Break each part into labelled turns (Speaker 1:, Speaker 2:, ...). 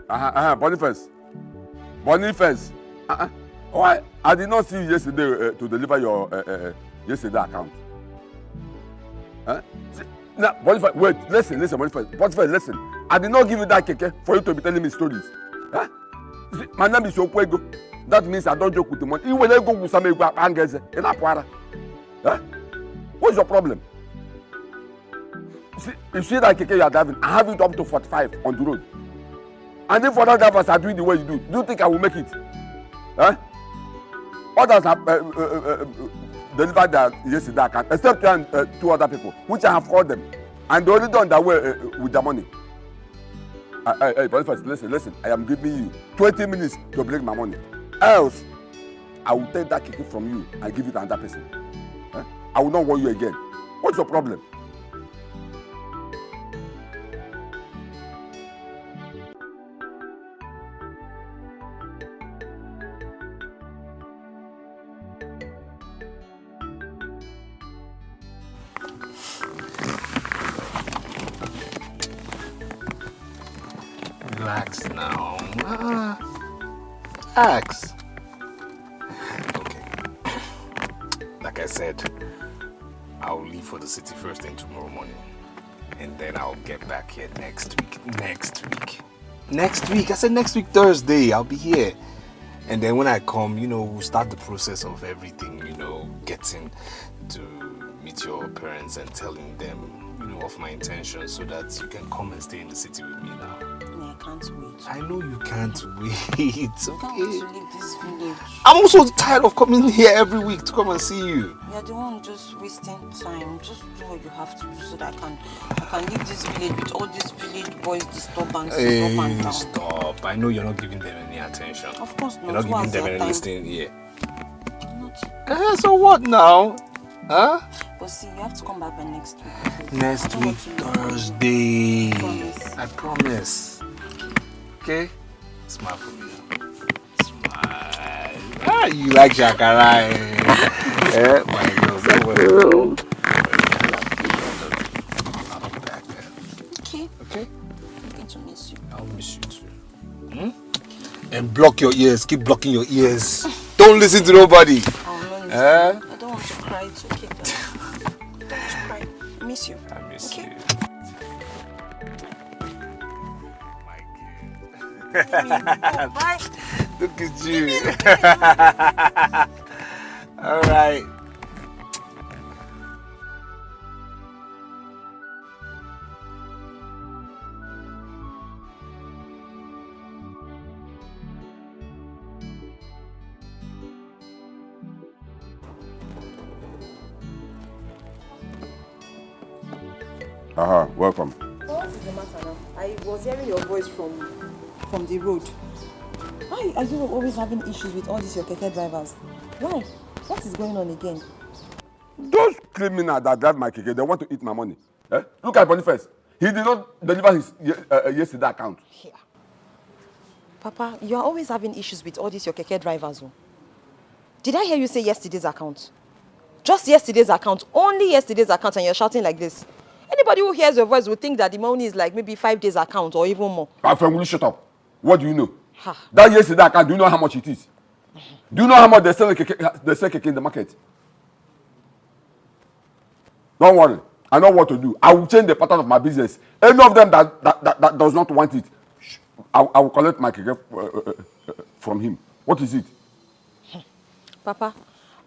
Speaker 1: Boniface. Boniface. Why? I did not see you yesterday to deliver your yesterday account. See, now, Boniface, wait, listen, Boniface, listen. I did not give you that keke for you to be telling me stories. See, my name is Yokwego. That means I don't joke with the money. Even when I go with some angers in Apara. What's your problem? See, you see that keke you are driving, I have it up to 45 on the road. And if other drivers are doing the way you do you think I will make it? Others have delivered their yesterday account, except two other people, which I have called them. And they already done that way with their money. Hey, Boniface, listen. I am giving you 20 minutes to bring my money. Else, I will take that keke from you and give it to another person. I will not want you again. What's your problem?
Speaker 2: Relax now. Relax. Okay. Like I said, I'll leave for the city first thing tomorrow morning. And then I'll get back here next week. Next week? I said next week Thursday. I'll be here. And then when I come, we'll start the process of everything, getting to meet your parents and telling them, of my intentions so that you can come and stay in the city with me now.
Speaker 3: I can't wait.
Speaker 2: I know you can't wait. Okay.
Speaker 3: I can't wait to leave this village.
Speaker 2: I'm also tired of coming here every week to come and see you.
Speaker 3: You're the one just wasting time. Just do what you have to do so that I can leave this village with all these village boys disturbances up and down.
Speaker 2: Stop. I know you're not giving them any attention.
Speaker 3: Of course not.
Speaker 2: You're not giving them any listening here.
Speaker 3: I'm not.
Speaker 2: So what now? Huh?
Speaker 3: But see, you have to come back by next week.
Speaker 2: Next week, Thursday. I promise. Okay? Smile for me now. Smile. You like Shakara, my girl. I'll be back there. Okay?
Speaker 3: I'm going to miss you.
Speaker 2: I'll miss you too. And block your ears. Keep blocking your ears. Don't listen to nobody.
Speaker 3: I don't want to cry. It's okay. Don't cry. I miss you.
Speaker 2: I miss you.
Speaker 3: Bye.
Speaker 2: Look at you. All right.
Speaker 1: Welcome.
Speaker 3: What is the matter now? I was hearing your voice from the road. Why are you always having issues with all these your keke drivers? Why? What is going on again?
Speaker 1: Those criminals that drive my keke, they want to eat my money. Look at Boniface. He did not deliver his yesterday account.
Speaker 3: Yeah. Papa, you are always having issues with all these your keke drivers. Did I hear you say yesterday's account? Just yesterday's account, only yesterday's account, and you're shouting like this. Anybody who hears your voice would think that the money is like maybe 5 days account or even more.
Speaker 1: My friend, will you shut up? What do you know? That yesterday account, do you know how much it is? Do you know how much they sell keke in the market? Don't worry. I know what to do. I will change the pattern of my business. Any of them that does not want it, I will collect my keke from him. What is it?
Speaker 3: Papa,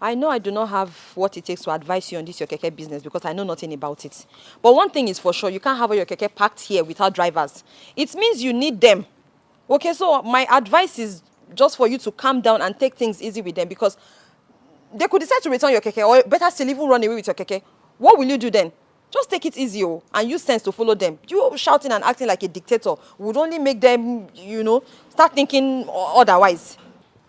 Speaker 3: I know I do not have what it takes to advise you on this your keke business because I know nothing about it. But one thing is for sure, you can't have all your keke packed here without drivers. It means you need them. Okay, so my advice is just for you to calm down and take things easy with them because they could decide to return your keke or better still even run away with your keke. What will you do then? Just take it easy and use sense to follow them. You shouting and acting like a dictator would only make them, start thinking otherwise.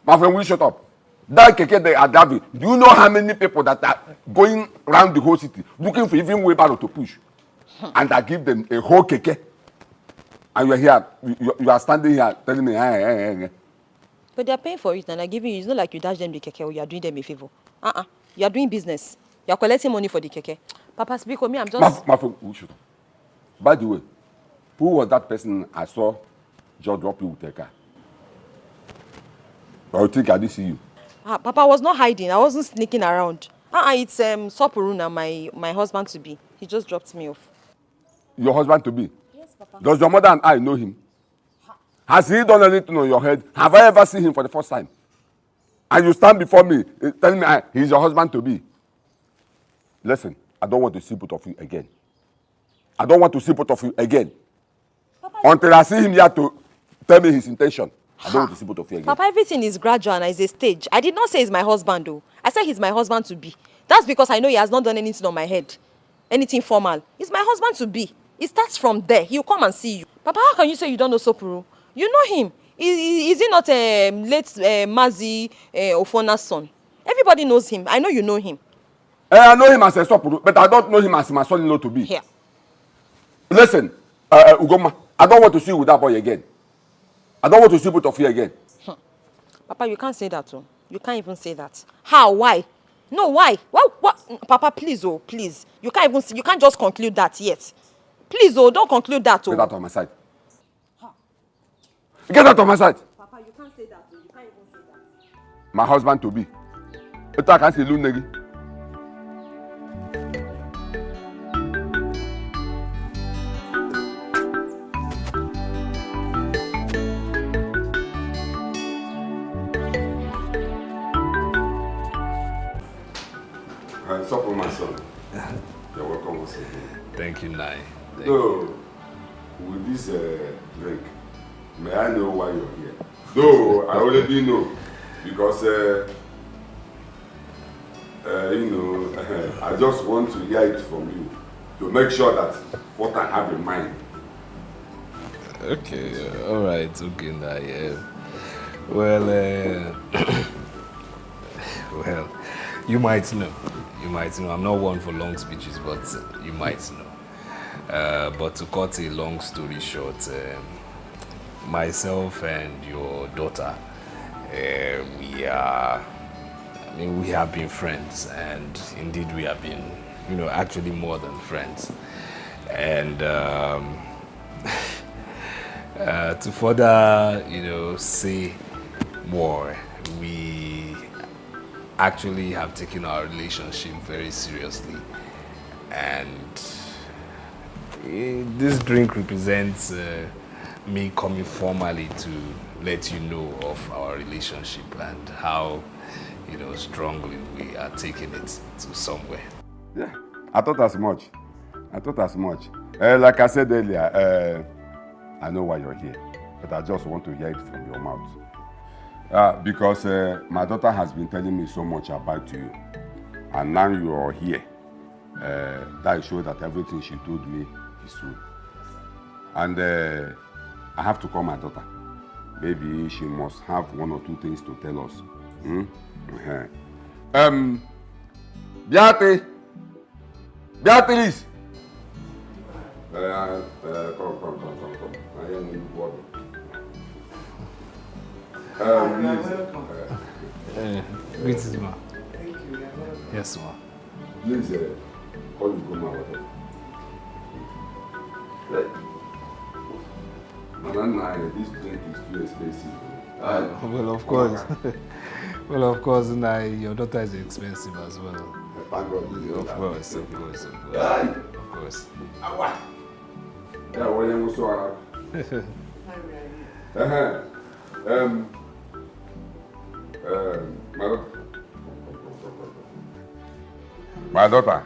Speaker 1: My friend, will you shut up? That keke they are driving, do you know how many people that are going around the whole city looking for even wheelbarrow to push? And I give them a whole keke. And you are here, you are standing here telling me, hey.
Speaker 3: But they are paying for it and they're giving you, it's not like you dash them the keke or you are doing them a favor. You are doing business. You are collecting money for the keke. Papa, speak with me, I'm just...
Speaker 1: My friend, shut up. By the way, who was that person I saw just drop you with a car. Or you think I didn't see you?
Speaker 3: Papa, I was not hiding. I wasn't sneaking around. It's Sopuruna, my husband to be. He just dropped me off.
Speaker 1: Your husband to be?
Speaker 3: Yes, Papa.
Speaker 1: Does your mother and I know him? Has he done anything on your head? Have I ever seen him for the first time? And you stand before me telling me he's your husband to be. Listen, I don't want to see both of you again. I don't want to see both of you again. Papa, until I see him here to tell me his intention. I don't want to see both of you again.
Speaker 3: Papa, everything is gradual and is a stage. I did not say he's my husband though. I said he's my husband to be. That's because I know he has not done anything on my head. Anything formal. He's my husband to be. It starts from there. He'll come and see you. Papa, how can you say you don't know Sopuru? You know him. Is he not late Mazi Ofona's son? Everybody knows him. I know you know him.
Speaker 1: I know him as a Sopuru, but I don't know him as my son-in-law to be.
Speaker 3: Here.
Speaker 1: Listen, Ugoma, I don't want to see you with that boy again. I don't want to see both of you again.
Speaker 3: Papa, you can't say that too. You can't even say that. How? Why? No, why? What? Papa, please, oh, please. You can't even see, you can't just conclude that yet. Please, oh, don't conclude that, oh.
Speaker 1: Get out of my sight. Get out of my sight.
Speaker 3: Papa, you can't say that, oh. You can't even say that.
Speaker 1: My husband to be. I can't say Lunegi. Stop on my son. You're welcome once again.
Speaker 2: Thank you, Nai.
Speaker 1: So, with this drink, may I know why you're here? Though I already know, because I just want to hear it from you to make sure that what I have in mind.
Speaker 2: Okay, all right, okay, Nai. Well, well, you might know. You might know. I'm not one for long speeches, but you might know. But to cut a long story short, myself and your daughter, we have been friends, and indeed we have been, actually more than friends. And to further, say more, we actually have taken our relationship very seriously, and this drink represents me coming formally to let you know of our relationship and how strongly we are taking it to somewhere.
Speaker 1: Yeah, I thought as much. Like I said earlier, I know why you're here, but I just want to hear it from your mouth. Because my daughter has been telling me so much about you, and now you are here. That shows that everything she told me is true. And I have to call my daughter. Maybe she must have one or two things to tell us. Beatrice! Come. I am in water.
Speaker 2: Greetings, ma. Thank you. Yes, ma.
Speaker 1: Please call you come out. This drink is too expensive.
Speaker 2: Well, of course. Well, of course, your daughter is expensive as well.
Speaker 1: Thank God.
Speaker 2: Of course.
Speaker 1: Yeah, when you so my daughter.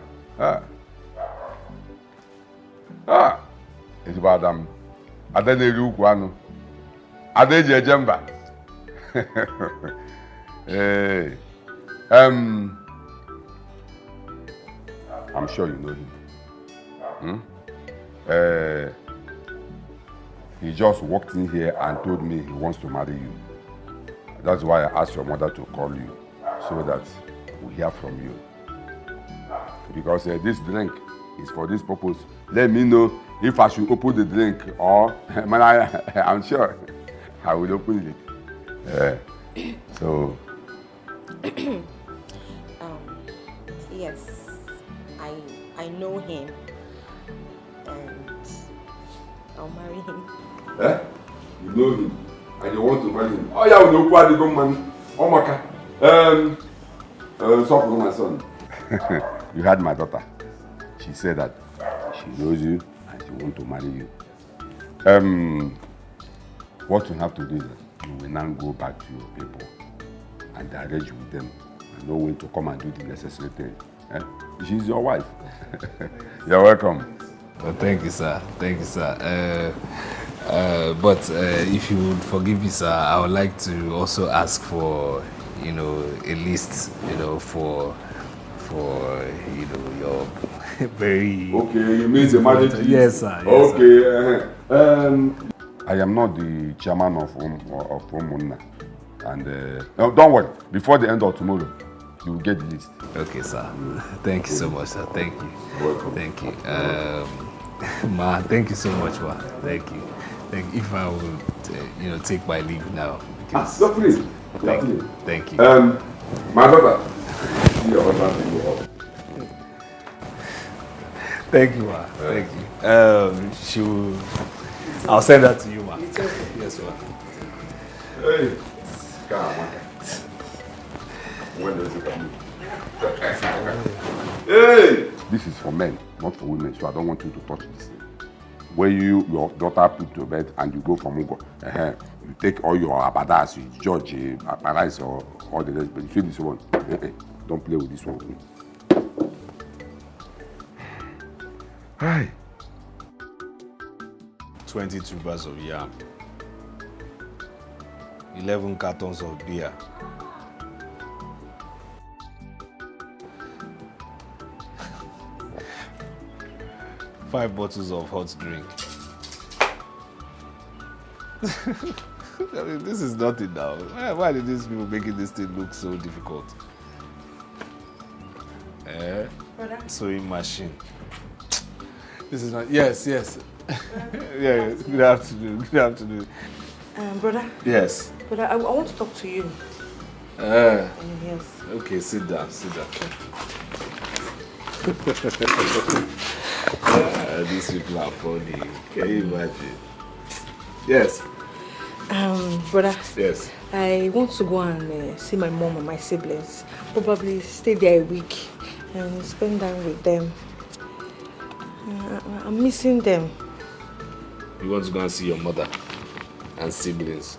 Speaker 1: It's about I don't know who I did your jumper. Hey, I'm sure you know him. He just walked in here and told me he wants to marry you. That's why I asked your mother to call you, so that we hear from you. Because this drink is for this purpose. Let me know if I should open the drink or I'm sure I will open it. So.
Speaker 3: Yes, I know him, and I'll marry him.
Speaker 1: You know him. And you want to marry him. Oh yeah, we know who the man. Oh Maka. Stop, my son. You had my daughter. She said that she knows you and she wants to marry you. What you have to do is you will now go back to your people and arrange with them and know when to come and do the necessary thing. She's your wife. You're welcome.
Speaker 2: Well, thank you, sir. Thank you, sir. But if you would forgive me, sir, I would like to also ask for, a list, for your very...
Speaker 1: Okay, you mean the marriage list?
Speaker 2: Yes, sir. Yes,
Speaker 1: okay. Sir. I am not the chairman of Umunna. And no, don't worry. Before the end of tomorrow, you will get the list.
Speaker 2: Okay, sir. Thank you so much, sir. Thank you.
Speaker 1: Welcome.
Speaker 2: Thank you. Ma, thank you so much, ma. Thank you. If I would, take my leave now. Because
Speaker 1: please.
Speaker 2: Thank you.
Speaker 1: My daughter. Your husband will go up.
Speaker 2: Thank you, ma. Thank you. I'll send that to you, ma. Yes, ma.
Speaker 1: Hey, come on. When does it come? Hey! This is for men, not for women, so I don't want you to touch this thing. When your daughter put to bed and you go for Mugo, you take all your abadas, you judge, paradise, or all the rest, but you feel this one. Don't play with this one with me. Hi.
Speaker 2: 20 tubers of yam, 11 cartons of beer, 5 bottles of hot drink. I mean, this is nothing now. Why did these people making this thing look so difficult? Sewing machine. This is not. Yes. Yeah. Good afternoon.
Speaker 4: Brother.
Speaker 2: Yes.
Speaker 4: Brother, I want to talk to you.
Speaker 2: Yes.
Speaker 4: Okay,
Speaker 2: sit down. These people are funny. Can you imagine? Yes.
Speaker 4: Brother.
Speaker 2: Yes.
Speaker 4: I want to go and see my mom and my siblings. Probably stay there a week and spend time with them. I'm missing them.
Speaker 2: You want to go and see your mother and siblings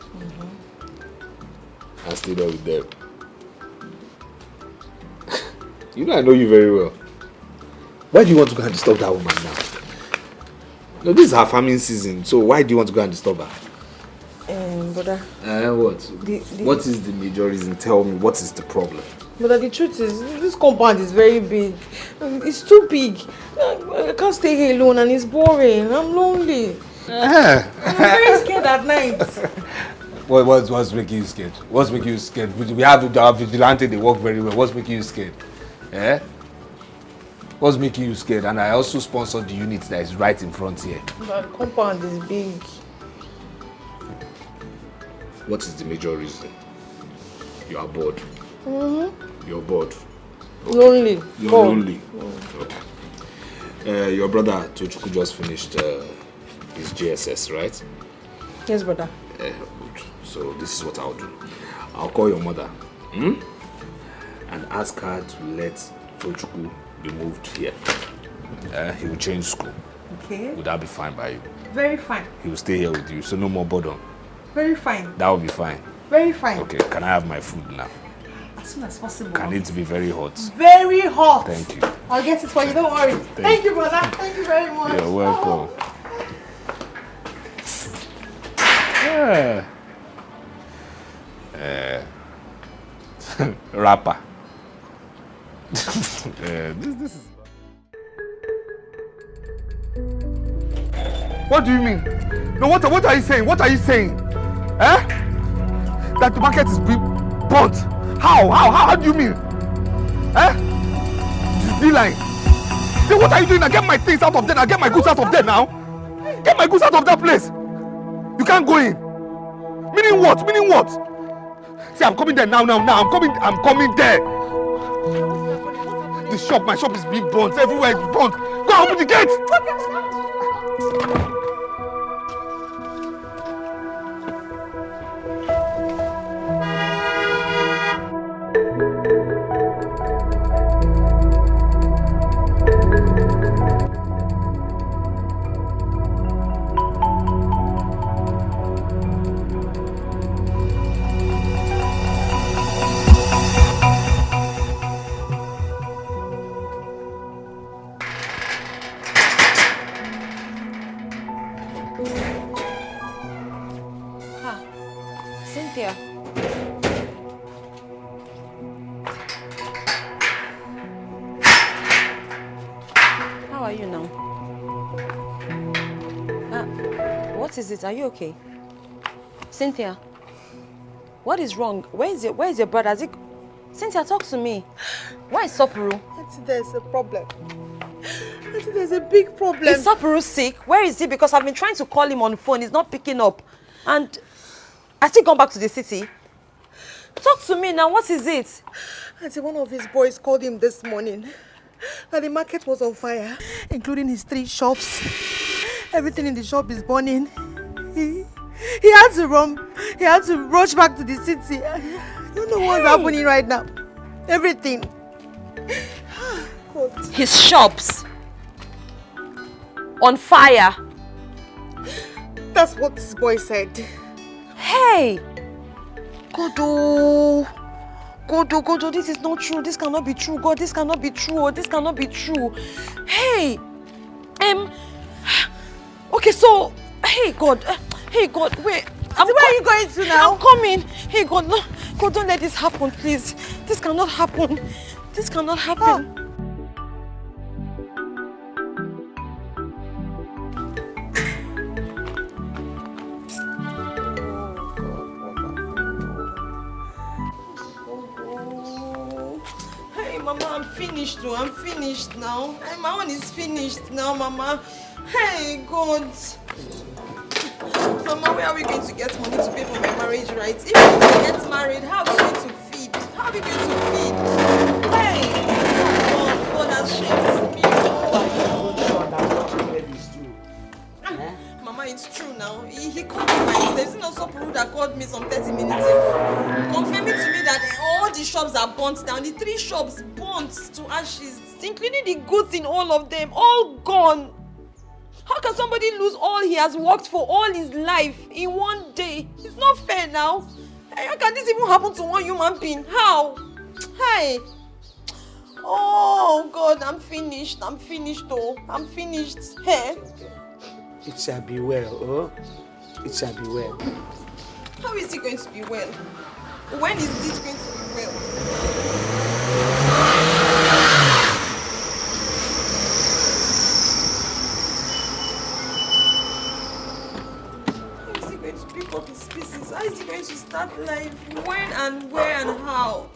Speaker 2: and stay there with them? I know you very well. Why do you want to go and disturb that woman now? No, this is her farming season, so why do you want to go and disturb her?
Speaker 4: Brother.
Speaker 2: What? What is the major reason? Tell me, what is the problem?
Speaker 4: But the truth is, this compound is very big. It's too big. I can't stay here alone and it's boring. I'm lonely. I'm very scared at night.
Speaker 2: What's making you scared? What's making you scared? We have vigilante, they work very well. What's making you scared? What's making you scared? And I also sponsor the unit that is right in front here.
Speaker 4: But the compound is big.
Speaker 2: What is the major reason? You are bored. You're bored. Okay.
Speaker 4: Lonely.
Speaker 2: You're lonely. Okay. Your brother Tochukwu just finished his GSS, right?
Speaker 4: Yes, brother.
Speaker 2: Good. So this is what I'll do. I'll call your mother and ask her to let Tochukwu be moved here. He will change school.
Speaker 4: Okay.
Speaker 2: Would that be fine by you?
Speaker 4: Very fine.
Speaker 2: He will stay here with you, so no more boredom.
Speaker 4: Very fine.
Speaker 2: That will be fine.
Speaker 4: Very fine.
Speaker 2: Okay, can I have my food now?
Speaker 4: As soon as possible.
Speaker 2: Can it be very hot?
Speaker 4: Very hot.
Speaker 2: Thank you.
Speaker 4: I'll get it for you, don't worry. Thank you, brother. Thank you very much.
Speaker 2: You're welcome. Rapper. This is...
Speaker 5: What do you mean? No, what are you saying? What are you saying? That the market is being burnt? How do you mean? You're lying. Then what are you doing now? Get my things out of there now. Get my goods out of there now. Get my goods out of that place. You can't go in. Meaning what? See, I'm coming there now. I'm coming there. My shop is being burnt. Everywhere is burnt. Go and open the gate.
Speaker 3: are you now? What is it? Are you okay? Cynthia, what is wrong? Where is your brother? Cynthia, talk to me. Why is Sopuru?
Speaker 4: Auntie, there's a problem. Auntie, there's a big problem.
Speaker 3: Is Sopuru sick? Where is he? Because I've been trying to call him on the phone. He's not picking up. And has he gone back to the city? Talk to me now. What is it?
Speaker 4: Auntie, one of his boys called him this morning that the market was on fire, including his 3 shops. Everything in the shop is burning. He had to run. He had to rush back to the city. I don't know what's happening right now. Everything. God.
Speaker 3: His shops on fire.
Speaker 4: That's what this boy said.
Speaker 3: Hey! Godo, this is not true. This cannot be true. God, this cannot be true. Oh, this cannot be true. Hey! Okay, so, hey God, wait.
Speaker 4: Where are you going to now?
Speaker 3: I'm coming. Hey God, no, God, don't let this happen, please. This cannot happen. This cannot happen. Hey, Mama, I'm finished though. I'm finished now. Hey, my one is finished now, Mama. Hey, God. Mama, where are we going to get money to pay for my marriage rights? If we get married, how are we going to feed? How are we going to feed? Hey! God has shamed me. Mama, it's true now. He called me by his name. Is it not Sopuru that called me some 30 minutes ago? Confirming to me that all the shops are burnt down. The 3 shops burnt to ashes, including the goods in all of them, all gone. How can somebody lose all he has worked for all his life in one day? It's not fair now. Hey, how can this even happen to one human being? How? Hey. Oh, God, I'm finished. I'm finished, though. I'm finished. Hey.
Speaker 6: It shall be well, oh? It shall be well.
Speaker 3: How is it going to be well? When is it going to be well? Pick up his pieces. How is he going to start life? When and where and how?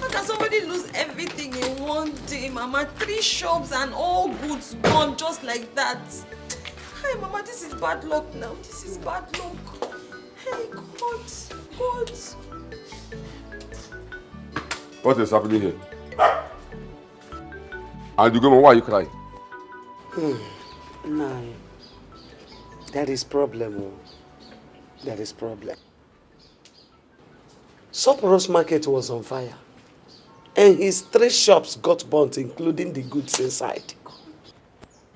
Speaker 3: How can somebody lose everything in one day, Mama? 3 shops and all goods gone just like that. Hey, Mama, this is bad luck now. This is bad luck. Hey, God.
Speaker 1: What is happening here? And you go, why are you crying?
Speaker 6: No. That is problem, oh. That is problem. Sopuru's market was on fire. And his 3 shops got burnt, including the goods inside.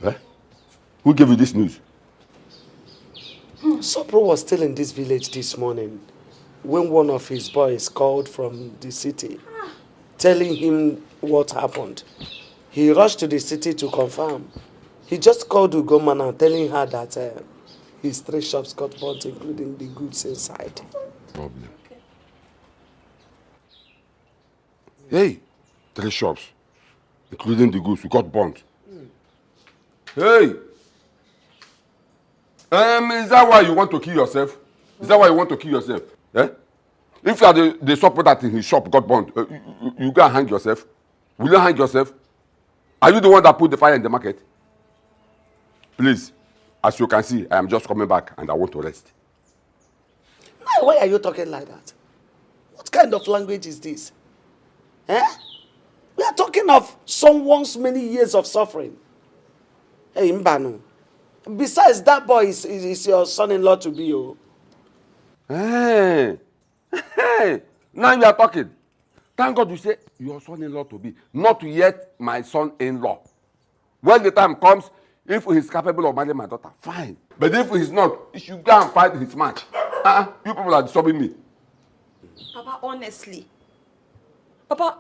Speaker 1: Eh? Who gave you this news?
Speaker 6: Sopuru was still in this village this morning when one of his boys called from the city, telling him what happened. He rushed to the city to confirm. He just called Ugomana, telling her that his 3 shops got burnt, including the goods inside.
Speaker 1: Problem. Hey, 3 shops, including the goods, got burnt. Hey! Is that why you want to kill yourself? Is that why you want to kill yourself? Eh? If you are the shop that in his shop got burnt, you go and hang yourself? Will you hang yourself? Are you the one that put the fire in the market? Please, as you can see, I am just coming back and I want to rest.
Speaker 6: Why are you talking like that? What kind of language is this? Eh? We are talking of someone's many years of suffering. Hey, Mbanu. Besides, that boy is your son-in-law to be, oh.
Speaker 1: Hey! Now you are talking. Thank God you say your son-in-law to be, not yet my son-in-law. When the time comes, if he is capable of marrying my daughter, fine. But if he is not, he should go and fight his match. You people are disturbing me.
Speaker 3: Papa, honestly. Papa,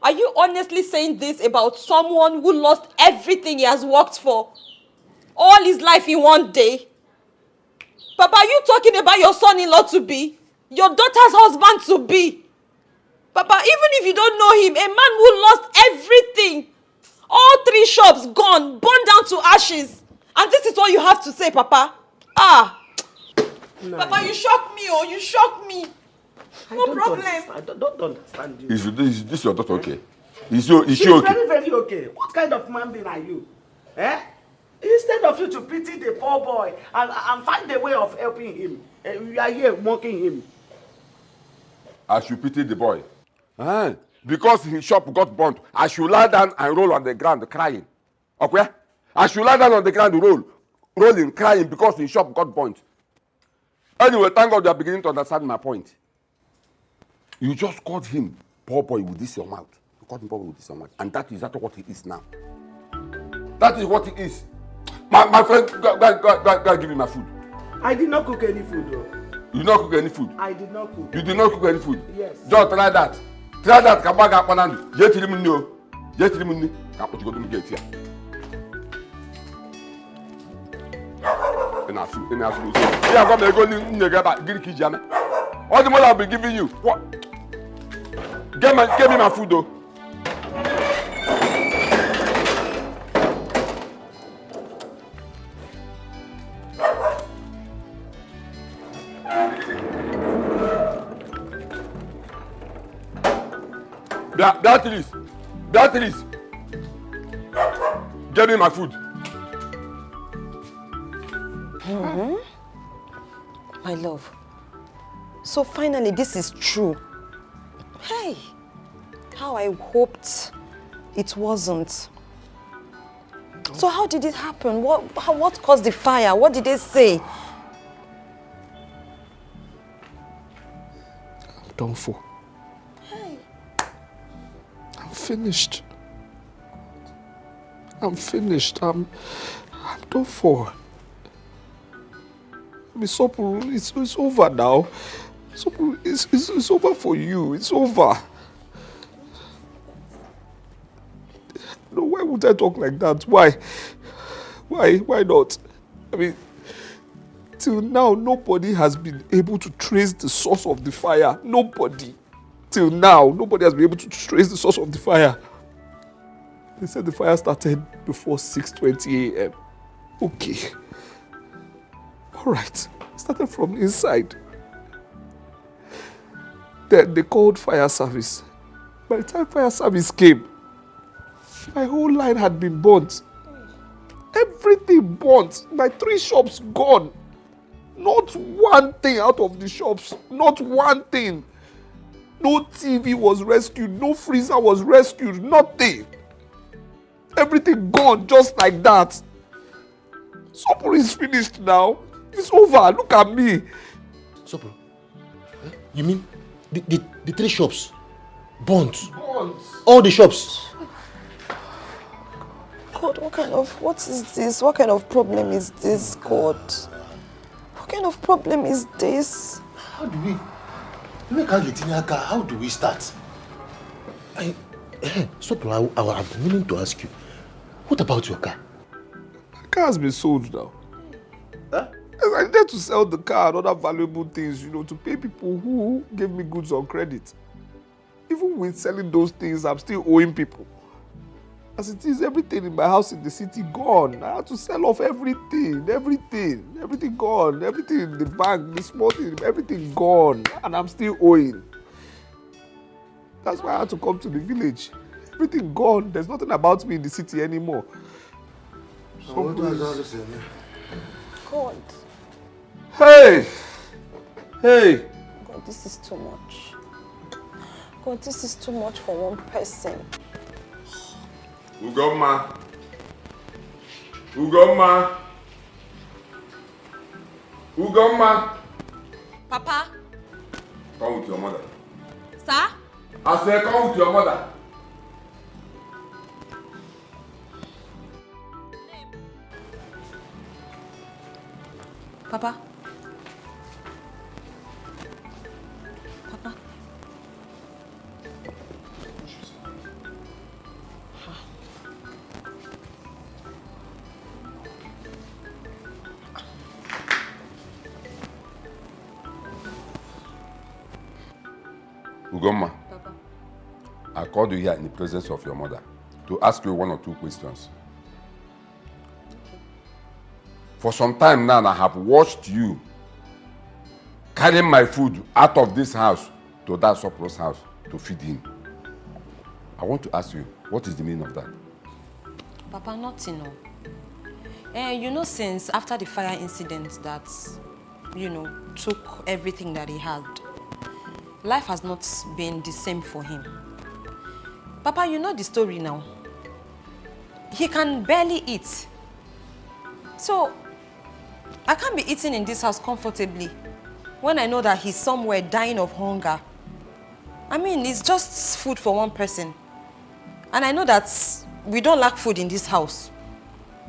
Speaker 3: are you honestly saying this about someone who lost everything he has worked for? All his life in one day? Papa, are you talking about your son-in-law to be? Your daughter's husband to be? Papa, even if you don't know him, a man who lost everything, all 3 shops gone, burned down to ashes. And this is what you have to say, Papa? Ah! No. Papa, you shock me, oh, you shock me. No problem.
Speaker 6: I don't understand you.
Speaker 1: Is this your daughter okay? She's
Speaker 6: She's
Speaker 1: okay?
Speaker 6: very, very okay. What kind of man being are you? Eh? Instead of you to pity the poor boy and find a way of helping him, you are here mocking him.
Speaker 1: I should pity the boy. Because his shop got burnt, I should lie down and roll on the ground crying. Okay? I should lie down on the ground rolling, crying because his shop got burnt. Anyway, thank God you are beginning to understand my point. You just called him poor boy with this your mouth. You called him poor boy with this your mouth. And that is what he is now. That is what he is. My friend, go give me my food.
Speaker 6: I did not cook any food though.
Speaker 1: You did not cook any food?
Speaker 6: I did not cook.
Speaker 1: You did not cook any food?
Speaker 6: Yes.
Speaker 1: Just try that. Try that. Come back up and get him in you. Get him in you. Can't put you go to get here. In our food. Yeah, I'm going to go back. Get the key. All the money I'll be giving you. What? Get me my food though. Beatrice, get me my food.
Speaker 3: My love. So finally, this is true. Hey, how I hoped it wasn't. So how did it happen? What caused the fire? What did they say?
Speaker 5: I'm done for. I'm finished. I'm done for. It's over now. It's over for you. It's over. No, why would I talk like that? Why? Why not? I mean, till now, nobody has been able to trace the source of the fire. Nobody. Till now, nobody has been able to trace the source of the fire. They said the fire started before 6:20 a.m. Okay. All right. It started from inside. Then they called fire service. By the time fire service came, my whole line had been burnt. Everything burnt. My 3 shops gone. Not one thing out of the shops. Not one thing. No TV was rescued. No freezer was rescued. Nothing. Everything gone just like that. Supper is finished now. It's over. Look at me.
Speaker 7: Supper? You mean the 3 shops? Burnt? All the shops?
Speaker 3: God, what is this? What kind of problem is this, God? What kind of problem is this?
Speaker 7: How do we start? Supper, I have been meaning to ask you, what about your car?
Speaker 5: My car has been sold now.
Speaker 7: Huh?
Speaker 5: I needed to sell the car and other valuable things, to pay people who gave me goods on credit. Even with selling those things, I'm still owing people. As it is, everything in my house in the city gone. I had to sell off everything gone. Everything in the bank, the small thing, everything gone. And I'm still owing. That's why I had to come to the village. Everything gone. There's nothing about me in the city anymore.
Speaker 7: So what does all this mean?
Speaker 3: God.
Speaker 5: Hey!
Speaker 3: God, this is too much. God, this is too much for one person.
Speaker 1: Ugoma.
Speaker 3: Papa?
Speaker 1: Come with your mother.
Speaker 3: Sir?
Speaker 1: I said come with your mother.
Speaker 3: Papa?
Speaker 1: Ugoma.
Speaker 3: Papa?
Speaker 1: I called you here in the presence of your mother to ask you 1 or 2 questions. For some time now, I have watched you carrying my food out of this house to that surplus house to feed him. I want to ask you, what is the meaning of that?
Speaker 3: Papa, nothing. You know, since after the fire incident that, took everything that he had, life has not been the same for him. Papa, you know the story now. He can barely eat. So, I can't be eating in this house comfortably when I know that he's somewhere dying of hunger. I mean, it's just food for one person. And I know that we don't lack food in this house.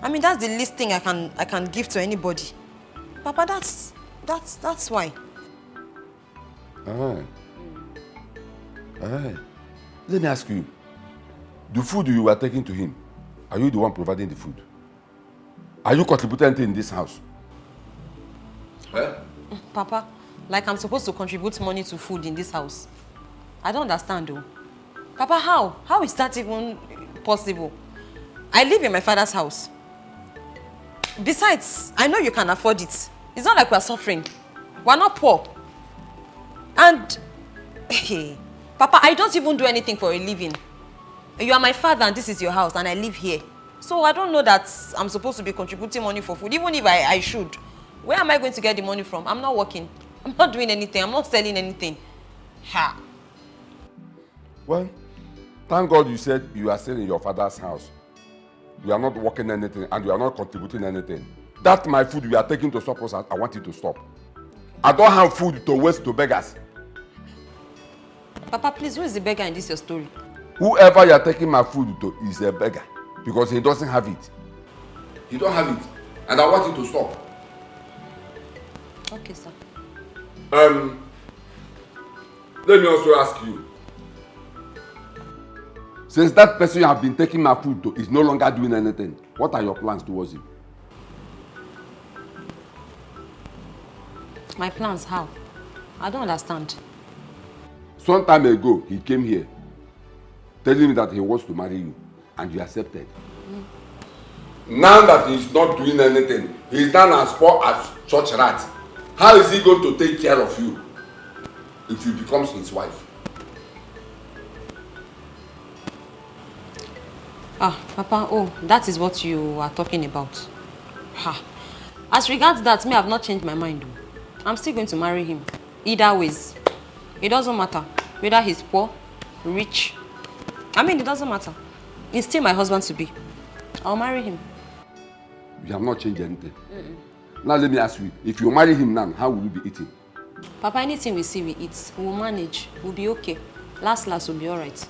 Speaker 3: I mean, that's the least thing I can give to anybody. Papa, that's why.
Speaker 1: Alright. Let me ask you, the food you were taking to him, are you the one providing the food? Are you contributing anything in this house?
Speaker 3: Papa, like I'm supposed to contribute money to food in this house? I don't understand though. Papa, how? How is that even possible? I live in my father's house. Besides, I know you can afford it. It's not like we're suffering. We're not poor. And, hey, Papa, I don't even do anything for a living. You are my father and this is your house and I live here. So I don't know that I'm supposed to be contributing money for food, even if I should. Where am I going to get the money from? I'm not working. I'm not doing anything. I'm not selling anything. Ha.
Speaker 1: Well, thank God you said you are still in your father's house. You are not working anything and you are not contributing anything. That my food you are taking to surplus, I want you to stop. I don't have food to waste to beggars.
Speaker 3: Papa, please, who is the beggar in this your story?
Speaker 1: Whoever you are taking my food to is a beggar because he doesn't have it. He don't have it. And I want you to stop.
Speaker 3: Okay, sir.
Speaker 1: Let me also ask you. Since that person you have been taking my food to is no longer doing anything, what are your plans towards him?
Speaker 3: My plans, how? I don't understand.
Speaker 1: Some time ago, he came here telling me that he wants to marry you and you accepted. Now that he's not doing anything, he's done as poor as church rat. How is he going to take care of you if you become his wife?
Speaker 3: Papa, oh, that is what you are talking about. Ha. As regards that, me, I have not changed my mind. I'm still going to marry him. Either ways. It doesn't matter. Whether he's poor, rich. I mean, it doesn't matter. He's still my husband to be. I'll marry him.
Speaker 1: You have not changed anything. Now let me ask you, if you marry him now, how will you be eating?
Speaker 3: Papa, anything we see, we eat. We'll manage. We'll be okay. Last, we'll be alright.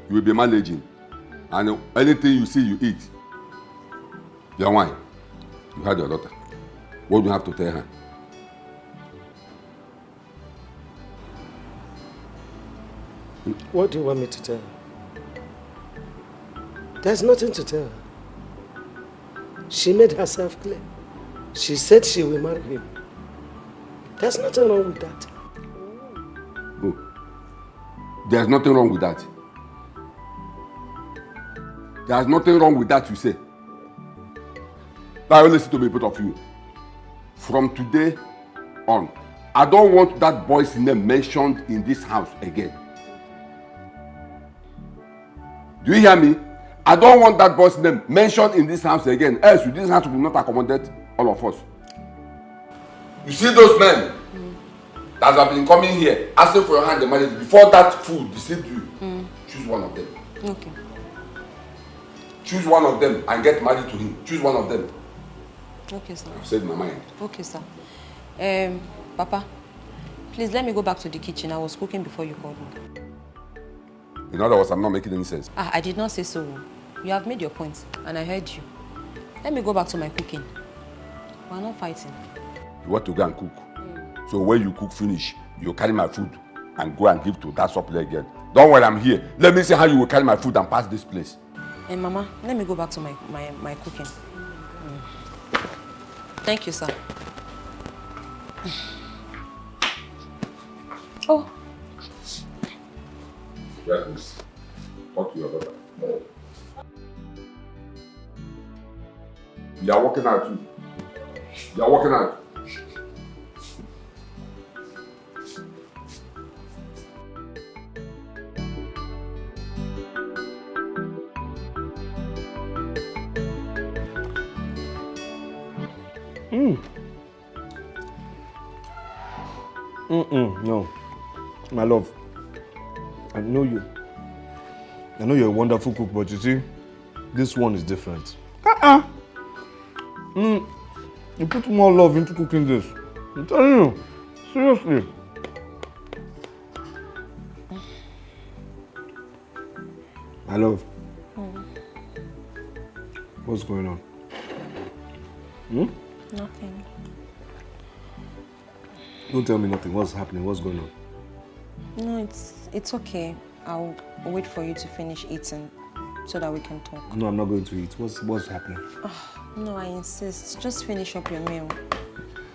Speaker 1: You will be managing. And anything you see, you eat. Your wife, you had your daughter. What do you have to tell her?
Speaker 6: What do you want me to tell her? There's nothing to tell her. She made herself clear. She said she will marry him. There's nothing wrong with that.
Speaker 1: Oh. There's nothing wrong with that. There's nothing wrong with that, you say. Now listen to me, both of you. From today on, I don't want that boy's name mentioned in this house again. Do you hear me? I don't want that boy's name mentioned in this house again. Else, this house will not accommodate all of us. You see those men that have been coming here asking for your hand in marriage before that fool deceived you. Choose one of them.
Speaker 3: Okay.
Speaker 1: Choose one of them and get married to him. Choose one of them.
Speaker 3: Okay, sir.
Speaker 1: I've said my mind.
Speaker 3: Okay, sir. Papa, please let me go back to the kitchen. I was cooking before you called me.
Speaker 1: In other words, I'm not making any sense.
Speaker 3: I did not say so. You have made your point, and I heard you. Let me go back to my cooking. We're not fighting.
Speaker 1: You want to go and cook. So when you cook finish, you carry my food and go and give to that supply again. Don't worry, I'm here. Let me see how you will carry my food and pass this place.
Speaker 3: And Mama, let me go back to my cooking. Thank you, sir. Oh.
Speaker 1: Yes. Talk to your daughter. You are working out too. You are walking out.
Speaker 5: No. My love. I know you. I know you're a wonderful cook, but you see, this one is different. You put more love into cooking this. I'm telling you. Seriously. My love. What's going on?
Speaker 3: Nothing.
Speaker 5: Don't tell me nothing. What's happening? What's going on?
Speaker 3: No, it's okay. I'll wait for you to finish eating so that we can talk.
Speaker 5: No, I'm not going to eat. What's happening?
Speaker 3: No, I insist. Just finish up your meal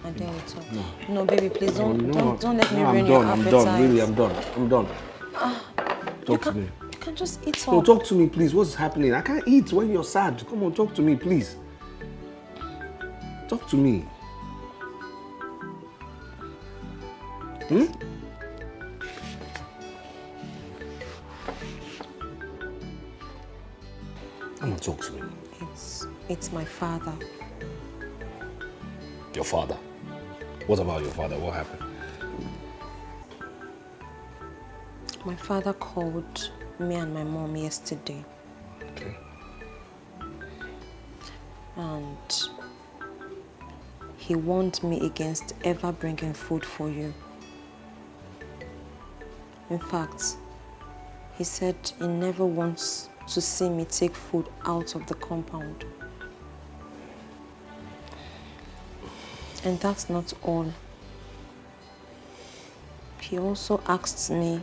Speaker 3: and then we talk. No, baby, please don't let me ruin your appetite.
Speaker 5: I'm done. Really, I'm done. Talk to me.
Speaker 3: You can just eat
Speaker 5: No,
Speaker 3: up.
Speaker 5: talk to me, please. What's happening? I can't eat when you're sad. Come on, talk to me, please. Talk to me. Come on, talk to me.
Speaker 3: It's my father.
Speaker 5: Your father? What about your father? What happened?
Speaker 3: My father called me and my mom yesterday.
Speaker 5: Okay.
Speaker 3: And he warned me against ever bringing food for you. In fact, he said he never wants to see me take food out of the compound. And that's not all. He also asked me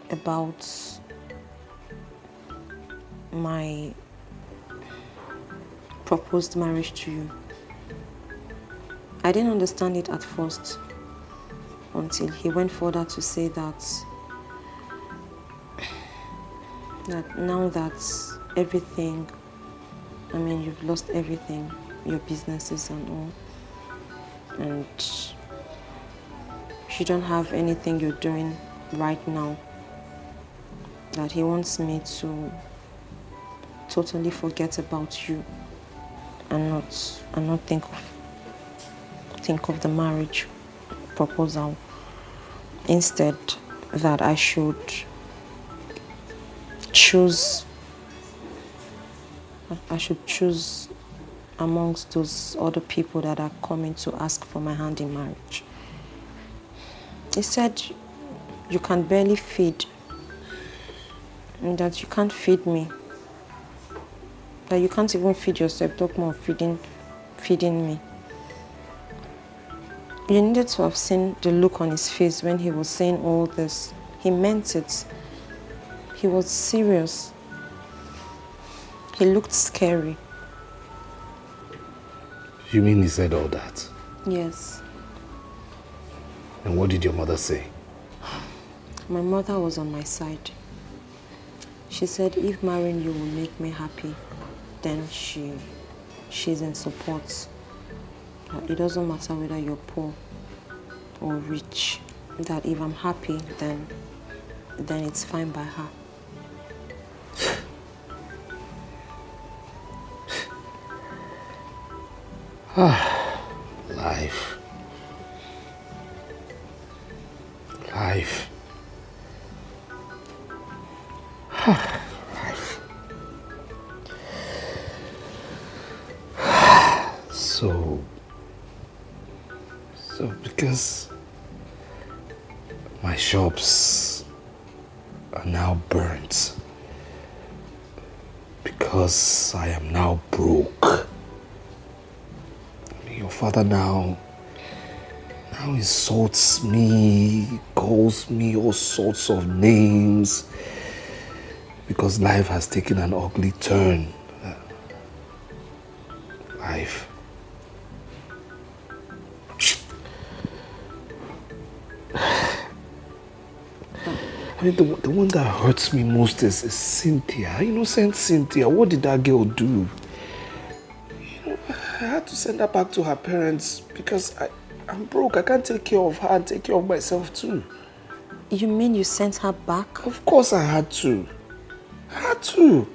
Speaker 3: about my proposed marriage to you. I didn't understand it at first until he went further to say that now that everything, you've lost everything, your businesses and all, and you don't have anything you're doing right now, that he wants me to totally forget about you and not think of the marriage proposal. Instead, that I should choose amongst those other people that are coming to ask for my hand in marriage. He said you can barely feed, and that you can't feed me, that you can't even feed yourself, talk more of feeding me. You needed to have seen the look on his face when he was saying all this. He meant it. He was serious. He looked scary.
Speaker 5: You mean he said all that?
Speaker 3: Yes.
Speaker 5: And what did your mother say?
Speaker 3: My mother was on my side. She said if marrying you will make me happy, then she's in support. It doesn't matter whether you're poor or rich. That if I'm happy, then it's fine by her.
Speaker 5: Life. Life. So because my shops are now burnt, because I am now broke, your father now insults me, calls me all sorts of names, because life has taken an ugly turn. Life. The one that hurts me most is Cynthia, innocent Cynthia. What did that girl do? I
Speaker 6: had to send her back to her parents because I'm broke. I can't take care of her and take care of myself too.
Speaker 3: You mean you sent her back?
Speaker 6: Of course I had to. I had to.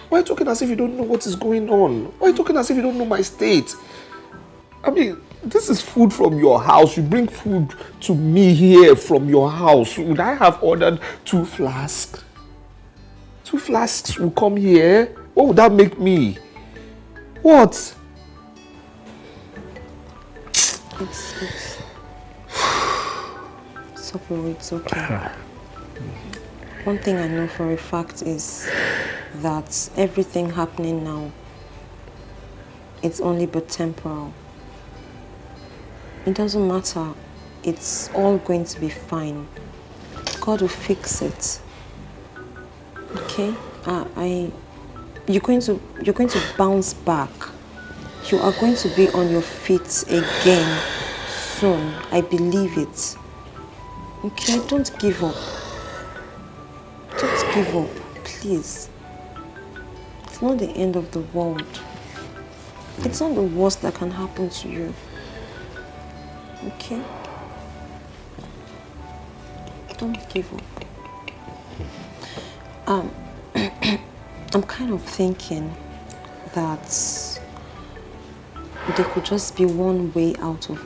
Speaker 6: Why are you talking as if you don't know what is going on? Why are you talking as if you don't know my state? I mean, this is food from your house. You bring food to me here from your house. Would I have ordered 2 flasks? 2 flasks will come here? What would that make me? What?
Speaker 3: It's okay. One thing I know for a fact is that everything happening now, it's only but temporal. It doesn't matter. It's all going to be fine. God will fix it. Okay? You're going to bounce back. You are going to be on your feet again soon. I believe it. Okay? Don't give up. Don't give up, please. It's not the end of the world. It's not the worst that can happen to you. Okay? Don't give up. I'm kind of thinking that there could just be one way out of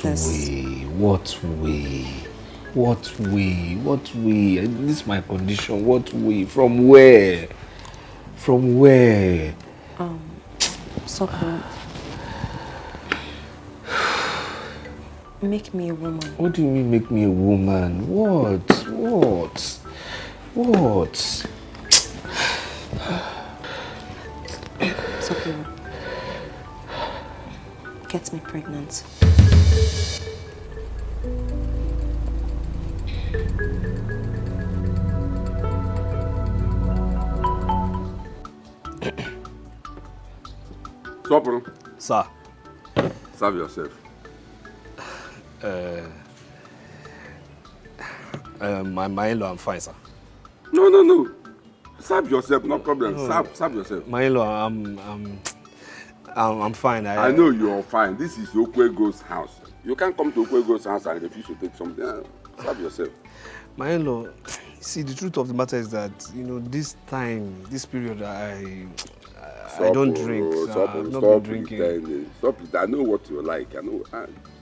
Speaker 3: this.
Speaker 6: What way? This is my condition. What way? From where?
Speaker 3: Soko, make me a woman.
Speaker 6: What do you mean make me a woman? What?
Speaker 3: Soko, get me pregnant.
Speaker 1: Sopro,
Speaker 2: Sir.
Speaker 1: serve yourself.
Speaker 2: My in-law, I'm fine, sir.
Speaker 1: No. Serve yourself, no problem. Serve yourself.
Speaker 2: My in-law, I'm fine.
Speaker 1: I know you're fine. This is Okwego's house. You can't come to Okwego's house and refuse to take something. Serve yourself.
Speaker 2: My in-law, see, the truth of the matter is that, this period, I don't drink.
Speaker 1: Stop,
Speaker 2: I've not
Speaker 1: stop
Speaker 2: been drinking.
Speaker 1: pretending. Stop it. I know what you like. I know.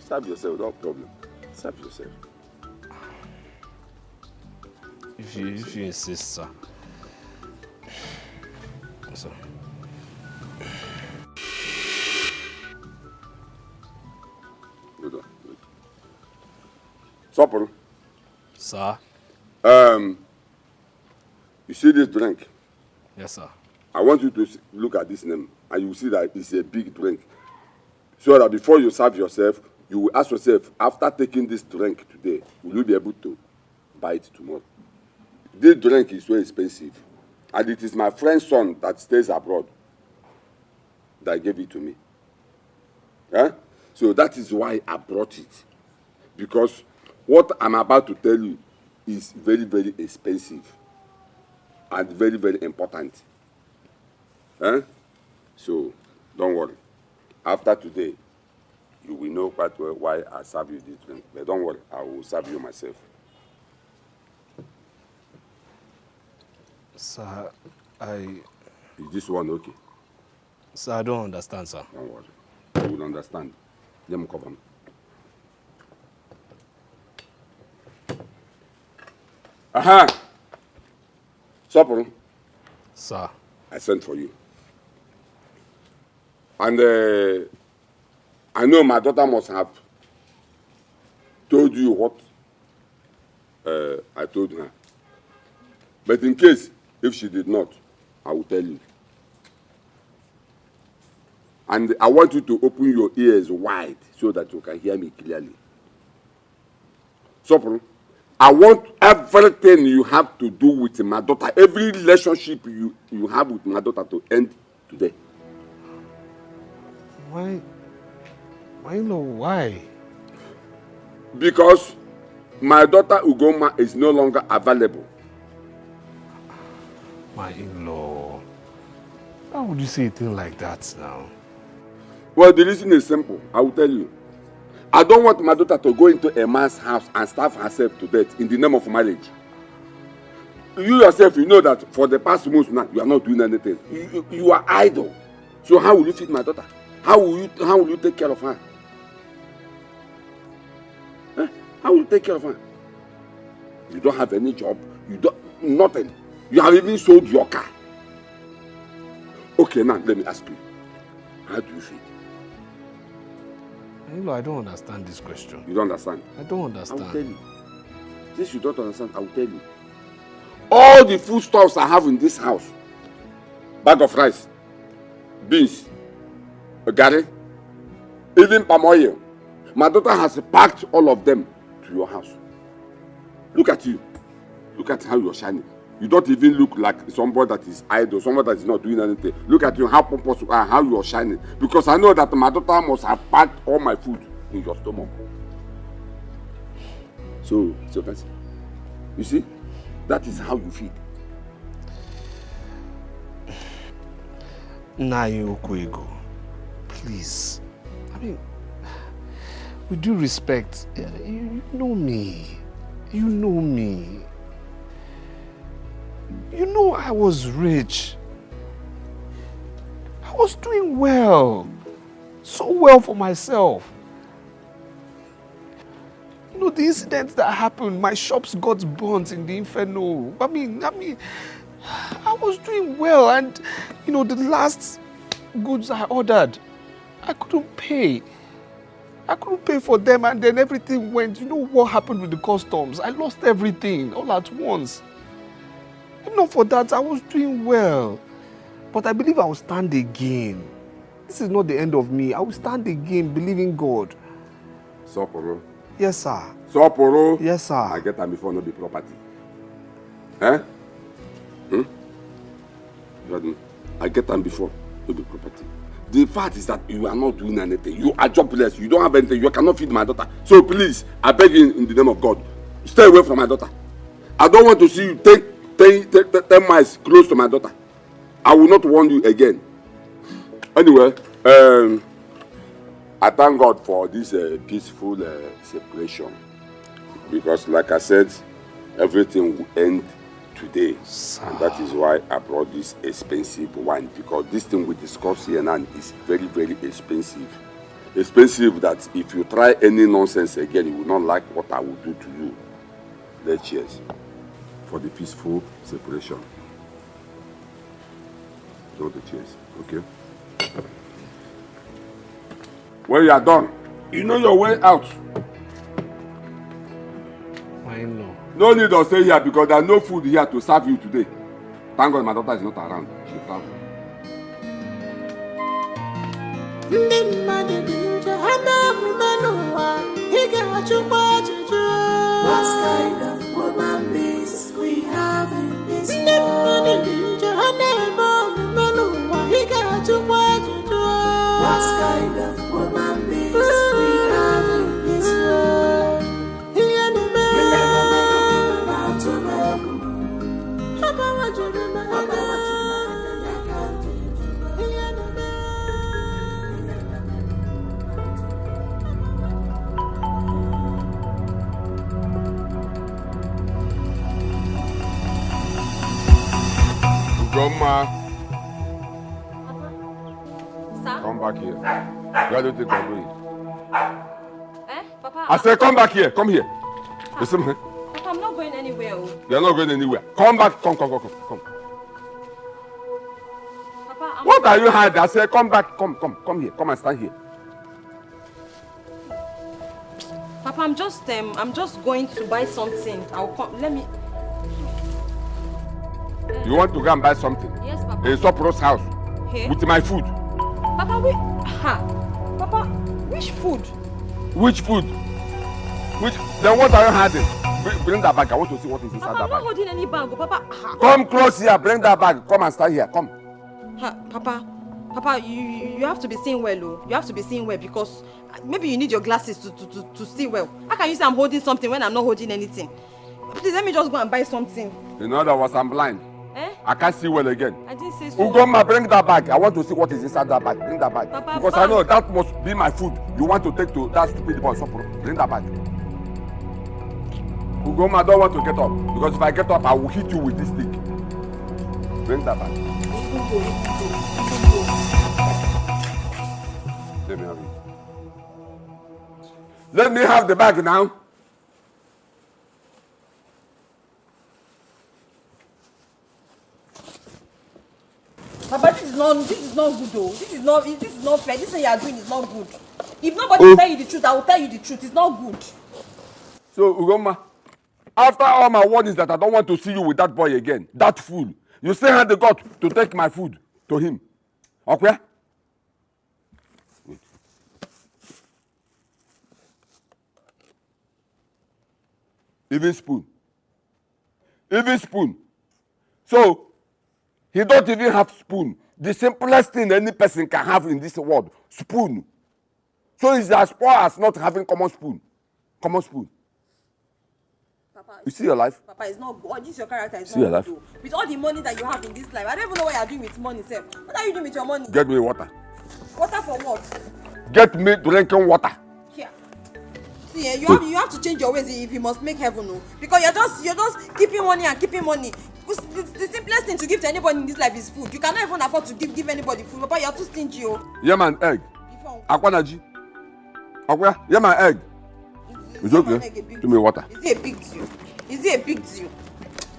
Speaker 1: Serve yourself, no problem. Serve yourself.
Speaker 2: If you insist, sir. Sir.
Speaker 1: Hold on. Sopro.
Speaker 2: Sir?
Speaker 1: You see this drink?
Speaker 2: Yes, sir.
Speaker 1: I want you to look at this name, and you will see that it's a big drink. So that before you serve yourself, you will ask yourself, after taking this drink today, will you be able to buy it tomorrow? This drink is so expensive, and it is my friend's son that stays abroad that gave it to me. So that is why I brought it, because what I'm about to tell you is very, very expensive and very, very important. So don't worry. After today, you will know quite well why I serve you this drink. But don't worry, I will serve you myself.
Speaker 2: Sir,
Speaker 1: Is this one okay?
Speaker 2: Sir, I don't understand, sir.
Speaker 1: Don't worry. You will understand. Let me cover me. Aha! Sopro,
Speaker 2: Sir.
Speaker 1: I sent for you. And I know my daughter must have told you what I told her. But in case, if she did not, I will tell you. And I want you to open your ears wide so that you can hear me clearly. Sopro, I want everything you have to do with my daughter, every relationship you have with my daughter to end today.
Speaker 2: Why? Why?
Speaker 1: Because my daughter Ugoma is no longer available.
Speaker 2: My in-law. How would you say a thing like that now?
Speaker 1: Well, the reason is simple. I will tell you. I don't want my daughter to go into a man's house and starve herself to death in the name of marriage. You yourself, you know that for the past months now, you are not doing anything. You are idle. So how will you feed my daughter? How will you take care of her? How will you take care of her? You don't have any job. You don't nothing. You have even sold your car. Okay, now let me ask you. How do you feed?
Speaker 2: I don't understand this question.
Speaker 1: You don't understand?
Speaker 2: I don't understand.
Speaker 1: I will tell you. Since you don't understand, I will tell you. All the foodstuffs I have in this house, bag of rice, beans, garri, even palm oil, my daughter has packed all of them to your house. Look at you. Look at how you're shining. You don't even look like somebody that is idle, somebody that is not doing anything. Look at you, how pompous you are, how you are shining. Because I know that my daughter must have packed all my food in your stomach. So you see, that is how you feed.
Speaker 2: Nayokwego, please. I mean, with due respect, you know me. You know me. You know I was rich. I was doing well. So well for myself. You know, the incidents that happened, my shops got burnt in the inferno. I mean, I was doing well, and, you know, the last goods I ordered, I couldn't pay. I couldn't pay for them, and then everything went. You know what happened with the customs? I lost everything all at once. If not for that, I was doing well. But I believe I will stand again. This is not the end of me. I will stand again, believing God.
Speaker 1: Soporo.
Speaker 2: Yes, sir.
Speaker 1: Soporo.
Speaker 2: Yes, sir.
Speaker 1: I get them before not be property. Eh? I get them before not be property. The fact is that you are not doing anything. You are jobless. You don't have anything. You cannot feed my daughter. So please, I beg you in the name of God, stay away from my daughter. I don't want to see you take 10 miles close to my daughter. I will not warn you again. Anyway, I thank God for this peaceful separation. Because like I said, everything will end today. And that is why I brought this expensive wine. Because this thing we discuss here now is very, very expensive. Expensive that if you try any nonsense again, you will not like what I will do to you. Let's cheers for the peaceful separation. Draw the cheers, okay? When you are done, you know your way out.
Speaker 2: I know.
Speaker 1: No need to stay here because there is no food here to serve you today. Thank God my daughter is not around. She traveled.
Speaker 8: What kind of woman is we have in this world? What kind of woman is we have in this world?
Speaker 1: Grandma,
Speaker 3: Sir?
Speaker 1: come back here. Where do you think we're going?
Speaker 3: Papa?
Speaker 1: I said, come back here. Come here. Listen, man.
Speaker 3: Papa, I'm not going anywhere.
Speaker 1: You're not going anywhere. Come back. Come.
Speaker 3: Papa,
Speaker 1: What are you hiding? I said, come back. Come here. Come and stand here.
Speaker 3: Papa, I'm just going to buy something. I'll come. Let me.
Speaker 1: You want to go and buy something?
Speaker 3: Yes, Papa.
Speaker 1: In Soporo's house.
Speaker 3: Here?
Speaker 1: With my food.
Speaker 3: Papa, Papa, which food?
Speaker 1: Which food? Then what are you hiding? Bring that bag. I want to see what is inside
Speaker 3: Papa,
Speaker 1: that
Speaker 3: I'm
Speaker 1: bag.
Speaker 3: not holding any bag. Papa.
Speaker 1: Come close here. Bring that bag. Come and stand here. Come.
Speaker 3: Papa, you have to be seeing well, oh. You have to be seeing well because maybe you need your glasses to see well. How can you say I'm holding something when I'm not holding anything? Please let me just go and buy something.
Speaker 1: In other words, I'm blind.
Speaker 3: Eh?
Speaker 1: I can't see well again.
Speaker 3: I didn't says food.
Speaker 1: Ugoma, bring that bag. I want to see what is inside that bag. Bring that bag.
Speaker 3: Papa,
Speaker 1: Because I know that must be my food. You want to take to that stupid boy. Bring that bag. Ugoma, I don't want to get up. Because if I get up, I will hit you with this stick. Bring that bag. Let me have it. Let me have the bag now.
Speaker 3: Papa, this is not good though. This is not fair. This thing you are doing is not good. If nobody will tell you the truth, I will tell you the truth. It's not good.
Speaker 1: So, Ugoma, after all my warnings that I don't want to see you with that boy again, that fool, you still had the gut to take my food to him. Okay? Even spoon. Even spoon. So, he don't even have spoon. The simplest thing any person can have in this world, spoon. So it's as poor as not having common spoon. Common spoon.
Speaker 3: Papa,
Speaker 1: you see your life?
Speaker 3: Papa, it's not good. This your character is
Speaker 1: see
Speaker 3: not
Speaker 1: your life?
Speaker 3: good. With all the money that you have in this life, I don't even know what you are doing with money, sir. What are you doing with your money?
Speaker 1: Get me water.
Speaker 3: Water for what?
Speaker 1: Get me drinking water.
Speaker 3: Here. See, you have to change your ways if you must make heaven, no? Because you're just keeping money and keeping money. The simplest thing to give to anybody in this life is food. You cannot even afford to give anybody food. Papa, you're too stingy, oh.
Speaker 1: Yeah, man, egg. Akwanaji. Akwa, yeah, my egg. It's okay. Give me water.
Speaker 3: Is it a big deal? Is it a big deal?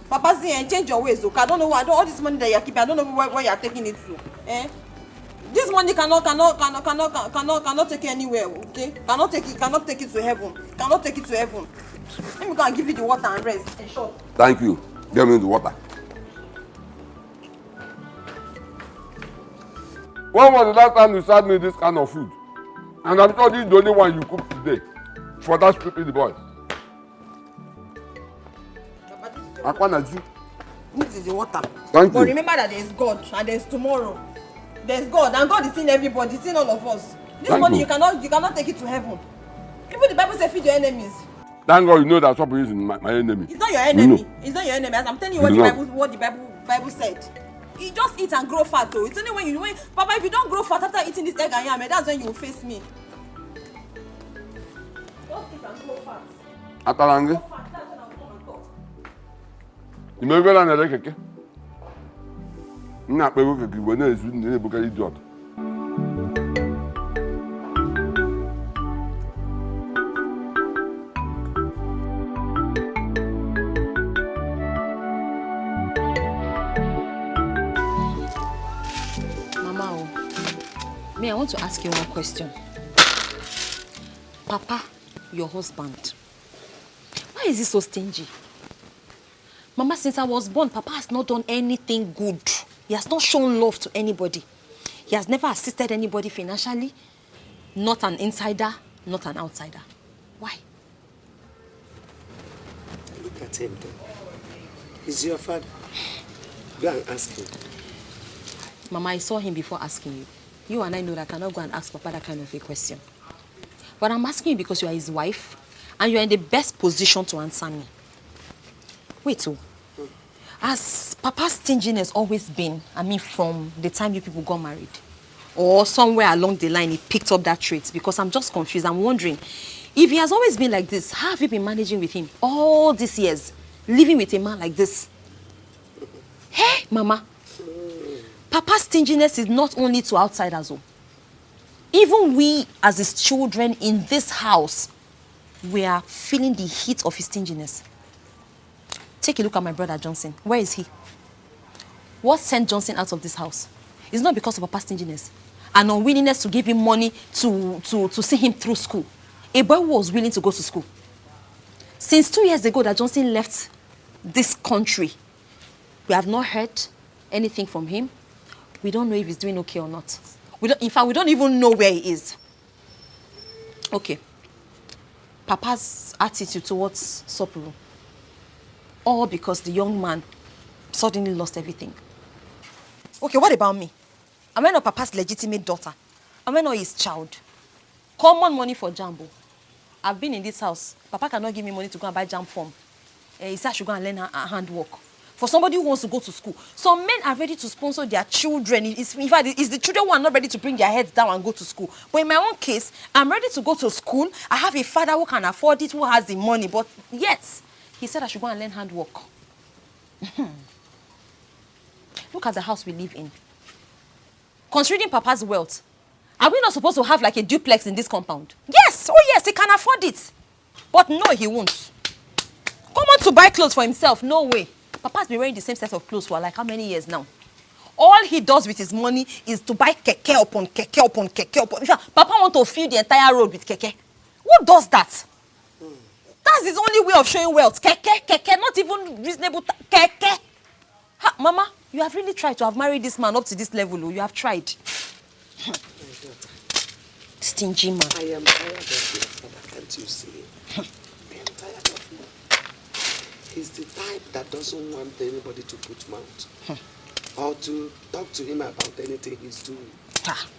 Speaker 3: Papa, see, and change your ways, okay? I don't know why. All this money that you're keeping, I don't know where you're taking it to. Eh? This money cannot take it anywhere, okay? Cannot take it to heaven. Cannot take it to heaven. Let me go and give you the water and rest. In short.
Speaker 1: Thank you. Give me the water. When was the last time you served me this kind of food? And I'm sure this is the only one you cooked today for that stupid boy. Akwanaji.
Speaker 3: This is the water.
Speaker 1: Thank you.
Speaker 3: But remember that there's God and there's tomorrow. There's God and God is seeing everybody, seeing all of us. This money you cannot take it to heaven. Even the Bible says feed your enemies.
Speaker 1: Thank God you know that somebody is my enemy.
Speaker 3: It's not your enemy. It's not your enemy. As I'm telling you what the Bible said. You just eat and grow fat though. It's only when Papa, if you don't grow fat after eating this egg and yam, that's when you will face me. Just eat and grow fat.
Speaker 1: Atalange.
Speaker 3: Grow fat, that's when I'll come and talk.
Speaker 1: You may go down the keke. Not be keke. When there is a book idiot.
Speaker 3: Me, I want to ask you one question. Papa, your husband, why is he so stingy? Mama, since I was born, Papa has not done anything good. He has not shown love to anybody. He has never assisted anybody financially. Not an insider, not an outsider. Why?
Speaker 6: Look at him then. He's your father. Go and ask him.
Speaker 3: Mama, I saw him before asking you. You and I know that I cannot go and ask Papa that kind of a question. But I'm asking you because you are his wife and you are in the best position to answer me. Wait, has Papa's stinginess always been, from the time you people got married? Or somewhere along the line he picked up that trait? Because I'm just confused. I'm wondering, if he has always been like this, how have you been managing with him all these years? Living with a man like this? Hey, Mama. Papa's stinginess is not only to outsiders. Even we, as his children in this house, we are feeling the heat of his stinginess. Take a look at my brother Johnson. Where is he? What sent Johnson out of this house? It's not because of Papa's stinginess. An unwillingness to give him money to see him through school. A boy who was willing to go to school. Since 2 years ago that Johnson left this country, we have not heard anything from him. We don't know if he's doing okay or not. In fact, we don't even know where he is. Okay. Papa's attitude towards Sopuru. All because the young man suddenly lost everything. Okay, what about me? Am I not Papa's legitimate daughter? Am I not his child? Common money for Jambo. I've been in this house. Papa cannot give me money to go and buy jam form. He said I should go and learn handwork. for somebody who wants to go to school. Some men are ready to sponsor their children. In fact, it's the children who are not ready to bring their heads down and go to school. But in my own case, I'm ready to go to school. I have a father who can afford it, who has the money. But yet, he said I should go and learn handwork. Look at the house we live in. Considering Papa's wealth, are we not supposed to have like a duplex in this compound? Yes, oh yes, he can afford it. But no, he won't. Come on to buy clothes for himself, no way. Papa's been wearing the same set of clothes for like how many years now? All he does with his money is to buy keke upon keke upon keke upon. In fact, Papa wants to fill the entire road with keke. Who does that? That's his only way of showing wealth. Keke, not even reasonable. Keke. Ha, Mama, you have really tried to have married this man up to this level. You have tried. Stingy man.
Speaker 6: I am tired of your father, can't you see? I am tired of him. He's the type that doesn't want anybody to put mouth or to talk to him about anything he's doing.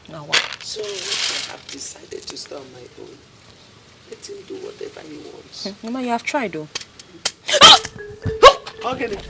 Speaker 3: Now what?
Speaker 6: So I have decided to stay on my own. Let him do whatever he wants.
Speaker 3: Mama, you have tried though.
Speaker 6: Okay then.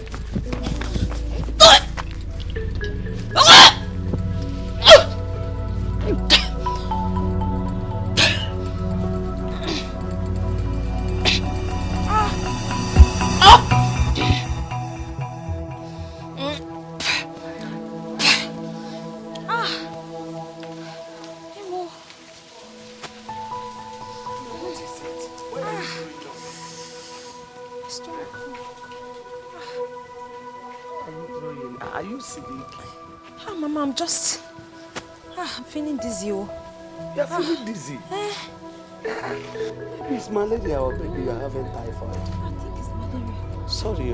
Speaker 6: Are you sick?
Speaker 3: Mama, I'm just... I'm feeling dizzy.
Speaker 6: You're feeling dizzy? Maybe it's malaria or maybe you're having typhoid.
Speaker 3: I think it's malaria.
Speaker 6: Sorry.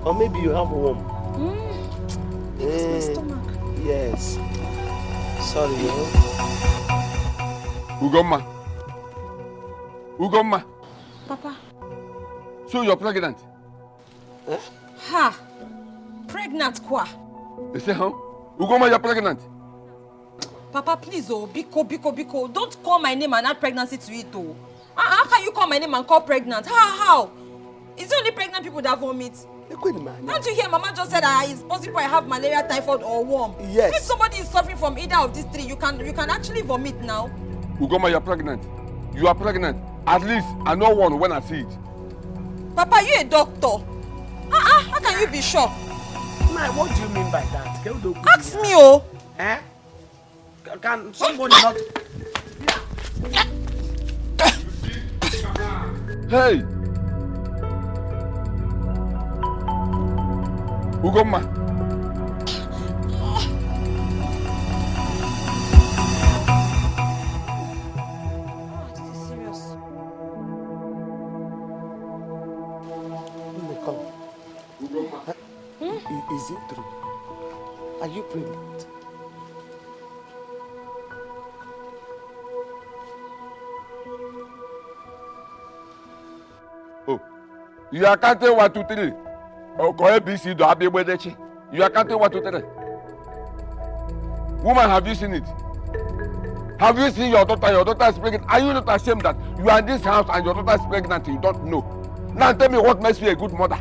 Speaker 6: Or maybe you have worm.
Speaker 3: It's my stomach.
Speaker 6: Yes. Sorry.
Speaker 1: Ugomma.
Speaker 3: Papa.
Speaker 1: So you're pregnant?
Speaker 6: Huh?
Speaker 3: Ha! Pregnant kwa?
Speaker 1: They say, huh? Ugomma, you're pregnant?
Speaker 3: Papa, please, Biko. Don't call my name and add pregnancy to it, oh. How can you call my name and call pregnant? How? It's only pregnant people that vomit. Don't you hear Mama just said it's possible I have malaria, typhoid, or worm?
Speaker 6: Yes.
Speaker 3: If somebody is suffering from either of these three, you can actually vomit now.
Speaker 1: Ugomma, you're pregnant. You are pregnant. At least I know one when I see it.
Speaker 3: Papa, you a doctor. How can you be sure?
Speaker 6: What do you mean by that?
Speaker 3: Ask me, oh.
Speaker 6: Eh? Can somebody not...
Speaker 1: Hey! Ugomma.
Speaker 3: This is serious.
Speaker 6: Come. Ugomma. Is it true? Are you pregnant?
Speaker 1: Oh, you are counting 1, 2, 3. Okay, ABC do happy wedechi. You are counting 1, 2, 3. Woman, have you seen it? Have you seen your daughter? Your daughter is pregnant. Are you not ashamed that you are in this house and your daughter is pregnant and you don't know? Now tell me what makes you a good mother.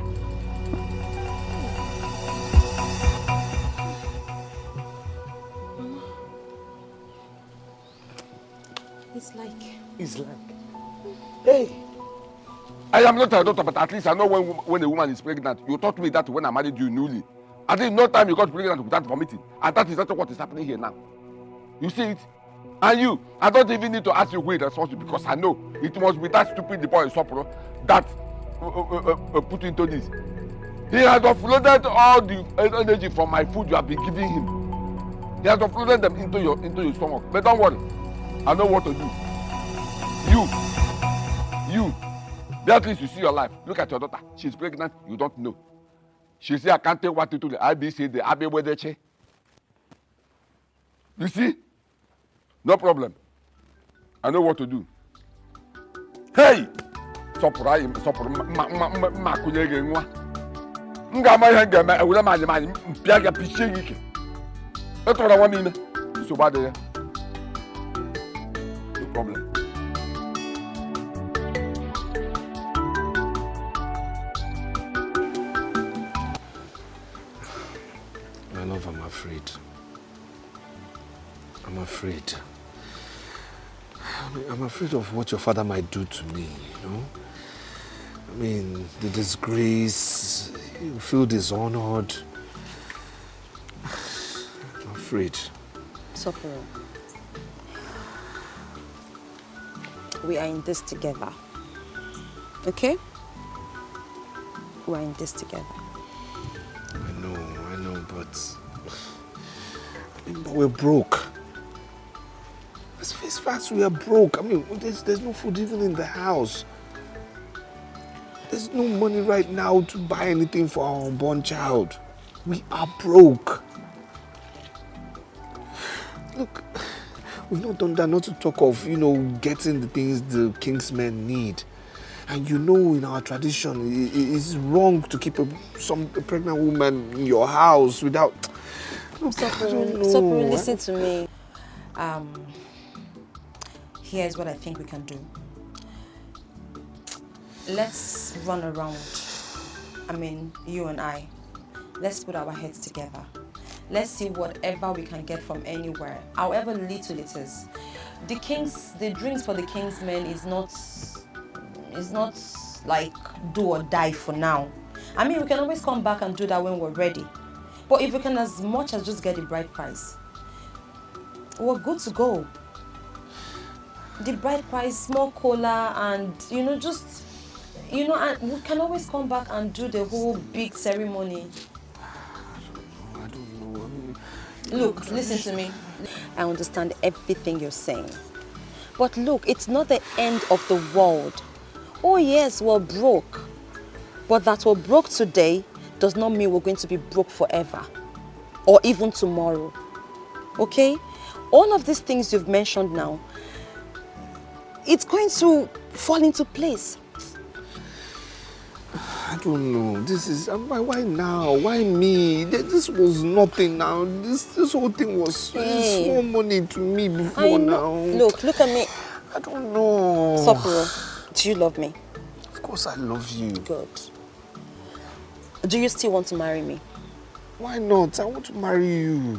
Speaker 6: It's like. Hey.
Speaker 1: I am not a doctor, but at least I know when a woman is pregnant. You taught me that when I married you newly. At least no time you got pregnant without vomiting. And that is not what is happening here now. You see it? And you, I don't even need to ask you who is responsible because I know it must be that stupid boy Sopro that put into this. He has offloaded all the energy from my food you have been giving him. He has offloaded them into your stomach. But don't worry, I know what to do. You. At least you see your life. Look at your daughter. She's pregnant. You don't know. She said, I can't take what to do. The IBC, the Abbey Wedeche. You see? No problem. I know what to do. Hey! Sopra, ma kunyege nwa. Nga ma ihe ngeme ewure ma nyema mpia ga piche yike. Etora wa mi me. So bad there. No problem.
Speaker 5: I'm afraid. I'm afraid of what your father might do to me, you know? I mean, the disgrace, you feel dishonored. I'm afraid.
Speaker 3: Soporo, we are in this together. Okay? We are in this together.
Speaker 5: I know, but we're broke. Let's face facts, we are broke. I mean, there's no food even in the house. There's no money right now to buy anything for our unborn child. We are broke. Look, we've not done that, not to talk of, getting the things the king's men need. And in our tradition, it's wrong to keep a pregnant woman in your house without... Look,
Speaker 3: Soporo, listen to me. Here's what I think we can do. Let's run around. I mean, you and I. Let's put our heads together. Let's see whatever we can get from anywhere, however little it is. The drinks for the king's men is not like do or die for now. I mean, we can always come back and do that when we're ready. But if we can as much as just get the bride price, we're good to go. The bride price, small cola, and and we can always come back and do the whole big ceremony.
Speaker 5: I don't know.
Speaker 3: Look, listen to me. I understand everything you're saying. But look, it's not the end of the world. Oh yes, we're broke. But that we're broke today does not mean we're going to be broke forever. Or even tomorrow. Okay? All of these things you've mentioned now, it's going to fall into place.
Speaker 5: I don't know. This is... why now? Why me? This was nothing now. This whole thing was small money to me before now.
Speaker 3: Look at me.
Speaker 5: I don't know.
Speaker 3: Soporo, do you love me?
Speaker 5: Of course I love you.
Speaker 3: Good. Do you still want to marry me?
Speaker 5: Why not? I want to marry you.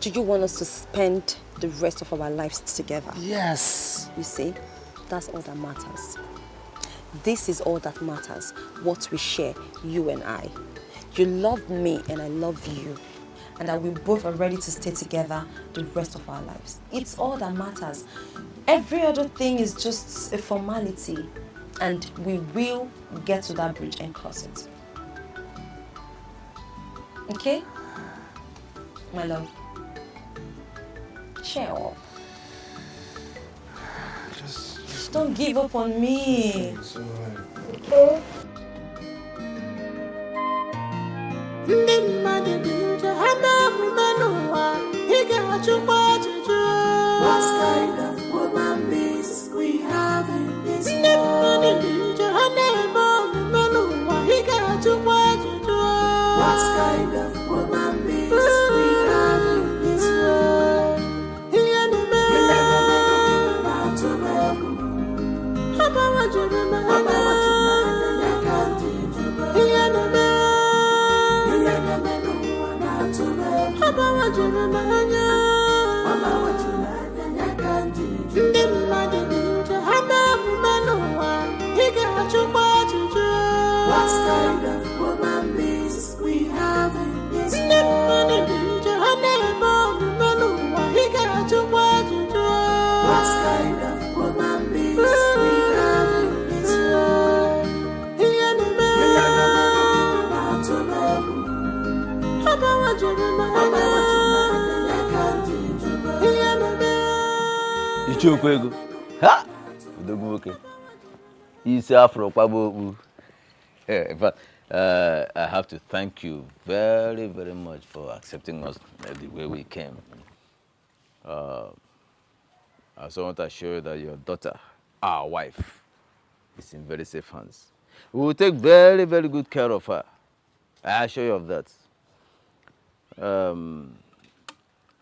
Speaker 3: Do you want us to spend the rest of our lives together?
Speaker 5: Yes.
Speaker 3: You see, that's all that matters. This is all that matters, what we share, you and I. You love me and I love you. And that we both are ready to stay together the rest of our lives. It's all that matters. Every other thing is just a formality. And we will get to that bridge and cross it. Okay? My love. Cheer up. Just don't give up on me.
Speaker 5: It's alright.
Speaker 8: What kind of woman is we have in this world? What kind of woman is we have in this world? What kind of woman is we have in this world? What kind of woman is we have in this world?
Speaker 9: Ichokwego. Ha! Udogumoke. Isi afro kwabo. In fact, I have to thank you very, very much for accepting us the way we came. I also want to assure you that your daughter, our wife, is in very safe hands. We will take very, very good care of her. I assure you of that.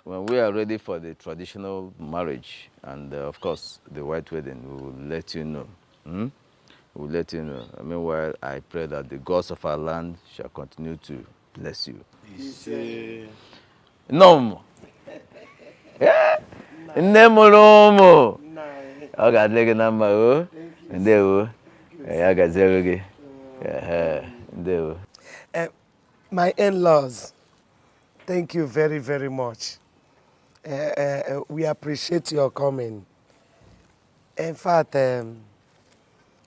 Speaker 9: When we are ready for the traditional marriage and, of course, the white wedding, we will let you know. We'll let you know. Meanwhile, I pray that the gods of our land shall continue to bless you. No. Nne mụrụ ọ ga-adị gị na mma o. Ndewo. Ya gaziere gị. Ndewo.
Speaker 6: My in-laws, thank you very, very much. We appreciate your coming. In fact,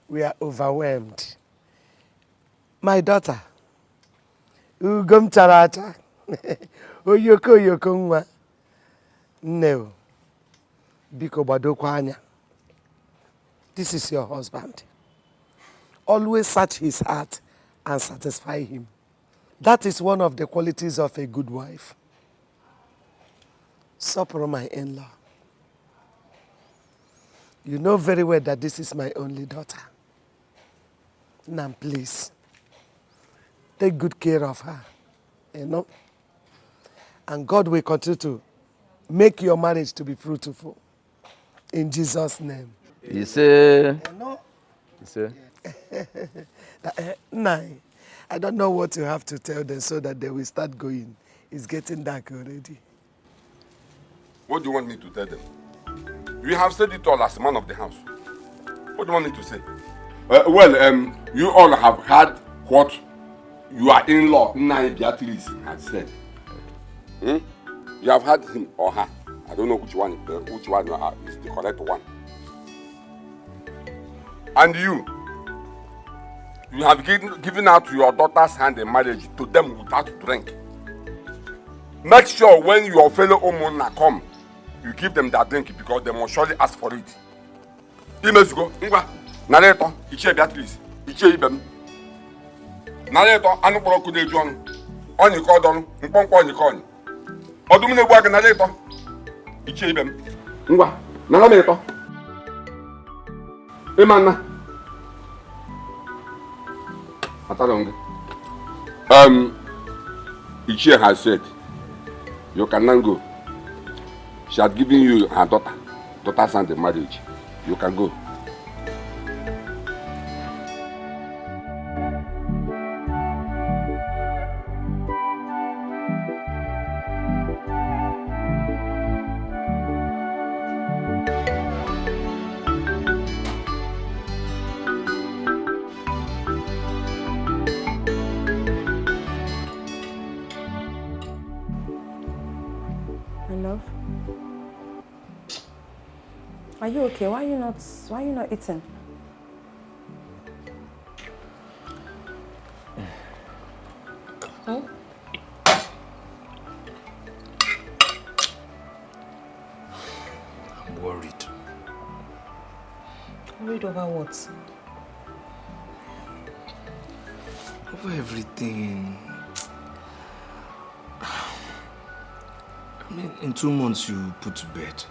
Speaker 6: we are overwhelmed. My daughter, Ugom Charata, Oyoko Nwa, no, Biko Badokwanya. This is your husband. Always search his heart and satisfy him. That is one of the qualities of a good wife. Sopro, my in-law. You know very well that this is my only daughter. Now, please, take good care of her, you know? And God will continue to make your marriage to be fruitful. In Jesus' name.
Speaker 9: You say? You say?
Speaker 6: Nine. I don't know what you have to tell them so that they will start going. It's getting dark already.
Speaker 1: What do you want me to tell them? You have said it all as man of the house. What do you want me to say? You all have heard what your in-law, Nai Beatrice, has said. You have heard him or her. I don't know which one is the correct one. And you have given out your daughter's hand in marriage to them without drink. Make sure when your fellow Omona come, you give them that drink because they must surely ask for it. Imezugo, ngwa, nareto, ichie Beatrice, ichie ibem. Nareto, anu poro kude juan. Onyi ko donu, mponkwo onyi ko onyi. Odum ne gwa nareto, ichie ibem. Ngwa, nareto. Imana. Atalonge. Ichie has said, you cannot go. She had given you her daughter's hand in marriage. You can go.
Speaker 3: Are you okay? Why are you not eating?
Speaker 2: I'm worried.
Speaker 3: Worried over what?
Speaker 2: Over everything. I mean, in 2 months you put to bed.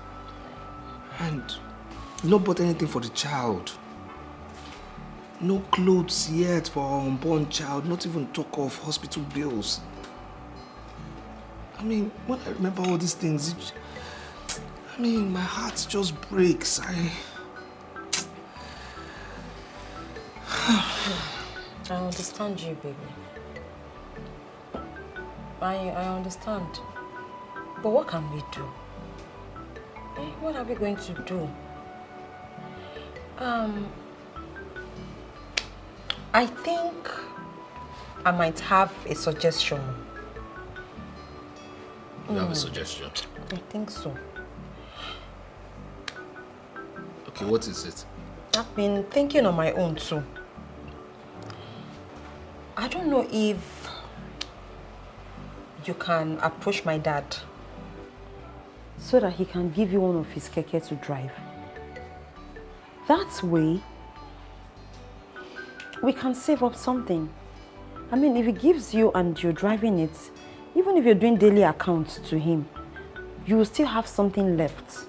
Speaker 2: And you not bought anything for the child. No clothes yet for our unborn child, not even talk of hospital bills. I mean, when I remember all these things, my heart just breaks.
Speaker 3: I understand you, baby. I understand. But what can we do? What are we going to do? I think I might have a suggestion.
Speaker 2: You have a suggestion?
Speaker 3: I think so.
Speaker 2: Okay, what is it?
Speaker 3: I've been thinking on my own too. I don't know if you can approach my dad so that he can give you one of his keke to drive. That way, we can save up something. I mean, if he gives you and you're driving it, even if you're doing daily accounts to him, you will still have something left.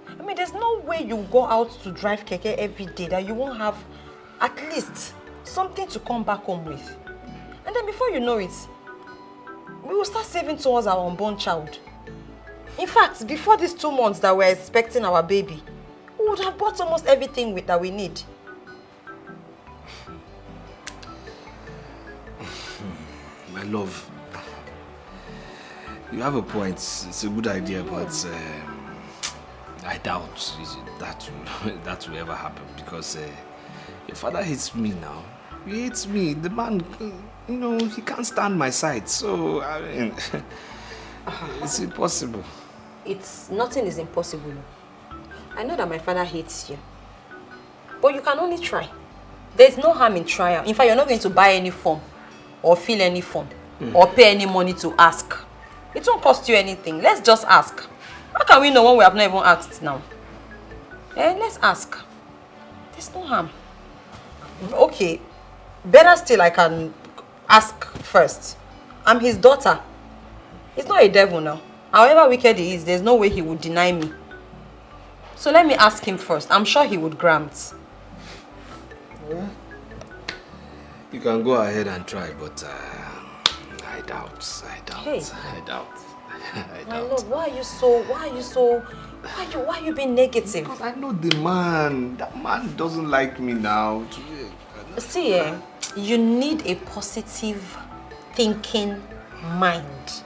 Speaker 3: I mean, there's no way you go out to drive keke every day that you won't have at least something to come back home with. And then before you know it, we will start saving towards our unborn child. In fact, before these 2 months that we're expecting our baby, we would have bought almost everything that we need.
Speaker 2: My love, You have a point. It's a good idea, but I doubt that will ever happen because your father hates me now. He hates me. The man, you know, he can't stand my side. So, I mean, it's impossible.
Speaker 3: Nothing is impossible. I know that my father hates you. But you can only try. There's no harm in trial. In fact, you're not going to buy any form or fill any form or pay any money to ask. It won't cost you anything. Let's just ask. How can we know when we have not even asked now? Let's ask. There's no harm. Okay. Better still, I can ask first. I'm his daughter. He's not a devil now. However wicked he is, there's no way he would deny me. So let me ask him first. I'm sure he would grant.
Speaker 2: Yeah. You can go ahead and try, but I doubt.
Speaker 3: Hey.
Speaker 2: I doubt.
Speaker 3: My lord, why are you being negative?
Speaker 2: Because I know the man. That man doesn't like me now.
Speaker 3: See, you need a positive thinking mind.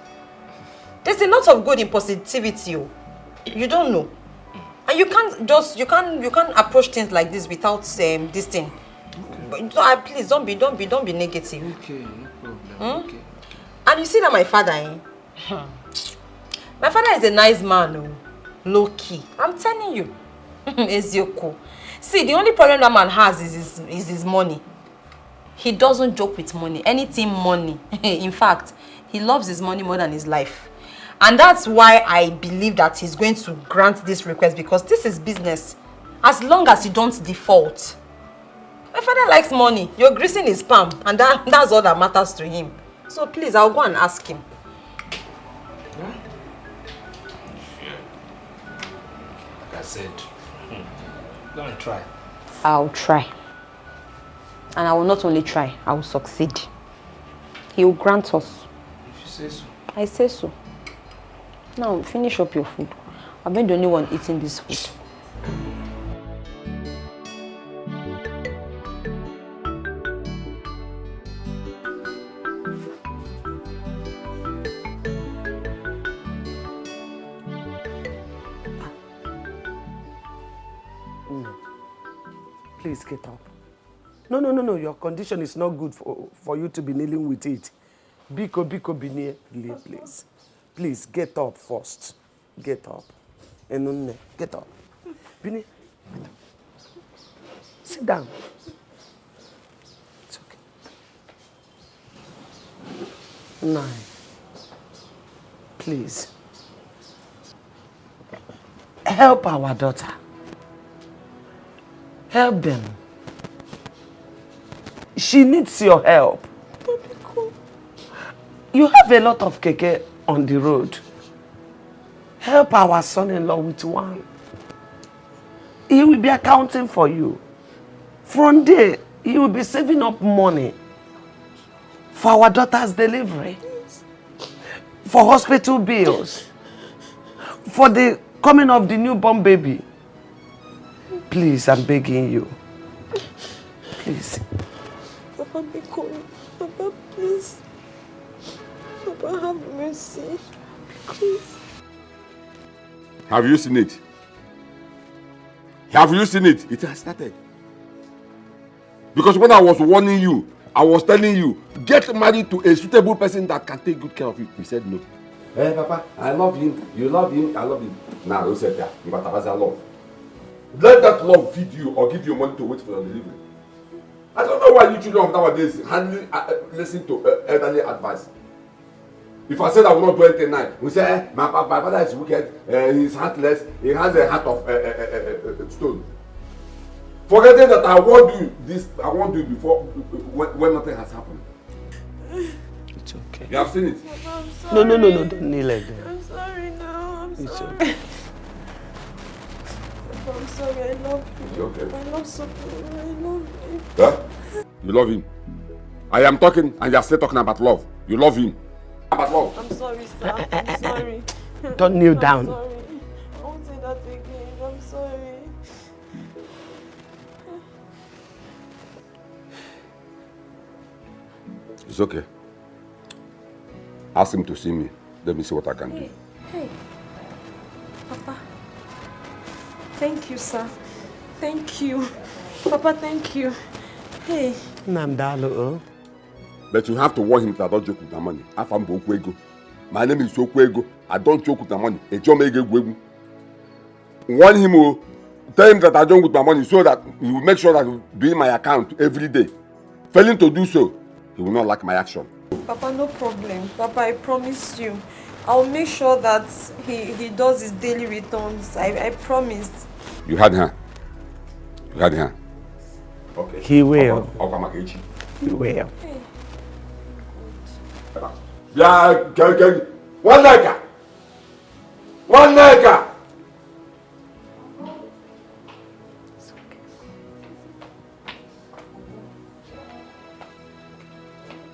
Speaker 3: There's a lot of good in positivity. You don't know. And you can't approach things like this without this thing. But, please don't be negative.
Speaker 2: Okay, no problem. Okay.
Speaker 3: And you see that my father, my father is a nice man, low key. I'm telling you, Ezioko. See, the only problem that man has is his money. He doesn't joke with money. Anything money. In fact, he loves his money more than his life. And that's why I believe that he's going to grant this request, because this is business. As long as you don't default. My father likes money. You're greasing his palm, and that's all that matters to him. So please, I'll go and ask him.
Speaker 2: Yeah. Like I said, go and try.
Speaker 3: I'll try. And I will not only try, I will succeed. He will grant us.
Speaker 2: If you say so.
Speaker 3: I say so. Now, finish up your food. I've been the only one eating this food.
Speaker 6: No. Please get up. No. Your condition is not good for you to be kneeling with it. Biko, Bini, please. Please, get up first. Get up. Enunne, get up. Bini, get up. Sit down. It's okay. 9. Please. Help our daughter. Help them. She needs your help. You have a lot of keke on the road. Help our son-in-law with one. He will be accounting for you. From there, he will be saving up money for our daughter's delivery, for hospital bills, for the coming of the newborn baby. Please, I'm begging you. Please.
Speaker 4: Papa, be cool. Papa, please. Papa, have mercy. Please.
Speaker 1: Have you seen it? Have you seen it? It has started. Because when I was warning you, I was telling you, get married to a suitable person that can take good care of you. You said no. Hey, Papa, I love him. You love him. I love him. Now, don't say that. You have love. Let that love feed you or give you money to wait for your delivery. I don't know why you children of nowadays hardly listen to elderly advice. If I said I will not do anything now, we say, my father is wicked, he's heartless, he has a heart of stone. Forgetting that I won't do this, I won't do it before when nothing has happened.
Speaker 6: It's okay.
Speaker 1: You have seen it?
Speaker 4: Papa, I'm sorry.
Speaker 6: No, don't kneel like that.
Speaker 4: I'm sorry now. I'm
Speaker 6: It's
Speaker 4: sorry.
Speaker 6: okay.
Speaker 4: Papa, I'm sorry. I love you.
Speaker 1: It's okay.
Speaker 4: I love Sopuru. I love you.
Speaker 1: Huh? You love him. I am talking and you are still talking about love. You love him. About love.
Speaker 4: I'm sorry, sir. I'm sorry.
Speaker 6: Don't kneel
Speaker 4: I'm
Speaker 6: down.
Speaker 4: sorry. I won't say that again. I'm sorry.
Speaker 1: It's okay. Ask him to see me. Let me see what I can do.
Speaker 10: Hey, Papa. Thank you, sir. Thank you. Papa, thank you. Hey.
Speaker 6: Namdalo.
Speaker 1: But you have to warn him that I don't joke with the money. My name is Okwego. I don't joke with the money. Warn him, tell him that I don't with my money so that he will make sure that he will be in my account every day. Failing to do so, he will not like my action.
Speaker 10: Papa, no problem. Papa, I promise you. I'll make sure that he does his daily returns. I promised.
Speaker 1: You had her. You had her. Okay.
Speaker 6: He will.
Speaker 1: He
Speaker 6: will.
Speaker 10: Hey.
Speaker 1: Yeah, one nigga. One nigga.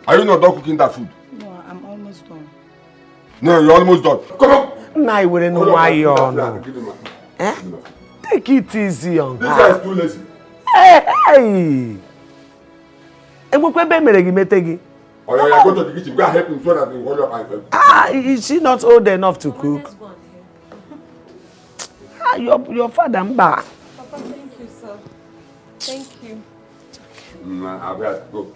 Speaker 1: Are you not done cooking that food?
Speaker 4: No, I'm almost done.
Speaker 1: No, you're almost done. Come on.
Speaker 6: Nah, I wouldn't know why you're not. Eh? Take it easy on
Speaker 1: This guy is too lazy.
Speaker 6: Hey! And what can
Speaker 1: Oh, yeah, go to the kitchen. Go and help him so that he will hold up and help.
Speaker 6: Ah, is she not old enough to cook? Ah, your father, Mba.
Speaker 10: Papa, thank you, sir. Thank you.
Speaker 1: I'll be right. Go.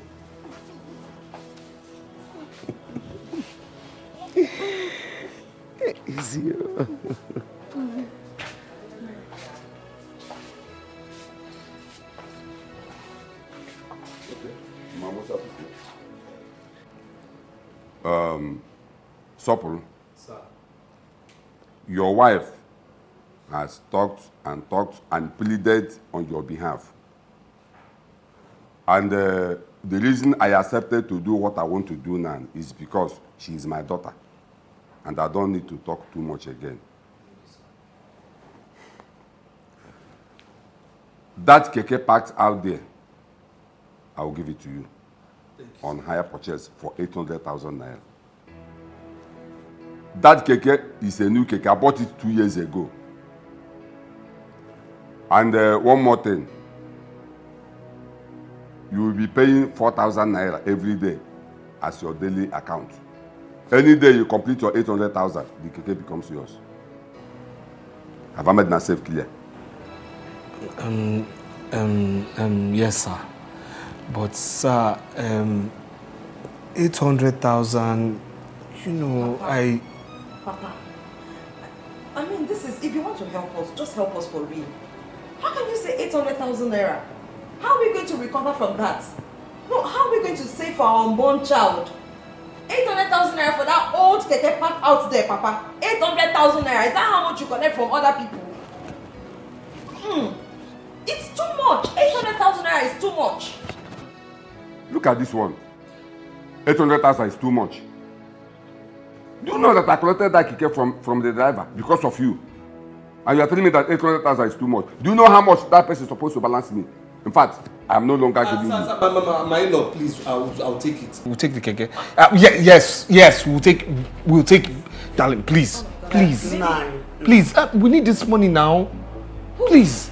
Speaker 6: Easy.
Speaker 1: Sopul. Sir. Your wife has talked and pleaded on your behalf. And the reason I accepted to do what I want to do now is because she is my daughter. And I don't need to talk too much again. That keke parked out there, I will give it to you on hire purchase for 800,000 naira. That keke is a new keke. I bought it 2 years ago. And one more thing. You will be paying 4,000 naira every day as your daily account. Any day you complete your 800,000, the keke becomes yours. Have I made myself clear?
Speaker 2: Yes, sir. But, sir, 800,000, you know,
Speaker 3: Papa, I mean, this is, if you want to help us, just help us for real. How can you say 800,000 naira? How are we going to recover from that? No, how are we going to save for our unborn child? 800,000 naira for that old keke park out there, Papa. 800,000 naira, is that how much you collect from other people? It's too much. 800,000 naira is too much.
Speaker 1: Look at this one. 800,000 is too much. Do you know that I collected that keke from the driver because of you? And you are telling me that 800,000 is too much. Do you know how much that person is supposed to balance me? In fact, I am no longer giving you.
Speaker 5: My in-law, please, I'll take it.
Speaker 2: we'll take the keke. Yes, we'll take, darling, please. Please, we need this money now. Please.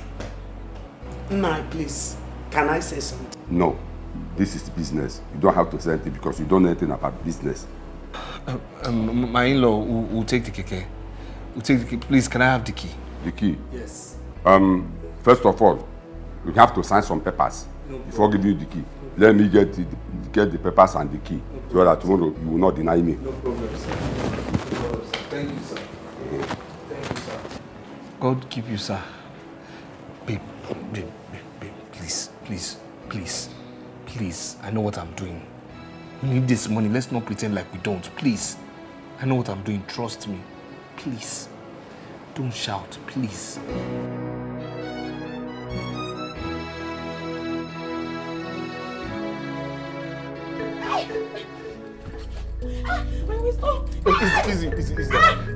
Speaker 6: Nah, please. Can I say something?
Speaker 1: No. This is business. You don't have to say anything because you don't know anything about business.
Speaker 2: My in-law will take the keke. We'll take the key. Please, can I have the key?
Speaker 1: The key?
Speaker 5: Yes.
Speaker 1: First of all, you have to sign some papers before giving you the key. Let me get the papers and the key so that tomorrow you will not deny me.
Speaker 5: No problem, sir. No problem, sir. Thank you, sir. Thank you, sir.
Speaker 2: God keep you, sir. Babe, please. I know what I'm doing. We need this money. Let's not pretend like we don't. Please. I know what I'm doing. Trust me. Please. Don't shout. Please.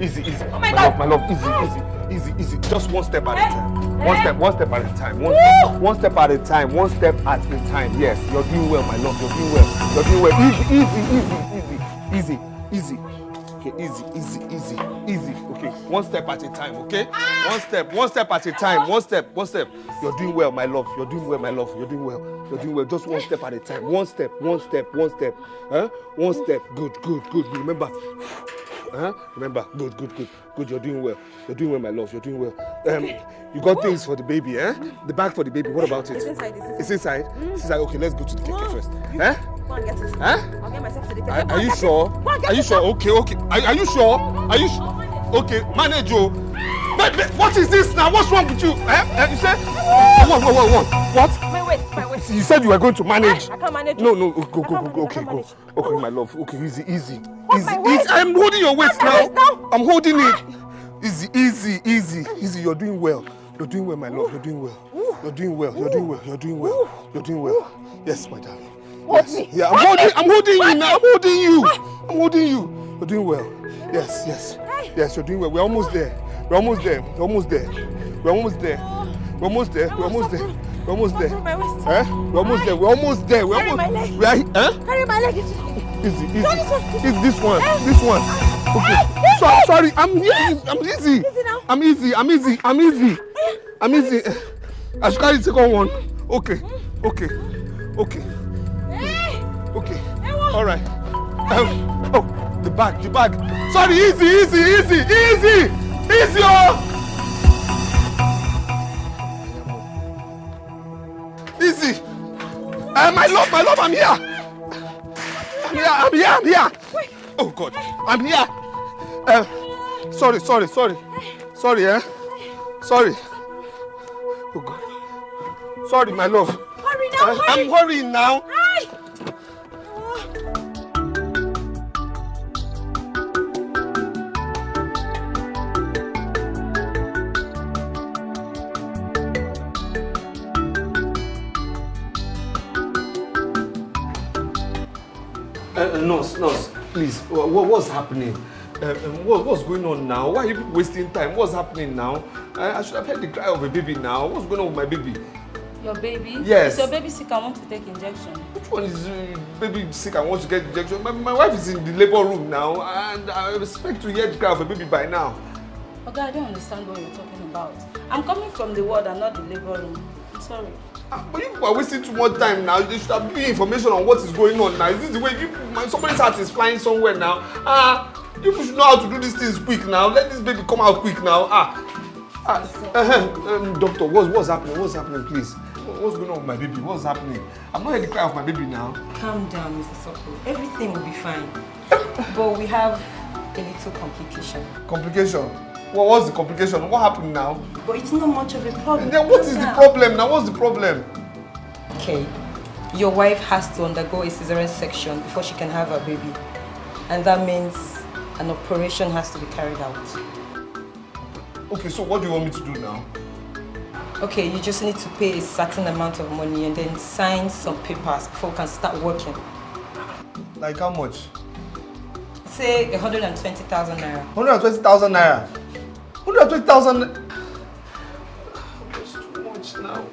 Speaker 2: Easy.
Speaker 3: Oh my God.
Speaker 2: My love, easy. Just one step at a time. One step at a time. One step at a time. One step at a time. Yes, you're doing well, my love. You're doing well. Easy. Okay, easy. Okay, one step at a time, okay? One step at a time. One step. You're doing well, my love. You're doing well. Just one step at a time. One step. Huh? One step. Good. Remember.
Speaker 5: Huh? Remember, good. You're doing well. You're doing well, my love. You're doing well. You got things for the baby, eh? The bag for the baby. What about it?
Speaker 3: It's inside.
Speaker 5: It's inside? It's inside. Okay, let's go to the keke first. Eh?
Speaker 3: Go and get it.
Speaker 5: Huh?
Speaker 3: I'll get myself to the keke.
Speaker 5: Are you sure? Are you sure? Okay. Are you sure? Are you sure? Okay, manage, Joe. What is this now? What's wrong with you? You said? What?
Speaker 3: My waist.
Speaker 5: You said you were going to manage.
Speaker 3: I can't manage.
Speaker 5: No. Go. Okay, go. Okay, my love. Okay, easy.
Speaker 3: What's my waist?
Speaker 5: I'm holding your waist now.
Speaker 3: now.
Speaker 5: I'm holding it. Easy. You're doing well. You're doing well, my love. You're doing well. You're doing well. Yes, my darling. Yes. Yeah, I'm holding you now. I'm holding you. You're doing well. Yes. Yes, you're doing well. We're almost there. We're almost there.
Speaker 3: Carry my waist.
Speaker 5: We're almost there.
Speaker 3: Carry my leg. Carry my leg.
Speaker 5: Easy. It's this one. Okay. Sorry. I'm easy. I'm easy. I should carry the second one. Okay. All right. The bag. Sorry, easy. Oh. Easy. My love, I'm here. I'm here. Oh God, I'm here. Sorry, eh? Sorry. Oh God. Sorry, my love.
Speaker 3: Hurry now,
Speaker 5: I'm hurrying now. Nurse, please. What's happening? What's going on now? Why are you wasting time? What's happening now? I should have heard the cry of a baby now. What's going on with my baby?
Speaker 11: Your baby?
Speaker 5: Yes.
Speaker 11: Is your baby sick and want to take injection?
Speaker 5: Which one is baby sick and wants to get injection? My wife is in the labor room now, and I expect to hear the cry of a baby by now.
Speaker 11: Okay, I don't understand what you're talking about. I'm coming from the ward and not the labor room. I'm sorry.
Speaker 5: But you people are wasting too much time now. They should have given you information on what is going on now. Is this the way somebody's heart is flying somewhere now? You people should know how to do these things quick now. Let this baby come out quick now. Doctor, what's happening? What's happening, please? What's going on with my baby? What's happening? I'm not hearing the cry of my baby now.
Speaker 3: Calm down, Mr. Soko. Everything will be fine. But we have a little complication.
Speaker 5: Complication? What's the complication? What happened now?
Speaker 3: But it's not much of a problem.
Speaker 5: Then what is the problem now? What's the problem?
Speaker 3: Okay. Your wife has to undergo a cesarean section before she can have her baby. And that means an operation has to be carried out.
Speaker 5: Okay, so what do you want me to do now?
Speaker 3: Okay, you just need to pay a certain amount of money and then sign some papers before we can start working.
Speaker 5: Like how much?
Speaker 3: Say 120,000 naira.
Speaker 5: 120,000 naira? 120,000. That's too much now.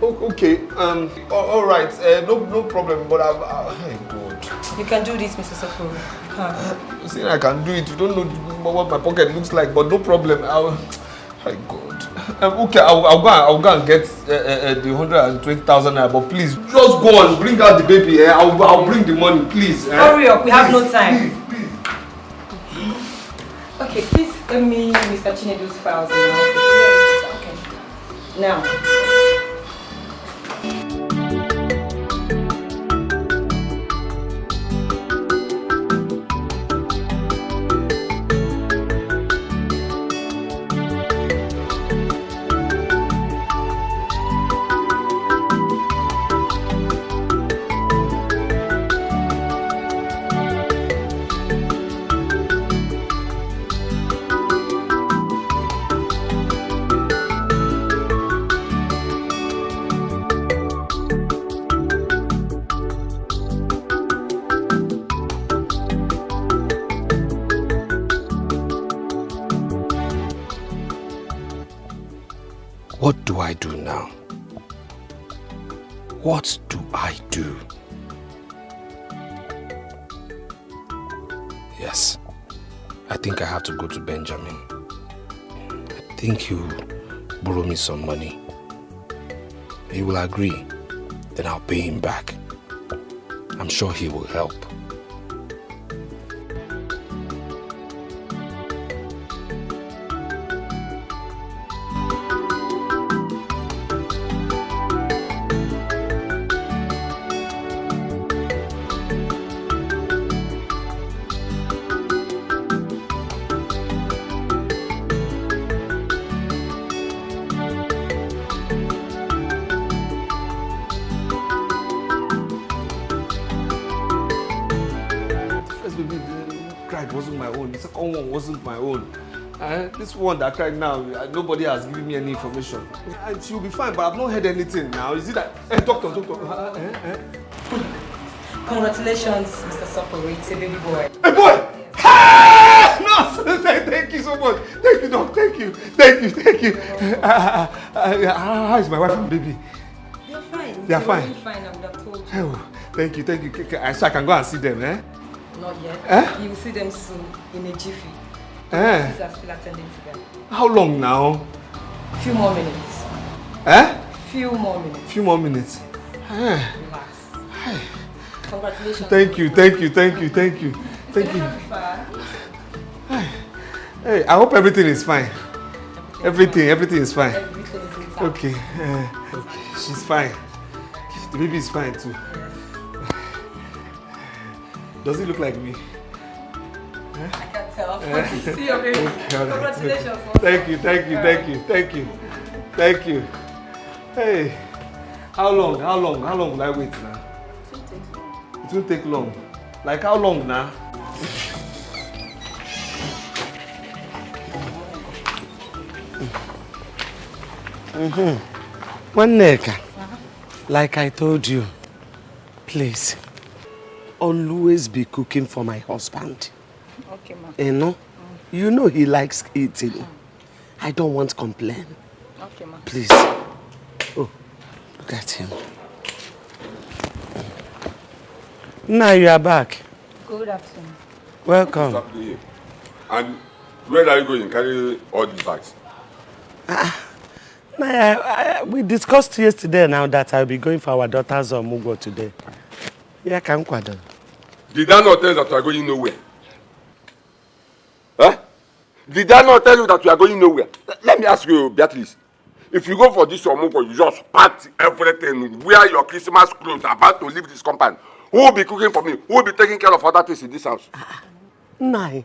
Speaker 5: Okay, all right, no problem, but hey, God.
Speaker 3: You can do this, Mr. Soko. You can.
Speaker 5: You see, I can do it. You don't know what my pocket looks like, but no problem. My God. Okay, I'll go and get the 120,000 naira, but please, just go and bring out the baby. I'll bring the money, please.
Speaker 3: Hurry up, we have no time. Please. Okay, please let me Mr. Chinedu's files in your office. Okay. Now.
Speaker 6: What do I do now? What do I do? Yes, I think I have to go to Benjamin. I think he'll borrow me some money. He will agree, then I'll pay him back. I'm sure he will help.
Speaker 5: wasn't my own. This one that cried now, nobody has given me any information. She'll be fine, but I've not heard anything now. Is it that? Doctor.
Speaker 11: Congratulations, Mr. Sokoro. It's a baby boy.
Speaker 5: A boy! Hey! No, thank you so much. Thank you, Doc. Thank you. How is my wife and baby?
Speaker 11: They're fine.
Speaker 5: They're fine.
Speaker 11: Really fine, I would have told you.
Speaker 5: Oh, thank you. So I can go and see them, eh?
Speaker 11: Not yet. You will see them soon, in a jiffy. These are still attending to them.
Speaker 5: How long now?
Speaker 11: Few more minutes. Few more minutes. Relax. Congratulations.
Speaker 5: Thank you. Hey, I hope everything is fine. Everything is fine.
Speaker 11: Everything is intact.
Speaker 5: Okay. She's fine. The baby is fine too. Does it look like me?
Speaker 11: I can't tell. See your baby. Congratulations.
Speaker 5: Thank you. Hey, how long will I wait now? It won't take long. Like how long now?
Speaker 6: One neck. Like I told you, please, always be cooking for my husband.
Speaker 11: Okay, ma.
Speaker 6: You know he likes eating. I don't want complaint.
Speaker 11: Okay, ma.
Speaker 6: Please. Oh, look at him. Now you are back.
Speaker 11: Good afternoon.
Speaker 6: Welcome.
Speaker 1: And where are you going? Carry all these bags?
Speaker 6: We discussed yesterday now that I'll be going for our daughter's Mugo today. Yeah, come kwado.
Speaker 1: Did I not tell you that you are going nowhere? Huh? Did I not tell you that you are going nowhere? Let me ask you, Beatrice. If you go for this Omugo, you just pack everything, wear your Christmas clothes, about to leave this compound. Who will be cooking for me? Who will be taking care of other things in this house?
Speaker 6: Nai,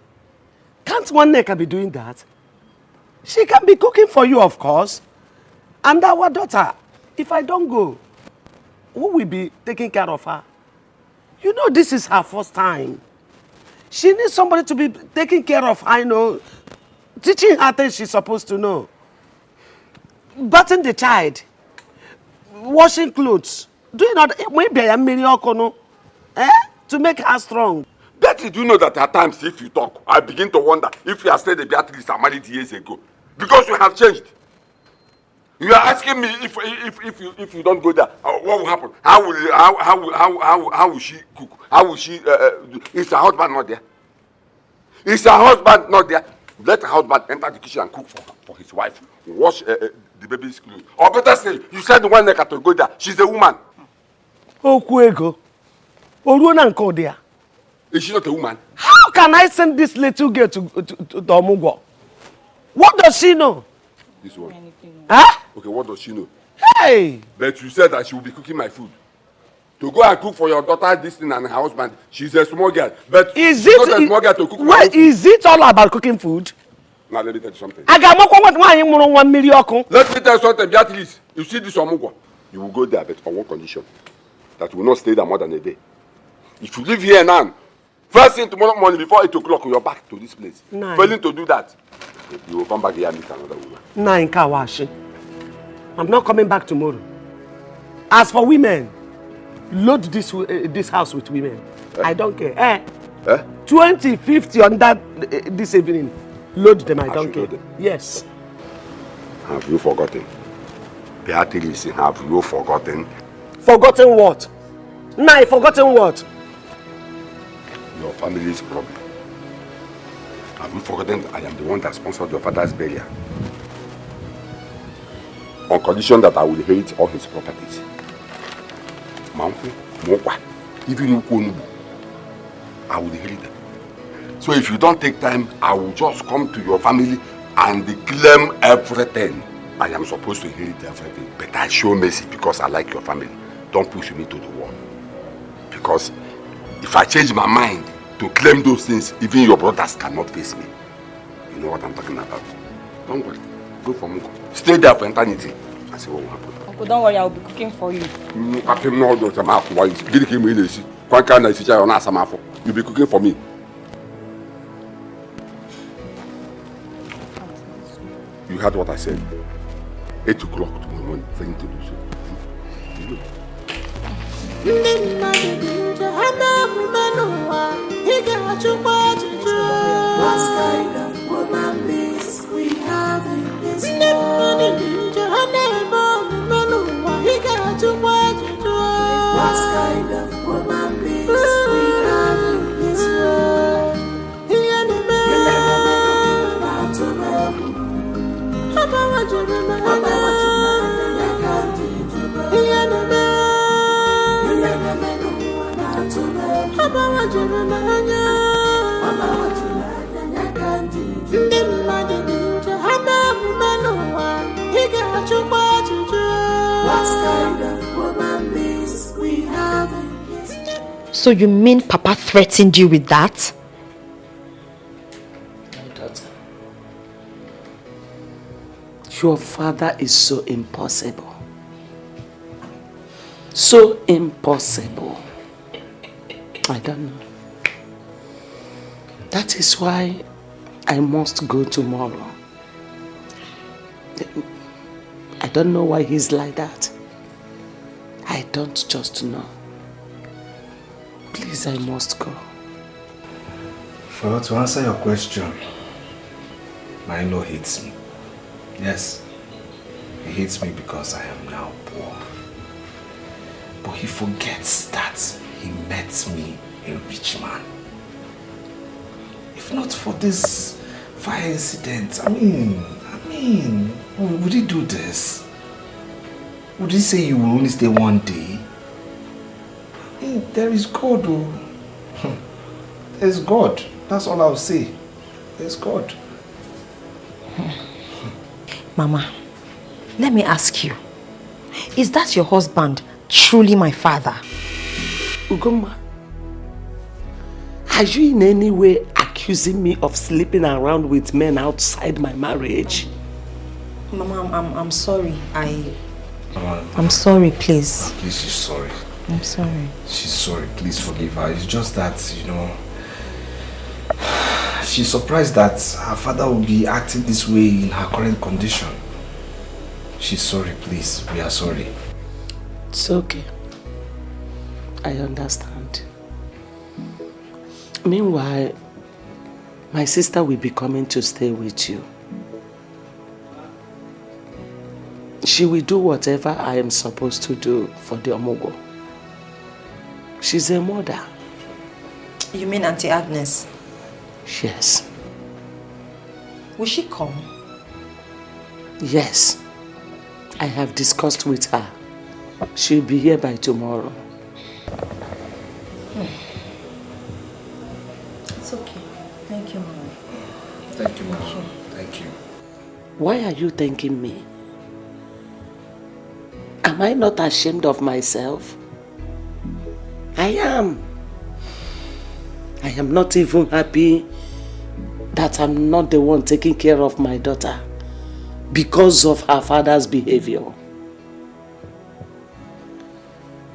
Speaker 6: can't one neka be doing that? She can be cooking for you, of course. And our daughter, if I don't go, who will be taking care of her? You know this is her first time. She needs somebody to be taking care of her, teaching her things she's supposed to know. Bathing the child, washing clothes, doing all maybe a miracle, to make her strong.
Speaker 1: Beatrice, do you know that at times if you talk, I begin to wonder if you have stayed the Beatrice I married years ago. Because you have changed. You are asking me if you don't go there, what will happen? How will she cook? How will she? Is her husband not there? Is her husband not there? Let her husband enter the kitchen and cook for his wife. Wash the baby's clothes. Or better still, you said the one neka to go there. She's a woman.
Speaker 6: Oh, Kuego. Oruona nko there.
Speaker 1: Is she not a woman?
Speaker 6: How can I send this little girl to Omugo? What does she know?
Speaker 1: This one.
Speaker 6: Huh?
Speaker 1: Okay, what does she know?
Speaker 6: Hey!
Speaker 1: But you said that she will be cooking my food. To go and cook for your daughter, this thing, and her husband. She's a small girl. But
Speaker 6: is
Speaker 1: she's
Speaker 6: it
Speaker 1: not a small girl to cook
Speaker 6: well, food. Is it all about cooking food?
Speaker 1: Now let me tell you something.
Speaker 6: Let me
Speaker 1: tell you something, Beatrice. You see this Omugo, you will go there, but on one condition. That you will not stay there more than a day. If you live here now, first thing tomorrow morning before 8 o'clock, you're back to this place. Failing to do that, you will come back here and meet another woman.
Speaker 6: I'm not coming back tomorrow. As for women, load this house with women. I don't care. 20, 50 on that this evening. Load them, I don't care. Yes.
Speaker 1: Have you forgotten? Beatrice, have you forgotten?
Speaker 6: Forgotten what? Forgotten what?
Speaker 1: Your family's problem. Have you forgotten I am the one that sponsored your father's burial? On condition that I will inherit all his properties. Mampu, Mokwa, even Ukunubu, I will inherit them. So if you don't take time, I will just come to your family and claim everything. I am supposed to inherit everything. But I show mercy because I like your family. Don't push me to the wall. Because if I change my mind to claim those things, even your brothers cannot face me. You know what I'm talking about. Don't worry. Go for Mungo. Stay there for eternity and see what will happen.
Speaker 11: Uncle, don't worry, I will be cooking for you.
Speaker 1: You'll be cooking for me. You heard what I said. 8 o'clock tomorrow morning. Thank you to do so. You know.
Speaker 8: What kind of woman is we have in this world? What kind of woman is we have in this world?
Speaker 3: So you mean Papa threatened you with that?
Speaker 6: My daughter, your father is so impossible. So impossible. I don't know. That is why I must go tomorrow. I don't know why he's like that. I don't just know. Please, I must go.
Speaker 2: To answer your question, my in-law hates me. Yes, he hates me because I am now poor. But he forgets that he met me a rich man. If not for this fire incident, I mean, would he do this? Would he say you will only stay one day? I mean, there is God, oh. There's God. That's all I'll say. There's God.
Speaker 3: Mama, let me ask you. Is that your husband truly my father?
Speaker 6: Ugoma, are you in any way accusing me of sleeping around with men outside my marriage?
Speaker 3: Mama, I'm sorry. I'm sorry, please.
Speaker 2: Please, she's sorry.
Speaker 3: I'm sorry.
Speaker 2: She's sorry. Please forgive her. It's just that, she's surprised that her father will be acting this way in her current condition. She's sorry, please. We are sorry.
Speaker 6: It's okay. I understand. Meanwhile, my sister will be coming to stay with you. She will do whatever I am supposed to do for the Omogo. She's a mother.
Speaker 3: You mean Auntie Agnes?
Speaker 6: Yes.
Speaker 3: Will she come?
Speaker 6: Yes. I have discussed with her. She'll be here by tomorrow.
Speaker 3: It's okay. Thank you, Mama.
Speaker 2: Thank you, Mama. Thank you.
Speaker 6: Why are you thanking me? Am I not ashamed of myself? I am. I am not even happy that I'm not the one taking care of my daughter because of her father's behavior.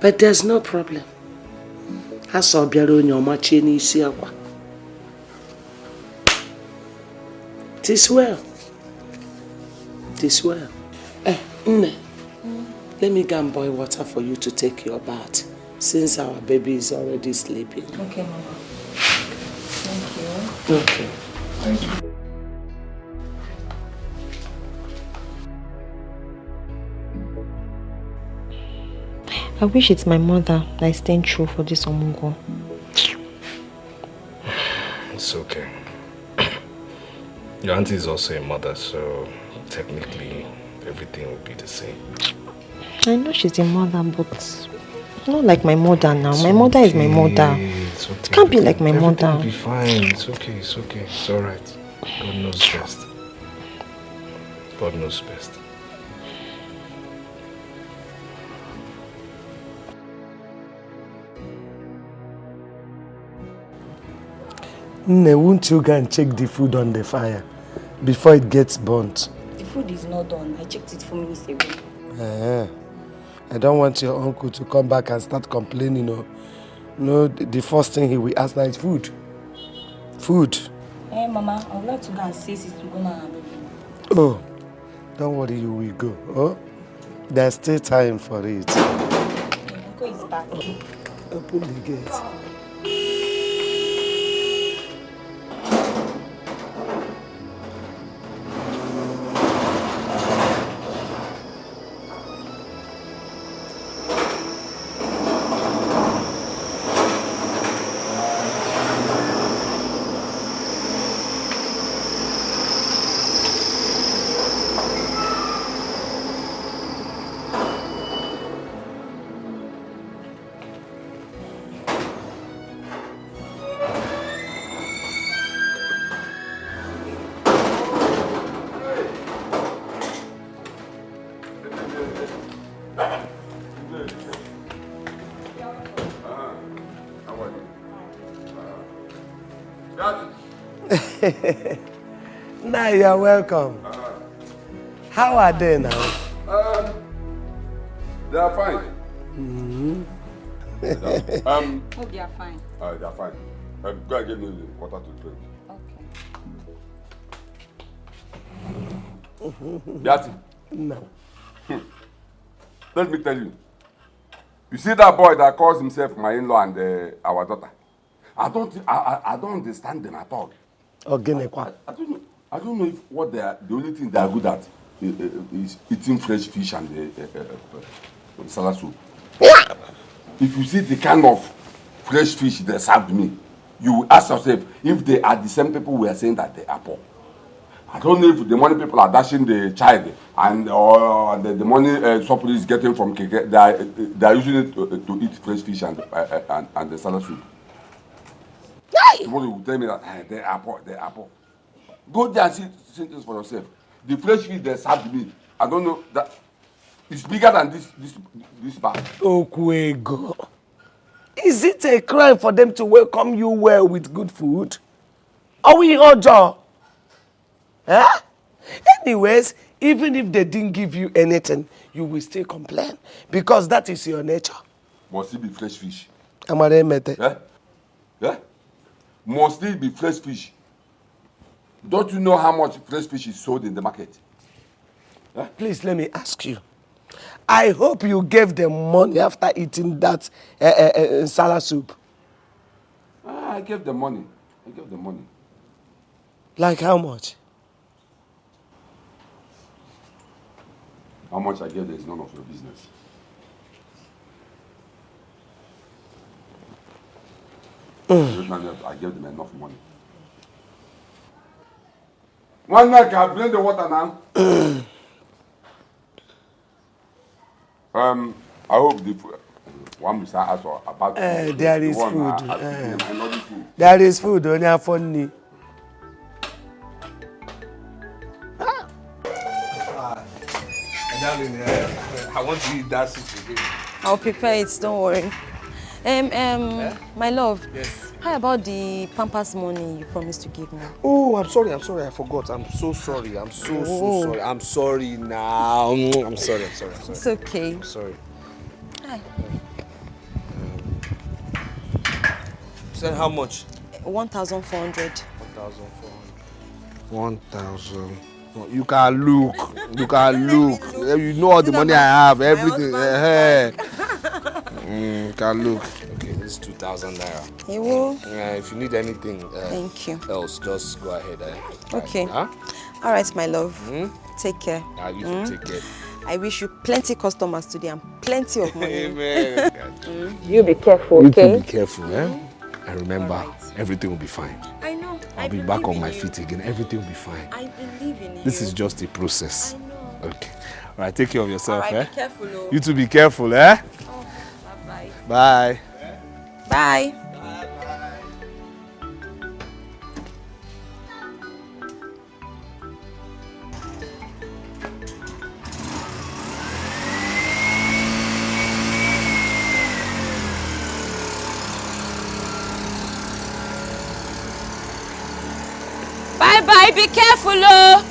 Speaker 6: But there's no problem. Tis well. Tis well. Nne, let me go and boil water for you to take your bath, since our baby is already sleeping.
Speaker 3: Okay, Mama. Thank you.
Speaker 6: Okay.
Speaker 2: Thank you.
Speaker 3: I wish it's my mother that is staying true for this Omungo.
Speaker 2: It's okay. Your auntie is also a mother, so technically everything will be the same.
Speaker 3: I know she's a mother, but not like my mother now. My mother is my mother.
Speaker 2: It's okay.
Speaker 3: It can't be like my mother.
Speaker 2: Everything will be fine. It's okay. It's okay. It's all right. God knows best. God knows best.
Speaker 6: Nne, won't you go and check the food on the fire before it gets burnt?
Speaker 11: The food is not done. I checked it 4 minutes ago.
Speaker 6: I don't want your uncle to come back and start complaining. No, the first thing he will ask now is food. Food.
Speaker 11: Hey, Mama, I would like to go and see Sister Gona.
Speaker 6: Oh, Don't worry, you will go. Huh? There's still time for it.
Speaker 11: Uncle is back.
Speaker 6: Open the gate. Now you're welcome. How are they now?
Speaker 1: They are fine.
Speaker 11: Oh, they are fine.
Speaker 1: They are fine. Go and give me the water to drink.
Speaker 11: Okay.
Speaker 1: Yati.
Speaker 6: No.
Speaker 1: Let me tell you. You see that boy that calls himself my in-law and our daughter? I don't understand them at all.
Speaker 6: I don't
Speaker 1: know if what they are, the only thing they are good at is eating fresh fish and salad soup. If you see the kind of fresh fish they served me, you will ask yourself if they are the same people we are saying that they are poor. I don't know if the money people are dashing the child and or the money somebody is getting from Keke, they are using it to eat fresh fish and the salad soup. Somebody will tell me that they are poor, they are poor. Go there and see things for yourself. The fresh fish they served me, I don't know that it's bigger than this bag.
Speaker 6: Okwego. Is it a crime for them to welcome you well with good food? Are we Ojo? Huh? Anyways, even if they didn't give you anything, you will still complain because that is your nature.
Speaker 1: Must it be fresh fish?
Speaker 6: Yeah?
Speaker 1: Yeah? Must it be fresh fish? Don't you know how much fresh fish is sold in the market? Yeah?
Speaker 6: Please let me ask you. I hope you gave them money after eating that salad soup.
Speaker 1: I gave them money.
Speaker 6: Like how much?
Speaker 1: How much I gave them is none of your business. I gave them enough money. One night can bring the water now. I hope the one we start ask about
Speaker 6: there is food.
Speaker 1: Food.
Speaker 6: There is food. Only have funny.
Speaker 2: Darling, I want to eat that soup again.
Speaker 3: I'll prepare it, don't worry. My love.
Speaker 2: Yes.
Speaker 3: How about the Pampers money you promised to give me?
Speaker 2: Oh, I'm sorry, I forgot. I'm so sorry. I'm so sorry. I'm sorry now. I'm sorry.
Speaker 3: It's okay.
Speaker 2: I'm sorry.
Speaker 3: Hi.
Speaker 2: You said how much?
Speaker 3: 1,400.
Speaker 2: 1,000. You can look. You know all the money I have, everything. You can look. Okay, this is 2,000 naira.
Speaker 3: You will.
Speaker 2: If you need anything
Speaker 3: Thank you.
Speaker 2: else, just go ahead.
Speaker 3: Okay.
Speaker 2: Huh?
Speaker 3: All right, my love. Take care.
Speaker 2: You should take care.
Speaker 3: I wish you plenty customers today and plenty of money.
Speaker 2: Amen.
Speaker 3: You be careful,
Speaker 2: You
Speaker 3: okay?
Speaker 2: too be careful, And remember, everything will be fine.
Speaker 3: I know.
Speaker 2: I'll be back on my feet again. Everything will be fine.
Speaker 3: I believe in you.
Speaker 2: This is just a process. I know. Okay. All right, take care of yourself,
Speaker 3: All right, be careful, oh.
Speaker 2: You too be careful, Oh,
Speaker 3: bye-bye.
Speaker 2: Bye.
Speaker 3: Bye. Bye-bye, be careful, oh.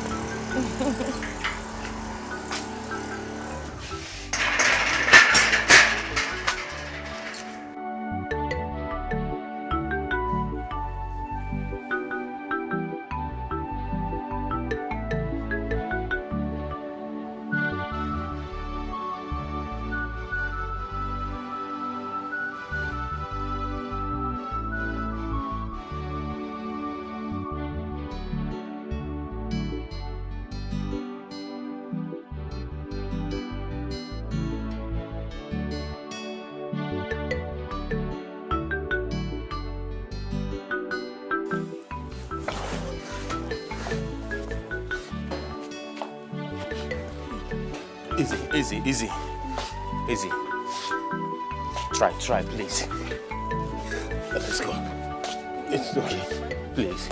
Speaker 2: Easy. Try, please. Let's go. It's okay. Please.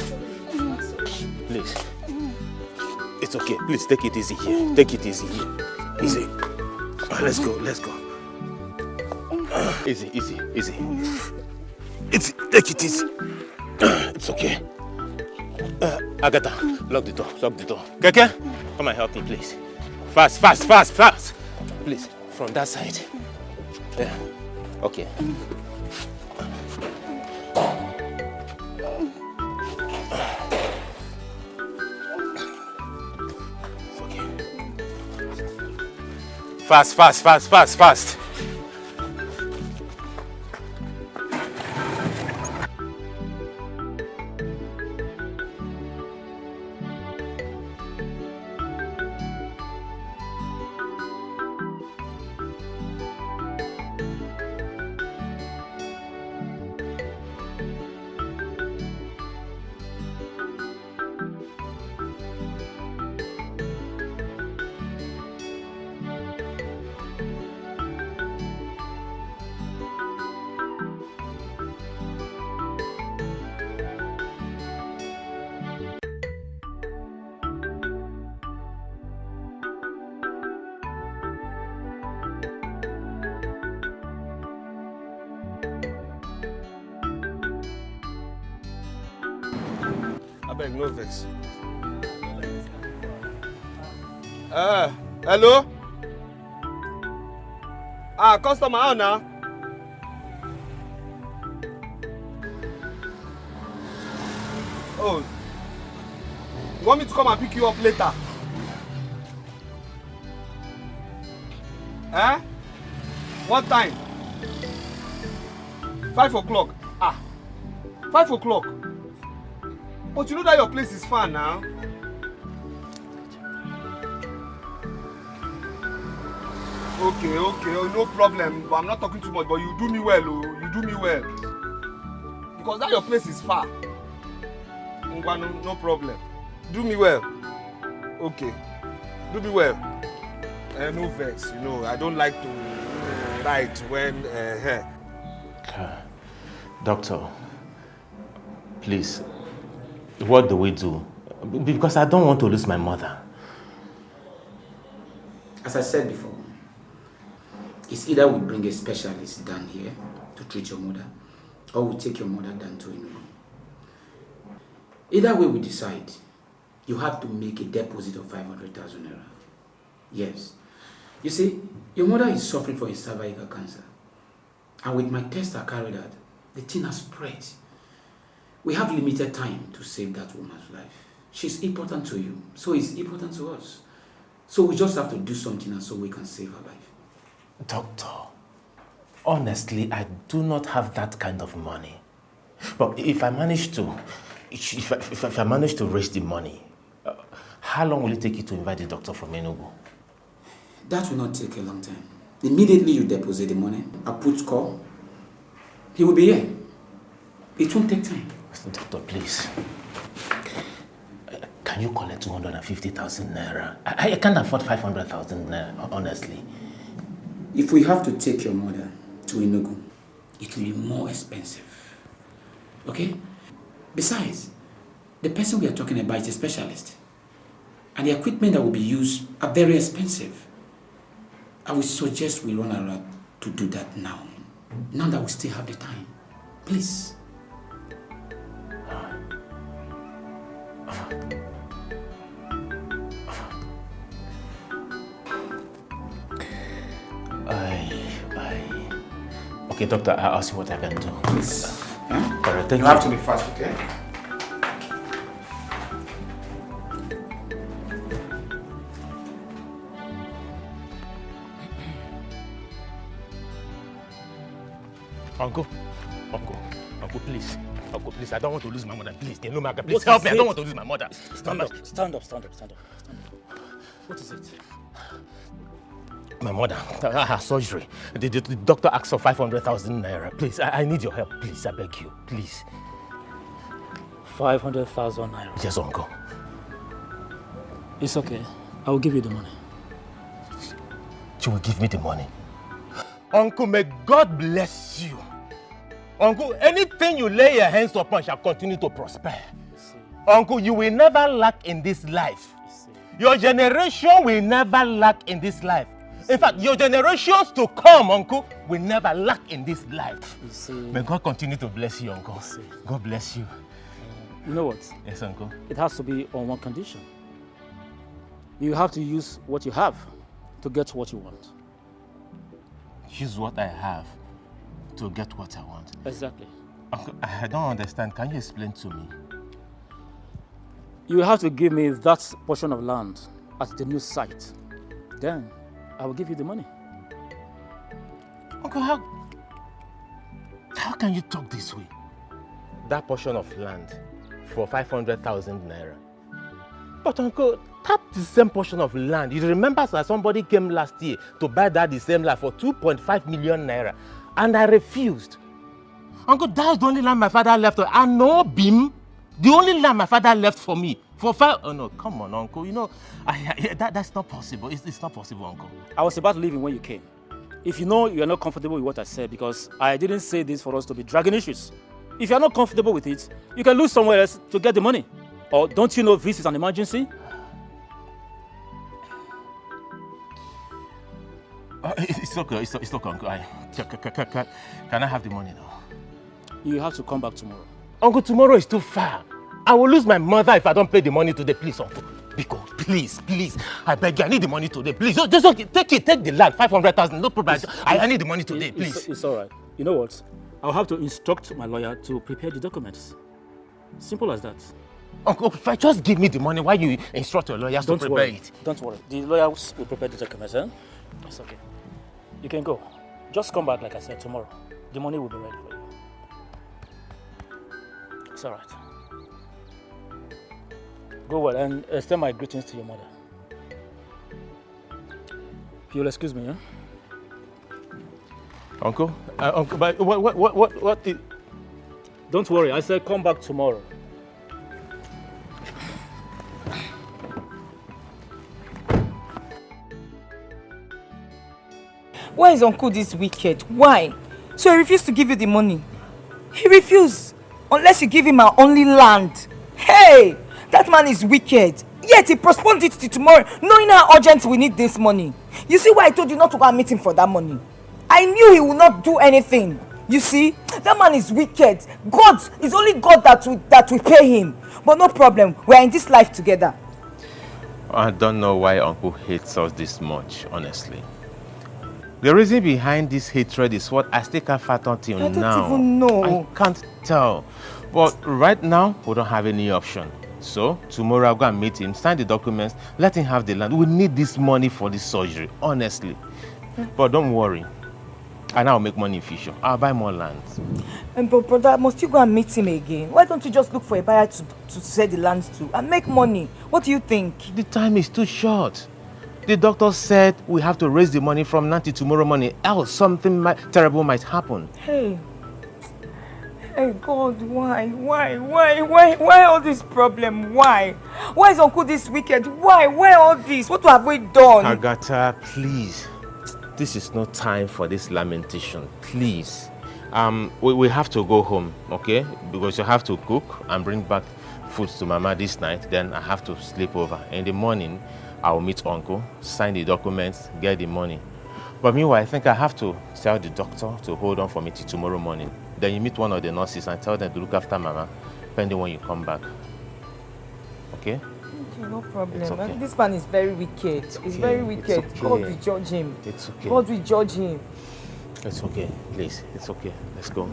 Speaker 2: It's okay. Please take it easy here. Easy. Let's go. Easy. Take it easy. It's okay. Agatha, lock the door. Keke, come and help me, please. Fast. Please, from that side. Yeah. Okay. It's okay. Fast. No vex. Hello? Customer, how now? Oh. You want me to come and pick you up later? What time? 5 o'clock. 5 o'clock. But you know that your place is far now. Okay, no problem. But I'm not talking too much, but you do me well, Because that your place is far. No problem. Do me well. Okay. Do me well. No vex, I don't like to write when...
Speaker 7: Doctor, please. What do we do? Because I don't want to lose my mother.
Speaker 12: As I said before, it's either we bring a specialist down here to treat your mother, or we take your mother down to Enugu. Either way we decide, you have to make a deposit of 500,000 naira. Yes. You see, your mother is suffering from a cervical cancer. And with my test I carried out, the thing has spread. We have limited time to save that woman's life. She's important to you, so it's important to us. So we just have to do something and so we can save her life.
Speaker 7: Doctor, honestly, I do not have that kind of money. But if I manage to, if I manage to raise the money, how long will it take you to invite the doctor from Enugu?
Speaker 12: That will not take a long time. Immediately you deposit the money, I put call, he will be here. It won't take time.
Speaker 7: Doctor, please. Can you collect 250,000 naira? I can't afford 500,000 naira, honestly.
Speaker 12: If we have to take your mother to Enugu, it will be more expensive. Okay? Besides, the person we are talking about is a specialist. And the equipment that will be used are very expensive. I would suggest we run around to do that now. Now that we still have the time. Please.
Speaker 7: Okay, doctor, I'll see what I can do.
Speaker 12: Please.
Speaker 7: All right, thank you.
Speaker 12: You have to be fast, okay?
Speaker 7: Uncle, please. Uncle, please, I don't want to lose my mother. Please, no matter. Please help me. I don't want to lose my mother.
Speaker 13: Stand up. What is it?
Speaker 7: My mother, her surgery. The doctor asked for 500,000 naira. Please, I need your help. Please, I beg you. Please.
Speaker 13: 500,000 naira?
Speaker 7: Yes, uncle.
Speaker 13: It's okay. I will give you the money.
Speaker 7: she will give me the money. Uncle, may God bless you. Uncle, anything you lay your hands upon shall continue to prosper. Uncle, you will never lack in this life. Your generation will never lack in this life. In fact, your generations to come, Uncle, will never lack in this life. May God continue to bless you, Uncle. God bless you.
Speaker 13: You know what?
Speaker 7: Yes, Uncle.
Speaker 13: It has to be on one condition. You have to use what you have to get what you want.
Speaker 7: Use what I have to get what I want.
Speaker 13: Exactly.
Speaker 7: Uncle, I don't understand. Can you explain to me?
Speaker 13: You have to give me that portion of land at the new site. Then I will give you the money.
Speaker 7: Uncle, how can you talk this way? That portion of land for 500,000 naira. But Uncle, that's the same portion of land. You remember that somebody came last year to buy that the same land for 2.5 million naira. And I refused. Uncle, that's the only land my father left. I know Bim. The only land my father left for me. For 5... Oh no, come on, Uncle. You know, that's not possible. It's not possible, Uncle.
Speaker 13: I was about leaving when you came. If you know you are not comfortable with what I said, because I didn't say this for us to be dragging issues. If you are not comfortable with it, you can look somewhere else to get the money. Or don't you know this is an emergency?
Speaker 7: It's okay, it's okay, Uncle. Can I have the money now?
Speaker 13: You have to come back tomorrow.
Speaker 7: Uncle, tomorrow is too far. I will lose my mother if I don't pay the money today. Please, Uncle. Because, please. I beg you, I need the money today. Please, just take the land, 500,000, no problem. I need the money today, please.
Speaker 13: It's all right. You know what? I'll have to instruct my lawyer to prepare the documents. Simple as that.
Speaker 7: Uncle, if I just give me the money, why you instruct your lawyers to prepare it?
Speaker 13: Don't worry. The lawyers will prepare the documents, eh? It's okay. You can go. Just come back, like I said, tomorrow. The money will be ready for you. It's all right. Go well and extend my greetings to your mother. You'll excuse me, huh?
Speaker 7: Uncle? Uncle, but what is...
Speaker 13: Don't worry, I said come back tomorrow.
Speaker 4: Why is Uncle this wicked? Why? So he refused to give you the money? He refused. Unless you give him our only land. Hey! That man is wicked. Yet he postponed it to tomorrow, knowing how urgent we need this money. You see why I told you not to go and meet him for that money? I knew he would not do anything. You see? That man is wicked. God, it's only God that will pay him. But no problem. We are in this life together.
Speaker 7: I don't know why Uncle hates us this much, honestly. The reason behind this hatred is what I still can't fathom till now.
Speaker 4: I don't even know.
Speaker 7: I can't tell. But right now, we don't have any option. So, tomorrow I'll go and meet him, sign the documents, let him have the land. We need this money for this surgery, honestly. But don't worry. And I'll make money in future. I'll buy more land.
Speaker 4: But brother, must you go and meet him again? Why don't you just look for a buyer to sell the land to and make money? What do you think?
Speaker 7: The time is too short. The doctor said we have to raise the money from now till tomorrow morning, else something terrible might happen.
Speaker 4: Hey God, why all this problem? Why is Uncle this wicked? Why all this? What have we done?
Speaker 7: Agatha, please. This is no time for this lamentation. Please. We have to go home, okay? Because you have to cook and bring back food to Mama this night. Then I have to sleep over. In the morning, I will meet Uncle, sign the documents, get the money. But meanwhile, I think I have to tell the doctor to hold on for me till tomorrow morning. Then you meet one of the nurses and tell them to look after Mama, pending when you come back. Okay?
Speaker 4: Okay, no problem.
Speaker 7: Okay.
Speaker 4: This man is very wicked. He's very wicked.
Speaker 7: Okay.
Speaker 4: God will judge him.
Speaker 7: It's okay.
Speaker 4: God will judge him.
Speaker 7: It's okay, please. It's okay. Let's go.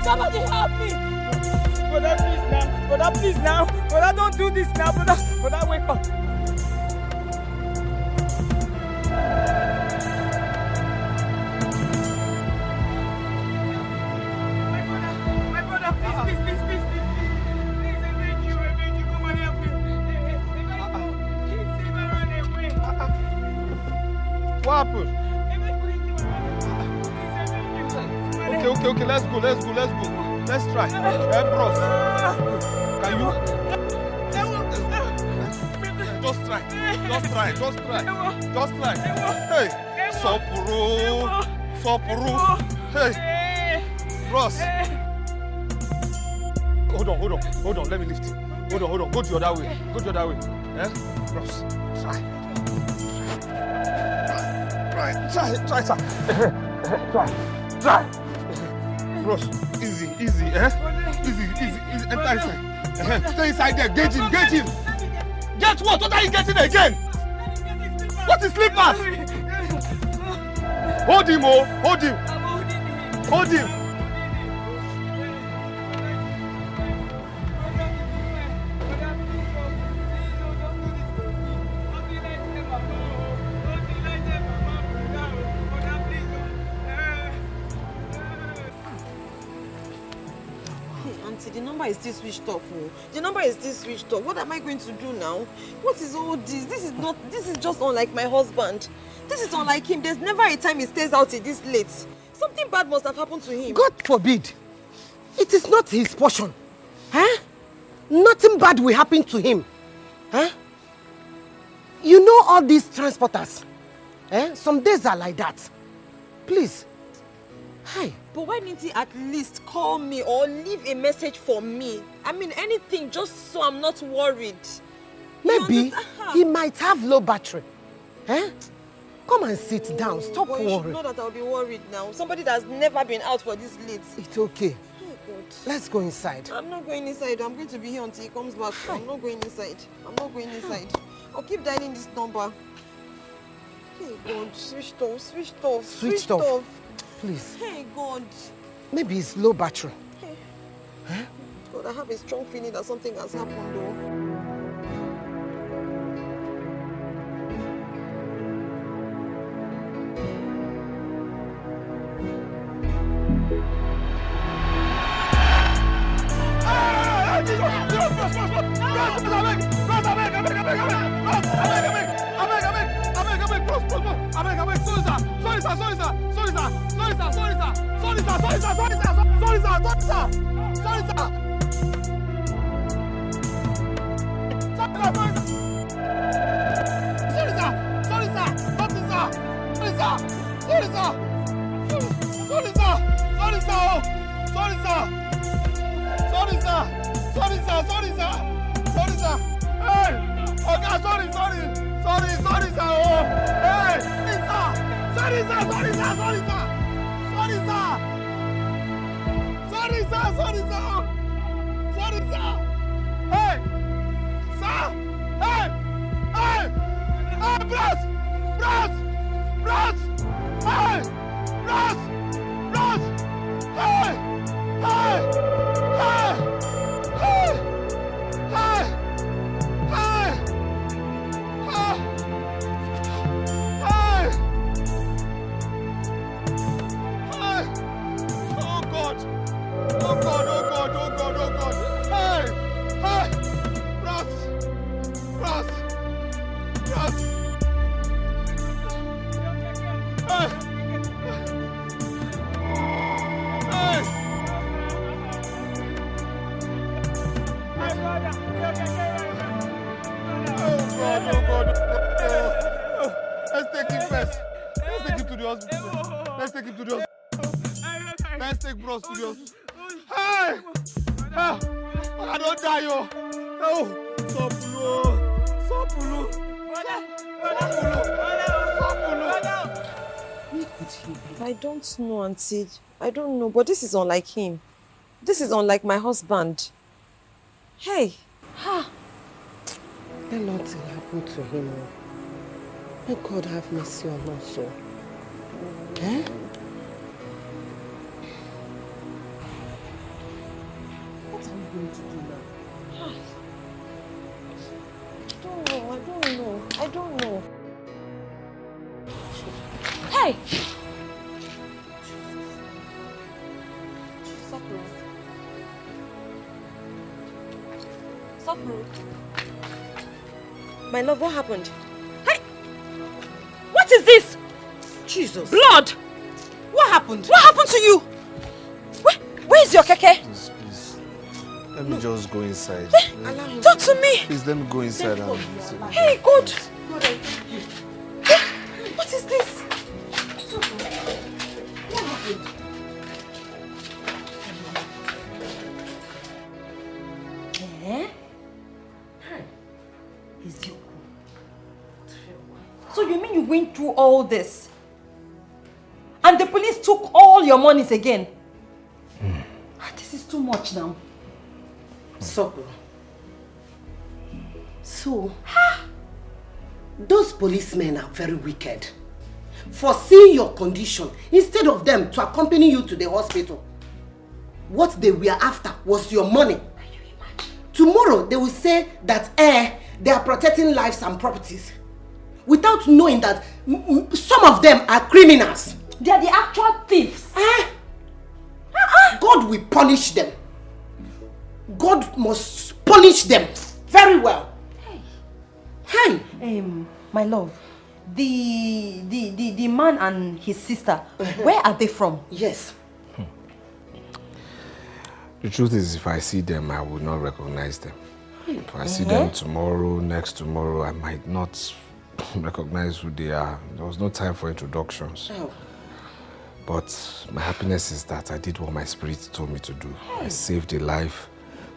Speaker 14: Somebody help me! Brother, please now. Brother, please now. Brother, don't do this now. Brother, wake up. My brother, please. Please, I beg you, come and help me. Please, run away.
Speaker 5: What happened? Okay, let's go. Let's try. Bros, can you? Just try. Hey, Sopuru. Hey, Bros. Hold on. Let me lift it. Hold on. Go the other way. Eh? Bros, try. Try. Bros, easy, eh? Easy. Enter inside. Stay inside there. Gauge him. Get what? What are you getting again? What is slippers? Hold him.
Speaker 3: The number is still switched off. What am I going to do now? What is all this? This is just unlike my husband. This is unlike him. There's never a time he stays out this late. Something bad must have happened to him.
Speaker 15: God forbid. It is not his portion. Huh? Nothing bad will happen to him. Huh? You know all these transporters. Some days are like that. Please. Hi.
Speaker 3: But why didn't he at least call me or leave a message for me? I mean, anything, just so I'm not worried.
Speaker 15: Maybe he might have low battery. Come and sit down. Stop worrying.
Speaker 3: You should know that I'll be worried now. Somebody that's never been out for this late.
Speaker 15: It's okay.
Speaker 3: Oh, God.
Speaker 15: Let's go inside.
Speaker 3: I'm not going inside. I'm going to be here until he comes back. I'm not going inside. I'll keep dialing this number. Hey, God. Switched off.
Speaker 15: Please.
Speaker 3: Hey, God.
Speaker 15: Maybe it's low battery.
Speaker 3: Hey. God, I have a strong feeling that something has happened, though.
Speaker 5: Let's take bros to the hospital. Hey! I don't die, yo. Oh, Sopulu.
Speaker 3: I don't know, Auntie. I don't know, but this is unlike him. This is unlike my husband. Hey.
Speaker 15: Let nothing happen to him. May God have mercy on us all. Eh?
Speaker 11: What are we going to do now?
Speaker 3: I don't know. Hey! Sakura. My love, what happened? Hey! What is this?
Speaker 15: Jesus.
Speaker 3: Blood!
Speaker 15: What happened?
Speaker 3: What happened to you? Where is your keke?
Speaker 5: Please. Let me just go inside.
Speaker 3: Talk to me.
Speaker 5: Please, let me go inside.
Speaker 3: Hey, God! What is this?
Speaker 15: What happened?
Speaker 3: So you mean you went through all this? And the police took all your monies again? This is too much now.
Speaker 15: So, those policemen are very wicked. For seeing your condition, instead of them to accompany you to the hospital, what they were after was your money. Tomorrow, they will say that they are protecting lives and properties, without knowing that some of them are criminals.
Speaker 3: They are the actual thieves.
Speaker 15: God will punish them. God must punish them very well. Hey.
Speaker 3: My love, the man and his sister, where are they from?
Speaker 15: Yes.
Speaker 5: The truth is, if I see them, I will not recognize them. If I see them tomorrow, next tomorrow, I might not recognize who they are. There was no time for introductions.
Speaker 15: Oh.
Speaker 5: But my happiness is that I did what my spirit told me to do. I saved a life,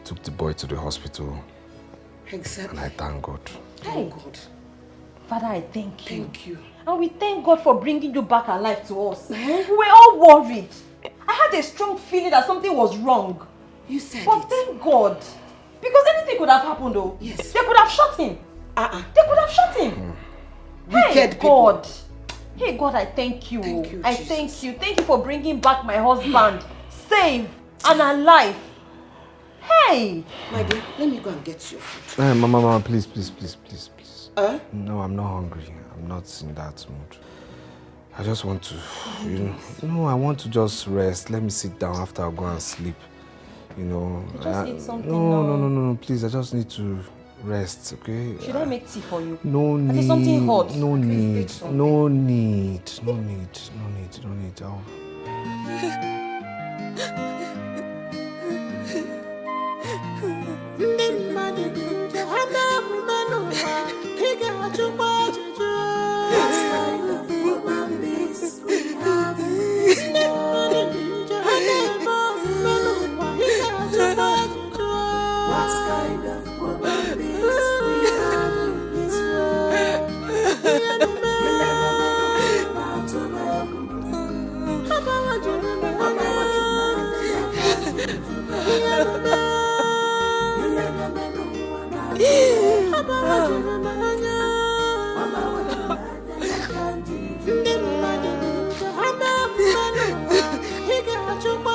Speaker 5: took the boy to the hospital.
Speaker 15: Exactly.
Speaker 5: And I thank God.
Speaker 3: Hey, God. Father, I thank you.
Speaker 15: Thank you.
Speaker 3: And we thank God for bringing you back alive to us. We were all worried. I had a strong feeling that something was wrong.
Speaker 15: You said
Speaker 3: but thank God. Because anything could have happened though.
Speaker 15: Yes.
Speaker 3: They could have shot him. They could have shot him. Hey,
Speaker 15: Wicked people.
Speaker 3: God. Hey, God, I thank you.
Speaker 15: Thank you,
Speaker 3: I
Speaker 15: Jesus.
Speaker 3: thank you. Thank you for bringing back my husband. Safe and alive. Hey.
Speaker 15: My dear, let me go and get your food.
Speaker 5: Hey, Mama, please. No, I'm not hungry. I'm not in that mood. I just want to, I want to just rest. Let me sit down after I go and sleep.
Speaker 3: You just eat something.
Speaker 5: No, please. I just need to rest, okay?
Speaker 3: Should I make tea for you?
Speaker 5: No need.
Speaker 3: Is something hot?
Speaker 5: No need. No need.
Speaker 8: What kind of woman is we have in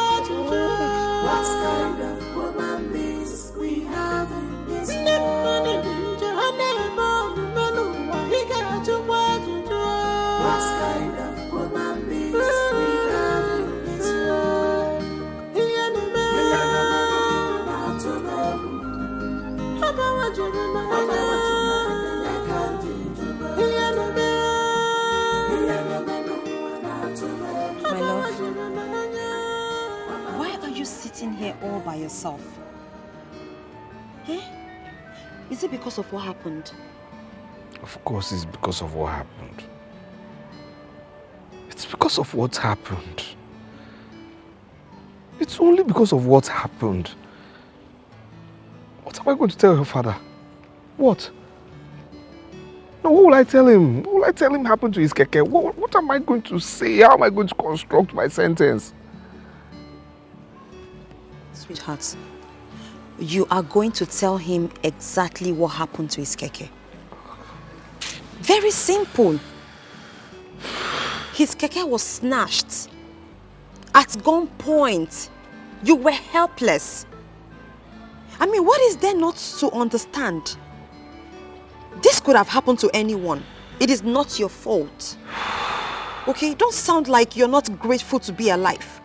Speaker 8: this world? What kind of woman is we have in this world? What kind of woman is we have in this world? What kind of woman is we have in this world?
Speaker 3: My love, why are you sitting here all by yourself? Is it because of what happened?
Speaker 5: Of course, it's because of what happened. It's because of what happened. It's only because of what happened. What am I going to tell your father? What? No, what will I tell him? What will I tell him happened to his keke? What am I going to say? How am I going to construct my sentence?
Speaker 3: Sweetheart, you are going to tell him exactly what happened to his keke. Very simple. His keke was snatched. At gunpoint. You were helpless. I mean, what is there not to understand? This could have happened to anyone. It is not your fault. Okay, don't sound like you're not grateful to be alive.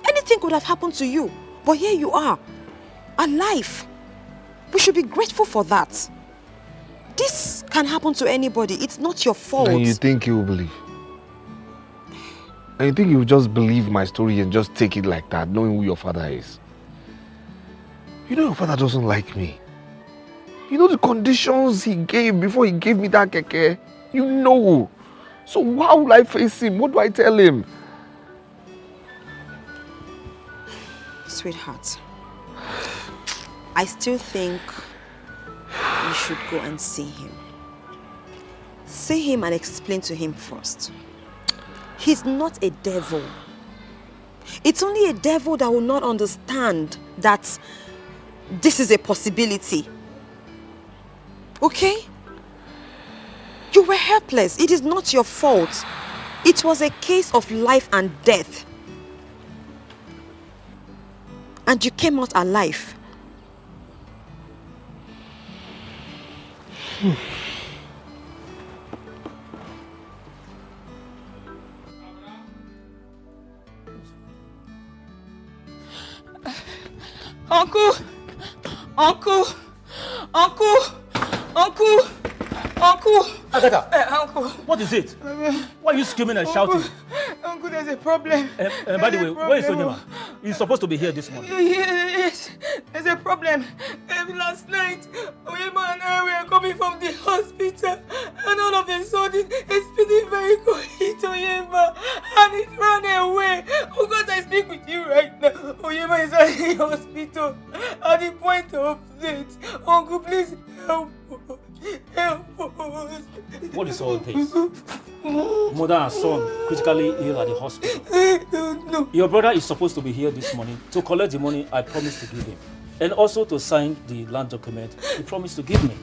Speaker 3: Anything could have happened to you, but here you are, alive. We should be grateful for that. This can happen to anybody. It's not your fault.
Speaker 5: And you think he will believe? And you think he will just believe my story and just take it like that, knowing who your father is? You know your father doesn't like me. You know the conditions he gave before he gave me that keke? You know. So how will I face him? What do I tell him?
Speaker 3: Sweetheart, I still think you should go and see him. See him and explain to him first. He's not a devil. It's only a devil that will not understand that this is a possibility. Okay? You were helpless. It is not your fault. It was a case of life and death. And you came out alive.
Speaker 14: Uncle! Uncle! Uncle! Uncle! Uncle!
Speaker 13: Agatha!
Speaker 14: Uncle!
Speaker 13: What is it? Why are you screaming and shouting?
Speaker 14: Uncle, there's a problem.
Speaker 13: By the way, where is Onyema? He's supposed to be here this morning.
Speaker 14: Yes, there's a problem. Last night, Onyema and I were coming from the hospital, and all of a sudden, a speeding vehicle hit Onyema, and it ran away. Oh God, I speak with you right now. Onyema is at the hospital, at the point of death. Uncle, please help us. Help us.
Speaker 13: What is all this? Mother and son critically ill at the hospital.
Speaker 14: I don't know.
Speaker 13: Your brother is supposed to be here this morning to collect the money I promised to give him, and also to sign the land document he promised to give me.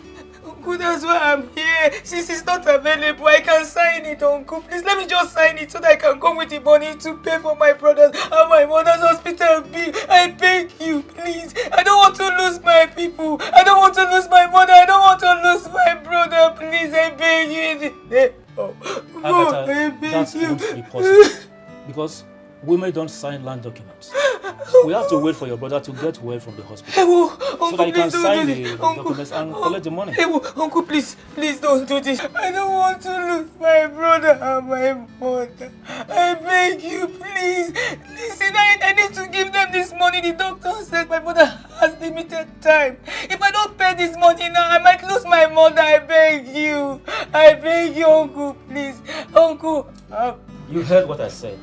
Speaker 14: Uncle, that's why I'm here. Since it's not available, I can sign it, Uncle. Please let me just sign it so that I can come with the money to pay for my brother's and my mother's hospital bill. I beg you, please. I don't want to lose my people. I don't want to lose my mother. I don't want to lose my brother. Please, I beg you in the name of God. I beg
Speaker 13: That
Speaker 14: you.
Speaker 13: won't be possible because women don't sign land documents. We have to wait for your brother to get well from the hospital so that he can sign the documents and collect the money.
Speaker 14: Uncle, please don't do this. I don't want to lose my brother and my mother. I beg you, please. Listen, I need to give them this money. The doctor said my mother has limited time. If I don't pay this money now, I might lose my mother. I beg you. I beg you, Uncle, please. Uncle.
Speaker 13: You heard what I said.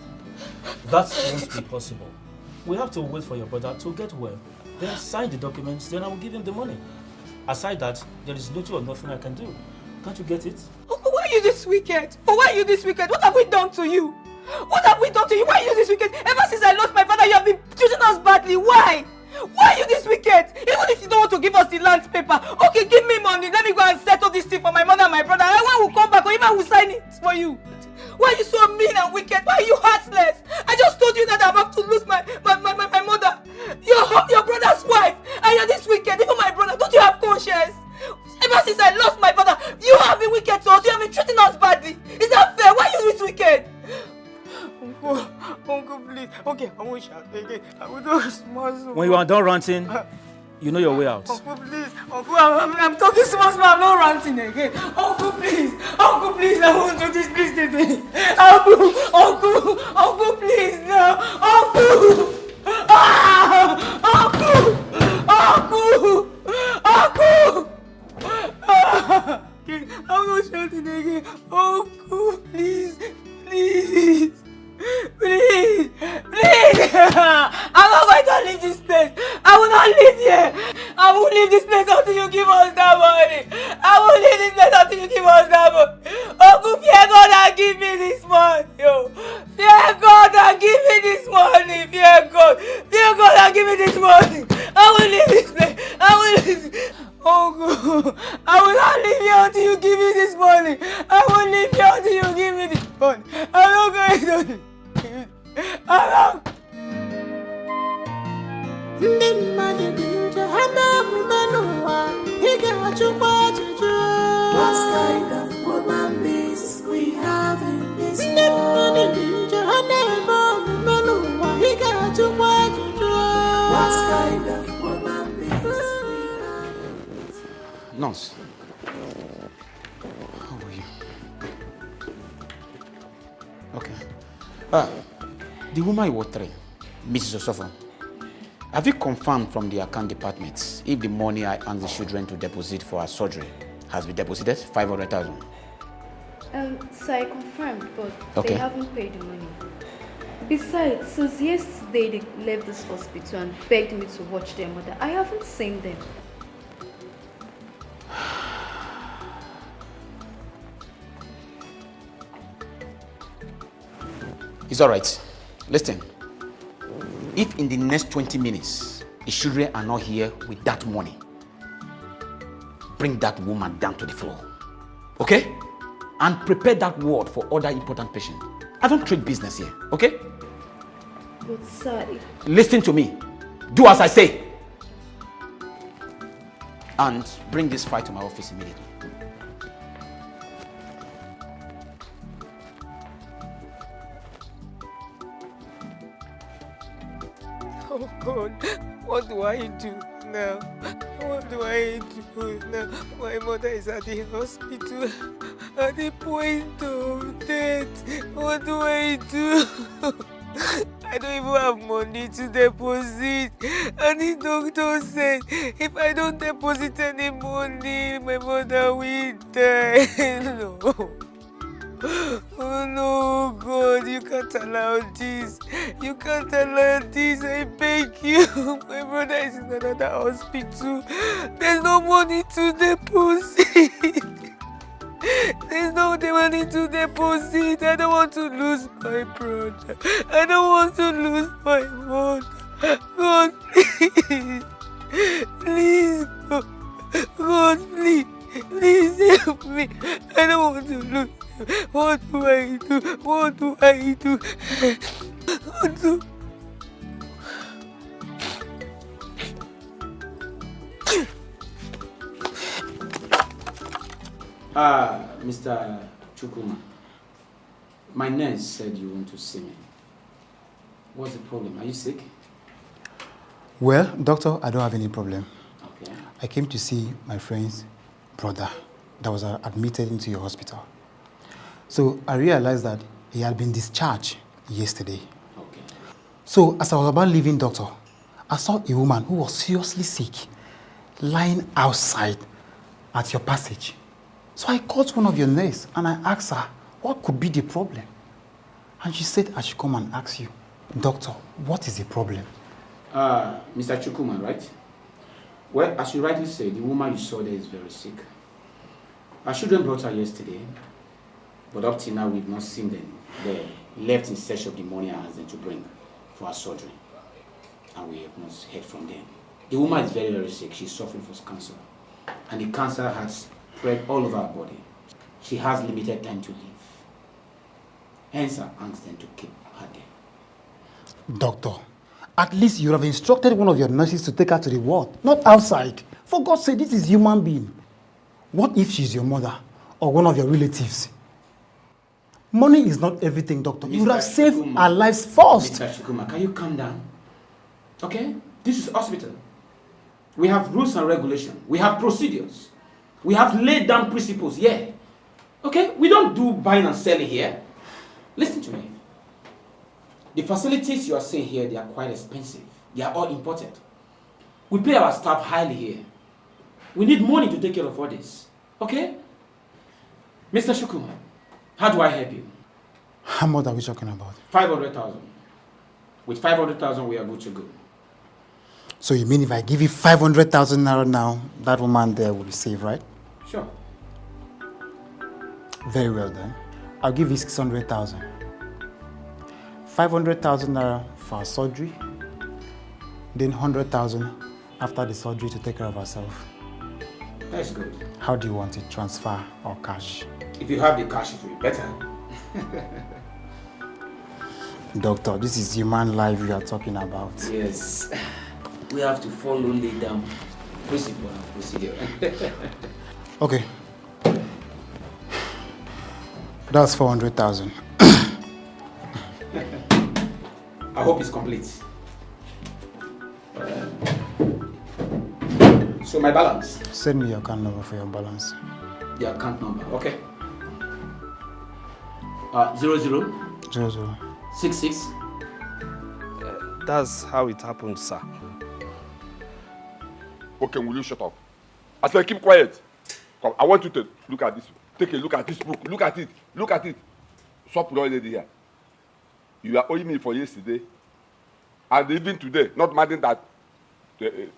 Speaker 13: That won't be possible. We have to wait for your brother to get well. Then sign the documents, then I will give him the money. Aside that, there is little or nothing I can do. Can't you get it?
Speaker 14: Uncle, why are you this wicked? Why are you this wicked? What have we done to you? What have we done to you? Why are you this wicked? Ever since I lost my father, you have been treating us badly. Why? Why are you this wicked? Even if you don't want to give us the land paper, okay, give me money. Let me go and settle this thing for my mother and my brother. And when we come back, or even will sign it for you. Why are you so mean and wicked? Why are you heartless? I just told you that I'm about to lose my mother. Your brother's wife. And you're this wicked. Even my brother. Don't you have conscience? Ever since I lost my father, you have been wicked to us. You have been treating us badly. Is that fair? Why are you this wicked? Uncle, please. Okay, I won't shout again. I will do a small.
Speaker 13: When you are done ranting, you know your way out.
Speaker 14: Uncle, please. Uncle, I'm talking small. I'm not ranting again. Uncle, please. Uncle, please. I won't do this. Please, today. Uncle, please. No. Uncle. I'm not shouting again. Uncle, please. I'm not going to leave this place. I will not live here. I will leave this place until you give us that money. I will leave this place until you give us that money. Uncle, fear God and give me this money. Fear
Speaker 8: Ndị mmadụ dị njọ, ha na-abụ n'ụwa, ị ga-ajụkwa ajụjụ. What kind of woman beings we have in this world? Ndị mmadụ dị njọ, ha na-eme omume n'ụwa, ị ga-ajụkwa ajụjụ. What kind of woman beings we have in this world?
Speaker 12: Nurse, how are you? Okay. The woman you were three, Mrs. Osofo, have you confirmed from the account department if the money I asked the children to deposit for her surgery has been deposited? 500,000.
Speaker 16: So I confirmed, but
Speaker 12: Okay.
Speaker 16: they haven't paid the money. Besides, since yesterday they left this hospital and begged me to watch their mother, I haven't seen them.
Speaker 12: It's all right. Listen, if in the next 20 minutes the children are not here with that money, bring that woman down to the floor, okay? And prepare that ward for other important patients. I don't treat business here, okay?
Speaker 16: But sir,
Speaker 12: Listen to me. Do as I say. And bring this file to my office immediately.
Speaker 17: Oh God, what do I do now? What do I do now? My mother is at the hospital at the point of death. What do I do? I don't even have money to deposit. And the doctor said if I don't deposit any money, my mother will die. No. Oh no, God, you can't allow this. You can't allow this, I beg you. My brother is in another hospital. There's no money to deposit. There's no money to deposit. I don't want to lose my brother. I don't want to lose my mother. God, please. Please, God. God, please. Please help me. I don't want to lose. What do I do? What do I do? What do?
Speaker 12: Mr. Chukuma, my nurse said you want to see me. What's the problem? Are you sick?
Speaker 18: Well, doctor, I don't have any problem.
Speaker 12: Okay.
Speaker 18: I came to see my friend's brother that was admitted into your hospital. So I realized that he had been discharged yesterday.
Speaker 12: Okay.
Speaker 18: So as I was about leaving, doctor, I saw a woman who was seriously sick lying outside at your passage. So I called one of your nurses and I asked her what could be the problem. And she said I should come and ask you, doctor, what is the problem?
Speaker 12: Mr. Chukuma, right? Well, as you rightly say, the woman you saw there is very sick. Our children brought her yesterday, but up till now we've not seen them. They left in search of the money I asked them to bring for her surgery, and we have not heard from them. The woman is very, very sick. She's suffering from cancer, and the cancer has spread all over her body. She has limited time to live. Hence, I asked them to keep her there.
Speaker 18: Doctor, at least you have instructed one of your nurses to take her to the ward, not outside. For God's sake, this is human being. What if she's your mother or one of your relatives? Money is not everything, doctor. You would have saved our lives first.
Speaker 12: Mr. Shukuma, can you calm down? Okay? This is hospital. We have rules and regulations. We have procedures. We have laid down principles here. Okay? We don't do buying and selling here. Listen to me. The facilities you are seeing here, they are quite expensive. They are all imported. We pay our staff highly here. We need money to take care of all this. Okay? Mr. Shukuma, how do I help you?
Speaker 18: How much are we talking about?
Speaker 12: 500,000. With 500,000, we are good to go.
Speaker 18: So you mean if I give you 500,000 naira now, that woman there will be saved, right?
Speaker 12: Sure.
Speaker 18: Very well then. I'll give you 600,000. 500,000 naira for her surgery, then 100,000 after the surgery to take care of herself.
Speaker 12: That's good.
Speaker 18: How do you want it? Transfer or cash?
Speaker 12: If you have the cash, it will be better.
Speaker 18: Doctor, this is human life we are talking about.
Speaker 12: Yes. We have to follow lay down principle and procedure.
Speaker 18: Okay. That's 400,000.
Speaker 12: I hope it's complete. So my balance?
Speaker 18: Send me your account number for your balance.
Speaker 12: The account number, okay. 00 66.
Speaker 5: That's how it happened, sir.
Speaker 1: Okay, will you shut up? I said keep quiet. Come, I want you to look at this. Take a look at this book. Look at it. Look at it. Stop lady here. You are owing me for yesterday. And even today, not minding that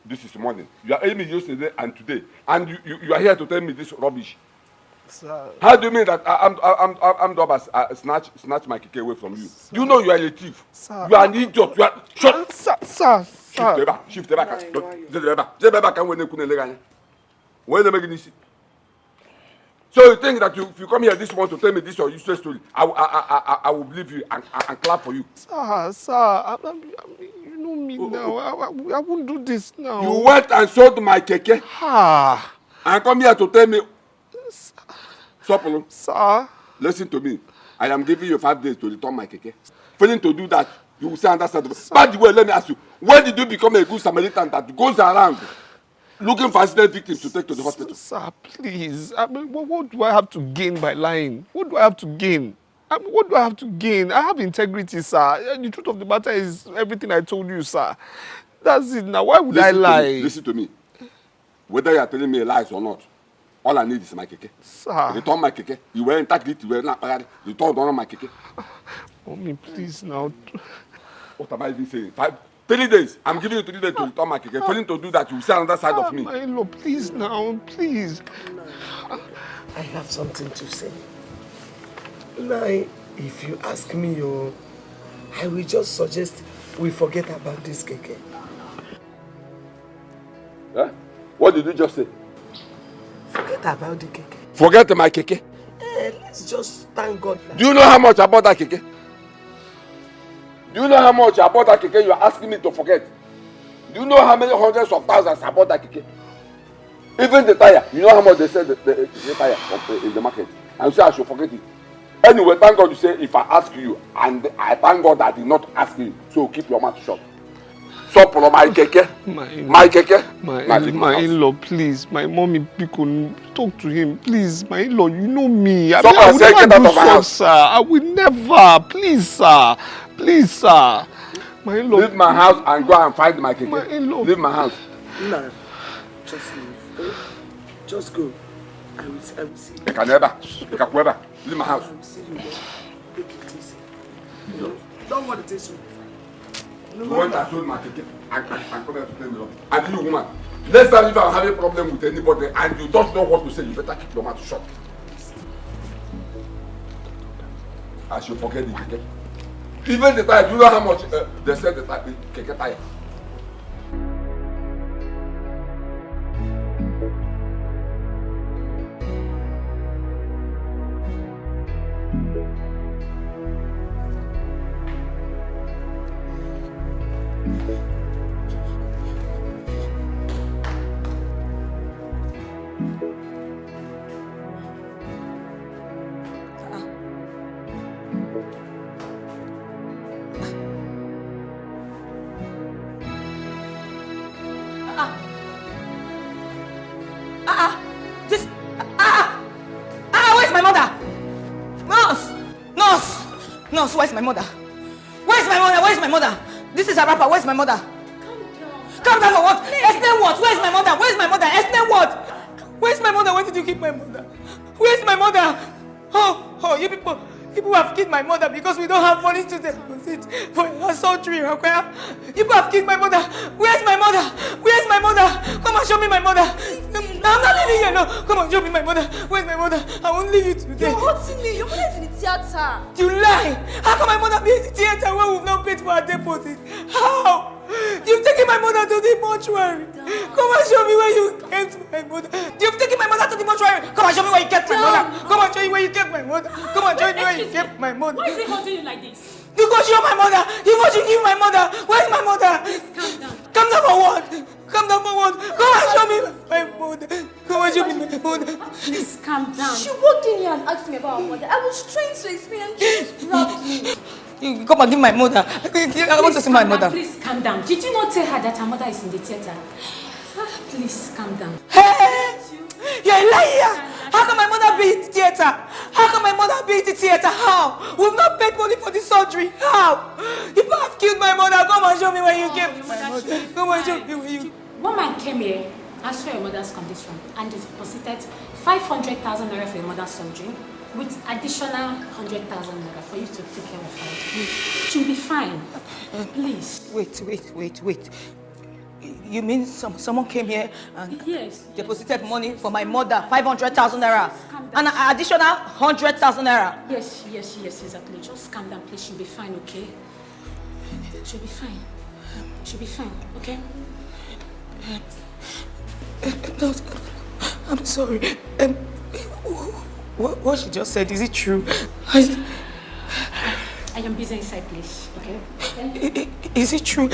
Speaker 1: this is morning. You are owing me yesterday and today. And you are here to tell me this rubbish.
Speaker 5: Sir.
Speaker 1: How do you mean that I'm the boss, snatch my keke away from you? Sir. You know you are a thief.
Speaker 5: Sir.
Speaker 1: You are an idiot. You are shut.
Speaker 5: Sir.
Speaker 1: Shift the back. When they make this. So you think that if you come here this morning to tell me this your useless story, I will believe you and clap for you.
Speaker 5: Sir, you know me now. I won't do this now.
Speaker 1: You went and sold my keke. And come here to tell me. Sir. Listen to me. I am giving you 5 days to return my keke. Failing to do that, you will say understand. By the way, let me ask you, when did you become a good Samaritan that goes around looking for accident victims to take to the hospital?
Speaker 5: Sir, please. I mean, what do I have to gain by lying? What do I have to gain? I mean, what do I have to gain? I have integrity, sir. And the truth of the matter is everything I told you, sir. That's it. Now, why would I lie?
Speaker 1: Listen to me. Whether you are telling me lies or not, all I need is my keke.
Speaker 5: Sir.
Speaker 1: Return my keke. You were intact, you were not married. Return on my keke.
Speaker 5: Mommy, please now.
Speaker 1: What am I even saying? 3 days. I'm giving you 3 days to return my keke. Failing to do that, you will see another side of me.
Speaker 5: My Lord, please now, please.
Speaker 6: I have something to say. Now, if you ask me, I will just suggest we forget about this keke.
Speaker 1: Huh? What did you just say?
Speaker 6: Forget about the keke.
Speaker 1: Forget my keke?
Speaker 6: Let's just thank God.
Speaker 1: Do you know how much I bought that keke? Do you know how much I bought that keke you are asking me to forget? Do you know how many hundreds of thousands I bought that keke? Even the tire. You know how much they sell the tire in the market? And you say I should forget it. Anyway, thank God you say if I ask you, and I thank God that I did not ask you. So keep your mouth shut. Stop for my keke. My keke.
Speaker 5: My in-law, please. My mommy, people, talk to him. Please, my in-law, you know me. I
Speaker 1: get
Speaker 5: will never
Speaker 1: out
Speaker 5: do
Speaker 1: of my
Speaker 5: so,
Speaker 1: house.
Speaker 5: sir. I will never. Please, sir. Please, sir. My in-law.
Speaker 1: Leave my house and go and find my keke.
Speaker 5: My in-law.
Speaker 1: Leave my house.
Speaker 6: No, just leave. Just go. I will see you.
Speaker 1: I can never. Leave my house.
Speaker 6: I will see you. Take it easy. Don't want to taste you.
Speaker 1: You went and sold my keke and come here to tell me. And you, woman, next time if I have a problem with anybody and you don't know what to say, you better keep your mouth shut. I should forget the keke. Even the tire, you know how much they sell the keke tire?
Speaker 14: Where's my mother? Nurse, where's my mother? Where's my mother? This is a rapper, where's my mother? Calm down for what? Explain what? Where's my mother? Explain what? Where's my mother? Where did you keep my mother? Where's my mother? Oh, you people have killed my mother because we don't have money to deposit for her surgery, okay? People have killed my mother. Where's my mother? Come and show me my mother. I'm not leaving here, no. Come on, show me my mother. Where's my mother? I won't leave you today.
Speaker 16: You're hurting me. Your mother is in the theater.
Speaker 14: You lie. How can my mother be in the theater when we've not paid for her deposit? How? You've taken my mother to the mortuary. Come and show me where you kept my mother. You've taken my mother to the mortuary. Come and show me where you kept my mother. Come and show me where you kept my mother. Come and show me where you kept my mother.
Speaker 11: Why is he holding you like this?
Speaker 14: Because you're my mother. You want to kill my mother. Where's my mother?
Speaker 11: Please calm down.
Speaker 14: Come down for what? Come down for what? Come and show me my mother. Come and show me my mother.
Speaker 11: Please calm down.
Speaker 16: She walked in here and asked me about her mother. I was trying to explain and she just grabbed me.
Speaker 14: You come and give my mother. I want to see my mother.
Speaker 11: Please calm down. Did you not tell her that her mother is in the theater? Please calm down.
Speaker 14: Hey! You're a liar! How can my mother be in the theater? How can my mother be in the theater? How? We've not paid money for the surgery. How? If I have killed my mother, come and show me where you came. Come and show me where you.
Speaker 11: One man came here, asked for your mother's condition, and deposited 500,000 naira for your mother's surgery, with additional 100,000 naira for you to take care of her. She'll be fine. Please.
Speaker 14: Wait. You mean someone came here and deposited money for my mother, 500,000 naira, and an additional 100,000 naira?
Speaker 11: Yes, exactly. Just calm down, please. She'll be fine, okay? She'll be fine. She'll be fine, okay?
Speaker 14: I'm sorry. What she just said, is it true?
Speaker 11: I am busy inside, please, okay?
Speaker 14: Is it true?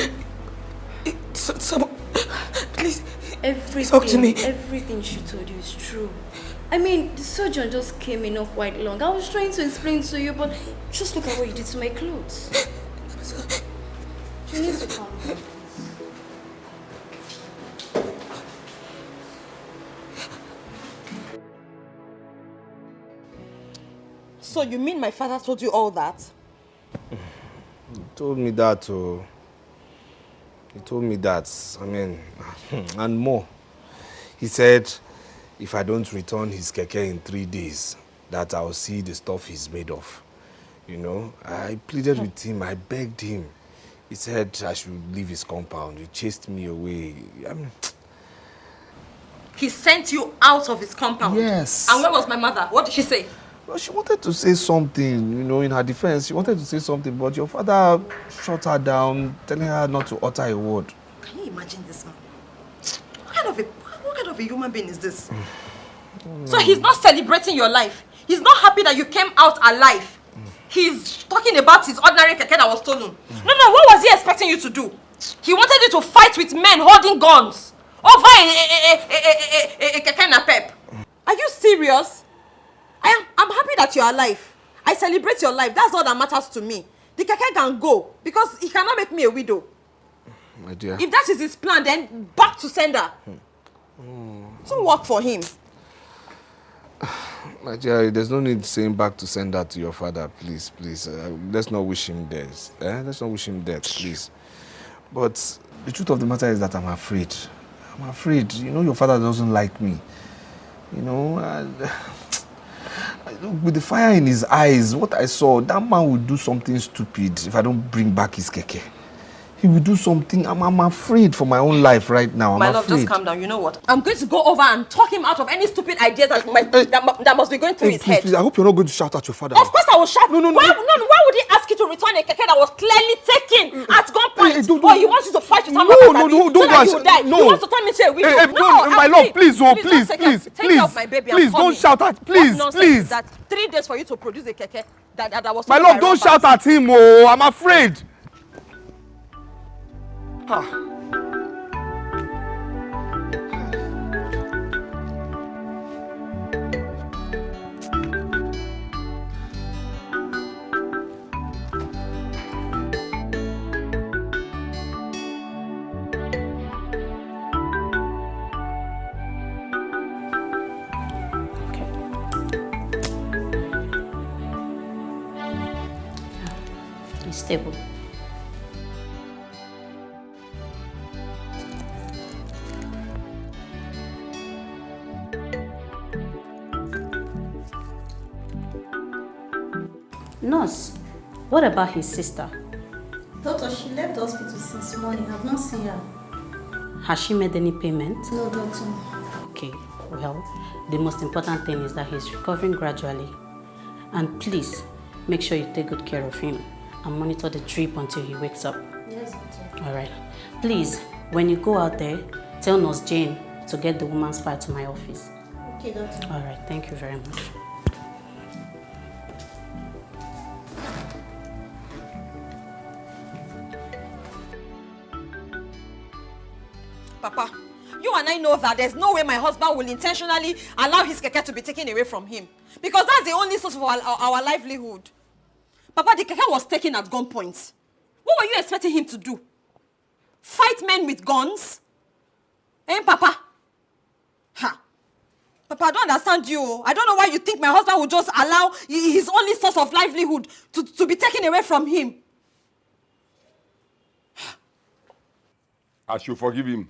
Speaker 14: Please,
Speaker 16: everything,
Speaker 14: talk to me.
Speaker 16: Everything she told you is true. I mean, the surgeon just came in not quite long. I was trying to explain to you, but just look at what you did to my clothes. You need to calm down.
Speaker 3: So you mean my father told you all that?
Speaker 2: He told me that too. He told me that, I mean, and more. He said, if I don't return his keke in 3 days, that I'll see the stuff he's made of. You know, I pleaded with him, I begged him. He said I should leave his compound. He chased me away. I mean,
Speaker 3: He sent you out of his compound?
Speaker 2: Yes.
Speaker 3: And where was my mother? What did she say?
Speaker 2: well, she wanted to say something, you know, in her defense. She wanted to say something, but your father shut her down, telling her not to utter a word.
Speaker 3: Can you imagine this man? What kind of a human being is this? So he's not celebrating your life. He's not happy that you came out alive. He's talking about his ordinary keke that was stolen. No, what was he expecting you to do? He wanted you to fight with men holding guns over a keke na pep. Are you serious? I'm happy that you're alive. I celebrate your life. That's all that matters to me. The keke can go because he cannot make me a widow.
Speaker 2: My dear.
Speaker 3: If that is his plan, then back to sender. Don't work for him.
Speaker 2: My dear, there's no need saying back to send that to your father, please. Let's not wish him death. Let's not wish him death, please. But the truth of the matter is that I'm afraid. I'm afraid. You know, your father doesn't like me. You know, with the fire in his eyes, what I saw, that man will do something stupid if I don't bring back his keke. He will do something. I'm afraid for my own life right now.
Speaker 3: My love, just calm down. You know what? I'm going to go over and talk him out of any stupid ideas that must be going through his head.
Speaker 2: Please, I hope you're not going to shout at your father.
Speaker 3: Of course I will shout.
Speaker 2: No.
Speaker 3: Why would he ask you to return a keke that was clearly taken at gunpoint? Or he wants you to fight with someone
Speaker 2: No, don't
Speaker 3: so that you will die.
Speaker 2: No.
Speaker 3: He wants to turn me into a widow.
Speaker 2: My love, please,
Speaker 3: Take care of my baby.
Speaker 2: Please, don't shout at, please.
Speaker 3: That 3 days for you to produce a keke that was.
Speaker 2: My love, don't shout at him. Oh, I'm afraid.
Speaker 11: It's stable. Nurse, what about his sister?
Speaker 16: Doctor, she left the hospital since morning. I've not seen her.
Speaker 11: Has she made any payment?
Speaker 16: No, doctor.
Speaker 11: Okay, well, the most important thing is that he's recovering gradually. And please, make sure you take good care of him and monitor the drip until he wakes up.
Speaker 16: Yes, doctor.
Speaker 11: All right. Please, when you go out there, tell Nurse Jane to get the woman's file to my office.
Speaker 16: Okay, doctor.
Speaker 11: All right, thank you very much.
Speaker 3: Papa, you and I know that there's no way my husband will intentionally allow his keke to be taken away from him. Because that's the only source of our livelihood. Papa, the keke was taken at gunpoint. What were you expecting him to do? Fight men with guns? Eh, Papa? Ha! Papa, I don't understand you. I don't know why you think my husband would just allow his only source of livelihood to be taken away from him.
Speaker 1: I should forgive him.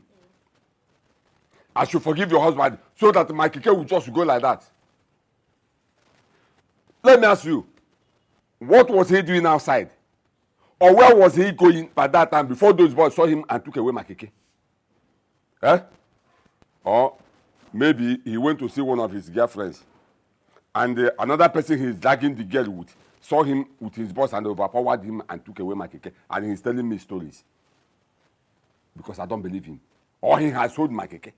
Speaker 1: I should forgive your husband so that my keke will just go like that. Let me ask you, what was he doing outside? Or where was he going by that time before those boys saw him and took away my keke? Eh? Or maybe he went to see one of his girlfriends and another person he's dragging the girl with saw him with his boss and overpowered him and took away my keke, and he's telling me stories. Because I don't believe him. Or he has sold my keke.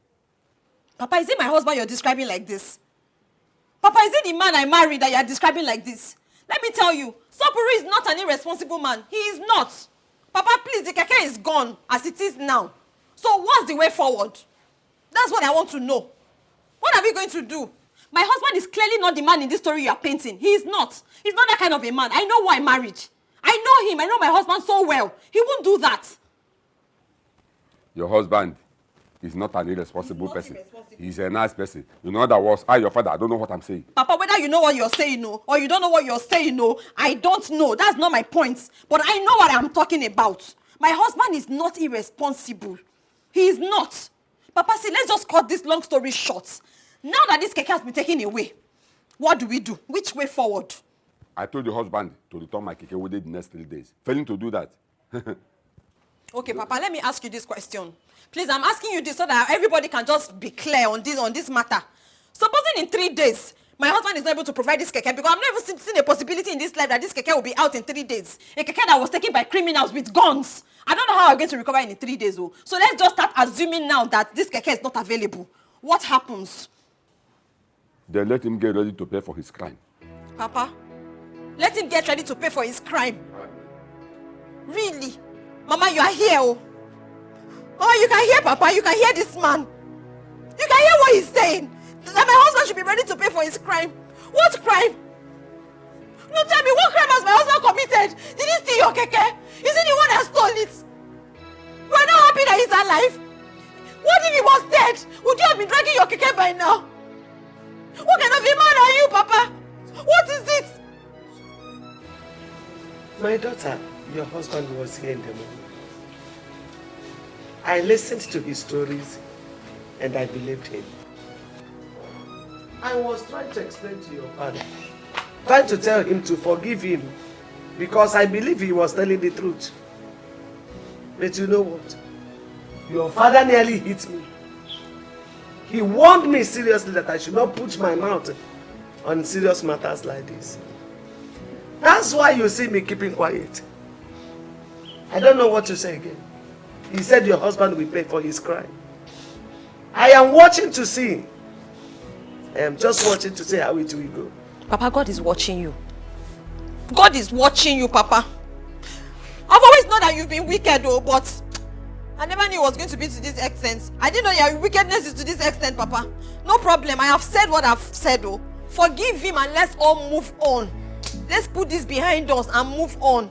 Speaker 3: Papa, is it my husband you're describing like this? Papa, is it the man I married that you're describing like this? Let me tell you, Sopuru is not an irresponsible man. He is not. Papa, please, the keke is gone as it is now. So what's the way forward? That's what I want to know. What are we going to do? My husband is clearly not the man in this story you are painting. He is not. He's not that kind of a man. I know who I married. I know him. I know my husband so well. He won't do that.
Speaker 1: Your husband is not an irresponsible person. He's a nice person. You know that was I, your father. I don't know what I'm saying.
Speaker 3: Papa, whether you know what you're saying, no, or you don't know what you're saying, no, I don't know. That's not my point. But I know what I'm talking about. My husband is not irresponsible. He is not. Papa, see, let's just cut this long story short. Now that this keke has been taken away, what do we do? Which way forward?
Speaker 1: I told your husband to return my keke within the next 3 days. Failing to do that.
Speaker 3: Okay, Papa, let me ask you this question. Please, I'm asking you this so that everybody can just be clear on this matter. Supposing in 3 days, my husband is not able to provide this keke, because I'm not even seeing a possibility in this life that this keke will be out in 3 days. A keke that was taken by criminals with guns. I don't know how I'm going to recover in 3 days, though. So let's just start assuming now that this keke is not available. What happens?
Speaker 1: Then let him get ready to pay for his crime.
Speaker 3: Papa, let him get ready to pay for his crime. Really? Mama, you are here, oh. Oh, you can hear Papa, you can hear this man. You can hear what he's saying. That my husband should be ready to pay for his crime. What crime? No, tell me, what crime has my husband committed? Did he steal your keke? Is he the one that stole it? We're not happy that he's alive. What if he was dead? Would you have been dragging your keke by now? What kind of a man are you, Papa? What is it?
Speaker 6: My daughter, your husband was here in the morning. I listened to his stories and I believed him. I was trying to explain to your father, trying to tell him to forgive him, because I believe he was telling the truth. But you know what? Your father nearly hit me. He warned me seriously that I should not put my mouth on serious matters like this. That's why you see me keeping quiet. I don't know what to say again. He said your husband will pay for his crime. I am watching to see. I am just watching to see how it will go.
Speaker 3: Papa, God is watching you. God is watching you, Papa. I've always known that you've been wicked, though, but I never knew it was going to be to this extent. I didn't know your wickedness is to this extent, Papa. No problem. I have said what I've said, though. Forgive him and let's all move on. Let's put this behind us and move on.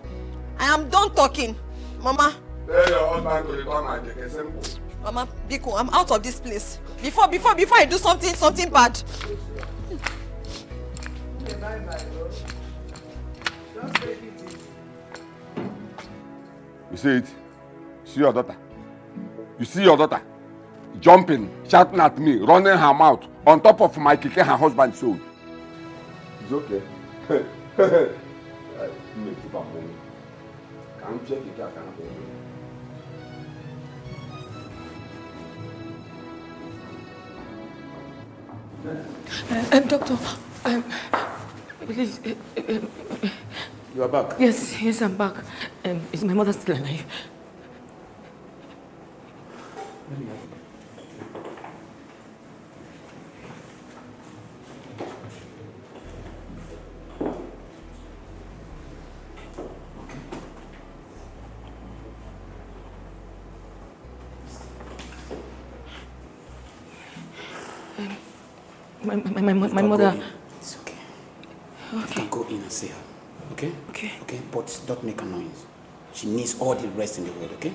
Speaker 3: I am done talking. Mama.
Speaker 1: Tell your husband to return my keke, simple.
Speaker 3: Mama, Biko, I'm out of this place. Before I do something bad.
Speaker 1: You see it? See your daughter? You see your daughter? Jumping, shouting at me, running her mouth on top of my keke her husband sold. It's okay. Can't check it out.
Speaker 14: Doctor, please.
Speaker 2: You are back?
Speaker 14: Yes, I'm back. Is my mother still alive?
Speaker 2: Let me have it.
Speaker 12: My
Speaker 14: mother.
Speaker 12: It's okay. You can go in and see her. Okay?
Speaker 14: Okay.
Speaker 12: Okay, but don't make a noise. She needs all the rest in the world, okay?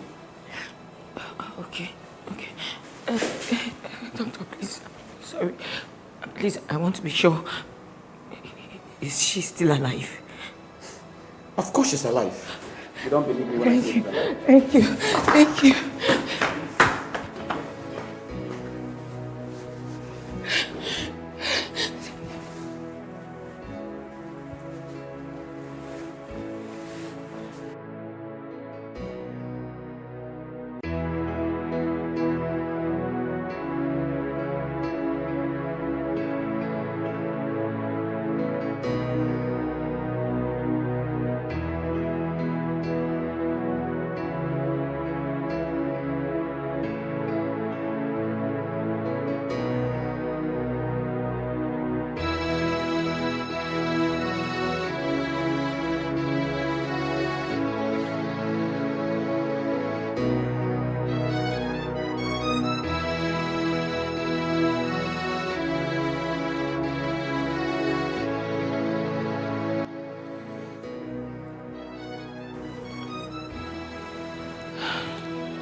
Speaker 14: Okay. Doctor, please. Sorry. Please, I want to be sure. Is she still alive?
Speaker 12: Of course she's alive. You don't believe me when I say she's alive.
Speaker 14: Thank you.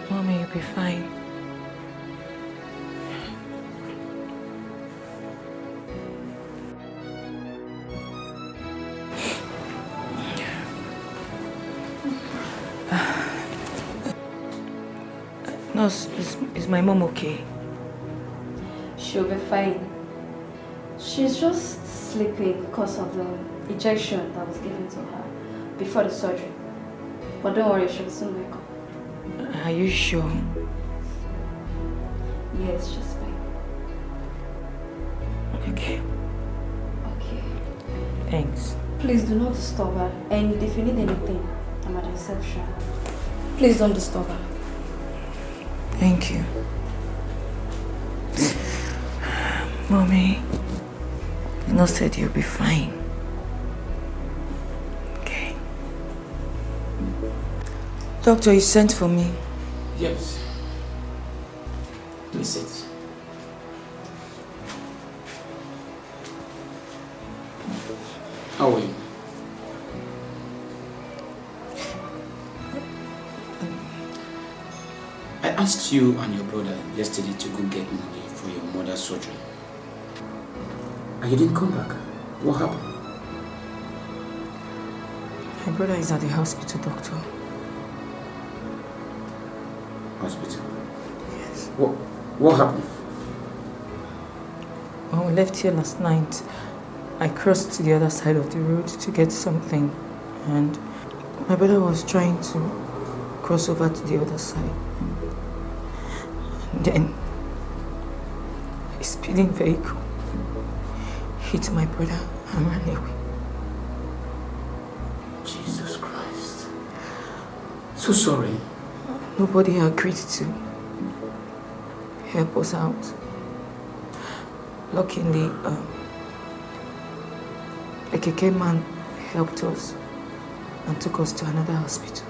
Speaker 14: Mommy, you'll be fine. Nurse, is my mom okay?
Speaker 16: She'll be fine. She's just sleeping because of the injection that was given to her before the surgery. But don't worry, she'll soon wake up.
Speaker 14: Are you sure?
Speaker 16: Yes, she's fine.
Speaker 14: Okay.
Speaker 16: Okay.
Speaker 14: Thanks.
Speaker 16: Please do not disturb her. And if you need anything, I'm at the reception. Please don't disturb her.
Speaker 14: Thank you. Mommy, the nurse said you'll be fine. Okay. Doctor, you sent for me.
Speaker 12: Yes. Please sit. How are you? I asked you and your brother yesterday to go get money for your mother's surgery. And you didn't come back. What happened?
Speaker 14: My brother is at the hospital, doctor.
Speaker 12: Hospital? Yes. What happened?
Speaker 14: When we left here last night, I crossed to the other side of the road to get something, and my brother was trying to cross over to the other side. And then a speeding vehicle hit my brother and ran away.
Speaker 12: Jesus Christ. So sorry.
Speaker 14: Nobody agreed to help us out. Luckily, a KK man helped us and took us to another hospital.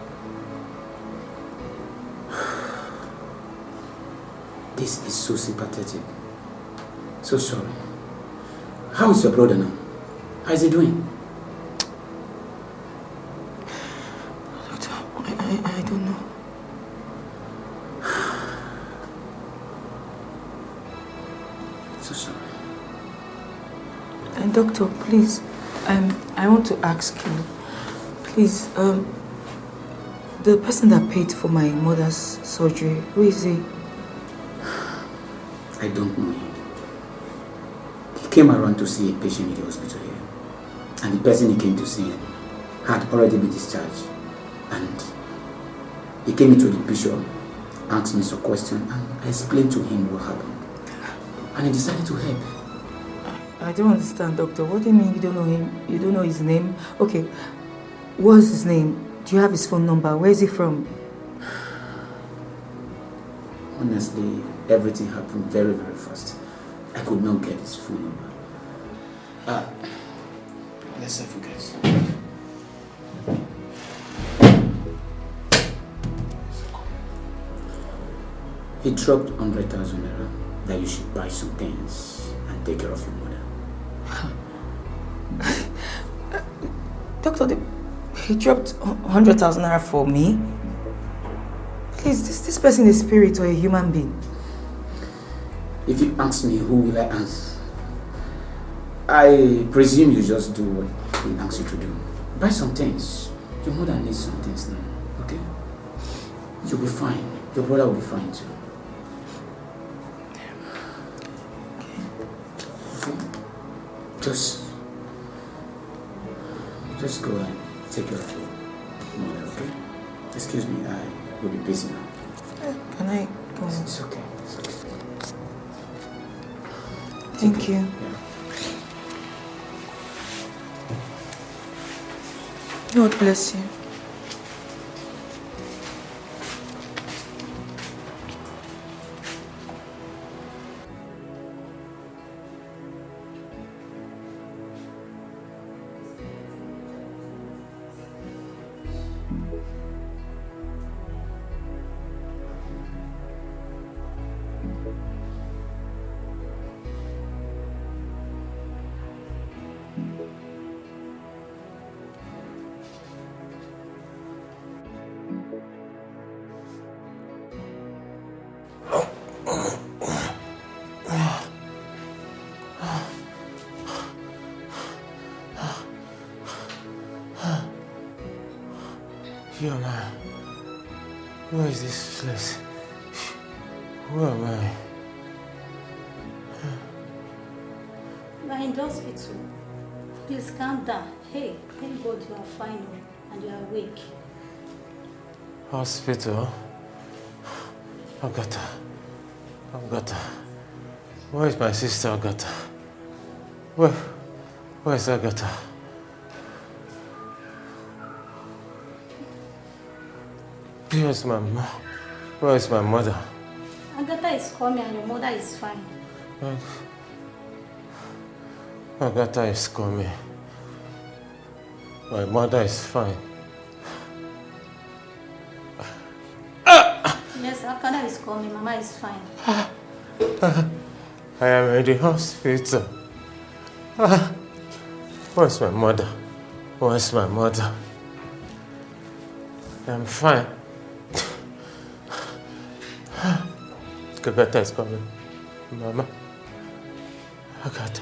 Speaker 12: This is so sympathetic. So sorry. How is your brother now? How is he doing?
Speaker 14: Doctor, I don't know.
Speaker 12: So sorry.
Speaker 14: And doctor, please, I want to ask you, please, the person that paid for my mother's surgery, who is he?
Speaker 12: I don't know him. He came around to see a patient in the hospital here. And the person he came to see had already been discharged. And he came into the bishop, asked me some questions, and I explained to him what happened. And he decided to help.
Speaker 14: I don't understand, doctor. What do you mean you don't know him? You don't know his name? Okay, what's his name? Do you have his phone number? Where is he from?
Speaker 12: Honestly, everything happened very, very fast. I could not get his phone number. Let's not forget. He dropped 100,000 naira that you should buy some things and take care of your mother.
Speaker 14: Doctor, he dropped 100,000 naira for me. Please, this person is a spirit or a human being?
Speaker 12: If you ask me, who will I answer? I presume you just do what he asks you to do. Buy some things. Your mother needs some things now, okay? You'll be fine. Your brother will be fine too. Okay? Just go and take care of your mother, okay? Excuse me, I will be busy now.
Speaker 14: Can I go?
Speaker 12: It's okay. It's okay.
Speaker 14: Thank you.
Speaker 12: Yeah.
Speaker 14: God bless you.
Speaker 7: Yo, man. Where is this place? Where am I?
Speaker 11: You are in the hospital. Please calm down. Hey, thank God you are fine and you are awake.
Speaker 7: Hospital? Agatha. Where is my sister Agatha? Where is Agatha? Where is my mother?
Speaker 11: Agatha is coming and your mother is fine.
Speaker 7: Agatha is coming. My mother is fine.
Speaker 11: Yes, Agatha is coming. Mama is fine.
Speaker 7: I am in the hospital. Where's my mother? Where's my mother? I'm fine. Agatha is coming. Mama. Agatha.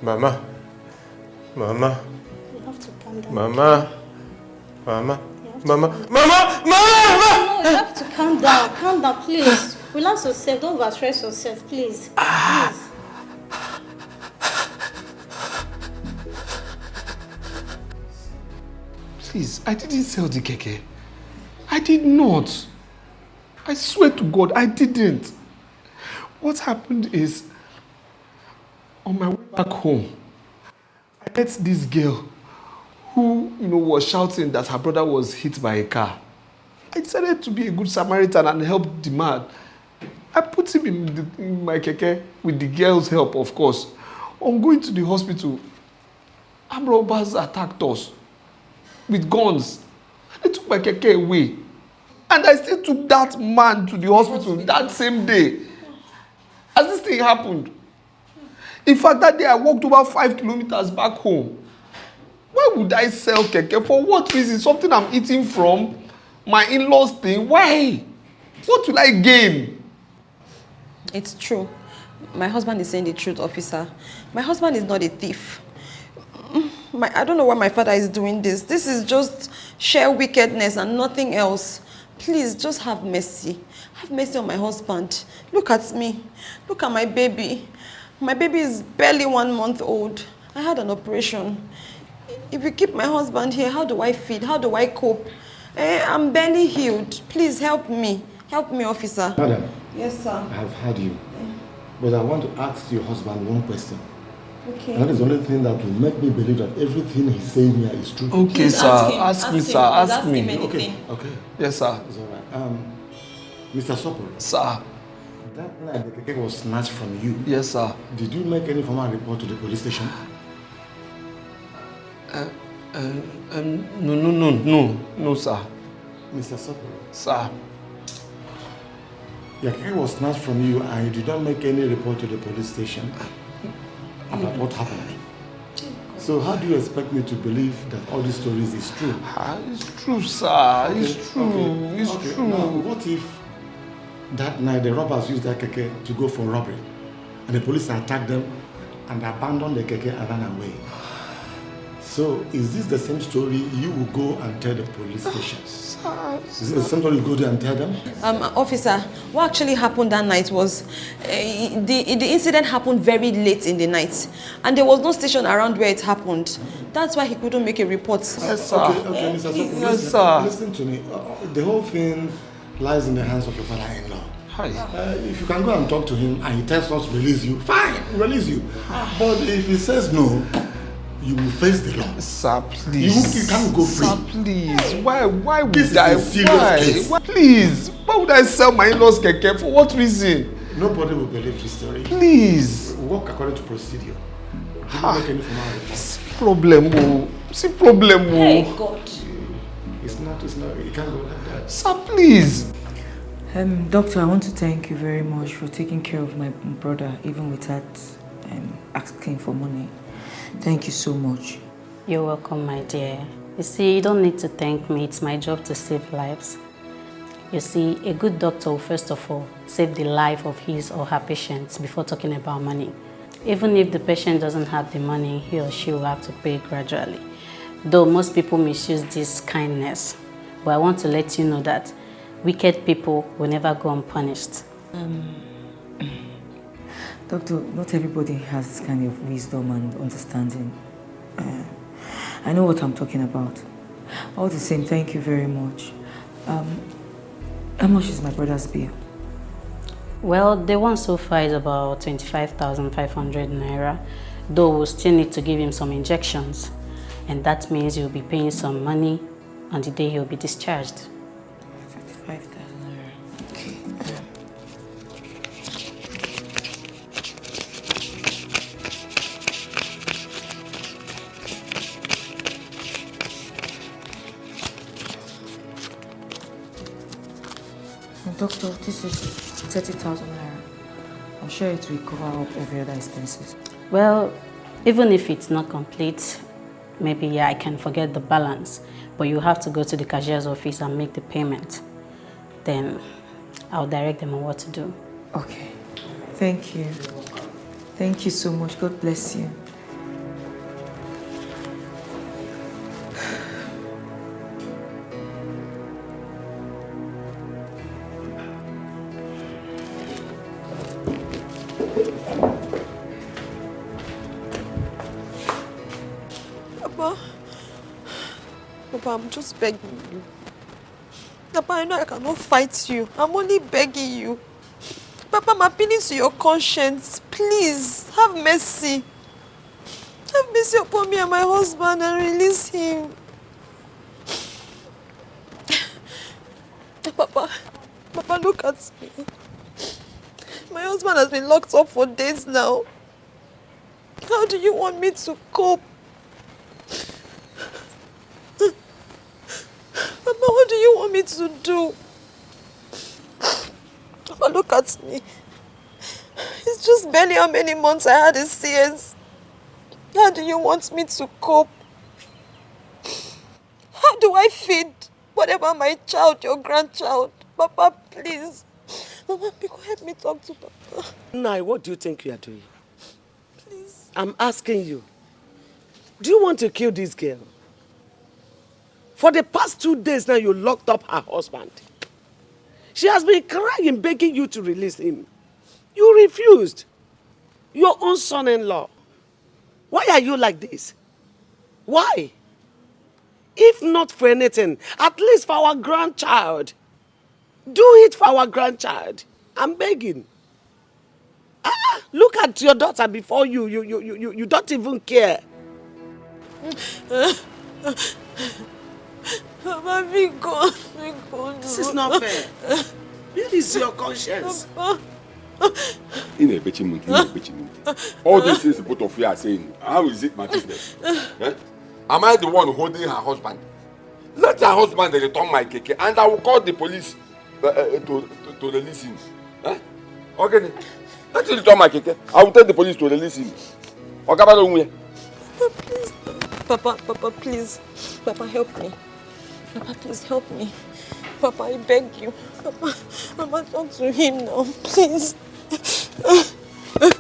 Speaker 7: Mama.
Speaker 11: You have to calm down.
Speaker 7: Mama.
Speaker 11: No, you have to calm down. Calm down, please. Relax yourself. Don't overstress yourself, please. Please.
Speaker 5: Please, I didn't sell the keke. I did not. I swear to God, I didn't. What happened is, on my way back home, I met this girl who, was shouting that her brother was hit by a car. I decided to be a good Samaritan and help the man. I put him in my keke with the girl's help, of course. On going to the hospital, armed robbers attacked us with guns. They took my keke away. And I still took that man to the hospital that same day. As this thing happened. In fact, that day I walked over 5 kilometers back home. Why would I sell keke? For what reason? Something I'm eating from? My in-laws thing? Why? What will I gain?
Speaker 3: It's true. My husband is saying the truth, officer. My husband is not a thief. I don't know why my father is doing this. This is just sheer wickedness and nothing else. Please, just have mercy. Have mercy on my husband. Look at me. Look at my baby. My baby is barely 1 month old. I had an operation. If you keep my husband here, how do I feed? How do I cope? I'm barely healed. Please help me. Help me, officer.
Speaker 19: Madam.
Speaker 3: Yes, sir.
Speaker 19: I have heard you. But I want to ask your husband one question.
Speaker 3: Okay.
Speaker 19: That is the only thing that will make me believe that everything he's saying here is true.
Speaker 5: Okay,
Speaker 3: Please
Speaker 5: sir.
Speaker 3: ask
Speaker 5: Me,
Speaker 3: him.
Speaker 5: sir. Ask me.
Speaker 19: Okay.
Speaker 5: Yes, sir.
Speaker 19: It's all right. Mr. Sopor.
Speaker 5: Sir.
Speaker 19: That night the keke was snatched from you.
Speaker 5: Yes, sir.
Speaker 19: Did you make any formal report to the police station?
Speaker 5: No, sir.
Speaker 19: Mr. Sopor.
Speaker 5: Sir.
Speaker 19: Your keke was snatched from you and you did not make any report to the police station? about what happened. So how do you expect me to believe that all these stories is true?
Speaker 5: It's true, sir. It's true. It's true.
Speaker 19: Now, what if that night the robbers used that keke to go for robbery and the police attacked them and abandoned the keke and ran away? So is this the same story you will go and tell the police station? Is it the same story you go there and tell them?
Speaker 3: Officer, what actually happened that night was the incident happened very late in the night and there was no station around where it happened. That's why he couldn't make a report.
Speaker 19: Yes, sir. Okay, Mr. Sokko,
Speaker 5: Yes, sir.
Speaker 19: Listen to me. The whole thing lies in the hands of your father-in-law. If you can go and talk to him and he tells us to release you, fine, release you. But if he says no, you will face the law.
Speaker 5: Sir, please.
Speaker 19: You can't go free.
Speaker 5: Sir, please. Why would
Speaker 19: This
Speaker 5: I?
Speaker 19: is a serious case.
Speaker 5: Why? Please. Why would I sell my in-laws keke? For what reason?
Speaker 19: Nobody will believe this story.
Speaker 5: Please.
Speaker 19: Work according to procedure. Do not make any formal report.
Speaker 5: Problem. See problem.
Speaker 3: Hey, God.
Speaker 19: It's not, you can't go like that.
Speaker 5: Sir, please.
Speaker 20: Doctor, I want to thank you very much for taking care of my brother, even without asking for money. Thank you so much.
Speaker 11: You're welcome, my dear. You see, you don't need to thank me. It's my job to save lives. You see, a good doctor will first of all save the life of his or her patients before talking about money. Even if the patient doesn't have the money, he or she will have to pay gradually. Though most people misuse this kindness. But I want to let you know that wicked people will never go unpunished.
Speaker 20: Doctor, not everybody has this kind of wisdom and understanding. I know what I'm talking about. All the same, thank you very much. How much is my brother's bill?
Speaker 11: Well, the one so far is about 25,500 naira, though we'll still need to give him some injections. And that means you'll be paying some money on the day he'll be discharged.
Speaker 20: 25,000 naira. Okay. Doctor, this is 30,000 naira. I'm sure it will cover up every other expenses.
Speaker 11: Well, even if it's not complete, maybe I can forget the balance, but you have to go to the cashier's office and make the payment. Then I'll direct them on what to do.
Speaker 20: Okay. Thank you. Thank you so much. God bless you.
Speaker 10: Papa, I'm just begging you. Papa, I know I cannot fight you. I'm only begging you. Papa, I'm appealing to your conscience. Please, have mercy. Have mercy upon me and my husband and release him. Papa, look at me. My husband has been locked up for days now. How do you want me to cope? Papa, what do you want me to do? Papa, look at me. It's just barely how many months I had his CS. How do you want me to cope? How do I feed whatever my child, your grandchild? Papa, please. Mama, help me talk to Papa.
Speaker 6: Nai, what do you think you are doing? Please. I'm asking you. Do you want to kill this girl? For the past 2 days now, you locked up her husband. She has been crying, begging you to release him. You refused. Your own son-in-law. Why are you like this? Why? If not for anything, at least for our grandchild. Do it for our grandchild. I'm begging. Look at your daughter before you don't even care.
Speaker 10: Mama, be gone.
Speaker 6: This is not fair. Where is your conscience?
Speaker 1: All these things both of you are saying, how is it my business? Am I the one holding her husband? Let her husband return my keke and I will call the police to release him. Okay, let him return my keke. I will tell the police to release him.
Speaker 10: Papa, please. Papa, please. Papa, help me. Papa, please help me. Papa, I beg you. Papa, talk to him now, please. My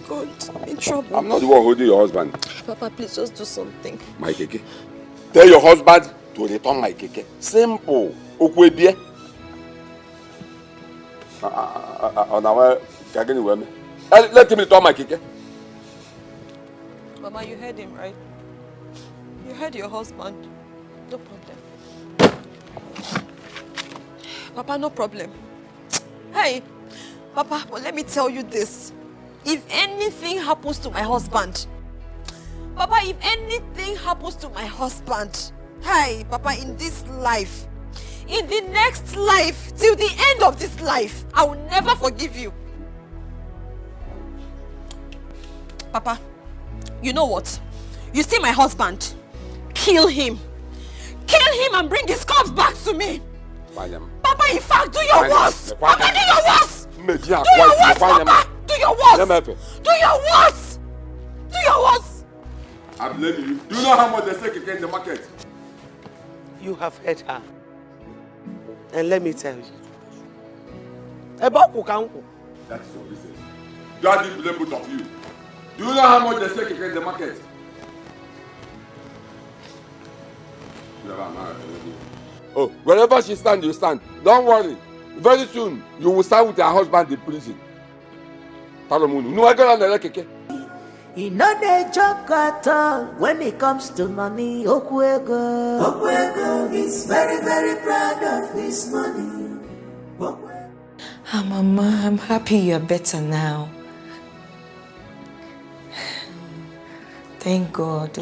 Speaker 10: God, I'm in trouble.
Speaker 1: I'm not the one holding your husband.
Speaker 10: Papa, please just do something.
Speaker 1: My keke. Tell your husband to return my keke. Simple. Okwebie. Let him return my keke.
Speaker 10: Mama, you heard him, right? You heard your husband. No problem. Papa, no problem. Hey, Papa, but let me tell you this. If anything happens to my husband, Papa, if anything happens to my husband, hey, Papa, in this life, in the next life, till the end of this life, I will never forgive you. Papa, you know what? You see my husband? Kill him. Kill him and bring his corpse back to me. Papa, in fact, do your worst. Papa, do your worst. Do your worst, Papa. Do your worst. Do your worst. Do your worst.
Speaker 1: I blame you. Do you know how much they sell keke in the market?
Speaker 6: You have heard her. And let me tell you. About Kukanku.
Speaker 1: That's your business. God didn't blame both of you. Do you know how much they sell keke in the market? Oh, wherever she stands, you stand. Don't worry. Very soon, you will stand with your husband in prison. No, I got another keke.
Speaker 8: He no dey joke at all when it comes to money. Okwego is very, very proud of his money.
Speaker 20: Mama, I'm happy you're better now. Thank God.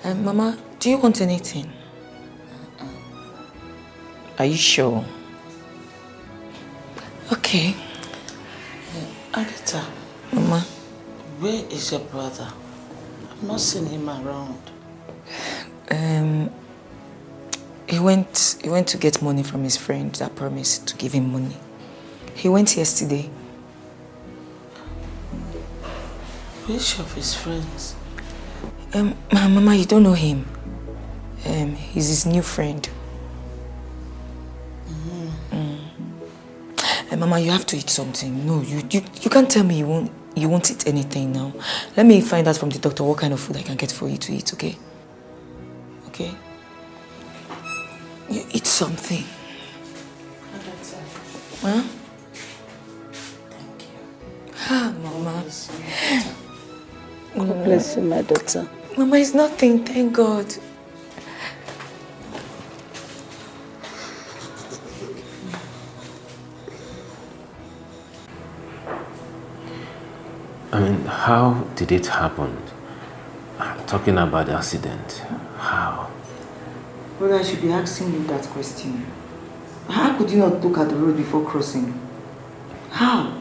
Speaker 20: Mama, do you want anything? Are you sure? Okay.
Speaker 6: Agatha.
Speaker 20: Mama.
Speaker 6: Where is your brother? I've not seen him around.
Speaker 20: He went to get money from his friend that promised to give him money. He went yesterday.
Speaker 6: Which of his friends?
Speaker 20: Mama, you don't know him. He's his new friend. Mama, you have to eat something. No, you can't tell me you won't eat anything now. Let me find out from the doctor what kind of food I can get for you to eat, okay? Okay? You eat something. Huh?
Speaker 6: Thank you.
Speaker 20: Mama.
Speaker 6: God bless you, my daughter.
Speaker 20: Mama, it's nothing, thank God.
Speaker 7: I mean, how did it happen? I'm talking about the accident. How?
Speaker 20: Brother, I should be asking you that question. How could you not look at the road before crossing? How?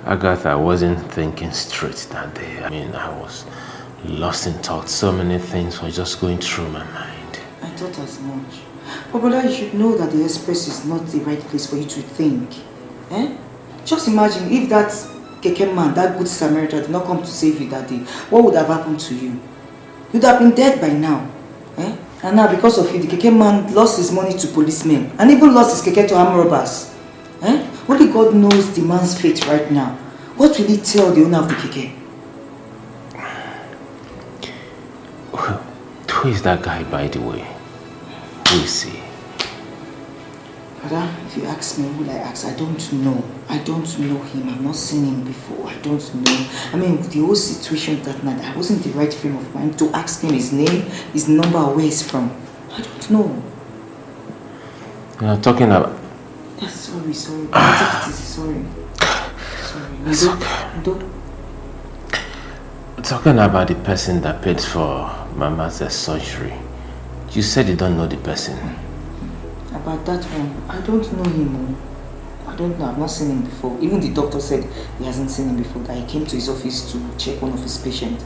Speaker 7: Agatha, I wasn't thinking straight that day. I mean, I was lost in thought. So many things were just going through my mind.
Speaker 20: I thought as much. But brother, you should know that the express is not the right place for you to think. Eh? Just imagine if that Keke man, that good Samaritan, did not come to save you that day. What would have happened to you? You'd have been dead by now. Eh? And now because of you, the Keke man lost his money to policemen and even lost his Keke to armed robbers. Eh? Only God knows the man's fate right now. What will he tell the owner of the Keke?
Speaker 7: Who is that guy, by the way? Who is he?
Speaker 20: Brother, if you ask me, who will I ask? I don't know. I don't know him. I've not seen him before. I don't know. I mean, the whole situation that night, I wasn't in the right frame of mind to ask him his name, his number, or where he's from. I don't know.
Speaker 7: You're talking about...
Speaker 20: Yes, sorry. I'll take it easy, sorry.
Speaker 7: It's okay. Talking about the person that paid for Mama's surgery. You said you don't know the person.
Speaker 20: About that one, I don't know him. I don't know, I've not seen him before. Even the doctor said he hasn't seen him before, that he came to his office to check one of his patients.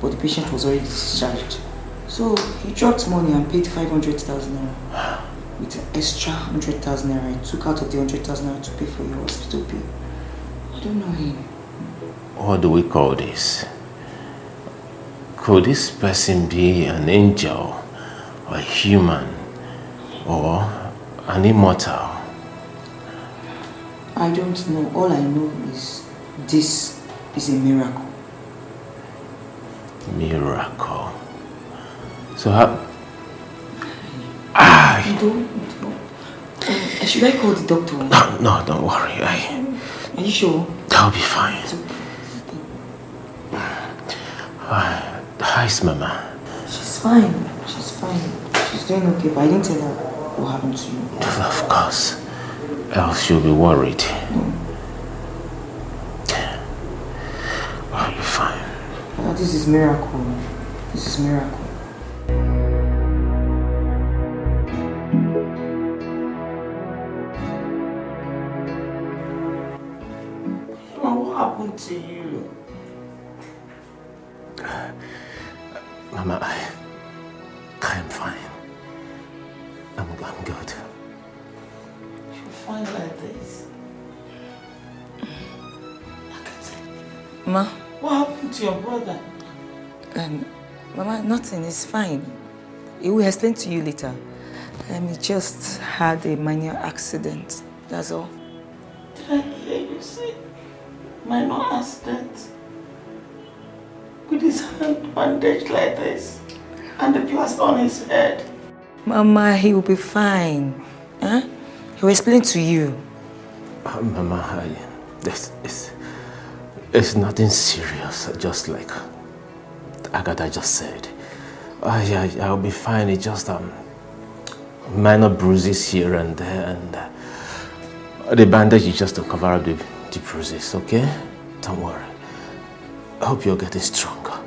Speaker 20: But the patient was already discharged. So he dropped money and paid 500,000 naira. With an extra 100,000 naira, I took out of the 100,000 naira to pay for your hospital bill. I don't know him.
Speaker 7: what do we call this? Could this person be an angel, a human, or an immortal?
Speaker 20: I don't know. All I know is this is a miracle.
Speaker 7: Miracle. So how...
Speaker 20: Should I call the doctor?
Speaker 7: No, don't worry.
Speaker 20: Are you sure?
Speaker 7: I'll be fine. How's Mama?
Speaker 20: She's fine. She's fine. She's doing okay, but I didn't tell her what happened to you.
Speaker 7: Of course. Else she'll be worried. I'll be fine.
Speaker 20: This is miracle. This is miracle.
Speaker 6: What happened to you?
Speaker 7: Mama, I'm fine. I'm good.
Speaker 6: You're fine like this.
Speaker 20: Ma?
Speaker 6: What happened to your brother?
Speaker 20: Mama, nothing. It's fine. He will explain to you later. He just had a minor accident. That's all.
Speaker 6: Did I hear you say minor accident? With his hand bandaged like this and the plaster on his head.
Speaker 20: Mama, he will be fine. Huh? He will explain to you.
Speaker 7: Mama, it's nothing serious, just like Agatha just said. I'll be fine. It's just minor bruises here and there, and the bandage is just to cover up the bruises, okay? Don't worry. I hope you're getting stronger.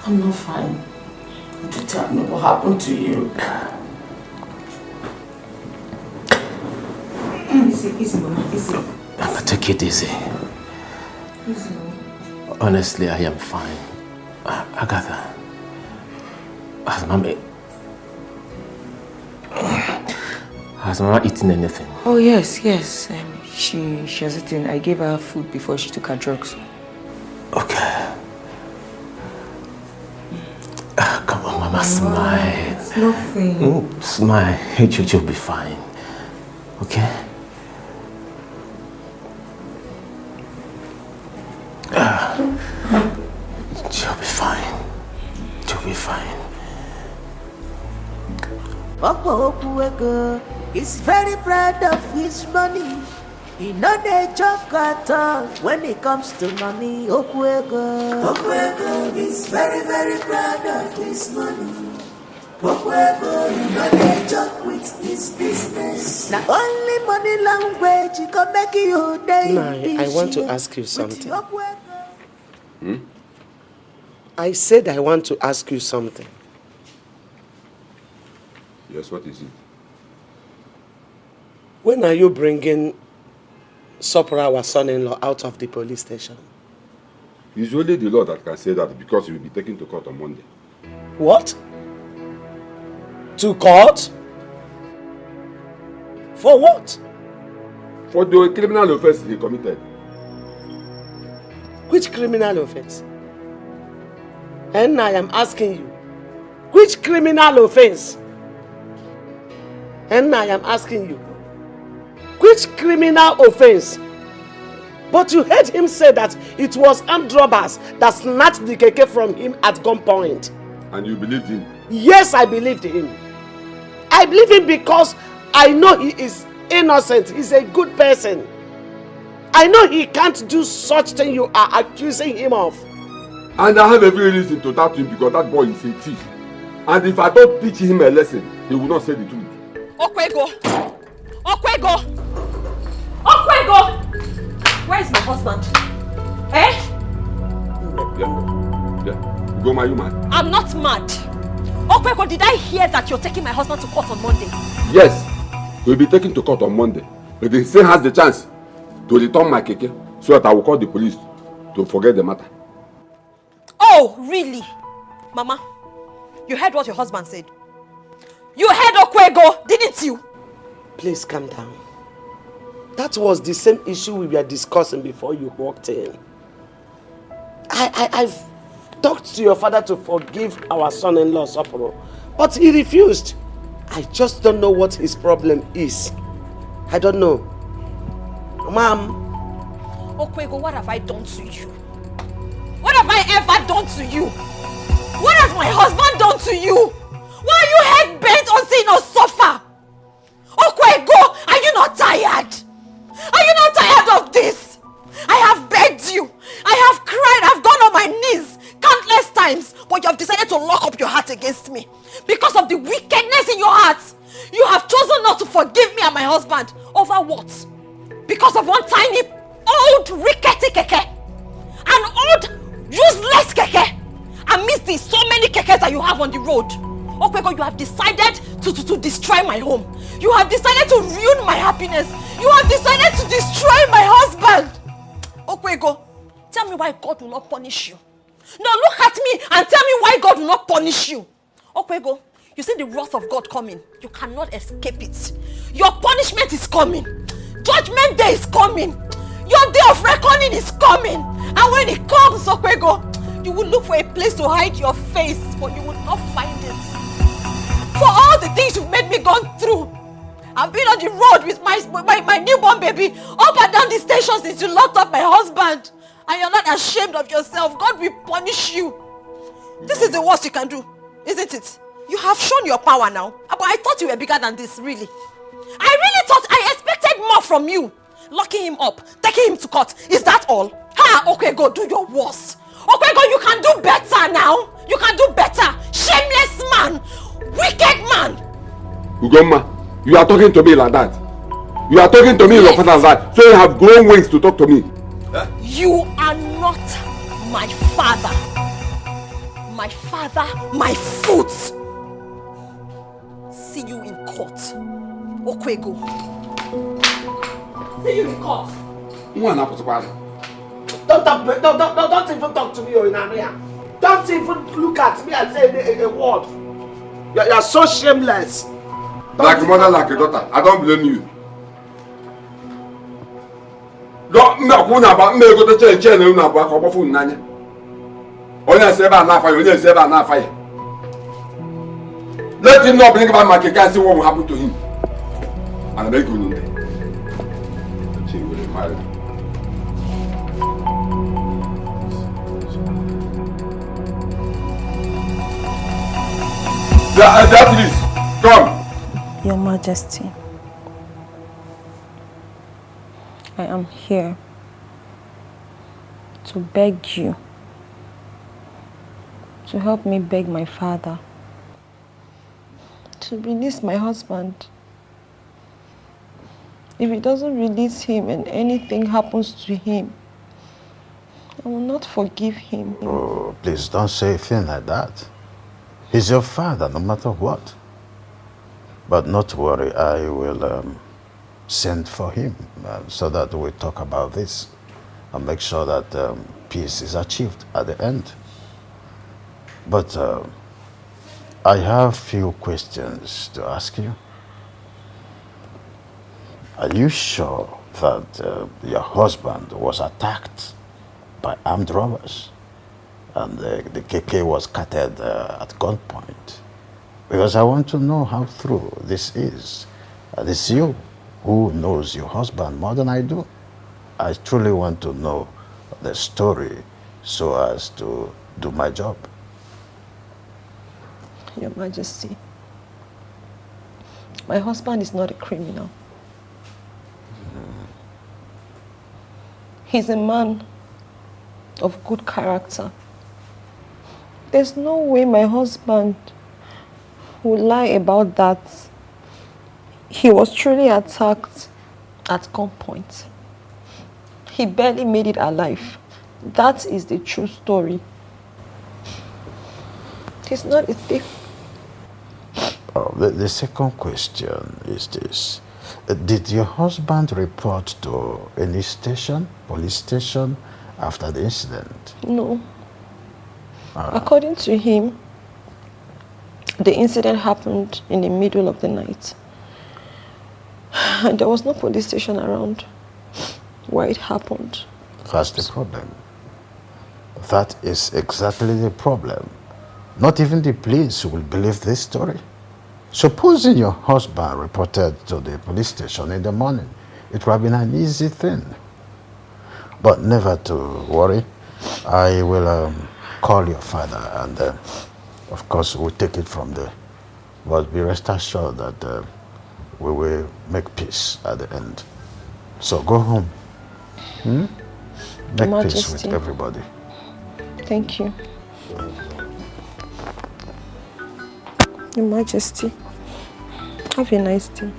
Speaker 6: I'm not fine. You tell me what happened to you.
Speaker 20: Easy, Mama, easy.
Speaker 7: Mama, take it easy.
Speaker 20: Easy.
Speaker 7: Honestly, I am fine. Agatha, has Mama eaten anything?
Speaker 20: Oh, yes. She has eaten. I gave her food before she took her drugs.
Speaker 7: Okay. Come on, Mama, smile.
Speaker 20: It's nothing.
Speaker 7: Smile. You'll be fine. Okay? You'll be fine. You'll be fine.
Speaker 8: Papa Okuwego is very proud of his money. He no dey joke at all when it comes to money. Okuwego is very, very proud of his money. Okuwego, he no dey joke with his business. Now only money language he can make you day.
Speaker 6: I want to ask you something. I said I want to ask you something.
Speaker 1: Yes, what is it?
Speaker 6: When are you bringing Sopra, our son-in-law, out of the police station?
Speaker 1: It's only the law that can say that because he will be taken to court on Monday.
Speaker 6: What? To court? For what?
Speaker 1: For the criminal offense he committed.
Speaker 6: Which criminal offense? And I am asking you, which criminal offense? And I am asking you, which criminal offense? But you heard him say that it was armed robbers that snatched the keke from him at gunpoint.
Speaker 1: And you believed him?
Speaker 6: Yes, I believed him. I believe him because I know he is innocent. He's a good person. I know he can't do such thing you are accusing him of.
Speaker 1: And I have every reason to doubt him because that boy is a thief. And if I don't teach him a lesson, he will not say the truth.
Speaker 3: Okwego! Okwego! Okwego! Where is my husband? Eh?
Speaker 1: Yeah. Go, my human.
Speaker 3: I'm not mad. Okwego, did I hear that you're taking my husband to court on Monday?
Speaker 1: Yes. He'll be taken to court on Monday. But he still has the chance to return my keke so that I will call the police to forget the matter.
Speaker 3: Oh, really? Mama, you heard what your husband said. You heard Okwego, didn't you?
Speaker 6: Please calm down. That was the same issue we were discussing before you walked in. I've talked to your father to forgive our son-in-law, Soporo, but he refused. I just don't know what his problem is. I don't know. Mom.
Speaker 3: Okwego, what have I done to you? What have I ever done to you? What has my husband done to you? Why are you head-bent on seeing us suffer? Okwego, are you not tired? Are you not tired of this? I have begged you. I have cried. I've gone on my knees countless times. But you have decided to lock up your heart against me. Because of the wickedness in your heart. You have chosen not to forgive me and my husband. Over what? Because of one tiny, old, rickety keke. An old, useless keke. Amidst the so many kekes that you have on the road. Okwego, you have decided to destroy my home. You have decided to ruin my happiness. You have decided to destroy my husband. Okwego, tell me why God will not punish you. No, look at me and tell me why God will not punish you. Okwego, you see the wrath of God coming. You cannot escape it. Your punishment is coming. Judgment day is coming. Your day of reckoning is coming. And when it comes, Okwego, you will look for a place to hide your face, but you will not find it. For all the things you've made me go through. I've been on the road with my newborn baby up and down the station since you locked up my husband. And you're not ashamed of yourself. God will punish you. This is the worst you can do, isn't it? You have shown your power now. But I thought you were bigger than this, really. I really thought I expected more from you. Locking him up, taking him to court. Is that all? Okay, go do your worst. Okay, go, you can do better now. You can do better. Shameless man. Wicked man.
Speaker 1: Ugoma, you are talking to me like that. You are talking to me like that. So you have grown wings to talk to me.
Speaker 3: Huh? You are not my father. My father, my foot. See you in court. Okwego. See you in court.
Speaker 6: Don't even talk to me, Oinania. Don't even look at me and say a word. You're so shameless.
Speaker 1: Like a mother, like a daughter. I don't blame you. Don't about me go to church and you know about our phone. Nanya. Only say about na fire. Only say about na fire. Let him not bring about my cake and see what will happen to him. And I beg you, no. She will be married. That is, come.
Speaker 3: Your Majesty, I am here to beg you to help me beg my father to release my husband. If he doesn't release him and anything happens to him, I will not forgive him.
Speaker 21: Oh, please don't say a thing like that. He's your father, no matter what. But not to worry, I will send for him so that we talk about this and make sure that peace is achieved at the end. But I have a few questions to ask you. Are you sure that your husband was attacked by armed robbers and the KK was carted at gunpoint? Because I want to know how true this is. This is you who knows your husband more than I do. I truly want to know the story so as to do my job.
Speaker 3: Your Majesty, my husband is not a criminal. He's a man of good character. There's no way my husband will lie about that. He was truly attacked at gunpoint. He barely made it alive. That is the true story. He's not a thief.
Speaker 21: The second question is this. Did your husband report to any station, police station, after the incident?
Speaker 3: No. According to him, the incident happened in the middle of the night.
Speaker 10: And there was no police station around where it happened.
Speaker 21: That's the problem. That is exactly the problem. Not even the police will believe this story. Supposing your husband reported to the police station in the morning, it would have been an easy thing. But never to worry. I will call your father and of course we'll take it from there. But be rest assured that we will make peace at the end. So go home. Make peace with everybody.
Speaker 10: Thank you. Your Majesty, have a nice day.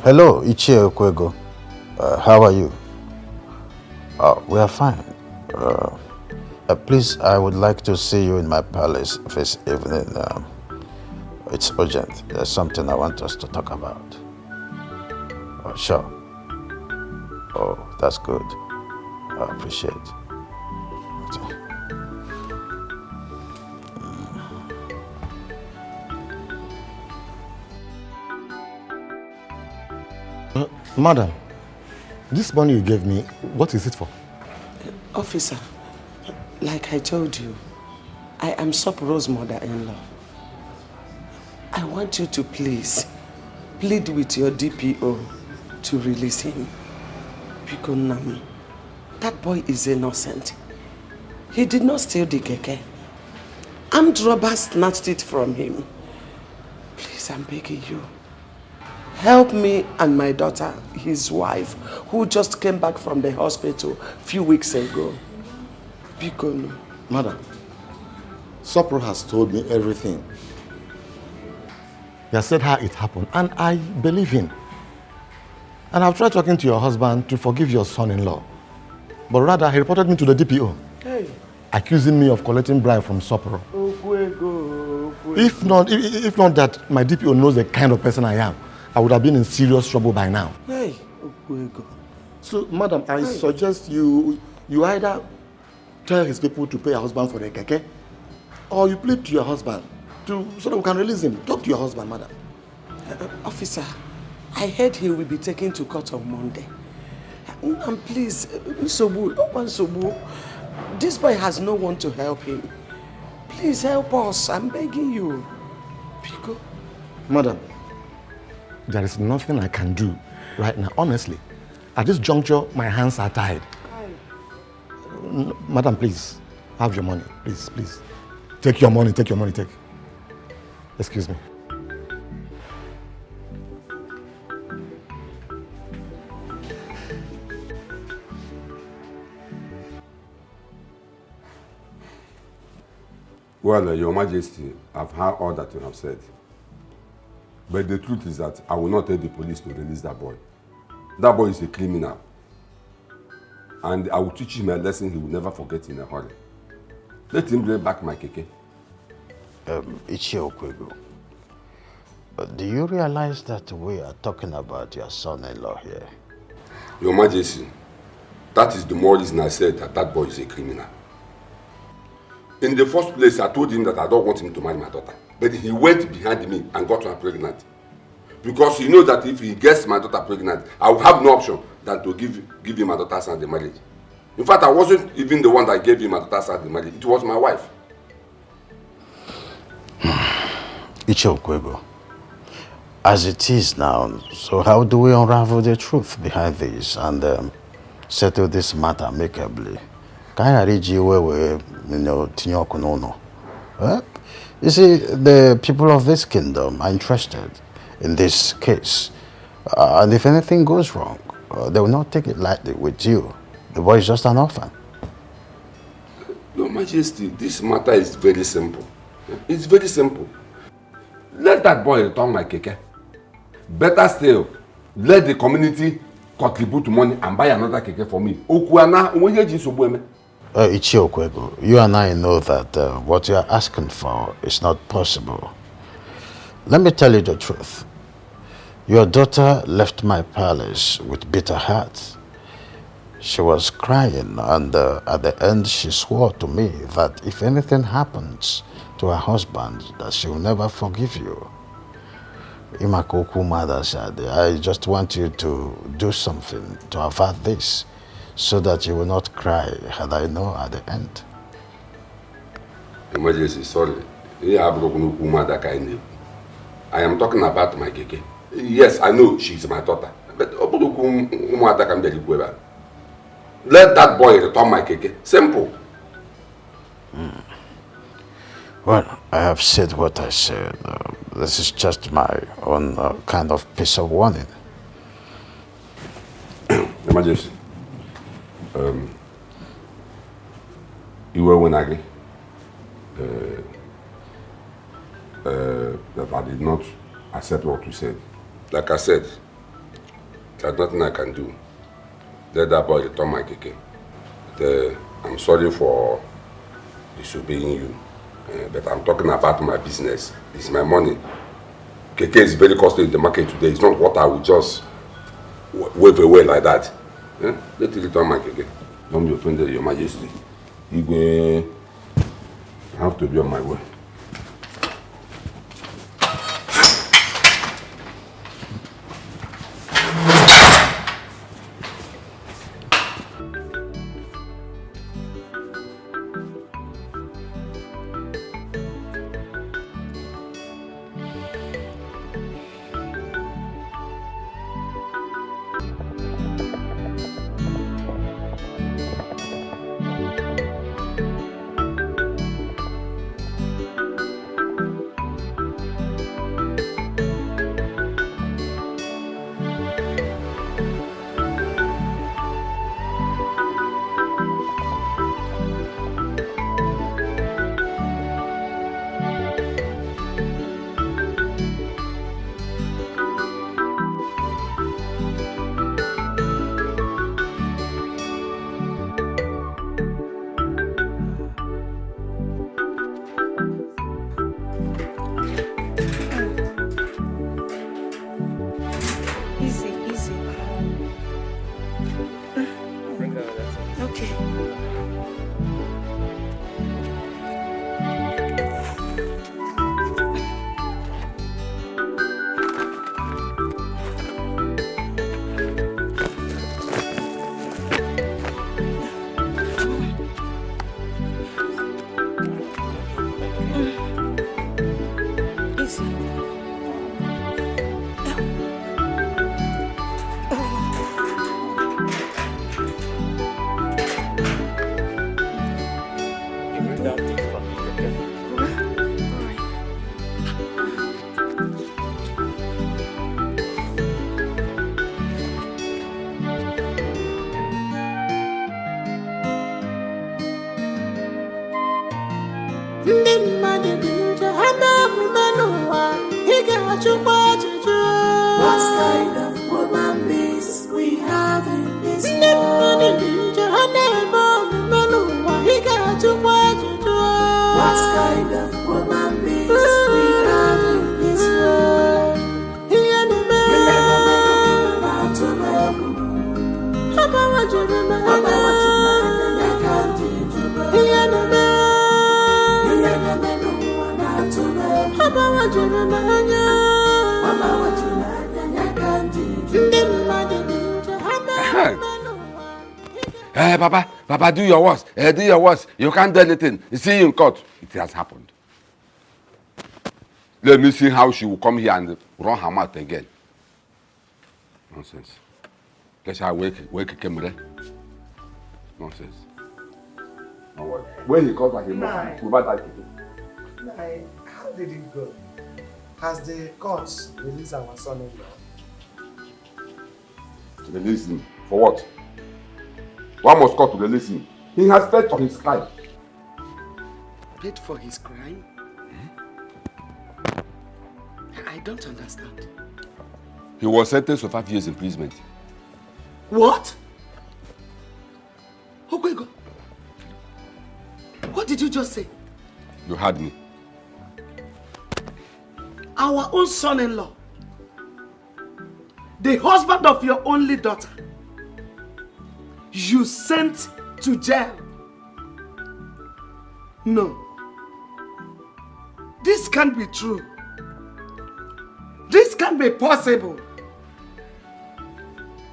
Speaker 21: Hello, Ichie Okwego. How are you? We are fine. Please, I would like to see you in my palace this evening. It's urgent. There's something I want us to talk about. Sure. Oh, that's good. I appreciate it.
Speaker 19: Madam, this money you gave me, what is it for?
Speaker 6: Officer, like I told you, I am Soporo's mother-in-law. I want you to please plead with your DPO to release him. Because Nami, that boy is innocent. He did not steal the keke. Armed robbers snatched it from him. Please, I'm begging you. Help me and my daughter, his wife, who just came back from the hospital a few weeks ago. Bikono.
Speaker 19: Madam, Sopro has told me everything. He has said how it happened, and I believe him. And I've tried talking to your husband to forgive your son-in-law. But rather, he reported me to the DPO, accusing me of collecting bribe from Sopro. If not that my DPO knows the kind of person I am, I would have been in serious trouble by now. So, madam, I suggest you either tell his people to pay your husband for the keke, or you plead to your husband so that we can release him. Talk to your husband, madam.
Speaker 6: Officer, I heard he will be taken to court on Monday. And please, Nsobu, this boy has no one to help him. Please help us, I'm begging you. Pico.
Speaker 19: Madam, there is nothing I can do right now, honestly. At this juncture, my hands are tied. Madam, please, have your money. Please, please. Take your money, take. Excuse me.
Speaker 1: Well, Your Majesty, I've heard all that you have said. But the truth is that I will not tell the police to release that boy. That boy is a criminal. And I will teach him a lesson he will never forget in a hurry. Let him bring back my keke.
Speaker 21: Ichie Okwego, do you realize that we are talking about your son-in-law here?
Speaker 1: Your Majesty, that is the more reason I said that boy is a criminal. In the first place, I told him that I don't want him to marry my daughter. But he went behind me and got her pregnant. Because he knows that if he gets my daughter pregnant, I will have no option than to give him my daughter's hand in marriage. In fact, I wasn't even the one that gave him my daughter's hand in marriage. It was my wife.
Speaker 21: Ichie Okwego, as it is now, so how do we unravel the truth behind this and settle this matter amicably? You see, the people of this kingdom are interested in this case. And if anything goes wrong, they will not take it lightly with you. The boy is just an orphan.
Speaker 1: Your Majesty, this matter is very simple. It's very simple. Let that boy return my keke. Better still, let the community contribute money and buy another keke for me.
Speaker 21: Ichie Okwego, you and I know that what you are asking for is not possible. Let me tell you the truth. Your daughter left my palace with bitter heart. She was crying, and at the end she swore to me that if anything happens to her husband, that she will never forgive you. Imakoku mother said, I just want you to do something to avert this, so that you will not cry, had I know at the end.
Speaker 1: Emergency, sorry. I am talking about my keke. Yes, I know she's my daughter. But let that boy return my keke. Simple.
Speaker 21: Well, I have said what I said. This is just my own kind of piece of warning.
Speaker 1: Emergency. Iwe Wenage. That I did not accept what you said. Like I said, there's nothing I can do. Let that boy return my keke. But, I'm sorry for disobeying you. But I'm talking about my business. It's my money. Keke is very costly in the market today. It's not what I would just wave away like that. Let it return my keke. Don't be offended, Your Majesty. I have to be on my way.
Speaker 8: What kind of woman is we have in this world? What kind of woman is we have in this world?
Speaker 1: Hey, Papa, do your worst. Do your worst. You can't do anything. You see you in court. It has happened. Let me see how she will come here and run her mouth again. Nonsense. Let's have wake Kemre. Nonsense. Don't worry. When he comes back, we'll back that.
Speaker 6: How did it go? Has the courts released our son-in-law?
Speaker 1: Release him? For what? One must court to release him. He has paid for his crime.
Speaker 6: Paid for his crime? I don't understand.
Speaker 1: He was sentenced to 5 years imprisonment.
Speaker 6: What? Okwego, what did you just say?
Speaker 1: You heard me.
Speaker 6: Our own son-in-law the husband of your only daughter, you sent to jail. No. This can't be true. This can't be possible.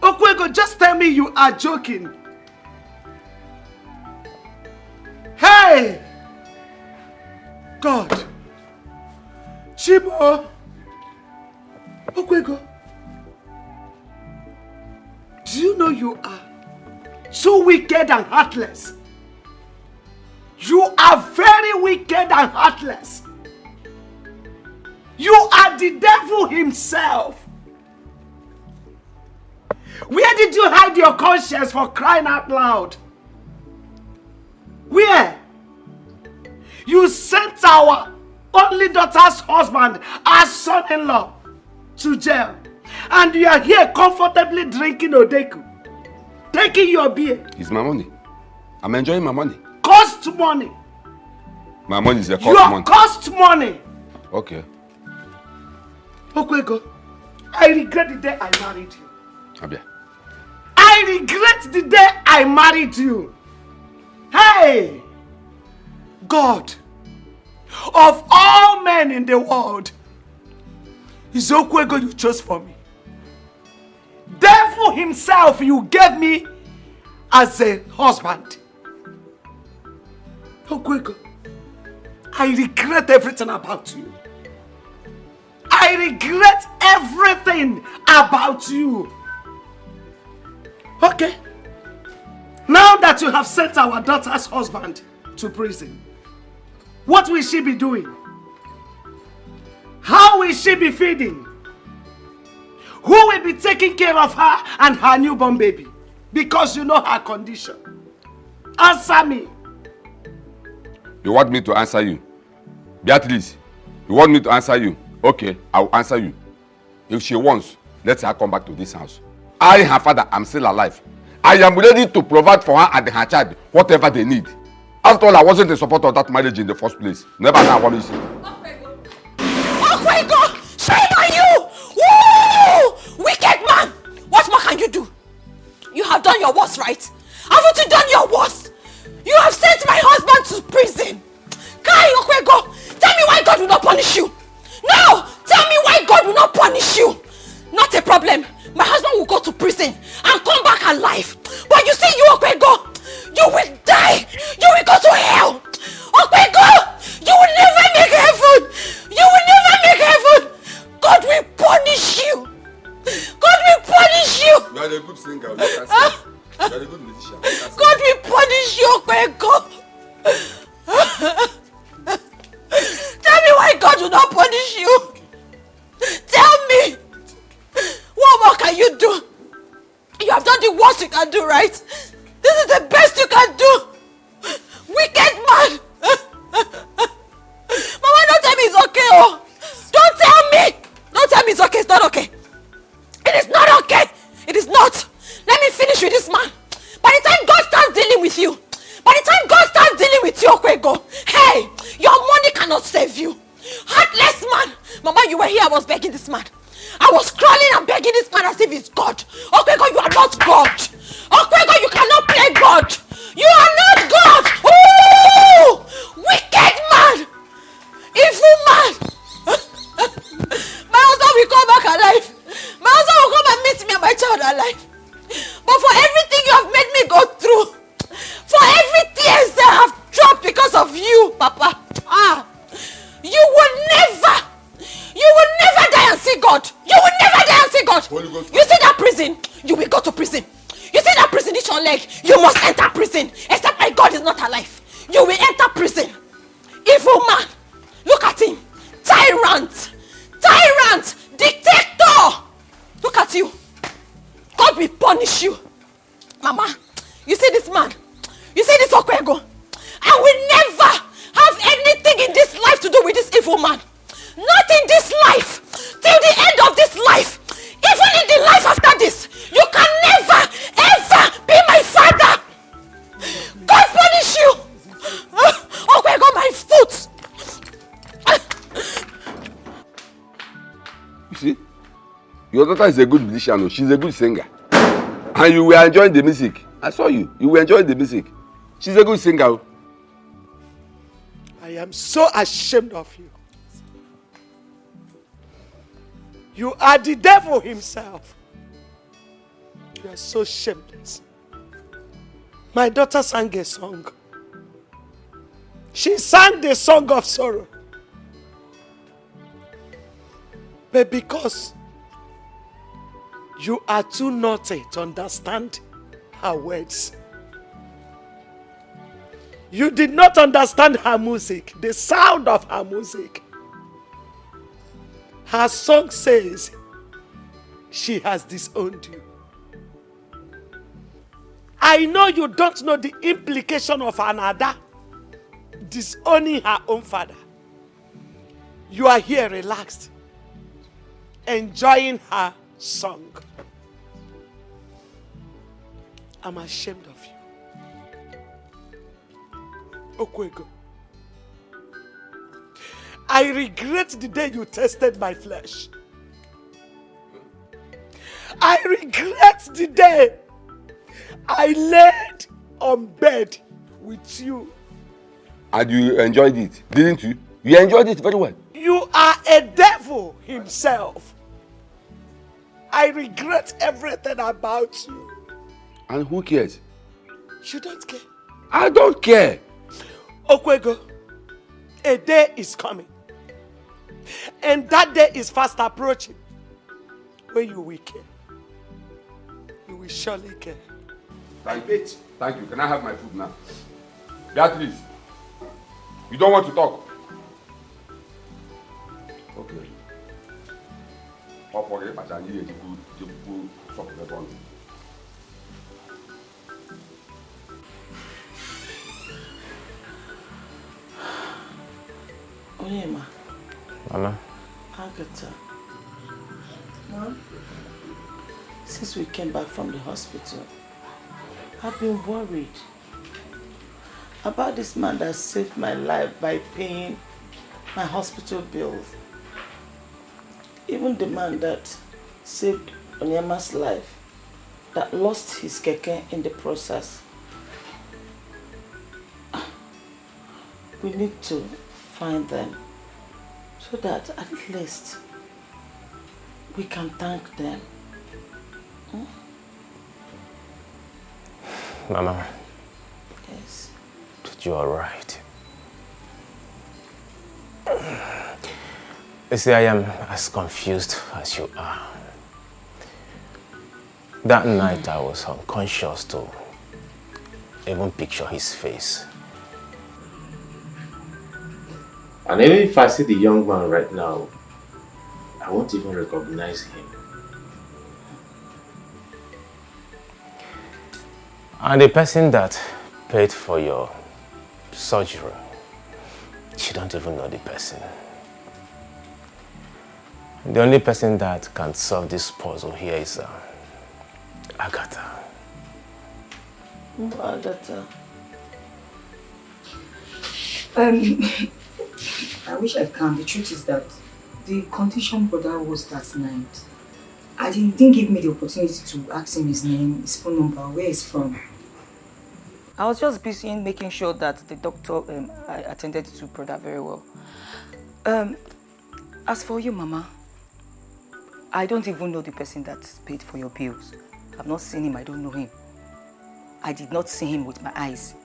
Speaker 6: Okwego, just tell me you are joking. Hey! God. Chibo. Okwego. Do you know you are so wicked and heartless? You are very wicked and heartless. You are the devil himself. Where did you hide your conscience, for crying out loud? Where? You sent our only daughter's husband, our son-in-law, to jail. And you are here comfortably drinking Odeku. Taking your beer.
Speaker 1: It's my money. I'm enjoying my money.
Speaker 6: Cost money.
Speaker 1: My money is a cost
Speaker 6: Your
Speaker 1: money.
Speaker 6: cost money.
Speaker 1: Okay.
Speaker 6: Okwego, I regret the day I married you.
Speaker 1: Abia.
Speaker 6: I regret the day I married you. Hey! God, of all men in the world, it's Okwego you chose for me. Devil himself you gave me as a husband. Okwego, I regret everything about you. I regret everything about you. Okay. Now that you have sent our daughter's husband to prison, what will she be doing? How will she be feeding? Who will be taking care of her and her newborn baby? Because you know her condition. Answer me.
Speaker 1: You want me to answer you? Beatrice, you want me to answer you? Okay, I'll answer you. If she wants, let her come back to this house. I, her father, am still alive. I am ready to provide for her and her child whatever they need. After all, I wasn't in support of that marriage in the first place. Never now, what is it?
Speaker 14: Okwego! Shame on you! Woo! Wicked man! What more can you do? You have done your worst, right? Haven't you done your worst? You have sent my husband to prison. Kai Okwego, tell me why God will not punish you. No! Tell me why God will not punish you. Not a problem. My husband will go to prison and come back alive. But you see, you Okwego, you will die. You will go to hell. Okwego, you will never make heaven. You will never make heaven. God will punish you. God will punish you.
Speaker 1: You are a good singer. You are a good musician.
Speaker 14: God will punish you, Okwego. Tell me why God will not punish you. Tell me. What more can you do? You have done the worst you can do, right? This is the best you can do. Wicked man. Mama, don't tell me it's okay, oh. Don't tell me. Don't tell me it's okay. It's not okay. It is not okay. It is not. Let me finish with this man. By the time God starts dealing with you, Okwego, hey, your money cannot save you. Heartless man. Mama, you were here. I was begging this man. I was crawling and begging this man as if he's God. Okwego, you are not God. Okwego, you cannot play God. You are not God. Ooh! Wicked man. Evil man. My husband will come back alive. My husband will come and meet me and my child alive. But for everything you have made me go through, for every tears that I have dropped because of you, Papa, you will never die and see God. You will never die and see God. You see that prison? You will go to prison. You see that prison is your leg? You must enter prison. Except my God is not alive. You will enter prison. Evil man. Look at him. Tyrant. Tyrant. Dictator. Look at you. God will punish you. Mama, you see this man? You see this Okwego? I will never have anything in this life to do with this evil man. Not in this life. Till the end of this life. Even in the life after this. You can never, ever be my father. God punish you. Okwego, my foot.
Speaker 1: You see? Your daughter is a good musician. She's a good singer. And you were enjoying the music. I saw you. You were enjoying the music. She's a good singer.
Speaker 6: I am so ashamed of you. You are the devil himself. You are so shameless. My daughter sang a song. She sang the song of sorrow. But because you are too naughty to understand her words, you did not understand her music, the sound of her music. Her song says she has disowned you. I know you don't know the implication of another disowning her own father. You are here relaxed, enjoying her song. I'm ashamed of you. Okwego. I regret the day you tasted my flesh. I regret the day I laid on bed with you.
Speaker 1: And you enjoyed it, didn't you? You enjoyed it very well.
Speaker 6: You are a devil himself. I regret everything about you.
Speaker 1: And who cares?
Speaker 6: You don't care.
Speaker 1: I don't care.
Speaker 6: Okwego, a day is coming. And that day is fast approaching. When you will care. You will surely care.
Speaker 1: Thank you. Thank you. Can I have my food now? Beatrice, you don't want to talk? Okay. I'll forget, but I need to go talk to the one.
Speaker 20: Onyema.
Speaker 7: Mama.
Speaker 20: Agatha. Mom? Since we came back from the hospital, I've been worried about this man that saved my life by paying my hospital bills. Even the man that saved Onyema's life, that lost his keke in the process. We need to find them so that at least we can thank them.
Speaker 7: Mama.
Speaker 20: Yes.
Speaker 7: But you are right. You see, I am as confused as you are. That night I was unconscious to even picture his face. And even if I see the young man right now, I won't even recognize him. And the person that paid for your surgery, you don't even know the person. The only person that can solve this puzzle here is Agatha.
Speaker 20: Oh, Agatha.
Speaker 9: I wish I can. The truth is that the condition brother was that night. He didn't give me the opportunity to ask him his name, his phone number, where he's from.
Speaker 20: I was just busy in making sure that the doctor I attended to brother very well. As for you, Mama, I don't even know the person that paid for your bills. I've not seen him, I don't know him. I did not see him with my eyes.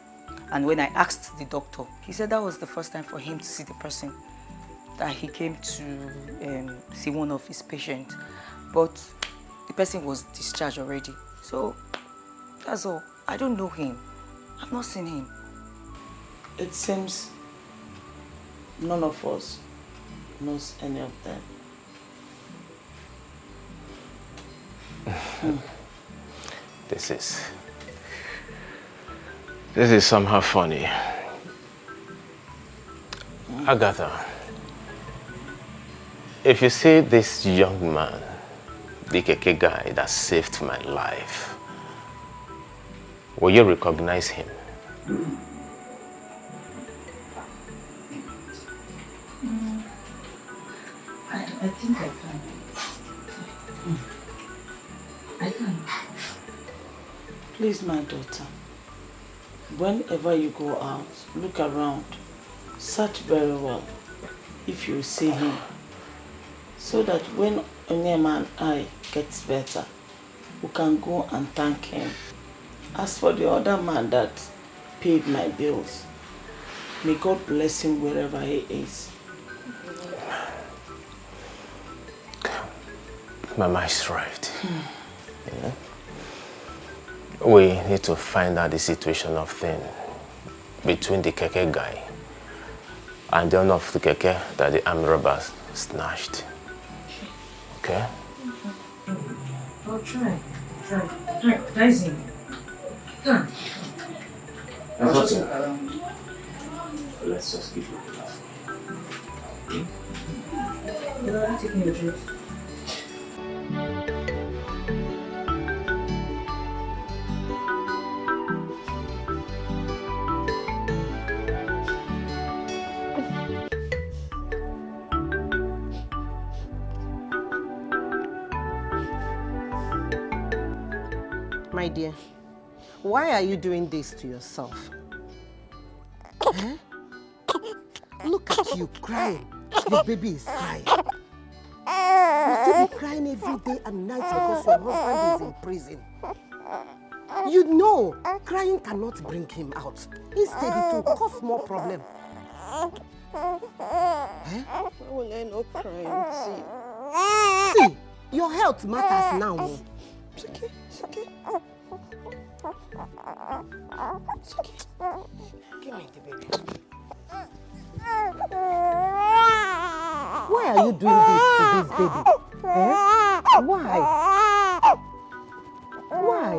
Speaker 20: And when I asked the doctor, he said that was the first time for him to see the person, that he came to see one of his patients. But the person was discharged already. So, that's all. I don't know him. I've not seen him. It seems none of us knows any of them.
Speaker 7: This is somehow funny. Agatha, if you see this young man, the keke guy that saved my life, will you recognize him?
Speaker 9: I think I can. I can.
Speaker 20: Please, my daughter, whenever you go out, look around, search very well if you see him, so that when Onyema and I gets better, we can go and thank him. As for the other man that paid my bills, may God bless him wherever he is.
Speaker 7: Mama is right. Yeah. We need to find out the situation of thing between the keke guy and the owner of the keke that the armed robbers snatched. Okay?
Speaker 9: I'll try. Rising. Come. I'll just look around.
Speaker 7: Let's just keep looking out.
Speaker 9: I'm taking your dress.
Speaker 15: My dear, why are you doing this to yourself? Eh? Look at you crying. Your baby is crying. You still be crying every day and night because your husband is in prison. You know, crying cannot bring him out. Instead, it will cause more problem. Eh?
Speaker 10: Why will I not cry?
Speaker 15: See, your health matters now.
Speaker 10: It's okay. It's okay. It's okay.
Speaker 15: Give me the baby. Why are you doing this to this baby? Eh? Why? Why?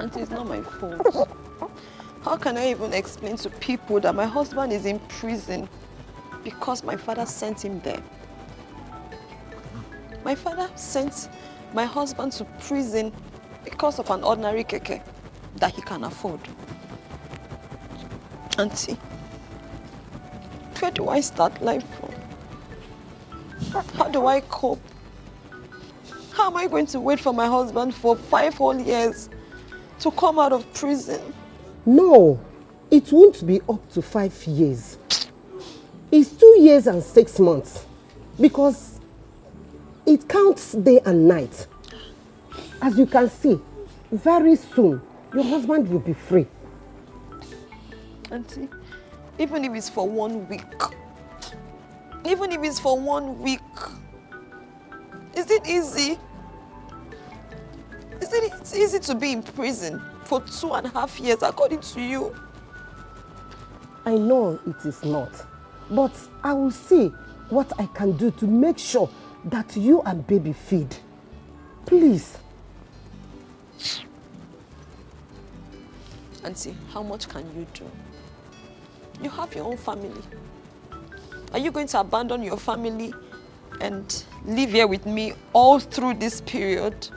Speaker 10: Auntie, it's not my fault. How can I even explain to people that my husband is in prison because my father sent him there? My father sent my husband to prison because of an ordinary keke that he can afford. Auntie, where do I start life from? How do I cope? How am I going to wait for my husband for 5 whole years to come out of prison?
Speaker 15: No, it won't be up to 5 years. It's 2 years and 6 months because it counts day and night. As you can see, very soon, your husband will be free.
Speaker 10: Auntie, even if it's for 1 week, even if it's for 1 week, is it easy? Is it easy to be in prison for 2.5 years according to you?
Speaker 15: I know it is not, but I will see what I can do to make sure that you and baby feed. Please.
Speaker 10: Auntie, how much can you do? You have your own family. Are you going to abandon your family and live here with me all through this period?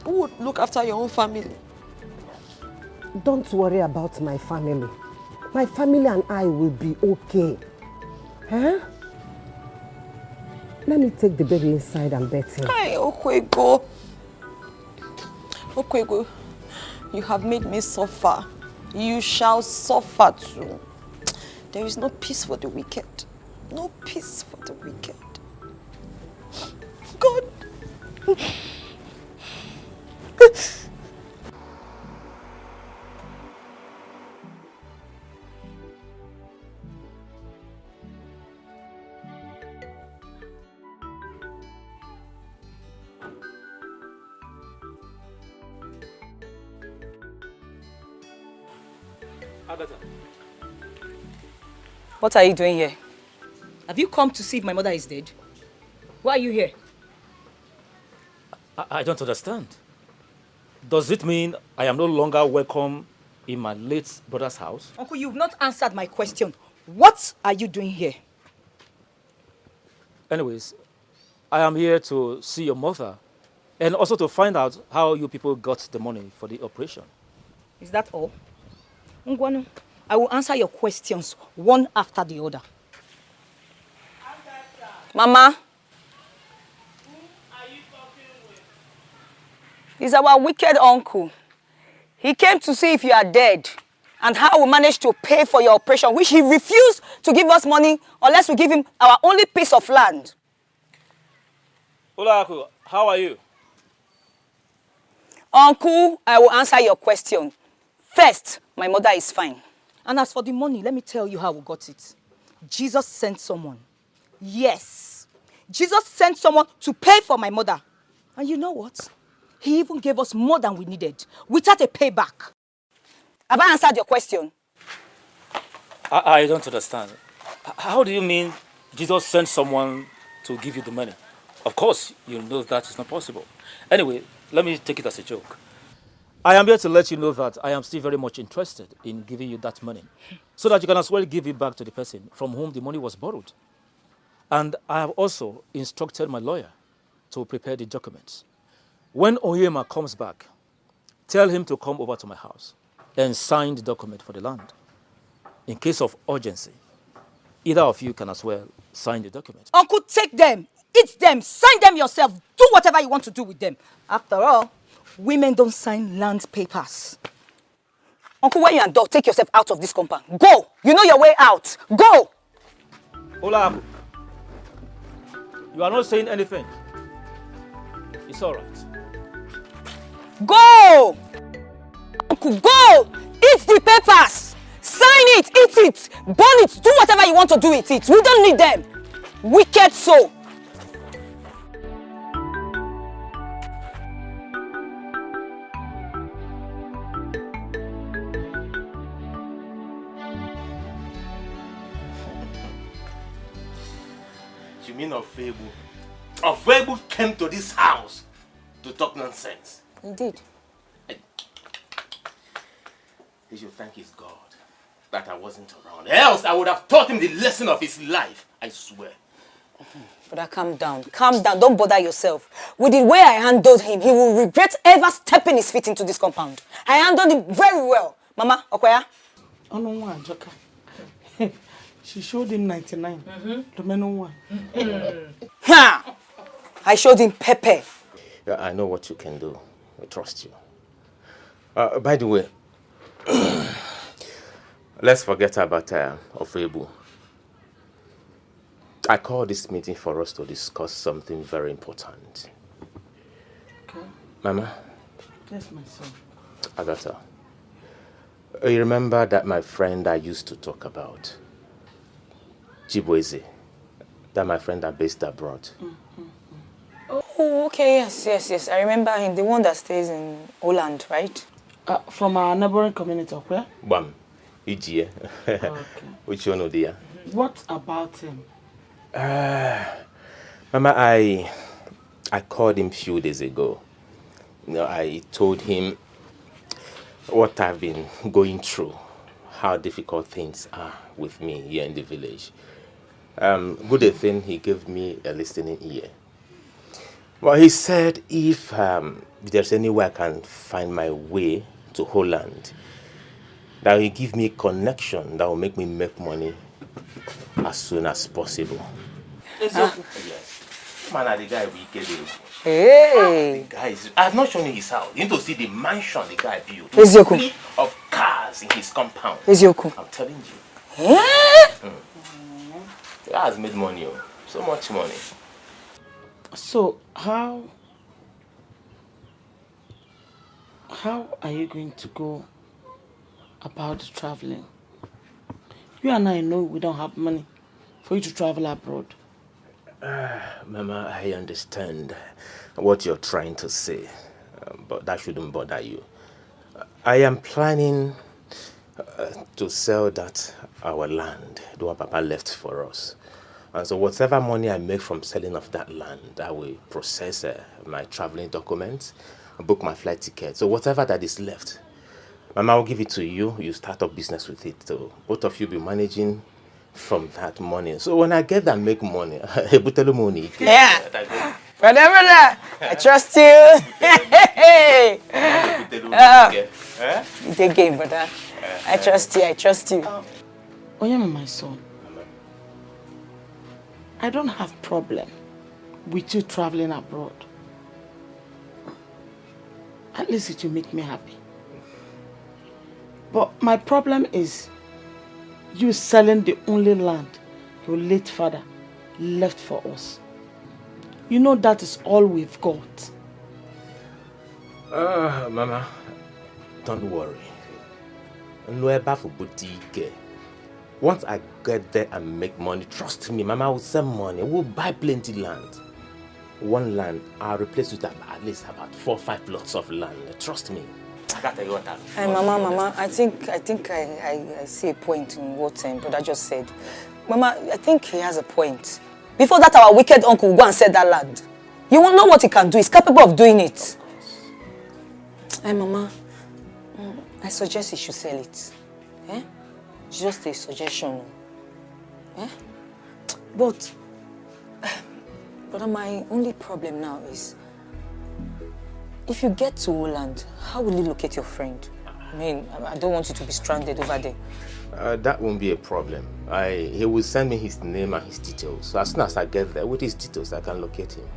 Speaker 10: Who would look after your own family?
Speaker 15: Don't worry about my family. My family and I will be okay. Huh? Let me take the baby inside and bet him.
Speaker 10: Hi, Okwego. Okwego, you have made me suffer. You shall suffer too. There is no peace for the wicked. No peace for the wicked. God.
Speaker 14: Agatha.
Speaker 4: What are you doing here? Have you come to see if my mother is dead? Why are you here?
Speaker 13: I don't understand. Does it mean I am no longer welcome in my late brother's house?
Speaker 4: Uncle, you've not answered my question. What are you doing here?
Speaker 13: Anyways, I am here to see your mother and also to find out how you people got the money for the operation.
Speaker 4: Is that all? Ngwanu, I will answer your questions one after the other. Mama? He's our wicked uncle. He came to see if you are dead and how we managed to pay for your operation, which he refused to give us money unless we give him our only piece of land.
Speaker 13: Hola, uncle. How are you?
Speaker 4: Uncle, I will answer your question. First, my mother is fine. And as for the money, let me tell you how we got it. Jesus sent someone. Yes. Jesus sent someone to pay for my mother. And you know what? He even gave us more than we needed, without a payback. Have I answered your question?
Speaker 13: I don't understand. How do you mean Jesus sent someone to give you the money? Of course, you know that is not possible. Anyway, let me take it as a joke. I am here to let you know that I am still very much interested in giving you that money, so that you can as well give it back to the person from whom the money was borrowed. And I have also instructed my lawyer to prepare the documents. When Oyema comes back, tell him to come over to my house and sign the document for the land. In case of urgency, either of you can as well sign the document.
Speaker 4: Uncle, take them, eat them, sign them yourself, do whatever you want to do with them. After all, women don't sign land papers. Uncle, when you're done, take yourself out of this compound. Go! You know your way out. Go!
Speaker 13: Hola, you are not saying anything. It's all right.
Speaker 4: Go! Uncle, go! Eat the papers! Sign it, eat it, burn it, do whatever you want to do with it. We don't need them. Wicked soul.
Speaker 7: You mean Ofebu? Ofebu came to this house to talk nonsense.
Speaker 4: Indeed.
Speaker 7: He should thank his God that I wasn't around. Else I would have taught him the lesson of his life, I swear.
Speaker 4: Brother, calm down. Calm down. Don't bother yourself. With the way I handled him, he will regret ever stepping his feet into this compound. I handled him very well. Mama, Okoya?
Speaker 15: Oh, no, one, Joka. She showed him 99. The men one.
Speaker 4: Ha! I showed him pepper.
Speaker 7: Yeah, I know what you can do. I trust you. By the way, let's forget about Ofebu. I called this meeting for us to discuss something very important.
Speaker 15: Okay.
Speaker 7: Mama?
Speaker 15: Yes, my son.
Speaker 7: Agatha, you remember that my friend I used to talk about? Chibweze. That my friend are based abroad.
Speaker 4: Oh, okay, yes. I remember him. The one that stays in Holland, right?
Speaker 15: From our neighboring community, where?
Speaker 7: Bam. Ijie. Okay. Which one of the?
Speaker 15: What about him?
Speaker 7: Mama, I called him a few days ago. You know, I told him what I've been going through, how difficult things are with me here in the village. Good thing he gave me a listening ear. Well, he said if there's any way I can find my way to Holland, that will give me a connection that will make me make money as soon as possible. Yes. Man, the guy we get it.
Speaker 4: Hey.
Speaker 7: The guy is, I have not shown you his house. You need to see the mansion the guy built.
Speaker 4: Ezuruonye.
Speaker 7: Of cars in his compound.
Speaker 4: Ezuruonye.
Speaker 7: I'm telling you.
Speaker 4: Eh?
Speaker 7: He has made money, so much money.
Speaker 15: So how are you going to go about traveling? You and I know we don't have money for you to travel abroad.
Speaker 7: Mama, I understand what you're trying to say, but that shouldn't bother you. I am planning to sell that our land, the one Papa left for us. And so whatever money I make from selling of that land, I will process my traveling documents, book my flight ticket. So whatever that is left, Mama will give it to you. You start up business with it. So both of you be managing from that money. So when I get that make money,
Speaker 4: yeah. Brother, I trust you. You take game, brother. I trust you.
Speaker 15: Oyema, my son. I don't have problem with you traveling abroad. At least it will make me happy. But my problem is you selling the only land your late father left for us. You know that is all we've got.
Speaker 7: Mama, don't worry. Once I get there and make money, trust me, Mama, I will send money. We'll buy plenty land. One land, I'll replace with at least about 4 or 5 lots of land. Trust me. I gotta tell you what
Speaker 4: Mama, I think I see a point in what Brother just said. Mama, I think he has a point. Before that, our wicked uncle will go and sell that land. You won't know what he can do. He's capable of doing it. Mama, I suggest he should sell it. Eh? Just a suggestion. Eh? But my only problem now is, if you get to Holland, how will you locate your friend? I mean, I don't want you to be stranded over there.
Speaker 7: That won't be a problem. He will send me his name and his details. So as soon as I get there with his details, I can locate him.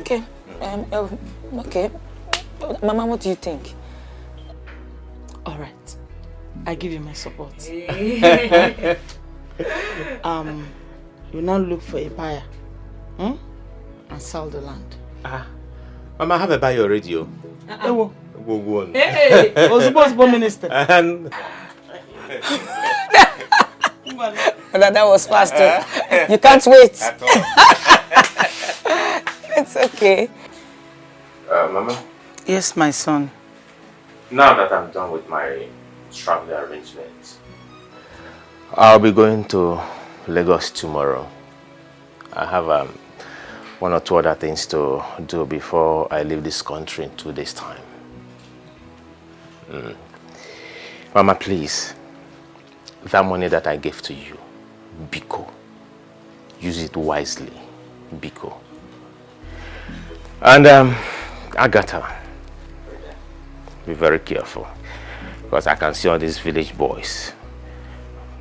Speaker 4: Okay. Okay. Mama, what do you think?
Speaker 15: All right. I give you my support. You now look for a buyer, and sell the land.
Speaker 7: Mama, I have a buyer already.
Speaker 15: Hey, Ozubo Minister.
Speaker 4: That was faster. You can't wait. It's okay.
Speaker 7: Mama?
Speaker 15: Yes, my son.
Speaker 7: Now that I'm done with my travel arrangements, I'll be going to Lagos tomorrow. I have 1 or 2 other things to do before I leave this country in 2 days' time. Mama, please, that money that I gave to you, Biko, use it wisely, Biko. And Agatha, be very careful, because I can see all these village boys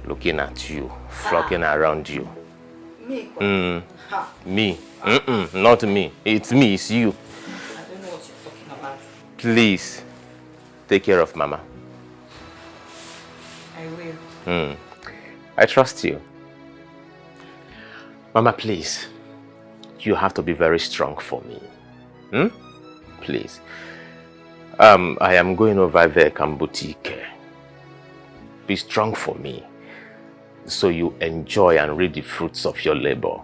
Speaker 7: looking at you, flocking around you.
Speaker 15: Me?
Speaker 7: Me? Not me. It's me, it's you.
Speaker 15: I don't know what you're talking about.
Speaker 7: Please, take care of Mama.
Speaker 15: I will.
Speaker 7: I trust you. Mama, please, you have to be very strong for me. Please. I am going over there, Boutique. Be strong for me, so you enjoy and reap the fruits of your labor.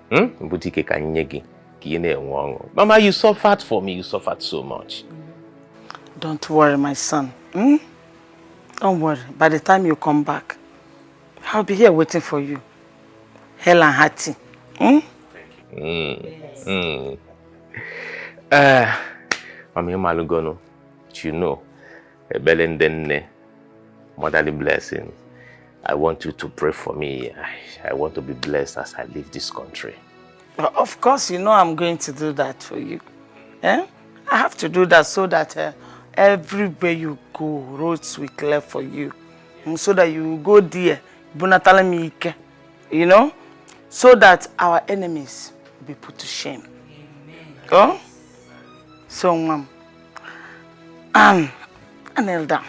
Speaker 7: Boutique Mama, you suffered for me. You suffered so much.
Speaker 15: Don't worry, my son. Don't worry. By the time you come back, I'll be here waiting for you. Hell and hearty.
Speaker 7: Mami Malugono, you know, motherly blessings. I want you to pray for me. I want to be blessed as I leave this country.
Speaker 15: Of course, you know I'm going to do that for you. I have to do that so that everywhere you go, roads will clear for you. So that you go there, you know, so that our enemies will be put to shame. Oh? So, Mom, kneel down.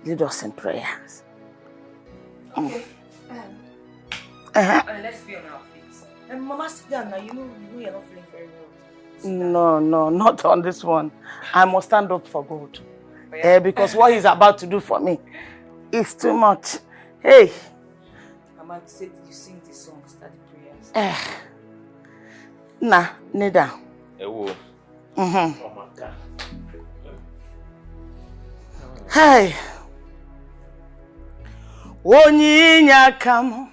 Speaker 15: Lead us in prayers.
Speaker 20: Okay. Let's be on our feet. Mama, sit down now. You know you're not feeling very well.
Speaker 15: No, not on this one. I must stand up for God. Because what he's about to do for me is too much. Hey.
Speaker 20: Mama said you sing this song, start the prayers.
Speaker 15: Nah, kneel down. Hey. Onyinyakam.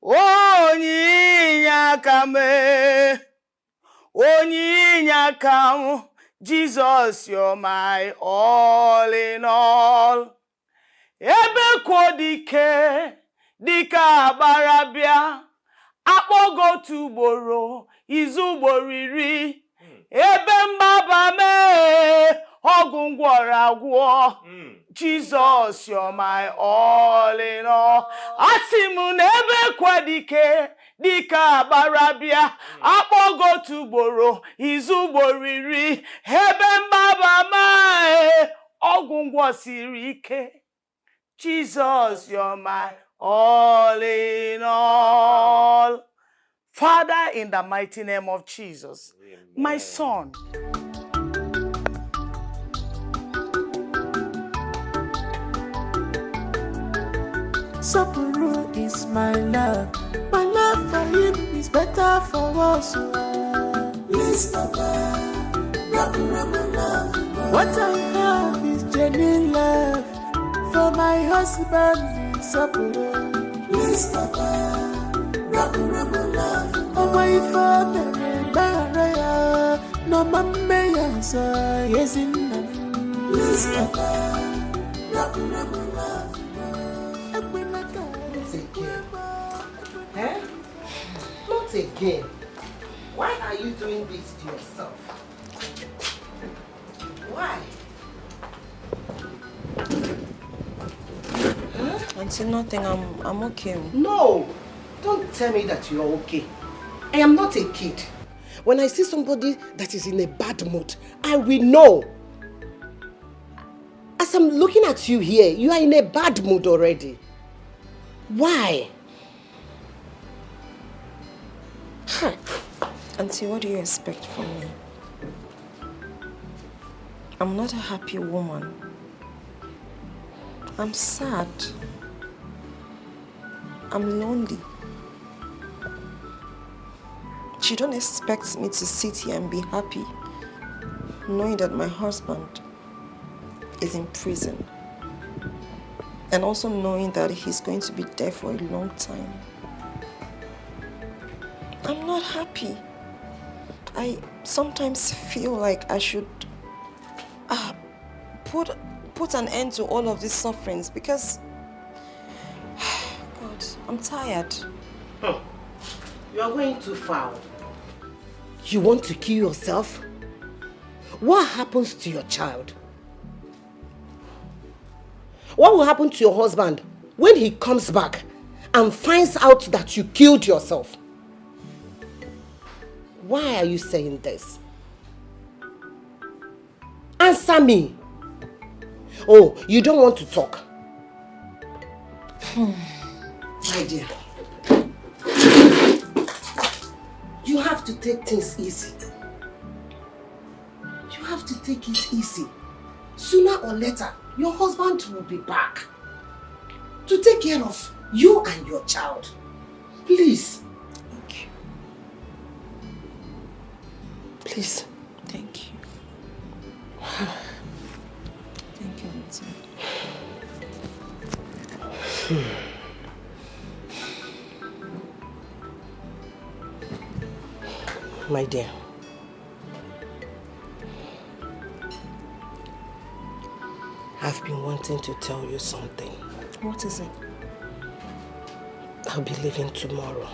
Speaker 15: Onyinyakam. Onyinyakam. Jesus, you're my all in all. Ebe kodike, dika barabia. Akpogo tuboro, izuboriri. Ebe mbaba me, ogungwaragwo. Jesus, you're my all in all. Asimu nebe kwadike,
Speaker 17: dika barabia akpogo tugboro izuboriri hebe mbaba mae ogungwo siri ike. Jesus, you're my all in all. Father, in the mighty name of Jesus, my son.
Speaker 8: Sapuru is my love. My love for him is better for us. Please, Papa, love. What I have is genuine love for my husband, Sapuru. Please, Papa, love. Oh, my father, Maria, no mamma, so yes, in please, Papa, love.
Speaker 15: Eh? Not again. Why are you doing this to yourself? Why?
Speaker 3: Huh? Auntie, nothing. I'm okay.
Speaker 15: No! Don't tell me that you're okay. I am not a kid. When I see somebody that is in a bad mood, I will know. As I'm looking at you here, you are in a bad mood already. Why?
Speaker 3: Auntie, what do you expect from me? I'm not a happy woman. I'm sad. I'm lonely. You don't expect me to sit here and be happy, knowing that my husband is in prison. And also knowing that he's going to be there for a long time. I'm not happy. I sometimes feel like I should put an end to all of these sufferings because, God, I'm tired.
Speaker 15: You are going too far. You want to kill yourself? What happens to your child? What will happen to your husband when he comes back and finds out that you killed yourself? Why are you saying this? Answer me. Oh, you don't want to talk. My dear, you have to take things easy. You have to take it easy. Sooner or later, your husband will be back to take care of you and your child. Please.
Speaker 3: Okay. Please. Thank you. Thank you, Auntie.
Speaker 15: My dear, I've been wanting to tell you something.
Speaker 3: What is it?
Speaker 15: I'll be leaving tomorrow.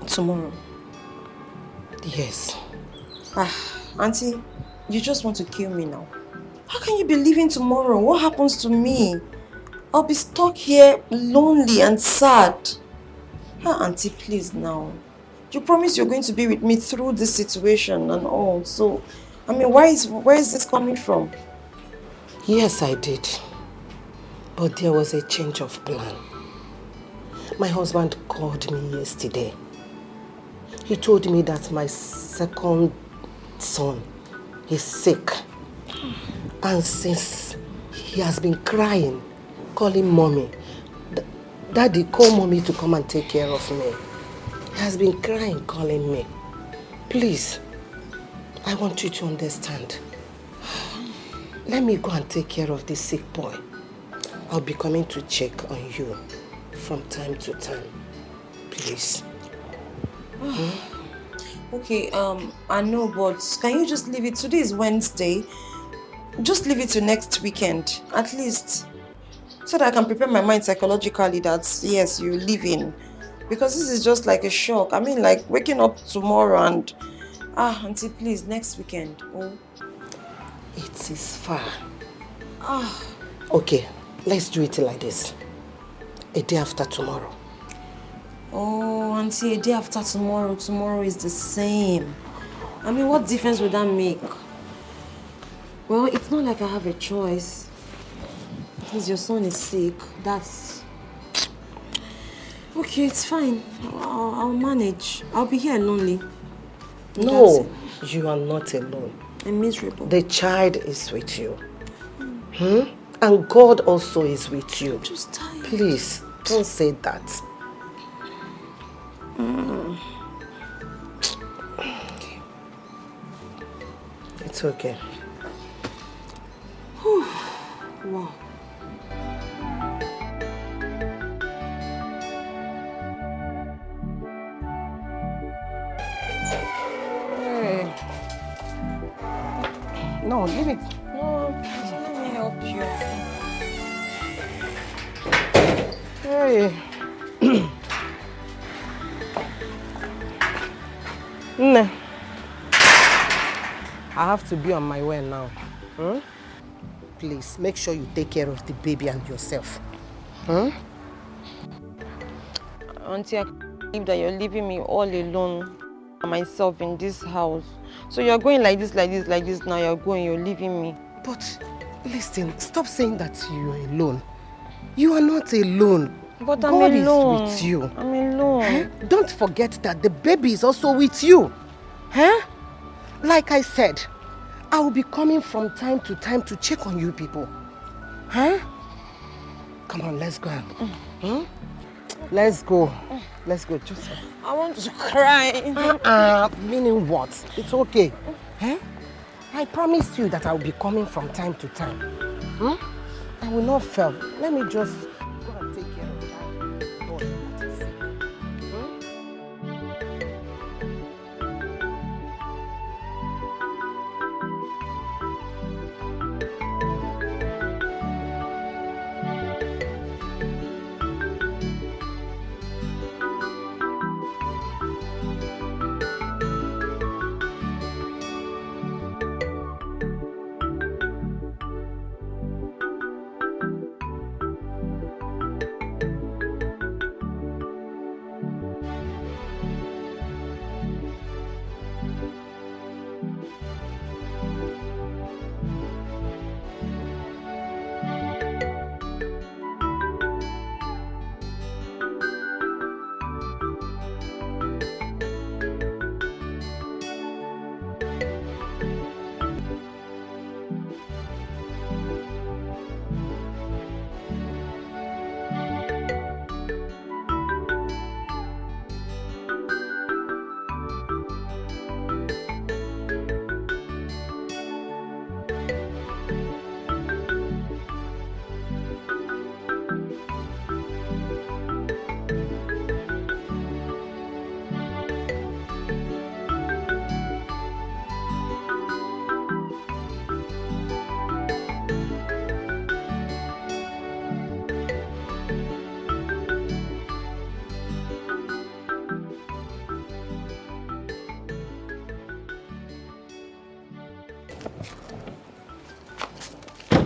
Speaker 3: Tomorrow?
Speaker 15: Yes.
Speaker 3: Auntie, you just want to kill me now. How can you be leaving tomorrow? What happens to me? I'll be stuck here lonely and sad. Auntie, please now. You promised you're going to be with me through this situation and all. So, I mean, where is this coming from?
Speaker 15: Yes, I did. But there was a change of plan. My husband called me yesterday. He told me that my second son is sick. And since he has been crying, calling mommy, Daddy, call mommy to come and take care of me. He has been crying, calling me. Please, I want you to understand. Let me go and take care of this sick boy. I'll be coming to check on you from time to time. Please.
Speaker 3: Okay, I know, but can you just leave it? Today is Wednesday. Just leave it to next weekend, at least. So that I can prepare my mind psychologically that, yes, you're leaving. Because this is just like a shock. I mean, like waking up tomorrow and... Auntie, please, next weekend. Oh.
Speaker 15: It is far. Okay, let's do it like this. A day after tomorrow.
Speaker 3: Oh, Auntie, a day after tomorrow. Tomorrow is the same. I mean, what difference would that make? Well, it's not like I have a choice. Because your son is sick. That's... Okay, it's fine. I'll manage. I'll be here lonely.
Speaker 15: No, you are not alone.
Speaker 3: I'm miserable.
Speaker 15: The child is with you. And God also is with you.
Speaker 3: I'm just tired.
Speaker 15: Please, don't say that.
Speaker 3: Okay.
Speaker 15: It's okay.
Speaker 3: Wow.
Speaker 15: Hey. No, leave it.
Speaker 3: No, let me help you.
Speaker 15: Hey. Nne, I have to be on my way now. Please, make sure you take care of the baby and yourself.
Speaker 3: Auntie, I can't believe that you're leaving me all alone by myself in this house. So you're going like this now. You're leaving me.
Speaker 15: But listen, stop saying that you're alone. You are not alone.
Speaker 3: But
Speaker 15: God
Speaker 3: I'm alone.
Speaker 15: is with you.
Speaker 3: I'm alone.
Speaker 15: Don't forget that the baby is also with you. Like I said, I will be coming from time to time to check on you people. Come on, let's go. Let's go. Let's go. Just...
Speaker 3: I want to cry.
Speaker 15: Meaning what? It's okay. I promised you that I will be coming from time to time. I will not fail. Let me just go and take care of that boy that is sick.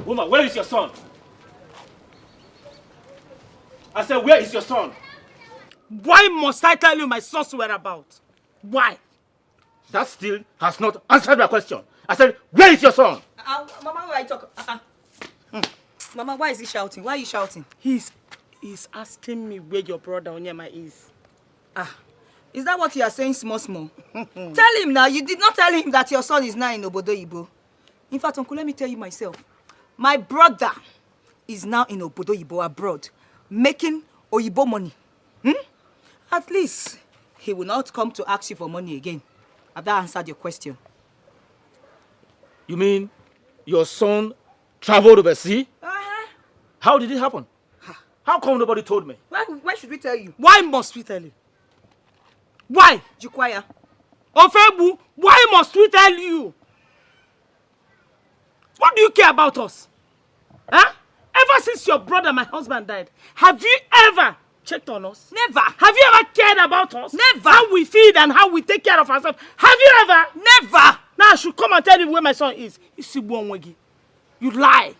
Speaker 13: Woman, where is your son? I said, where is your son?
Speaker 17: Why must I tell you my son's whereabouts? Why?
Speaker 13: That still has not answered my question. I said, where is your son?
Speaker 4: Mama, why are you talking? Mama, why is he shouting? Why are you shouting?
Speaker 17: He's asking me where your brother Onyema is.
Speaker 4: Is that what you are saying, small? Tell him now. You did not tell him that your son is now in Obodo Ibo. In fact, Uncle, let me tell you myself. My brother is now in Obodo Ibo abroad, making Oyibo money. At least, he will not come to ask you for money again. Have that answered your question?
Speaker 13: You mean your son traveled overseas? How did it happen? How come nobody told me?
Speaker 4: Why should we tell you?
Speaker 17: Why must we tell you? Why?
Speaker 4: Jukwaya.
Speaker 17: Ofebu, why must we tell you? What do you care about us? Ever since your brother, my husband, died, have you ever checked on us?
Speaker 4: Never.
Speaker 17: Have you ever cared about us?
Speaker 4: Never.
Speaker 17: How we feed and how we take care of ourselves? Have you ever?
Speaker 4: Never.
Speaker 17: Now I should come and tell you where my son is. You lie.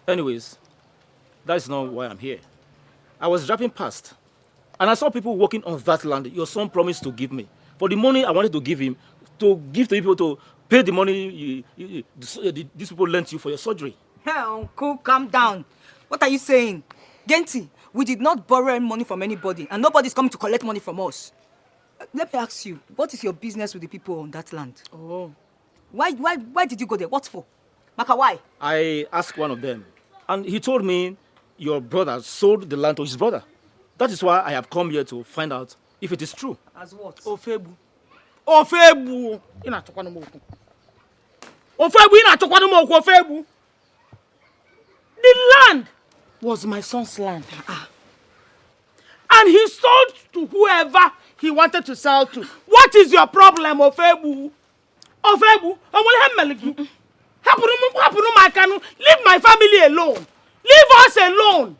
Speaker 13: Anyways, that's not why I'm here. I was driving past, and I saw people working on that land your son promised to give me. For the money I wanted to give him, to give to people to pay the money these people lent you for your surgery.
Speaker 4: Hey, Uncle, calm down. What are you saying? Genti, we did not borrow any money from anybody, and nobody's coming to collect money from us. Let me ask you, what is your business with the people on that land?
Speaker 13: Oh.
Speaker 4: Why did you go there? What for? Maka, why?
Speaker 13: I asked one of them, and he told me your brother sold the land to his brother. That is why I have come here to find out if it is true.
Speaker 4: As what?
Speaker 17: Ofebu. Ofebu. Ina chokwa no moku. Ofebu ina chokwa no moku Ofebu. The land was my son's land. And he sold to whoever he wanted to sell to. What is your problem, Ofebu? Ofebu, leave my family alone. Leave us alone.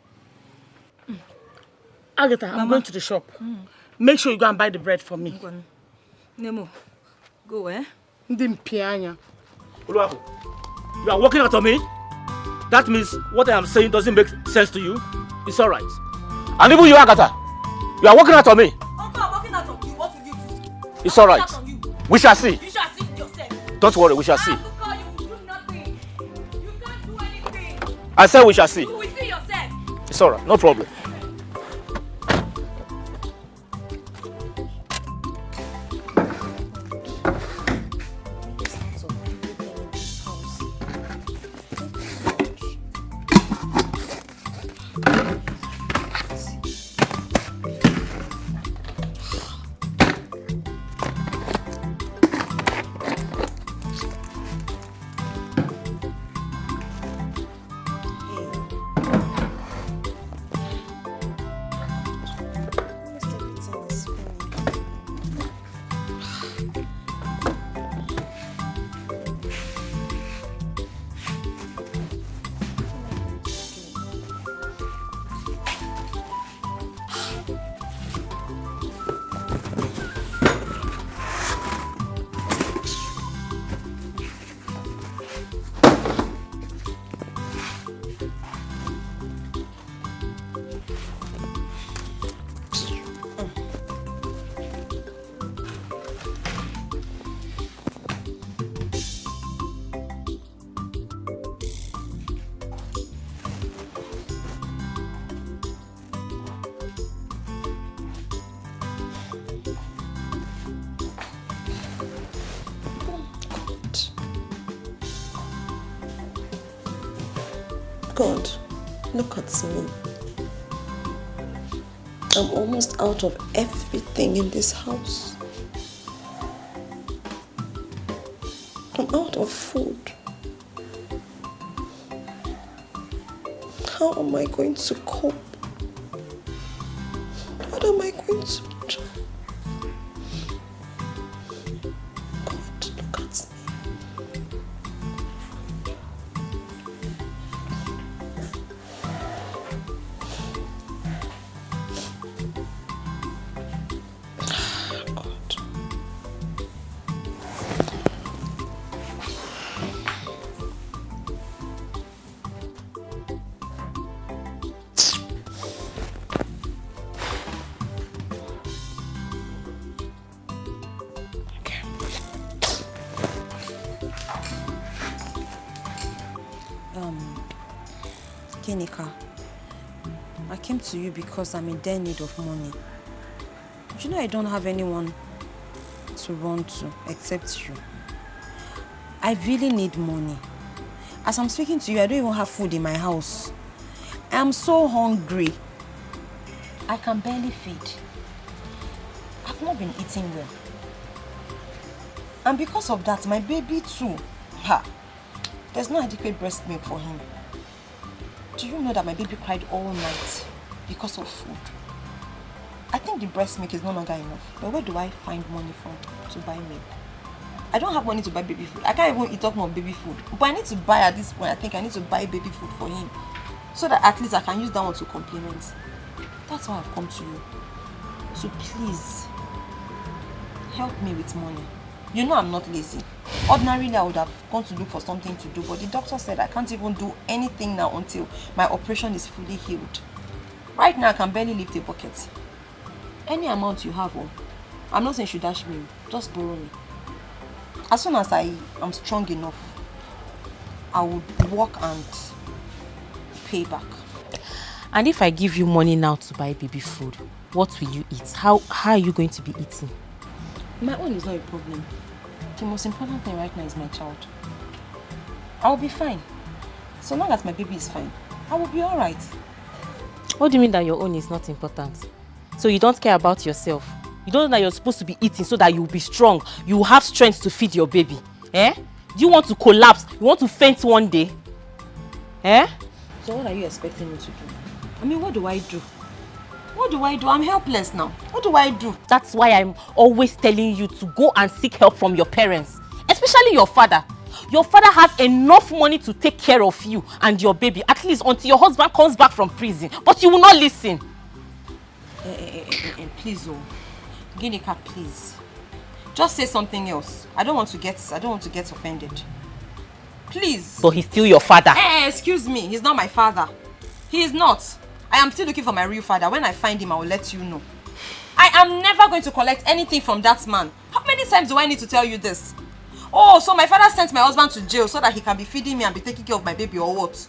Speaker 17: Agatha, I'm going to the shop. Make sure you go and buy the bread for me.
Speaker 4: Nemo, go, eh?
Speaker 13: You are working out on me? That means what I am saying doesn't make sense to you? It's alright. And even you, Agatha, you are working out on me?
Speaker 4: Uncle, I'm working out on you. What will you do?
Speaker 13: It's alright. We shall see.
Speaker 4: You shall see yourself.
Speaker 13: Don't worry, we shall see.
Speaker 4: You do nothing. You can't do anything.
Speaker 13: I said we shall see.
Speaker 4: You will see yourself.
Speaker 13: It's alright, no problem.
Speaker 10: God, look at me. I'm almost out of everything in this house. I'm out of food. How am I going to cope? What am I going to do? God, look at me. Kenika, I came to you because I'm in dire need of money. You know I don't have anyone to run to except you. I really need money. As I'm speaking to you, I don't even have food in my house. I'm so hungry. I can barely feed. I've not been eating well. And because of that, my baby too. There's no adequate breast milk for him. Do you know that my baby cried all night because of food? I think the breast milk is no longer enough. But where do I find money from to buy milk? I don't have money to buy baby food. I can't even eat up more baby food. But I need to buy at this point. I think I need to buy baby food for him. So that at least I can use that one to complement. That's why I've come to you. So please, help me with money. You know I'm not lazy.
Speaker 3: Ordinarily, I would have gone to look for something to do, but the doctor said I can't even do anything now until my operation is fully healed. Right now, I can barely lift a bucket. Any amount you have, I'm not saying you should dash me, just borrow me. As soon as I am strong enough, I would work and pay back.
Speaker 18: And if I give you money now to buy baby food, what will you eat? How are you going to be eating?
Speaker 3: My own is not a problem. The most important thing right now is my child. I will be fine. So long as my baby is fine, I will be alright.
Speaker 18: What do you mean that your own is not important? So you don't care about yourself? You don't know that you're supposed to be eating so that you'll be strong. You will have strength to feed your baby. Eh? Do you want to collapse? You want to faint one day? Eh?
Speaker 3: So what are you expecting me to do? I mean, what do I do? What do I do? I'm helpless now. What do I do?
Speaker 18: That's why I'm always telling you to go and seek help from your parents. Especially your father. Your father has enough money to take care of you and your baby, at least until your husband comes back from prison. But you will not listen.
Speaker 3: Please, Ginika, please. Just say something else. I don't want to get offended. Please.
Speaker 18: But he's still your father.
Speaker 3: Excuse me. He's not my father. He is not. I am still looking for my real father. When I find him, I will let you know. I am never going to collect anything from that man. How many times do I need to tell you this? Oh, so my father sent my husband to jail so that he can be feeding me and be taking care of my baby or what?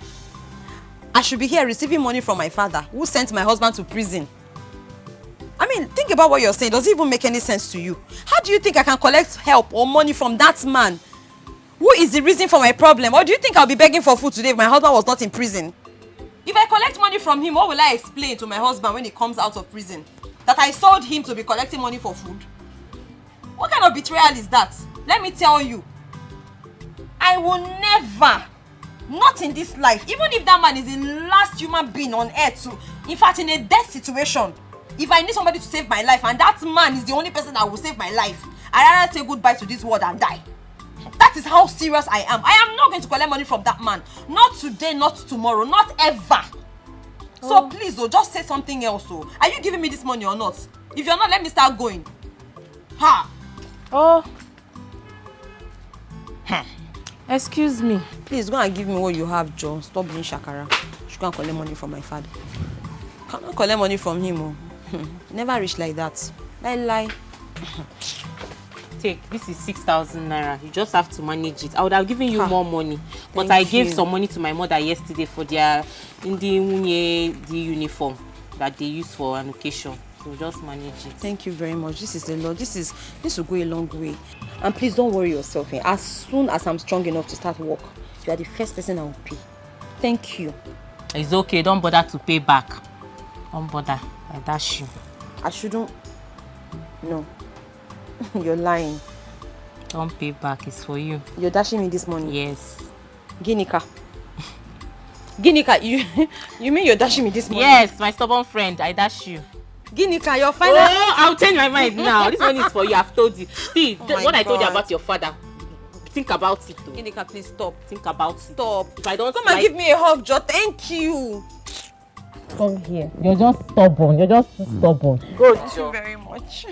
Speaker 3: I should be here receiving money from my father who sent my husband to prison. I mean, think about what you're saying. Does it even make any sense to you? How do you think I can collect help or money from that man? Who is the reason for my problem? Or do you think I'll be begging for food today if my husband was not in prison? If I collect money from him, what will I explain to my husband when he comes out of prison? That I sold him to be collecting money for food? What kind of betrayal is that? Let me tell you. I will never, not in this life, even if that man is the last human being on earth, in fact in a death situation, if I need somebody to save my life and that man is the only person that will save my life, I'd rather say goodbye to this world and die. That is how serious I am. I am not going to collect money from that man. Not today, not tomorrow, not ever. So please, just say something else. Are you giving me this money or not? If you're not, let me start going. Ha!
Speaker 18: Excuse me.
Speaker 3: Please, go and give me what you have, Joe. Stop being shakara. You can't collect money from my father. Cannot collect money from him. Never reach like that. Lie.
Speaker 18: Take, this is 6,000 naira. You just have to manage it. I would have given you more money, but
Speaker 3: Thank
Speaker 18: I gave
Speaker 3: you.
Speaker 18: some money to my mother yesterday for their Ezuruonye uniform that they use for an occasion. So just manage it.
Speaker 3: Thank you very much. This is the Lord. This will go a long way. And please don't worry yourself. As soon as I'm strong enough to start work, you are the first person I will pay. Thank you.
Speaker 18: It's okay. Don't bother to pay back. Don't bother. I dash you.
Speaker 3: I shouldn't. No. You're lying.
Speaker 18: Don't pay back. It's for you.
Speaker 3: You're dashing me this money?
Speaker 18: Yes.
Speaker 3: Ginika, you mean you're dashing me this money?
Speaker 18: Yes, my stubborn friend. I dash you.
Speaker 3: Ginika, you're final.
Speaker 18: Oh, I'll change my mind now. This money is for you. I've told you. See, what I told you about your father. Think about it.
Speaker 3: Ginika, please stop.
Speaker 18: Think about it.
Speaker 3: Stop.
Speaker 18: If I don't
Speaker 3: come and give me a hug, Joe. Thank you.
Speaker 18: Come here. You're just stubborn. You're just stubborn.
Speaker 3: Good. Thank you very much.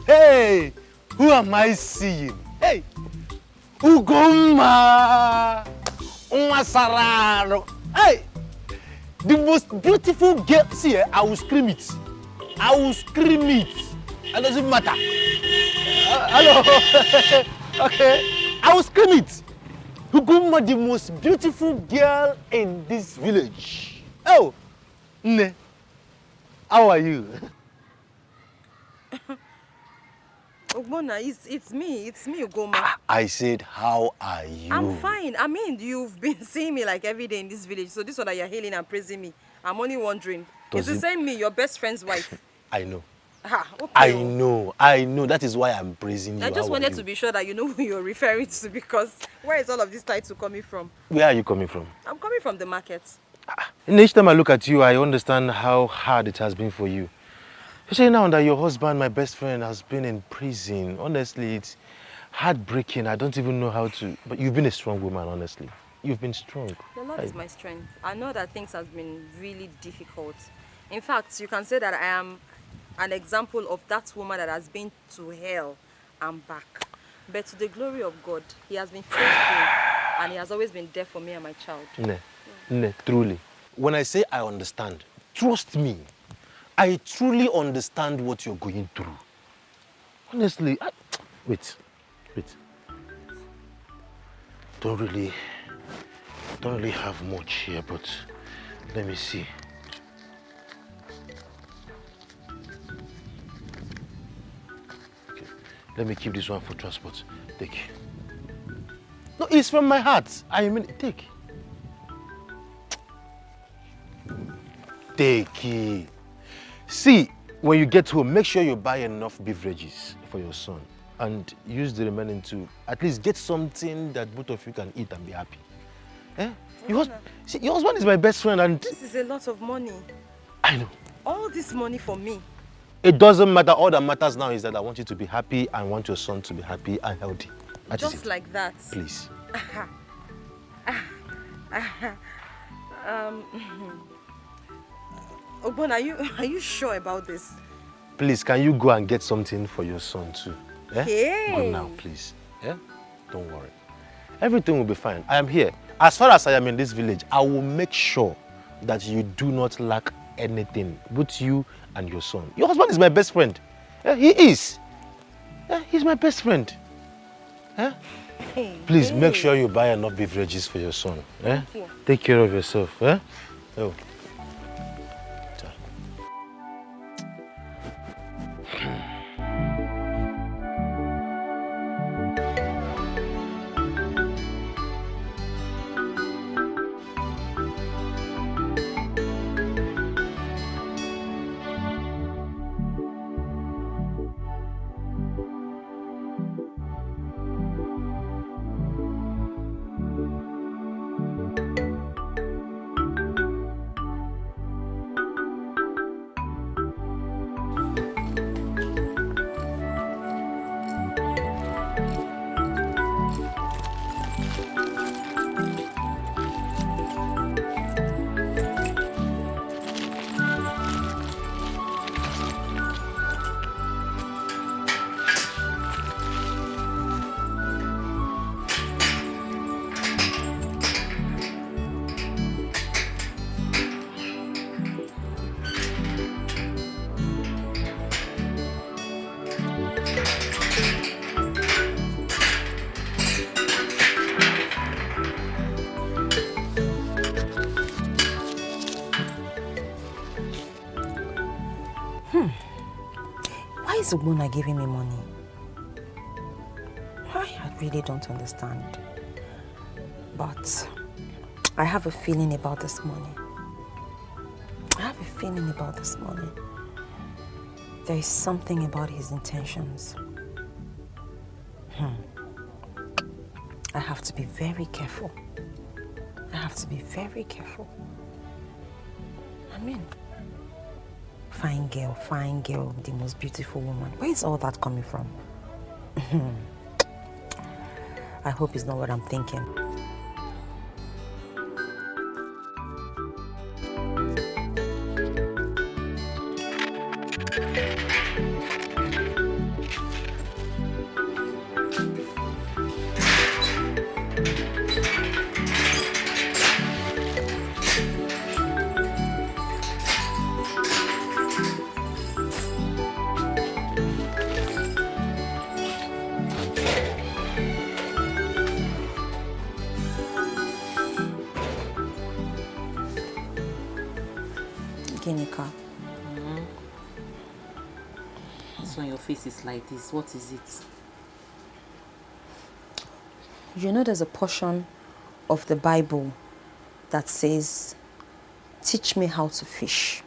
Speaker 5: Hey, who am I seeing? Hey, Ugoma, Umasarano. Hey, the most beautiful girl. See, I will scream it. I will scream it. It doesn't matter. Hello. Okay, I will scream it. Ugoma, the most beautiful girl in this village. Oh, Ne, how are you?
Speaker 3: Ogbonna, it's me, Ugoma.
Speaker 5: I said, how are you?
Speaker 3: I'm fine. I mean, you've been seeing me like every day in this village, so this one that you're hailing and praising me. I'm only wondering, is the same me, your best friend's wife?
Speaker 5: I know.
Speaker 3: Okay.
Speaker 7: I know. That is why I'm praising you.
Speaker 3: I just
Speaker 7: How are
Speaker 3: wanted
Speaker 7: you?
Speaker 3: to be sure that you know who you're referring to, because where is all of this title coming from?
Speaker 7: Where are you coming from?
Speaker 3: I'm coming from the market.
Speaker 7: And each time I look at you, I understand how hard it has been for you. Especially now that your husband, my best friend, has been in prison. Honestly, it's heartbreaking. I don't even know how to... But you've been a strong woman, honestly. You've been strong.
Speaker 3: The Lord is my strength. I know that things have been really difficult. In fact, you can say that I am an example of that woman that has been to hell and back. But to the glory of God, He has been faithful and He has always been there for me and my child.
Speaker 7: Ne, truly. When I say I understand, trust me, I truly understand what you're going through. Honestly, wait. Don't really have much here, but let me see. Okay, let me keep this one for transport. Take. No, it's from my heart. I mean, take. Take it. See, when you get home, make sure you buy enough beverages for your son and use the remaining to at least get something that both of you can eat and be happy. Eh? Your husband is my best friend and...
Speaker 3: This is a lot of money.
Speaker 7: I know.
Speaker 3: All this money for me.
Speaker 7: It doesn't matter. All that matters now is that I want you to be happy and want your son to be happy and healthy. That is
Speaker 3: Just
Speaker 7: it.
Speaker 3: like that.
Speaker 7: Please.
Speaker 3: Ogbon, are you sure about this?
Speaker 7: Please, can you go and get something for your son too? Eh?
Speaker 3: Hey.
Speaker 7: Go now, please. Yeah? Don't worry. Everything will be fine. I am here. As far as I am in this village, I will make sure that you do not lack anything, both you and your son. Your husband is my best friend. He is. He's my best friend. Please make sure you buy enough beverages for your son.
Speaker 3: Thank you.
Speaker 7: Take care of yourself. Oh.
Speaker 9: Why is Ogbonna giving me money? I really don't understand. But I have a feeling about this money. There is something about his intentions. I have to be very careful. I mean, fine girl, the most beautiful woman. Where is all that coming from? I hope it's not what I'm thinking.
Speaker 18: So your face is like this. What is it?
Speaker 9: You know there's a portion of the Bible that says, "Teach me how to fish."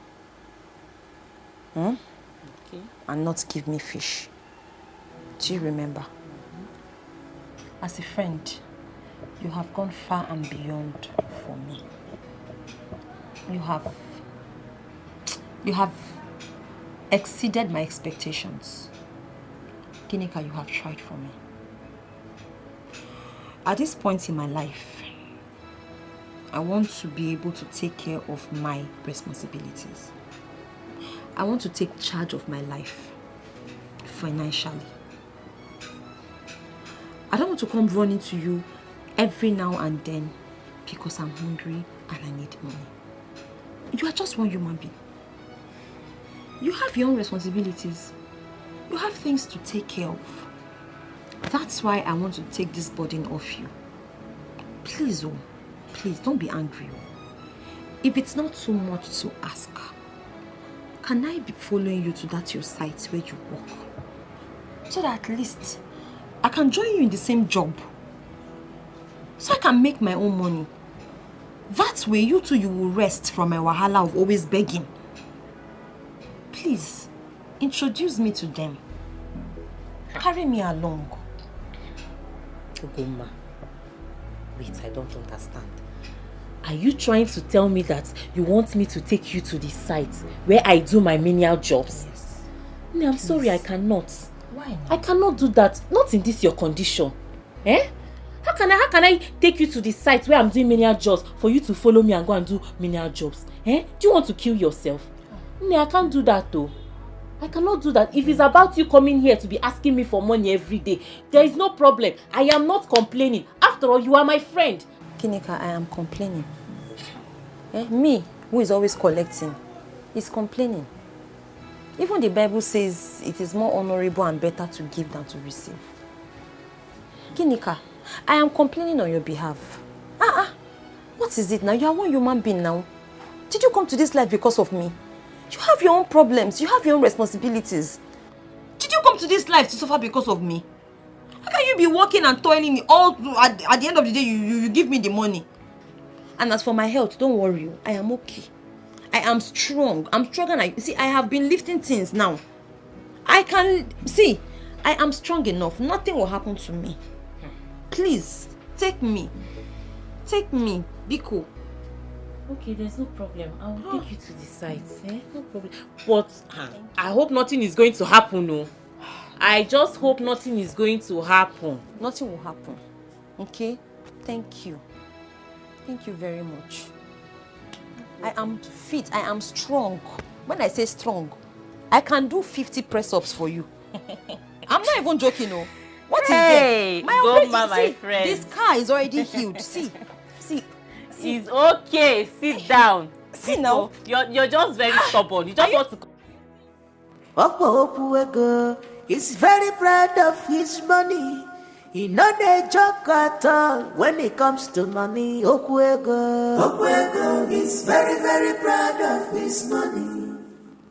Speaker 3: and not give me fish. Do you remember? As a friend, you have gone far and beyond for me. You have exceeded my expectations. Ginika, you have tried for me. At this point in my life, I want to be able to take care of my responsibilities. I want to take charge of my life financially. I don't want to come running to you every now and then because I'm hungry and I need money. You are just one human being. You have your own responsibilities. You have things to take care of. That's why I want to take this burden off you. Please, oh, please don't be angry. If it's not too much to ask, can I be following you to that your site where you work? So that at least I can join you in the same job. So I can make my own money. That way you two, you will rest from my wahala of always begging. Please, introduce me to them. Carry me along.
Speaker 18: Ugoma, wait, I don't understand. Are you trying to tell me that you want me to take you to the site where I do my menial jobs? Yes. No, I'm sorry, I cannot.
Speaker 3: Why not?
Speaker 18: I cannot do that. Not in this your condition. Eh? How can I take you to the site where I'm doing menial jobs for you to follow me and go and do menial jobs? Eh? Do you want to kill yourself? No, I can't do that though. I cannot do that. If it's about you coming here to be asking me for money every day, there is no problem. I am not complaining. After all, you are my friend.
Speaker 3: Ginika, I am complaining. Me, who is always collecting, is complaining. Even the Bible says it is more honorable and better to give than to receive. Ginika, I am complaining on your behalf. What is it now? You are one human being now. Did you come to this life because of me? You have your own problems. You have your own responsibilities. Did you come to this life to suffer because of me? How can you be working and toiling me all at the end of the day you give me the money? And as for my health, don't worry. I am okay. I am strong. I'm strong and I have been lifting things now. I am strong enough. Nothing will happen to me. Please, take me. Take me. Biko.
Speaker 18: Okay, there's no problem. I will take you to the site. No problem. But I hope nothing is going to happen, no. I just hope nothing is going to happen.
Speaker 3: Nothing will happen. Okay? Thank you. Thank you very much. I am fit. I am strong. When I say strong, I can do 50 press-ups for you. I'm not even joking, no. What is there?
Speaker 18: My friend.
Speaker 3: This car is already healed. See.
Speaker 18: It's okay. Sit down.
Speaker 3: See now.
Speaker 18: You're just very stubborn. You just want to.
Speaker 8: Opuego is very proud of his money. He not a joke at all when it comes to money. Opuego is very, very proud of his money.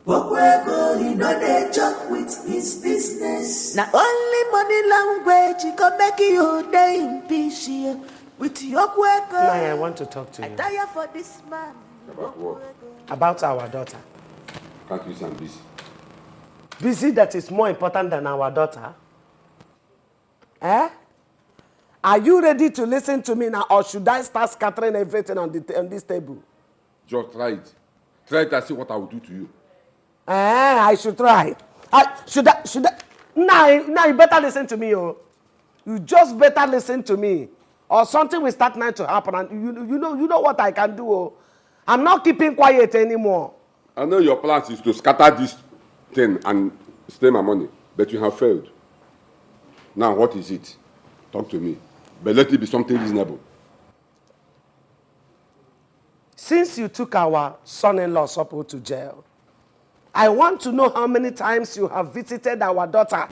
Speaker 8: Opuego, he not a joke with his business. Now only money language he can make you day in peace with your Opuego.
Speaker 6: I want to talk to you.
Speaker 8: I tire for this man.
Speaker 1: About what?
Speaker 6: About our daughter.
Speaker 1: Can't you say I'm busy?
Speaker 6: Busy that is more important than our daughter? Are you ready to listen to me now, or should I start scattering everything on this table?
Speaker 1: Just try it. Try it and see what I will do to you.
Speaker 6: I should try. Should I? Now you better listen to me, oh. You just better listen to me, or something will start now to happen, and you know what I can do, oh. I'm not keeping quiet anymore.
Speaker 1: I know your plan is to scatter this thing and steal my money, but you have failed. Now, what is it? Talk to me. But let it be something reasonable.
Speaker 6: Since you took our son-in-law Sopo to jail, I want to know how many times you have visited our daughter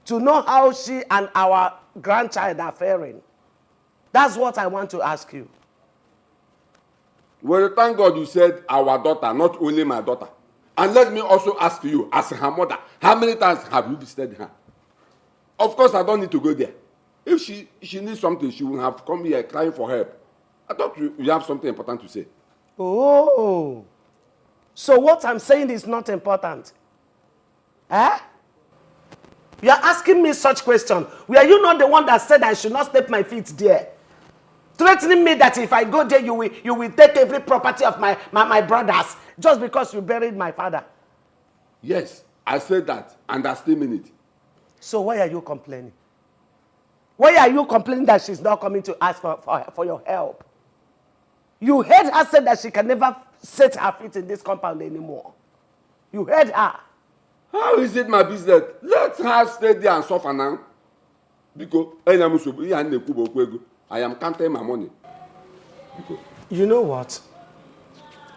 Speaker 6: to know how she and our grandchild are faring. That's what I want to ask you.
Speaker 1: Well, thank God you said our daughter, not only my daughter. And let me also ask you, as her mother, how many times have you visited her? Of course, I don't need to go there. If she needs something, she will have come here crying for help. I thought you have something important to say.
Speaker 6: Oh. So what I'm saying is not important. Eh? You are asking me such question. Were you not the one that said I should not step my feet there? Threatening me that if I go there, you will take every property of my brothers just because you buried my father.
Speaker 1: Yes, I said that, and I still mean it.
Speaker 6: So why are you complaining? Why are you complaining that she's not coming to ask for your help? You heard her say that she can never set her feet in this compound anymore. You heard her.
Speaker 1: How is it my business? Let her stay there and suffer now. Because I am counting my money. Because
Speaker 6: you know what?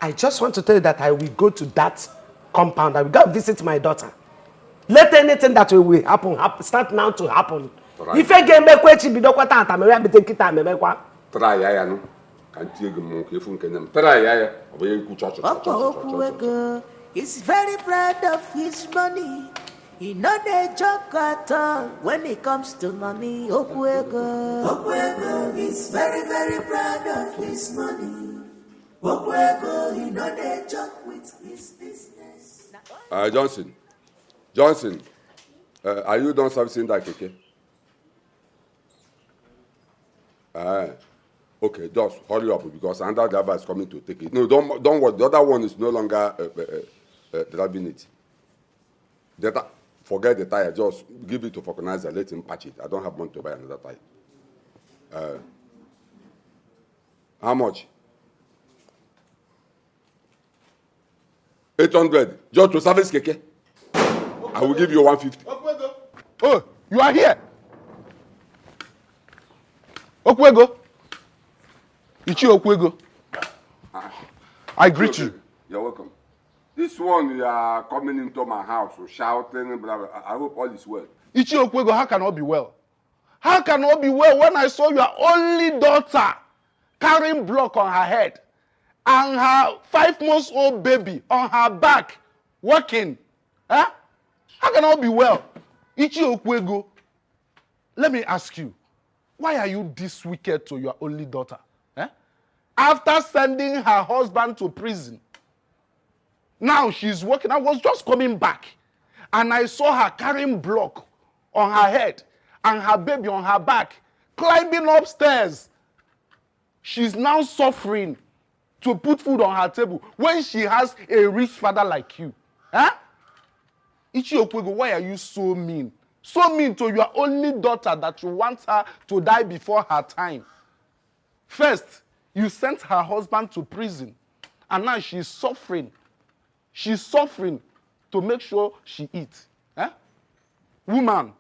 Speaker 6: I just want to tell you that I will go to that compound. I will go visit my daughter. Let anything that will happen start now to happen. If I get back where she be don't want to me take it time me kwa.
Speaker 1: Try ya no. Can't you go kefu nkenem. Try ya. Oboye ku church.
Speaker 8: He's very proud of his money. He not a joke at all when it comes to money. Okwego is very, very proud of his money. Okwego, he not a joke with his business.
Speaker 1: Johnson, are you done servicing that keke? Okay, just hurry up because another driver is coming to take it. No, don't worry. The other one is no longer driving it. Forget the tire. Just give it to vulcanizer. Let him patch it. I don't have money to buy another tire. How much? 800. Just to service keke. I will give you 150.
Speaker 5: Oh, you are here. Okwego. Ichi Okwego. I greet you.
Speaker 1: You're welcome. This one, you are coming into my house, shouting, blah, blah. I hope all is well.
Speaker 5: Ichi Okwego, how can all be well? How can all be well when I saw your only daughter carrying block on her head and her 5-month-old baby on her back walking? Huh? How can all be well? Ichi Okwego, let me ask you, why are you this wicked to your only daughter? Eh? After sending her husband to prison, now she's working. I was just coming back and I saw her carrying block on her head and her baby on her back, climbing upstairs. She's now suffering to put food on her table when she has a rich father like you. Huh? Ichi Okwego, why are you so mean? So mean to your only daughter that you want her to die before her time. First, you sent her husband to prison and now she's suffering. She's suffering to make sure she eats. Eh? Woman,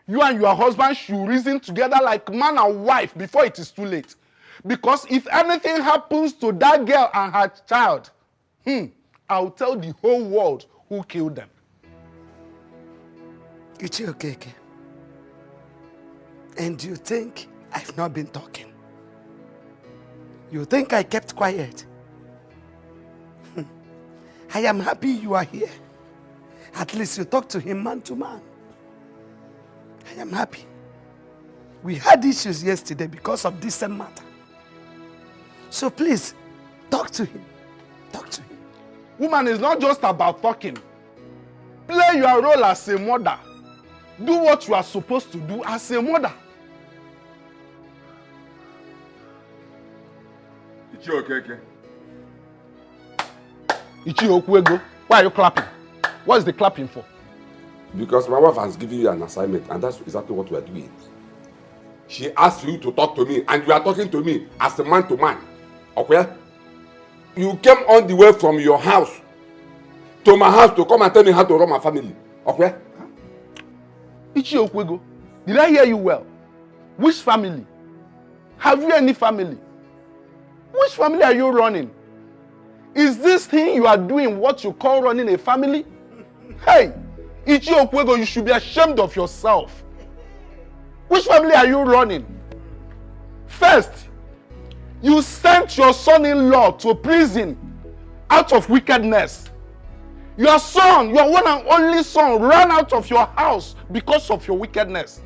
Speaker 5: you and your husband should reason together like man and wife before it is too late. Because if anything happens to that girl and her child, I'll tell the whole world who killed them.
Speaker 6: It's okay. And you think I've not been talking? You think I kept quiet? I am happy you are here. At least you talk to him man to man. I am happy. We had issues yesterday because of this same matter. So please, talk to him. Talk to him.
Speaker 5: Woman, it's not just about talking. Play your role as a mother. Do what you are supposed to do as a mother.
Speaker 1: Ichi Okeke.
Speaker 5: Ichi Okwego, why are you clapping? What is the clapping for?
Speaker 1: Because my wife has given you an assignment, and that's exactly what we are doing. She asked you to talk to me, and you are talking to me as a man to man. Okay? You came on the way from your house to my house to come and tell me how to run my family. Okay?
Speaker 5: Ichi Okwego, did I hear you well? Which family? Have you any family? Which family are you running? Is this thing you are doing what you call running a family? Hey, Ichi Okwego, you should be ashamed of yourself. Which family are you running? First, you sent your son-in-law to prison out of wickedness. Your son, your one and only son, ran out of your house because of your wickedness.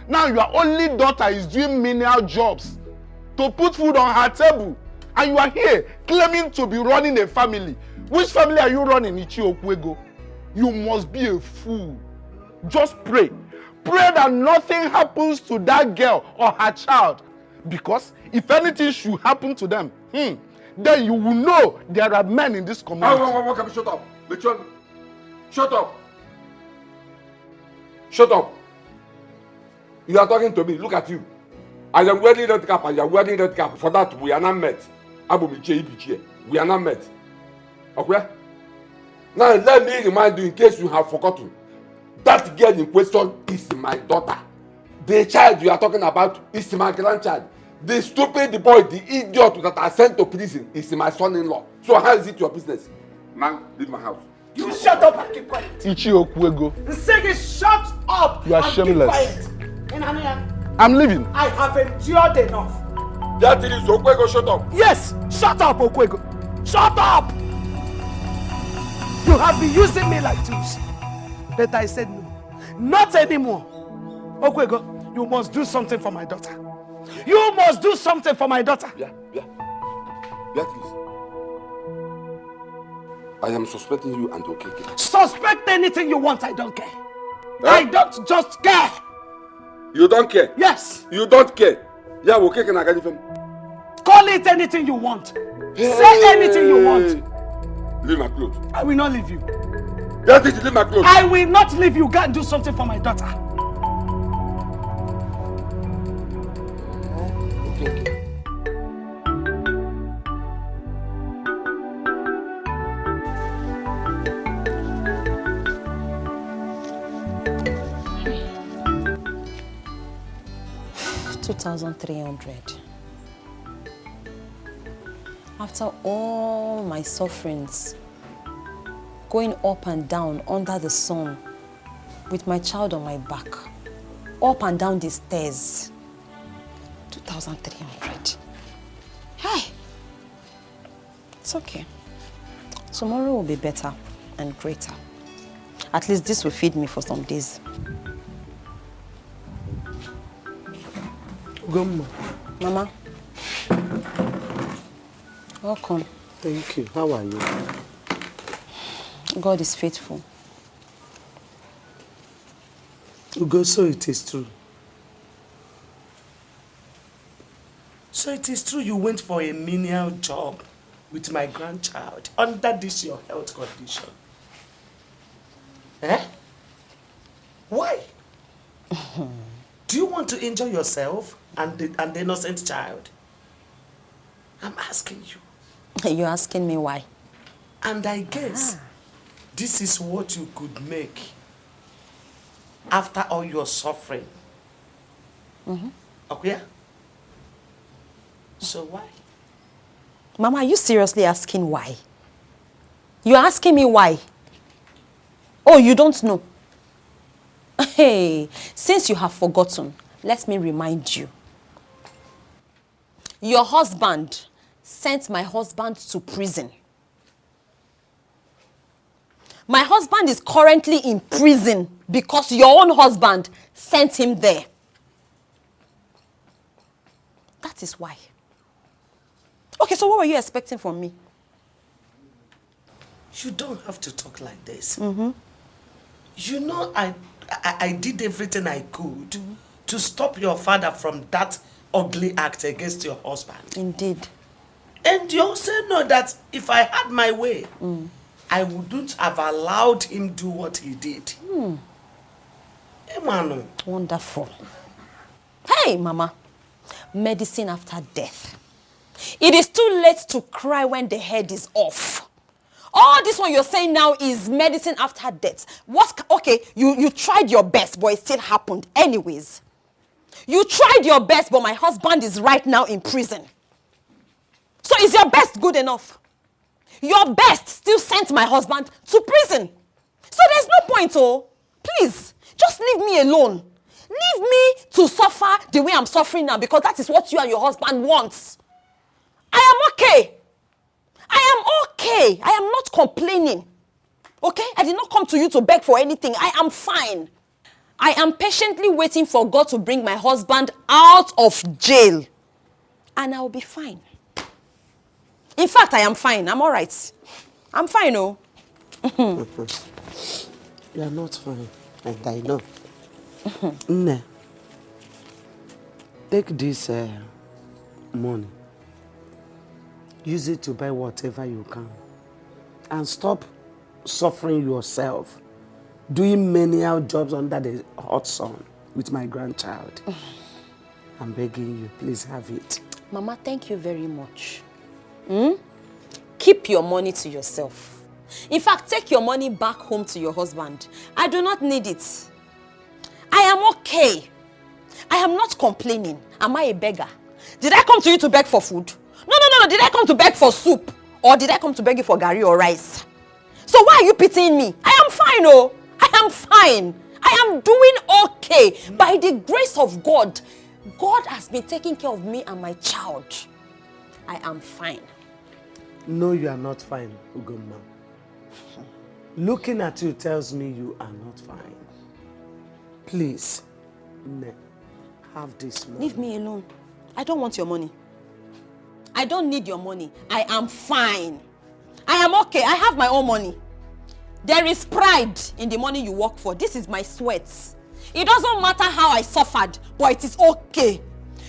Speaker 5: Now your only daughter is doing menial jobs to put food on her table. And you are here claiming to be running a family. Which family are you running, Ichi Okwego? You must be a fool. Just pray. Pray that nothing happens to that girl or her child. Because if anything should happen to them, then you will know there are men in this community.
Speaker 1: Shut up. Shut up. Shut up. You are talking to me. Look at you. I am wearing red cap and you are wearing red cap. For that, we are not met. We are not met. Okay? Now, let me remind you in case you have forgotten. That girl in question is my daughter. The child you are talking about is my grandchild. The stupid boy, the idiot that I sent to prison is my son-in-law. So how is it your business? Man, leave my house.
Speaker 15: You shut up and keep quiet.
Speaker 5: Ichi Okwego.
Speaker 15: Nsegi, shut up.
Speaker 5: You are
Speaker 15: and
Speaker 5: shameless.
Speaker 15: Keep quiet.
Speaker 5: I'm leaving.
Speaker 15: I have endured enough.
Speaker 1: That is Okwego, shut up.
Speaker 15: Yes, shut up, Okwego. Shut up. You have been using me like tools. But I said no. Not anymore. Okwego, you must do something for my daughter. You must do something for my daughter.
Speaker 1: Yeah, please. I am suspecting you and Okeke.
Speaker 15: Suspect anything you want, I don't care. I don't just care.
Speaker 1: You don't care?
Speaker 15: Yes.
Speaker 1: You don't care? Yeah, Okeke na gadi fem.
Speaker 15: Call it anything you want. Say anything you want.
Speaker 1: Leave my clothes.
Speaker 15: I will not leave you.
Speaker 1: That is, leave my clothes.
Speaker 15: I will not leave you. Go and do something for my daughter.
Speaker 3: $2,300. After all my sufferings, going up and down under the sun with my child on my back, up and down the stairs, 2,300. Hey, it's okay. Tomorrow will be better and greater. At least this will feed me for some days.
Speaker 6: Gumma.
Speaker 3: Mama. Welcome.
Speaker 6: Thank you. How are you?
Speaker 3: God is faithful.
Speaker 6: Ugo, so it is true. So it is true you went for a menial job with my grandchild under this your health condition. Eh? Why? Do you want to injure yourself and the innocent child? I'm asking you.
Speaker 3: You're asking me why?
Speaker 6: And I guess this is what you could make after all your suffering. Okay? So why?
Speaker 3: Mama, are you seriously asking why? You're asking me why? Oh, you don't know? Hey, since you have forgotten, let me remind you. Your husband sent my husband to prison. My husband is currently in prison because your own husband sent him there. That is why. Okay, so what were you expecting from me?
Speaker 6: You don't have to talk like this. You know, I did everything I could to stop your father from that ugly act against your husband.
Speaker 3: Indeed.
Speaker 6: And you also know that if I had my way, I wouldn't have allowed him do what he did. Emmanuel.
Speaker 3: Wonderful. Hey, Mama. Medicine after death. It is too late to cry when the head is off. All this one you're saying now is medicine after death. Okay, you tried your best, but it still happened anyways. You tried your best, but my husband is right now in prison. So is your best good enough? Your best still sent my husband to prison. So there's no point, oh. Please, just leave me alone. Leave me to suffer the way I'm suffering now because that is what you and your husband want. I am okay. I am okay. I am not complaining. Okay? I did not come to you to beg for anything. I am fine. I am patiently waiting for God to bring my husband out of jail. And I will be fine. In fact, I am fine. I'm all right. I'm fine, oh.
Speaker 6: You are not fine, and I know. Nne, take this money. Use it to buy whatever you can. And stop suffering yourself, doing menial jobs under the hot sun with my grandchild. I'm begging you, please have it.
Speaker 4: Mama, thank you very much. Keep your money to yourself. In fact, take your money back home to your husband. I do not need it. I am okay. I am not complaining. Am I a beggar? Did I come to you to beg for food? No. Did I come to beg for soup? Or did I come to beg you for garri or rice? So why are you pitying me? I am fine, oh. I am fine. I am doing okay. By the grace of God, God has been taking care of me and my child. I am fine.
Speaker 6: No, you are not fine, Ugomma. Looking at you tells me you are not fine. Please, have this money.
Speaker 4: Leave me alone. I don't want your money. I don't need your money. I am fine. I am okay. I have my own money. There is pride in the money you work for. This is my sweat. It doesn't matter how I suffered, but it is okay.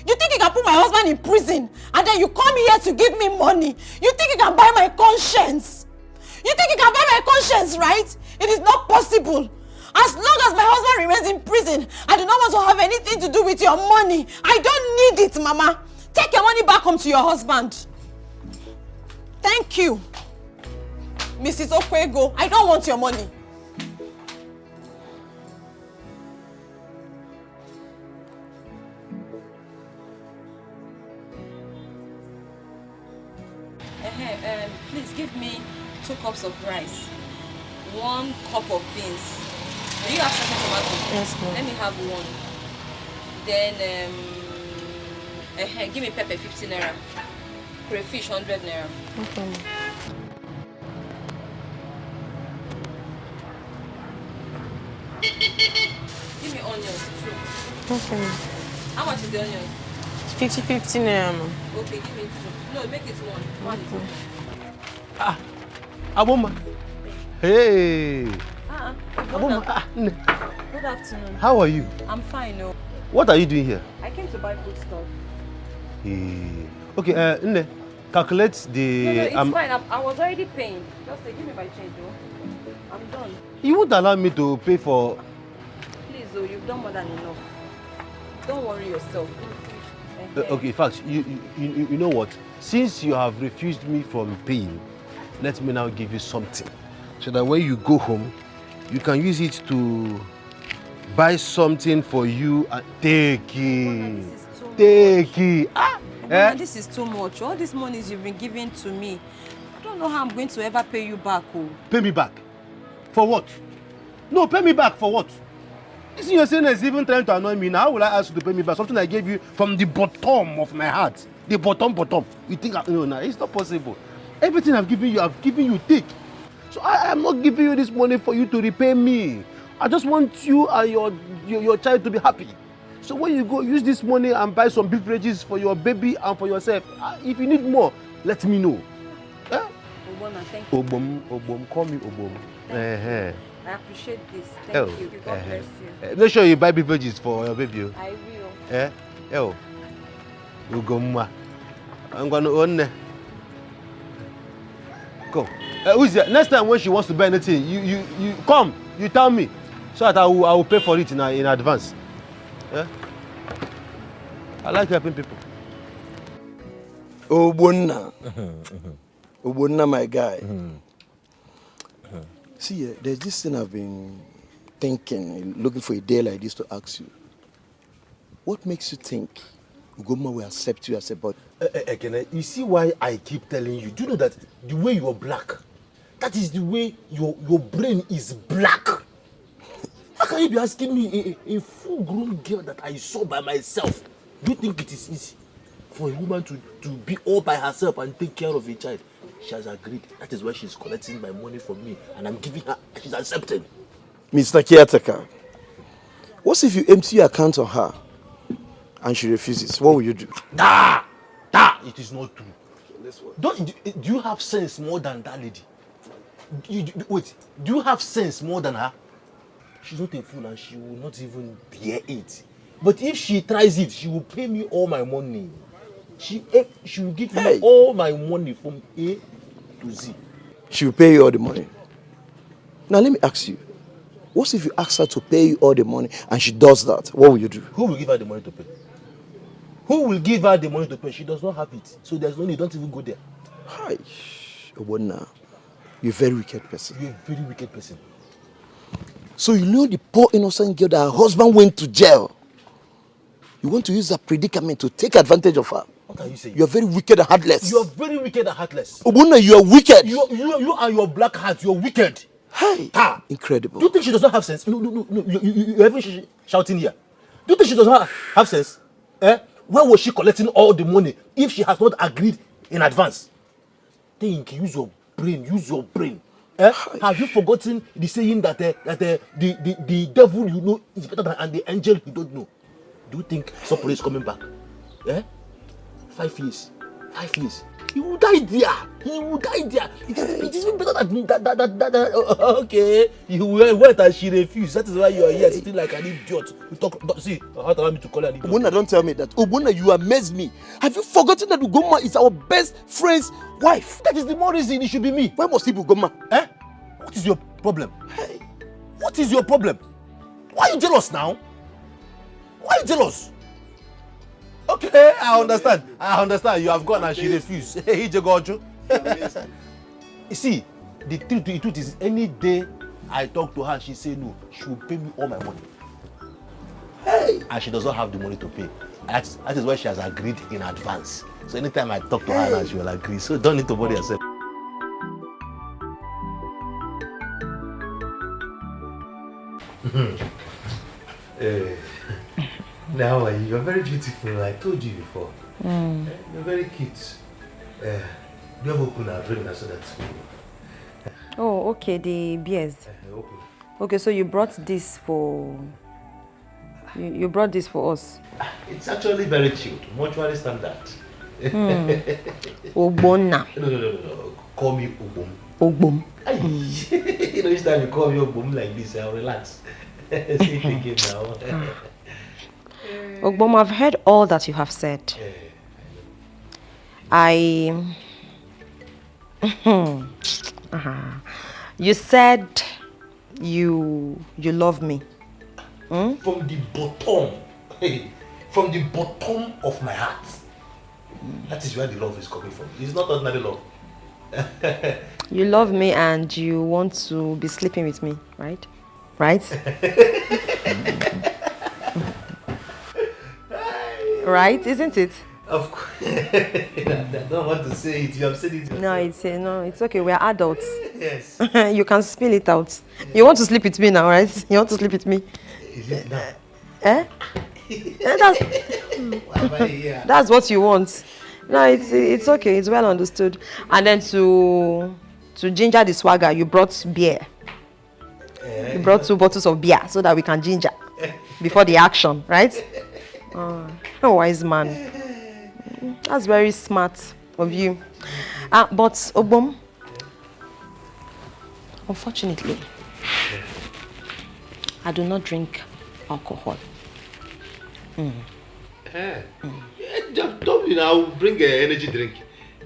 Speaker 4: You think you can put my husband in prison and then you come here to give me money? You think you can buy my conscience? You think you can buy my conscience, right? It is not possible. As long as my husband remains in prison, I do not want to have anything to do with your money. I don't need it, Mama. Take your money back home to your husband. Thank you. Mrs. Okwego, I don't want your money. Please give me 2 cups of rice, 1 cup of beans. Do you have second tomato?
Speaker 18: Yes, ma'am.
Speaker 4: Let me have 1. Then give me pepper 50 naira. Crayfish 100 naira.
Speaker 18: Okay.
Speaker 4: Give me onions too.
Speaker 18: Okay.
Speaker 4: How much is the onions?
Speaker 18: 50 naira, ma'am.
Speaker 4: Okay, give me 2. No, make it 1. 1 is okay.
Speaker 5: Aboma. Hey.
Speaker 4: Aboma. Good afternoon.
Speaker 5: How are you?
Speaker 4: I'm fine, no.
Speaker 5: What are you doing here?
Speaker 4: I came to buy food stuff.
Speaker 5: Hey. Okay, Nne, calculate the...
Speaker 4: No, it's fine. I was already paying. Just give me my change, though. I'm done.
Speaker 5: You won't allow me to pay for...
Speaker 4: Please, though, you've done more than enough. Don't worry yourself.
Speaker 5: Okay, in fact, you know what? Since you have refused me from paying, let me now give you something. So that when you go home, you can use it to buy something for you and take it. Take it.
Speaker 4: This is too much. All these monies you've been giving to me, I don't know how I'm going to ever pay you back. Oh.
Speaker 5: Pay me back? For what? No, pay me back for what? This you're saying is even trying to annoy me. Now how will I ask you to pay me back? Something I gave you from the bottom of my heart. The bottom. You think, no, it's not possible. Everything I've given you, take. So I am not giving you this money for you to repay me. I just want you and your child to be happy. So when you go, use this money and buy some beverages for your baby and for yourself. If you need more, let me know.
Speaker 4: Oboma, thank you.
Speaker 5: Obom, call me Obom.
Speaker 4: I appreciate this. Thank you. God bless you.
Speaker 5: Make sure you buy beverages for your baby.
Speaker 4: I will.
Speaker 5: Ugomma. I'm going to own. Go. Who's there? Next time when she wants to buy anything, you come. You tell me, so that I will pay for it in advance. Yeah? I like helping people.
Speaker 2: Obonna. Obonna, my guy. See, there's this thing I've been thinking, looking for a day like this to ask you. What makes you think Ugoma will accept you as a body?
Speaker 5: You see why I keep telling you? Do you know that the way you are black, that is the way your brain is black? How can you be asking me, a full-grown girl that I saw by myself? Do you think it is easy for a woman to be all by herself and take care of a child? She has agreed. That is why she's collecting my money from me, and I'm giving her. She's accepted.
Speaker 2: Mr. Caretaker, what if you empty your account on her and she refuses? What will you do?
Speaker 5: It is not true. Do you have sense more than that lady?
Speaker 7: Wait, do you have sense more than her? She's not a fool and she will not even dare it. But if she tries it, she will pay me all my money. She will give me all my money from A to Z.
Speaker 2: She will pay you all the money. Now let me ask you. What if you ask her to pay you all the money and she does that? What will you do?
Speaker 7: Who will give her the money to pay? Who will give her the money to pay? She does not have it. So there's no need. Don't even go there.
Speaker 2: Hi. Obonna, you're a very wicked person.
Speaker 7: You're a very wicked person.
Speaker 2: So you know the poor innocent girl that her husband went to jail. You want to use that predicament to take advantage of her.
Speaker 7: What are you saying?
Speaker 2: You're very wicked and heartless.
Speaker 7: You're very wicked and heartless.
Speaker 2: Obonna, you are wicked.
Speaker 7: You are your black heart. You're wicked.
Speaker 2: Hi.
Speaker 7: Ha.
Speaker 2: Incredible.
Speaker 7: Do you think she does not have sense? No. You're even shouting here. Do you think she does not have sense? Where was she collecting all the money if she has not agreed in advance? Think, use your brain. Have you forgotten the saying that the devil you know is better than the angel you don't know? Do you think Sopore is coming back? 5 years. He will die there. It is even better that okay. You went and she refused. That is why you are here sitting like an idiot. You talk. See, how allow me to call her an idiot.
Speaker 2: Obonna, don't tell me that. Obonna, you amaze me. Have you forgotten that Ugoma is our best friend's wife?
Speaker 7: That is the more reason it should be me.
Speaker 2: Why must it be Ugoma?
Speaker 7: What is your problem? Hey, what is your problem? Why are you jealous now? Why are you jealous? Okay, I understand. You have gone and she refused. Hey, you see, the truth is, any day I talk to her, she say no. She will pay me all my money. Hey, and she does not have the money to pay. That is why she has agreed in advance. So anytime I talk to her, now she will agree. So don't need to bother yourself. Now you're very beautiful. I told you before. You're very cute. Do you have open a drink so that?
Speaker 3: Oh, okay. The beers. Okay, so you brought this for. You brought this for us.
Speaker 7: It's actually very chilled. Mortuary standard.
Speaker 3: Ogbonna.
Speaker 7: No. Call me Ogbom.
Speaker 3: Ogbom.
Speaker 7: You know, each time you call me Ogbom like this, I'll relax. See it again now.
Speaker 3: Ogbom, I've heard all that you have said. You said you love me.
Speaker 7: From the bottom of my heart. That is where the love is coming from. It's not ordinary love.
Speaker 3: You love me and you want to be sleeping with me, right? Right? Right, isn't it?
Speaker 7: Of course. I don't want to say it. You have said it yourself.
Speaker 3: No, it's okay. We are adults.
Speaker 7: Yes.
Speaker 3: You can spill it out. You want to sleep with me now, right? You want to sleep with me?
Speaker 7: Is it now?
Speaker 3: That's what you want. No, it's okay. It's well understood. And then to ginger the swagger, you brought beer. You brought 2 bottles of beer so that we can ginger before the action, right? Oh, wise man. That's very smart of you. But Obom, unfortunately, I do not drink alcohol.
Speaker 7: Just tell me now, I'll bring an energy drink.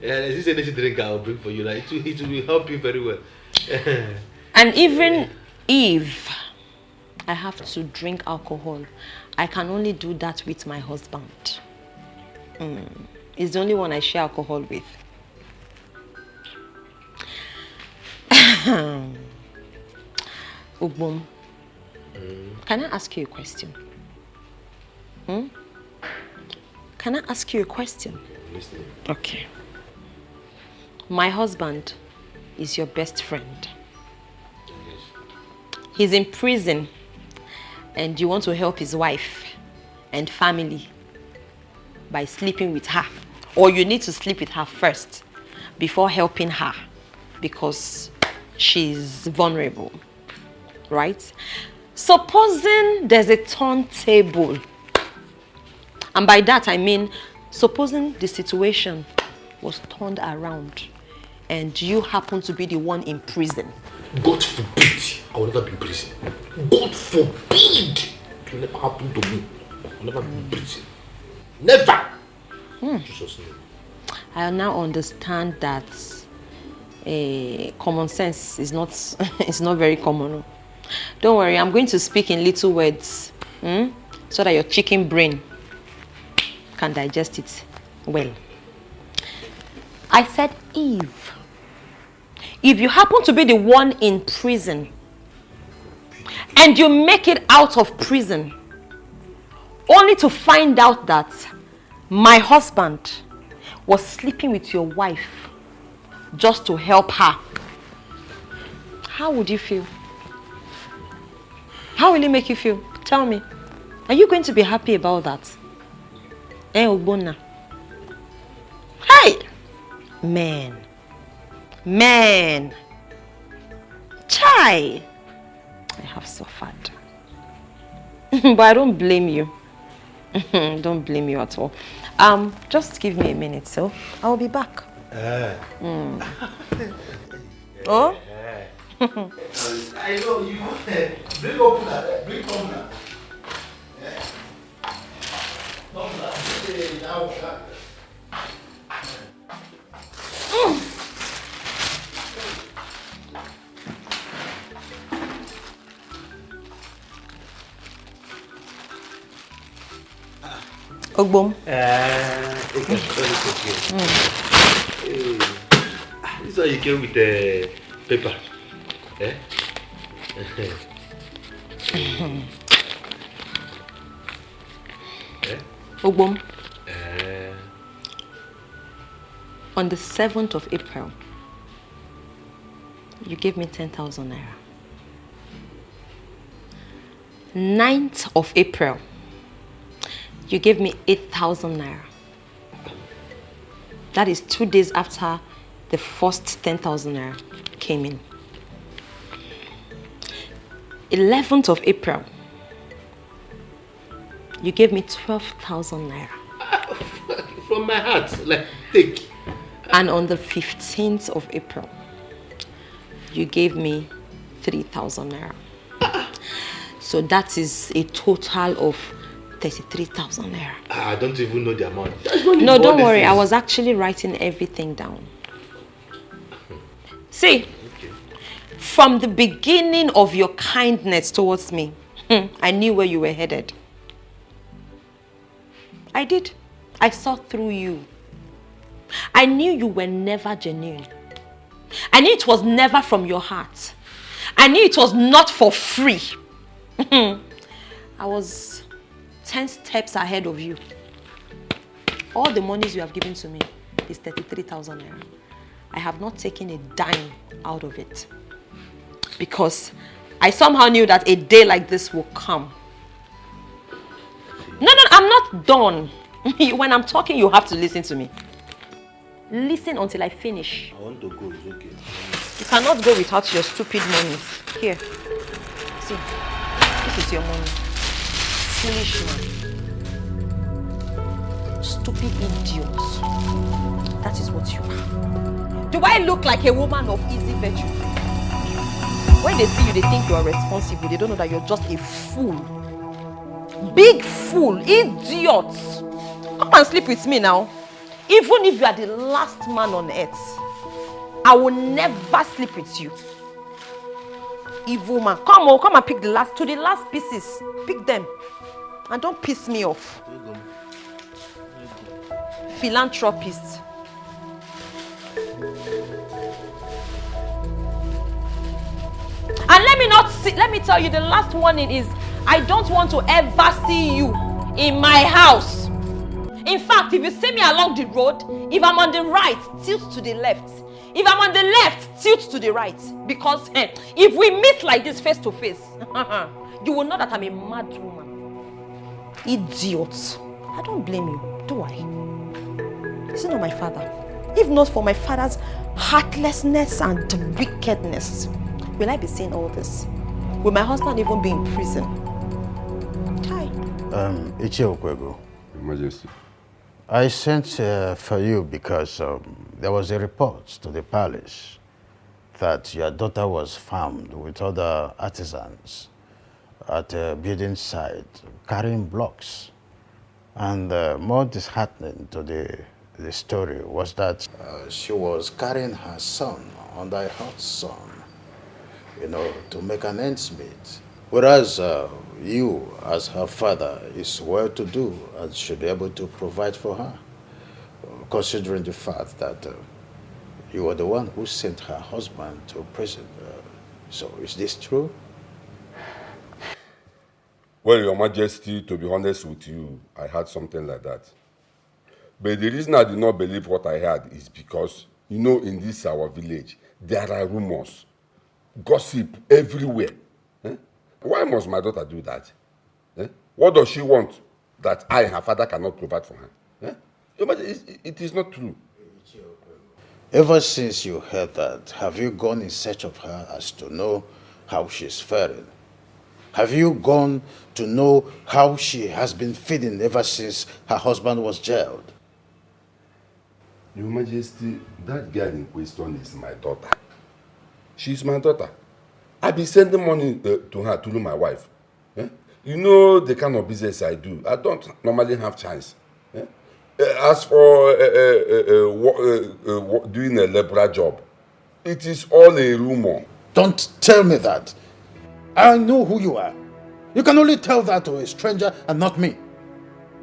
Speaker 7: This energy drink I'll bring for you. Like, it will help you very well.
Speaker 3: And even if I have to drink alcohol, I can only do that with my husband. He's the only one I share alcohol with. Ugbom, can I ask you a question? Can I ask you a question?
Speaker 7: Listen.
Speaker 3: Okay. My husband is your best friend. He's in prison and you want to help his wife and family by sleeping with her. Or you need to sleep with her first before helping her because she's vulnerable, right? Supposing there's a turntable, and by that I mean supposing the situation was turned around. and you happen to be the one in prison.
Speaker 5: God forbid I will never be in prison. God forbid it will never happen to me. I will never be in prison. Never! Jesus' name.
Speaker 3: I now understand that common sense is not it's not very common. Don't worry, I'm going to speak in little words so that your chicken brain can digest it well. I said, Eve, if you happen to be the one in prison and you make it out of prison only to find out that my husband was sleeping with your wife just to help her, how would you feel? How will it make you feel? Tell me. Are you going to be happy about that? Ogbonna. Hey! Man. Chai! I have suffered. But I don't blame you. Don't blame you at all. Just give me a minute, so I'll be back. Oh?
Speaker 19: I know you bring opener, bring opener.
Speaker 3: Ogbom.
Speaker 5: This one you came with the paper. Eh?
Speaker 3: Ogbom. On the 7th of April, you gave me 10,000 naira. 9th of April, you gave me 8,000 naira. That is 2 days after the first 10,000 naira came in. 11th of April, you gave me 12,000 naira.
Speaker 5: From my heart, like, take.
Speaker 3: And on the 15th of April, you gave me 3,000 naira. So that is a total of 33,000 naira.
Speaker 5: I don't even know the amount.
Speaker 3: No, don't worry. I was actually writing everything down. See, from the beginning of your kindness towards me, I knew where you were headed. I did. I saw through you. I knew you were never genuine. I knew it was never from your heart. I knew it was not for free. I was 10 steps ahead of you. All the monies you have given to me is 33,000 naira. I have not taken a dime out of it. Because I somehow knew that a day like this will come. No, I'm not done. When I'm talking, you have to listen to me. Listen until I finish.
Speaker 5: I want to go, it's okay.
Speaker 3: You cannot go without your stupid money. Here. See, this is your money. Foolish man. Stupid idiot. That is what you are. Do I look like a woman of easy virtue? When they see you, they think you are responsible. They don't know that you're just a fool. Big fool, idiot. Come and sleep with me now. Even if you are the last man on earth, I will never sleep with you. Evil man. Come on, come and pick the last pieces. Pick them. And don't piss me off. Philanthropist. And let me tell you, the last warning is, I don't want to ever see you in my house. In fact, if you see me along the road, if I'm on the right, tilt to the left. If I'm on the left, tilt to the right. Because if we meet like this face to face, you will know that I'm a mad woman. Idiot. I don't blame you, do I? This is not my father. If not for my father's heartlessness and wickedness, will I be saying all this? Will my husband even be in prison? Hi.
Speaker 21: Ichi Okwego.
Speaker 1: Emergency.
Speaker 21: I sent for you because there was a report to the palace that your daughter was found with other artisans at a building site carrying blocks. And more disheartening to the story was that she was carrying her son under a hot sun, you know, to make an ends meet. Whereas you, as her father, is well-to-do and should be able to provide for her, considering the fact that you were the one who sent her husband to prison. So is this true?
Speaker 1: Well, Your Majesty, to be honest with you, I heard something like that. But the reason I did not believe what I heard is because, you know, in this our village, there are rumors, gossip everywhere. Why must my daughter do that? What does she want that I, her father, cannot provide for her? Your Majesty, it is not true.
Speaker 21: Ever since you heard that, have you gone in search of her as to know how she's faring? Have you gone to know how she has been feeding ever since her husband was jailed?
Speaker 1: Your Majesty, that girl in question is my daughter. She's my daughter. I've been sending money to her through my wife. You know the kind of business I do. I don't normally have chance. As for doing a labor job, it is all a rumor.
Speaker 21: Don't tell me that. I know who you are. You can only tell that to a stranger and not me.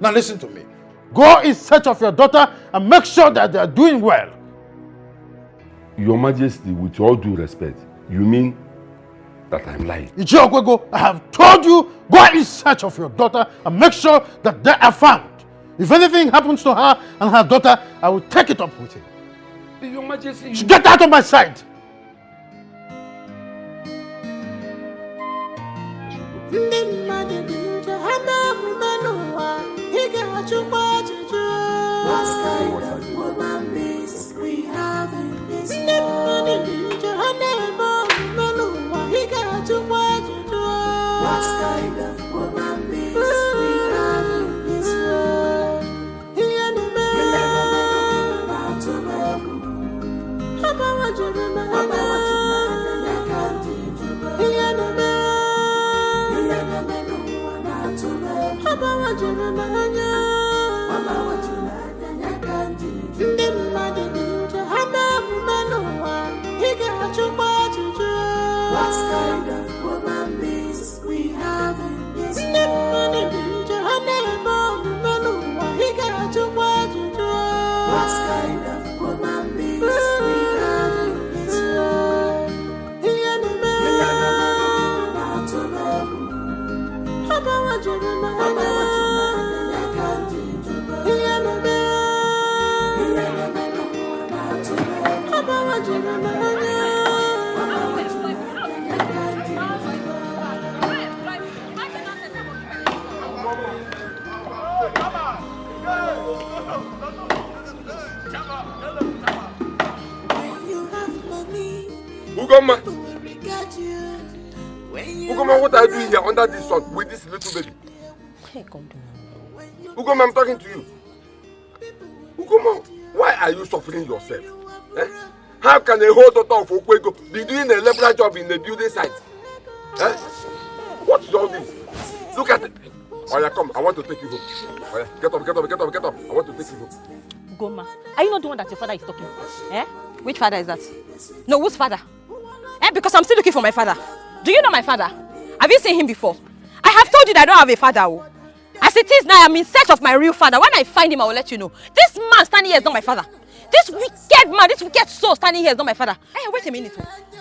Speaker 21: Now listen to me. Go in search of your daughter and make sure that they are doing well.
Speaker 1: Your Majesty, with all due respect, you mean that I'm lying?
Speaker 21: Ichiokwego, I have told you, go in search of your daughter and make sure that they are found. If anything happens to her and her daughter, I will take it up with you.
Speaker 1: Your Majesty,
Speaker 21: Get out of my sight!
Speaker 8: What kind of woman is we have in this world? What kind of woman is we have in this world? What kind of woman is we have in this world? What kind of woman is we have in this world?
Speaker 1: Ugoma, Ugoma, what are you doing here under this sun with this little baby?
Speaker 3: Hey, God.
Speaker 1: Ugoma, I'm talking to you. Ugoma, why are you suffering yourself? How can a whole daughter of Okwego be doing a labor job in the building site? What is all this? Look at it. Oh yeah, come, I want to take you home. Oh yeah, get up, get up, get up, get up. I want to take you home.
Speaker 3: Goma, are you not the one that your father is talking to? Which father is that? No, whose father? Because I'm still looking for my father. Do you know my father? Have you seen him before? I have told you that I don't have a father. Oh. As it is now, I'm in search of my real father. When I find him, I will let you know. This man standing here is not my father. This wicked man, this wicked soul standing here is not my father. Hey, wait a minute.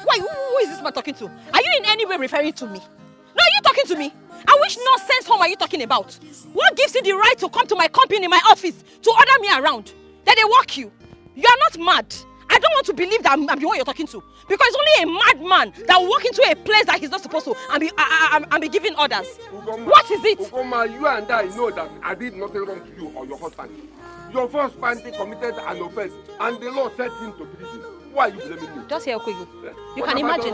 Speaker 3: Why? Who is this man talking to? Are you in any way referring to me? No, are you talking to me? And which nonsense home are you talking about? What gives you the right to come to my company, my office, to order me around? That they walk you? You are not mad. I don't want to believe that I'm the one you're talking to. Because it's only a madman that will walk into a place that he's not supposed to and be giving orders. Ugoma, what is it?
Speaker 1: Ugoma, you and I know that I did nothing wrong to you or your husband. Your first husband committed an offense and the law sent him to prison. Why are you blaming me?
Speaker 3: Just hear Okwego. You can imagine.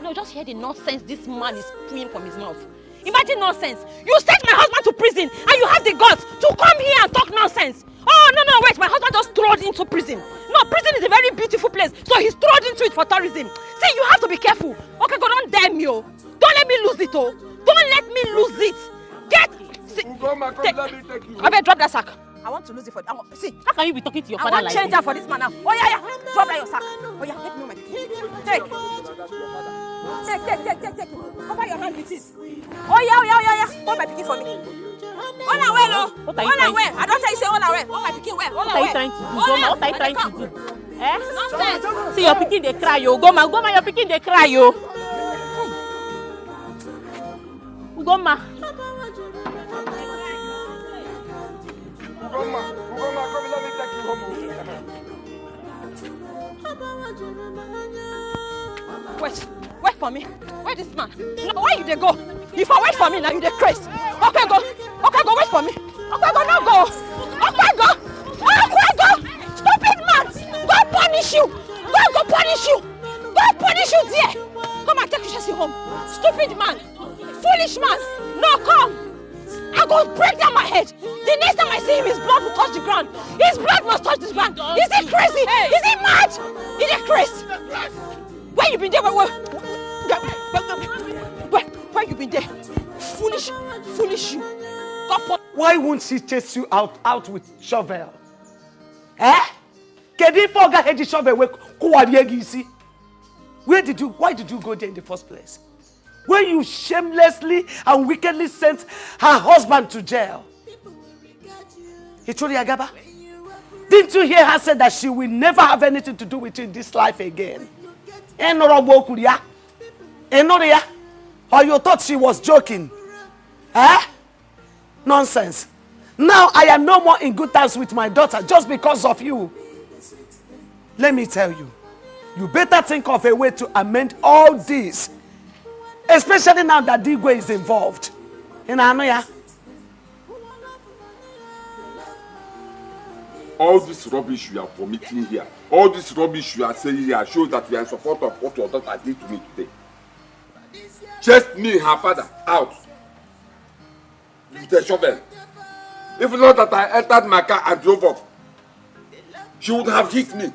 Speaker 3: No, just hear the nonsense this man is spewing from his mouth. Imagine nonsense. You sent my husband to prison and you have the guts to come here and talk nonsense. Oh, no, wait. My husband just threw into prison. No, prison is a very beautiful place. So he's thrown into it for tourism. See, you have to be careful. Okay, God, don't damn me, oh. Don't let me lose it, oh. Don't let me lose it. Get... See,
Speaker 1: come, let me take you.
Speaker 3: I better drop that sack. I want to lose it for... See,
Speaker 18: how can you be talking to your father like this?
Speaker 3: I want change that for this man now. Oh, yeah. Drop that your sack. Oh, yeah, let me know my key. Take. Cover your hand with it. Oh, yeah. Hold my pikin for me. On away, no. On away. I don't tell you say on away. Hold my pikin well.
Speaker 18: What are you trying to do? What are you trying to do? Eh? Nonsense. See your pikin they cry, yo. Goma, your pikin they cry, yo. Ugoma,
Speaker 1: come, let me take you home.
Speaker 3: Wait for me. Where this man? No, where you they go? If I wait for me now, you they crazy. Okay, go, wait for me. Okay, go, no go. Okay, go. Stupid man. Go punish you. Go punish you. Go punish you there. Come and take Chizzy home. Stupid man. Foolish man. No, come. I go break down my head. The next time I see him, his blood will touch the ground. His blood must touch the ground. Is he crazy? Is he mad? Is he crazy? Where you been there? Where you been there? Foolish you.
Speaker 6: Why won't she chase you out with shovel? Eh? Why did you go there in the first place? When you shamelessly and wickedly sent her husband to jail. Didn't you hear her say that she will never have anything to do with you in this life again? Or you thought she was joking? Eh? Nonsense. Now I am no more in good terms with my daughter just because of you. Let me tell you, you better think of a way to amend all this. Especially now that Digwe is involved.
Speaker 1: All this rubbish you are vomiting here, all this rubbish you are saying here shows that we are in support of what your daughter did to me today. Chased me and her father out with a shovel. If not that I entered my car and drove off, she would have hit me.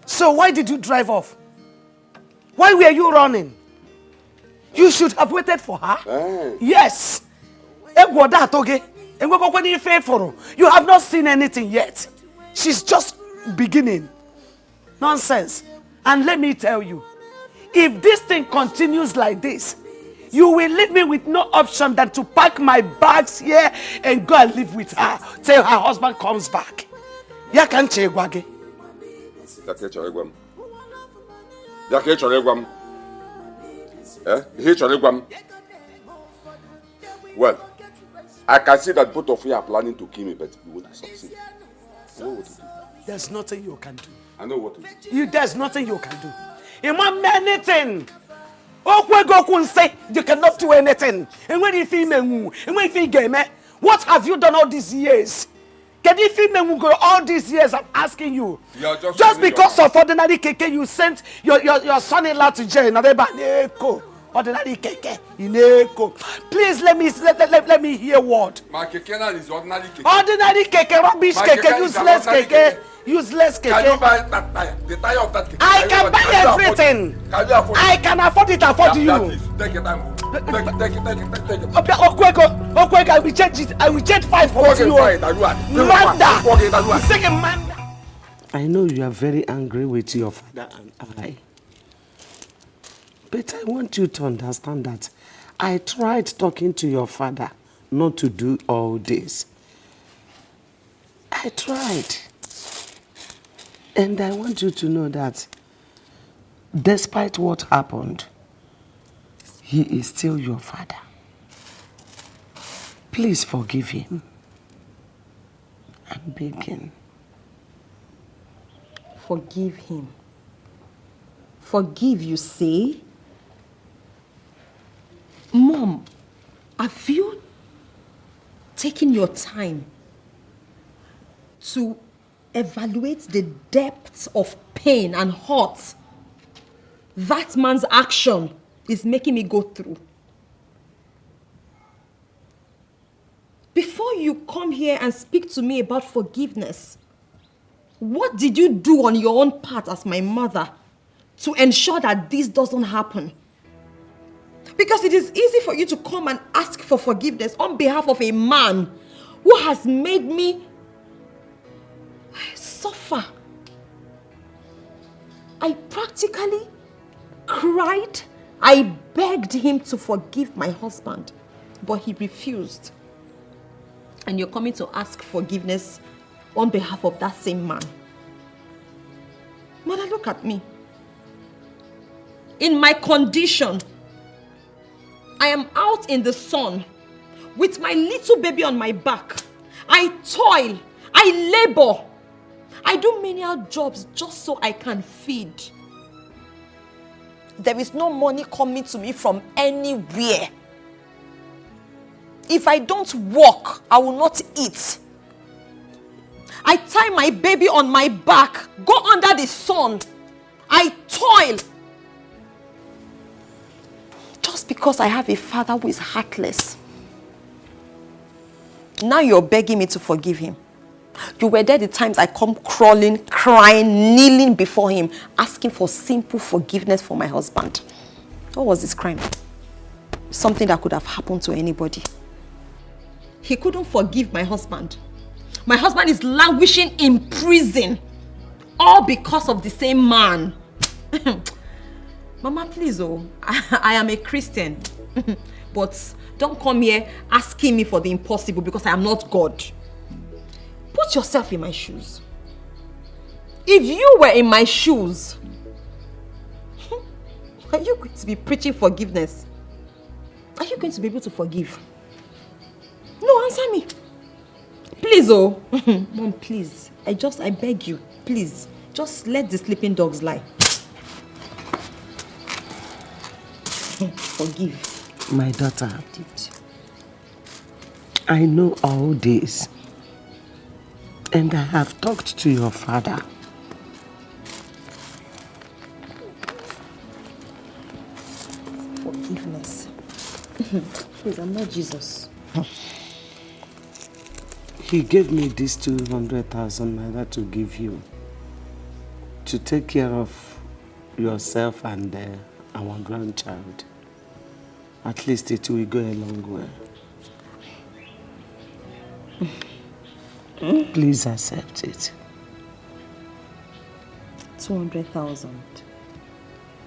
Speaker 6: So why did you drive off? Why were you running? You should have waited for her. Yes. You have not seen anything yet. She's just beginning. Nonsense. And let me tell you, if this thing continues like this, you will leave me with no option than to pack my bags here and go and live with her till her husband comes back.
Speaker 1: Well, I can see that both of you are planning to kill me, but you won't succeed. I know what to do.
Speaker 6: There's nothing you can do.
Speaker 1: I know what to do.
Speaker 6: There's nothing you can do. You want anything? You cannot do anything. And when you feel what have you done all these years? Can you feel all these years? I'm asking you. Just because of ordinary keke, you sent your son-in-law to jail. Ordinary keke, please let me hear what.
Speaker 1: My keke is ordinary keke.
Speaker 6: Ordinary keke, rubbish keke, useless keke. Useless keke.
Speaker 1: Can you buy the tire of that keke?
Speaker 6: I can buy everything.
Speaker 1: Can you afford it?
Speaker 6: I can afford it. Afford you.
Speaker 1: Take your time. Take it.
Speaker 6: Okweko, I will change it. I will change 5 for you. Manda. Second Manda. I know you are very angry with your father and I. But I want you to understand that I tried talking to your father not to do all this. I tried. And I want you to know that despite what happened, he is still your father. Please forgive him. I'm begging.
Speaker 3: Forgive him. Forgive, you say? Mom, have you taken your time to evaluate the depth of pain and hurt that man's action is making me go through? Before you come here and speak to me about forgiveness, What did you do on your own part as my mother to ensure that this doesn't happen? Because it is easy for you to come and ask for forgiveness on behalf of a man who has made me suffer. I practically cried. I begged him to forgive my husband, but he refused. And you're coming to ask forgiveness on behalf of that same man. Mother, look at me. In my condition, I am out in the sun with my little baby on my back. I toil, I labor, I do menial jobs just so I can feed. There is no money coming to me from anywhere. If I don't work, I will not eat. I tie my baby on my back, go under the sun. I toil. Just because I have a father who is heartless. Now you're begging me to forgive him. You were there the times I come crawling, crying, kneeling before him, asking for simple forgiveness for my husband. What was this crime? Something that could have happened to anybody. He couldn't forgive my husband. My husband is languishing in prison. All because of the same man. Mama, please, I am a Christian. But don't come here asking me for the impossible because I am not God. Put yourself in my shoes. If you were in my shoes, are you going to be preaching forgiveness? Are you going to be able to forgive? No, answer me. Please, Mom, please. I beg you, please. Just let the sleeping dogs lie. Forgive.
Speaker 6: My daughter, I know all this. And I have talked to your father.
Speaker 3: Forgiveness. Please, I'm not Jesus.
Speaker 6: He gave me this 200,000 naira to give you. To take care of yourself and our grandchild. At least it will go a long way. Please accept it.
Speaker 3: 200,000.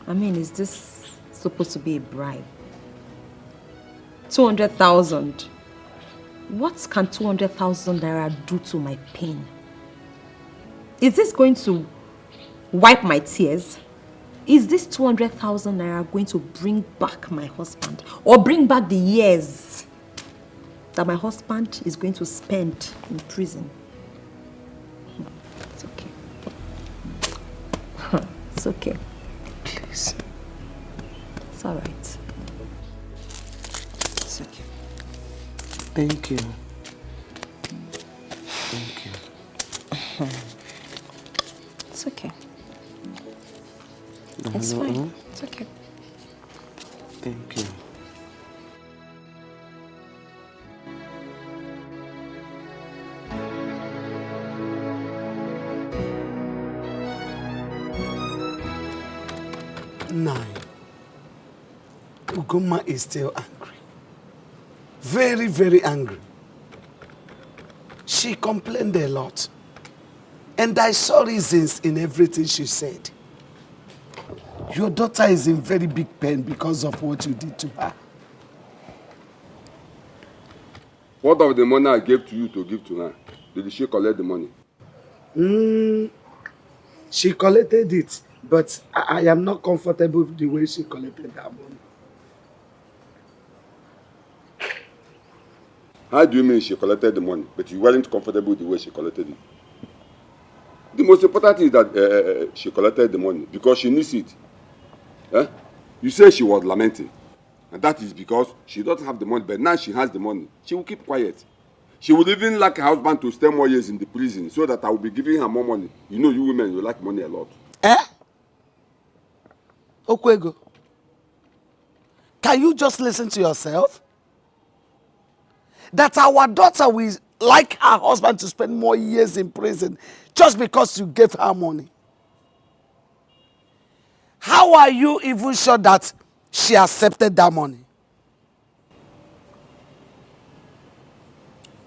Speaker 3: I mean, is this supposed to be a bribe? 200,000. What can 200,000 naira do to my pain? Is this going to wipe my tears? Is this 200,000 naira going to bring back my husband? Or bring back the years that my husband is going to spend in prison? It's okay. It's okay.
Speaker 6: Please.
Speaker 3: It's all right. It's okay.
Speaker 6: Thank you. Thank you.
Speaker 3: It's okay. It's fine. It's okay.
Speaker 6: Thank you. Nine. Ugoma is still angry. Very, very angry. She complained a lot. And I saw reasons in everything she said. Your daughter is in very big pain because of what you did to her.
Speaker 1: What of the money I gave to you to give to her? Did she collect the money?
Speaker 6: She collected it, but I am not comfortable with the way she collected that money.
Speaker 1: How do you mean she collected the money, but you weren't comfortable with the way she collected it? The most important thing is that she collected the money because she needs it. You say she was lamenting, and that is because she doesn't have the money, but now she has the money. She will keep quiet. She would even like her husband to stay more years in the prison so that I will be giving her more money. You know, you women, you like money a lot.
Speaker 6: Okwego, can you just listen to yourself? That our daughter will like her husband to spend more years in prison just because you gave her money. How are you even sure that she accepted that money?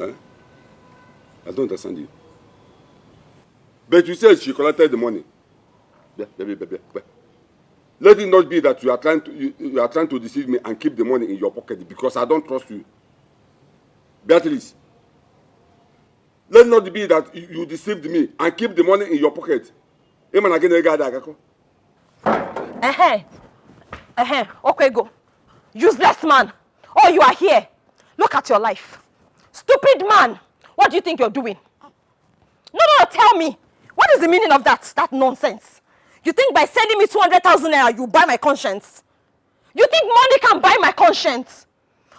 Speaker 1: I don't understand you. But you said she collected the money. Baby. Let it not be that you are trying to deceive me and keep the money in your pocket because I don't trust you. Beatrice, let it not be that you deceived me and keep the money in your pocket.
Speaker 3: Okay, go. Useless man. Oh, you are here. Look at your life. Stupid man. What do you think you're doing? No, tell me. What is the meaning of that nonsense? You think by sending me 200,000 naira, you buy my conscience? You think money can buy my conscience?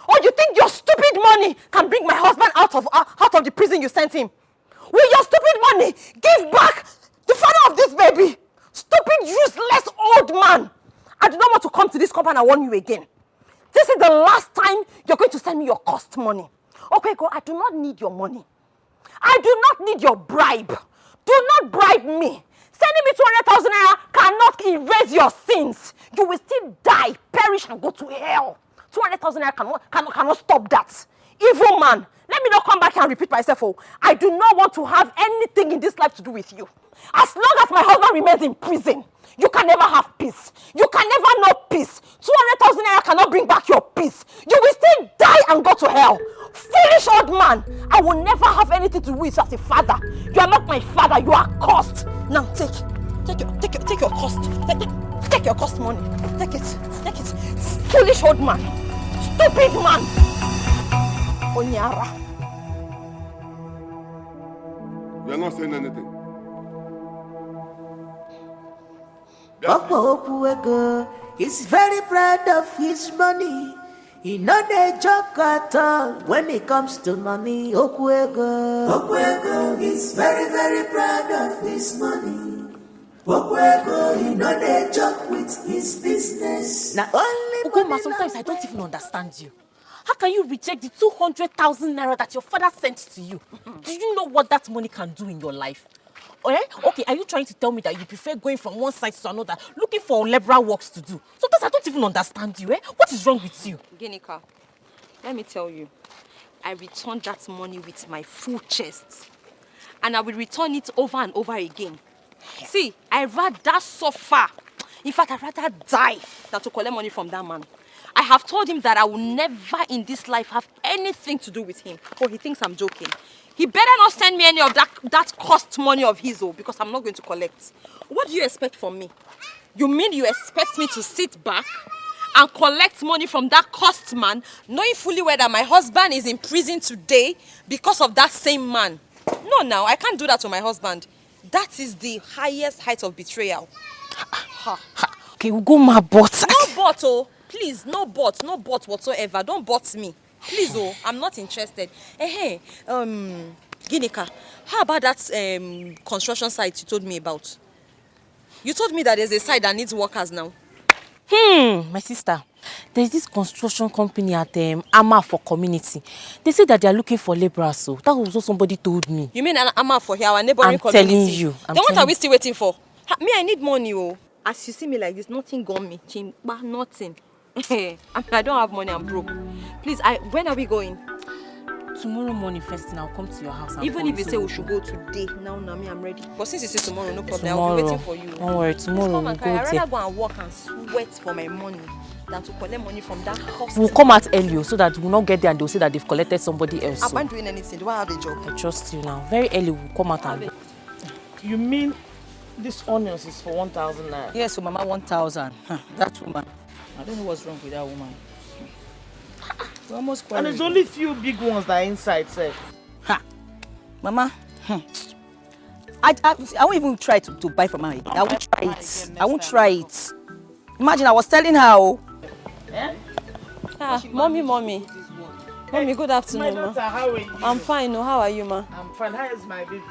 Speaker 3: Or you think your stupid money can bring my husband out of the prison you sent him? Will your stupid money give back the father of this baby? Stupid, useless old man. I do not want to come to this compound and warn you again. This is the last time you're going to send me your cost money. Okay, go. I do not need your money. I do not need your bribe. Do not bribe me. Sending me 200,000 naira cannot erase your sins. You will still die, perish, and go to hell. 200,000 naira cannot stop that. Evil man. Let me not come back and repeat myself. Oh, I do not want to have anything in this life to do with you. As long as my husband remains in prison, you can never have peace. You can never know peace. 200,000 naira cannot bring back your peace. You will still die and go to hell. Foolish old man. I will never have anything to do with you as a father. You are not my father. You are cursed. Now take your cost. Take your cost money. Take it. Foolish old man. Stupid man. Onyara.
Speaker 1: You are not saying anything.
Speaker 8: Papa is very proud of his money. He not a joke at all when it comes to money. Okwego is very, very proud of his money. Okwego, he not a joke with his business.
Speaker 18: Now, Ugoma, sometimes I don't even understand you. How can you reject the 200,000 naira that your father sent to you? Do you know what that money can do in your life? Okay, are you trying to tell me that you prefer going from one side to another, looking for liberal works to do? Sometimes I don't even understand you, What is wrong with you?
Speaker 3: Ginika, let me tell you, I returned that money with my full chest. And I will return it over and over again. See, I'd rather suffer. In fact, I'd rather die than to collect money from that man. I have told him that I will never in this life have anything to do with him. Oh, he thinks I'm joking. He better not send me any of that cost money of his, because I'm not going to collect. What do you expect from me? You mean you expect me to sit back and collect money from that cost man, knowing fully well that my husband is in prison today because of that same man? No, now, I can't do that to my husband. That is the highest height of betrayal.
Speaker 18: Okay, we'll go my butt.
Speaker 3: No but, please, no but whatsoever. Don't but me. Please, I'm not interested. Hey, Ginika, how about that construction site you told me about? You told me that there's a site that needs workers now.
Speaker 18: My sister, there's this construction company at Ama for community. They say that they are looking for laborers, so that was what somebody told me.
Speaker 3: You mean Ama for here, our neighboring community?
Speaker 18: I'm telling you.
Speaker 3: Then what are we still waiting for? Me, I need money, As you see me like this, nothing got me. Chimba, nothing. I don't have money, I'm broke. Please, when are we going?
Speaker 18: Tomorrow morning first thing, I'll come to your house.
Speaker 3: Even if you say we should go today, now, me, I'm ready. But since you say tomorrow, no problem.
Speaker 18: Tomorrow.
Speaker 3: I'll be waiting for you.
Speaker 18: Don't worry, tomorrow we'll go
Speaker 3: I'd rather go and work and sweat for my money than to collect money from that hospital.
Speaker 18: We'll come out early so that we'll not get there and they'll say that they've collected somebody else.
Speaker 3: I'm not doing anything. Do I have a job?
Speaker 18: I trust you now. Very early we'll come out and...
Speaker 17: You mean this onions is for 1,000 naira?
Speaker 4: Yes, so Mama, 1,000. That woman.
Speaker 17: I don't know what's wrong with that woman.
Speaker 4: We're almost
Speaker 17: and there's only few big ones that are inside, sir.
Speaker 4: Mama, I won't even try to buy from her. I won't try it. I won't try it. Imagine I was telling her.
Speaker 3: Mommy. Mommy, good afternoon,
Speaker 17: my daughter, how are you?
Speaker 3: I'm fine, how are you, ma?
Speaker 17: I'm fine. How is my baby?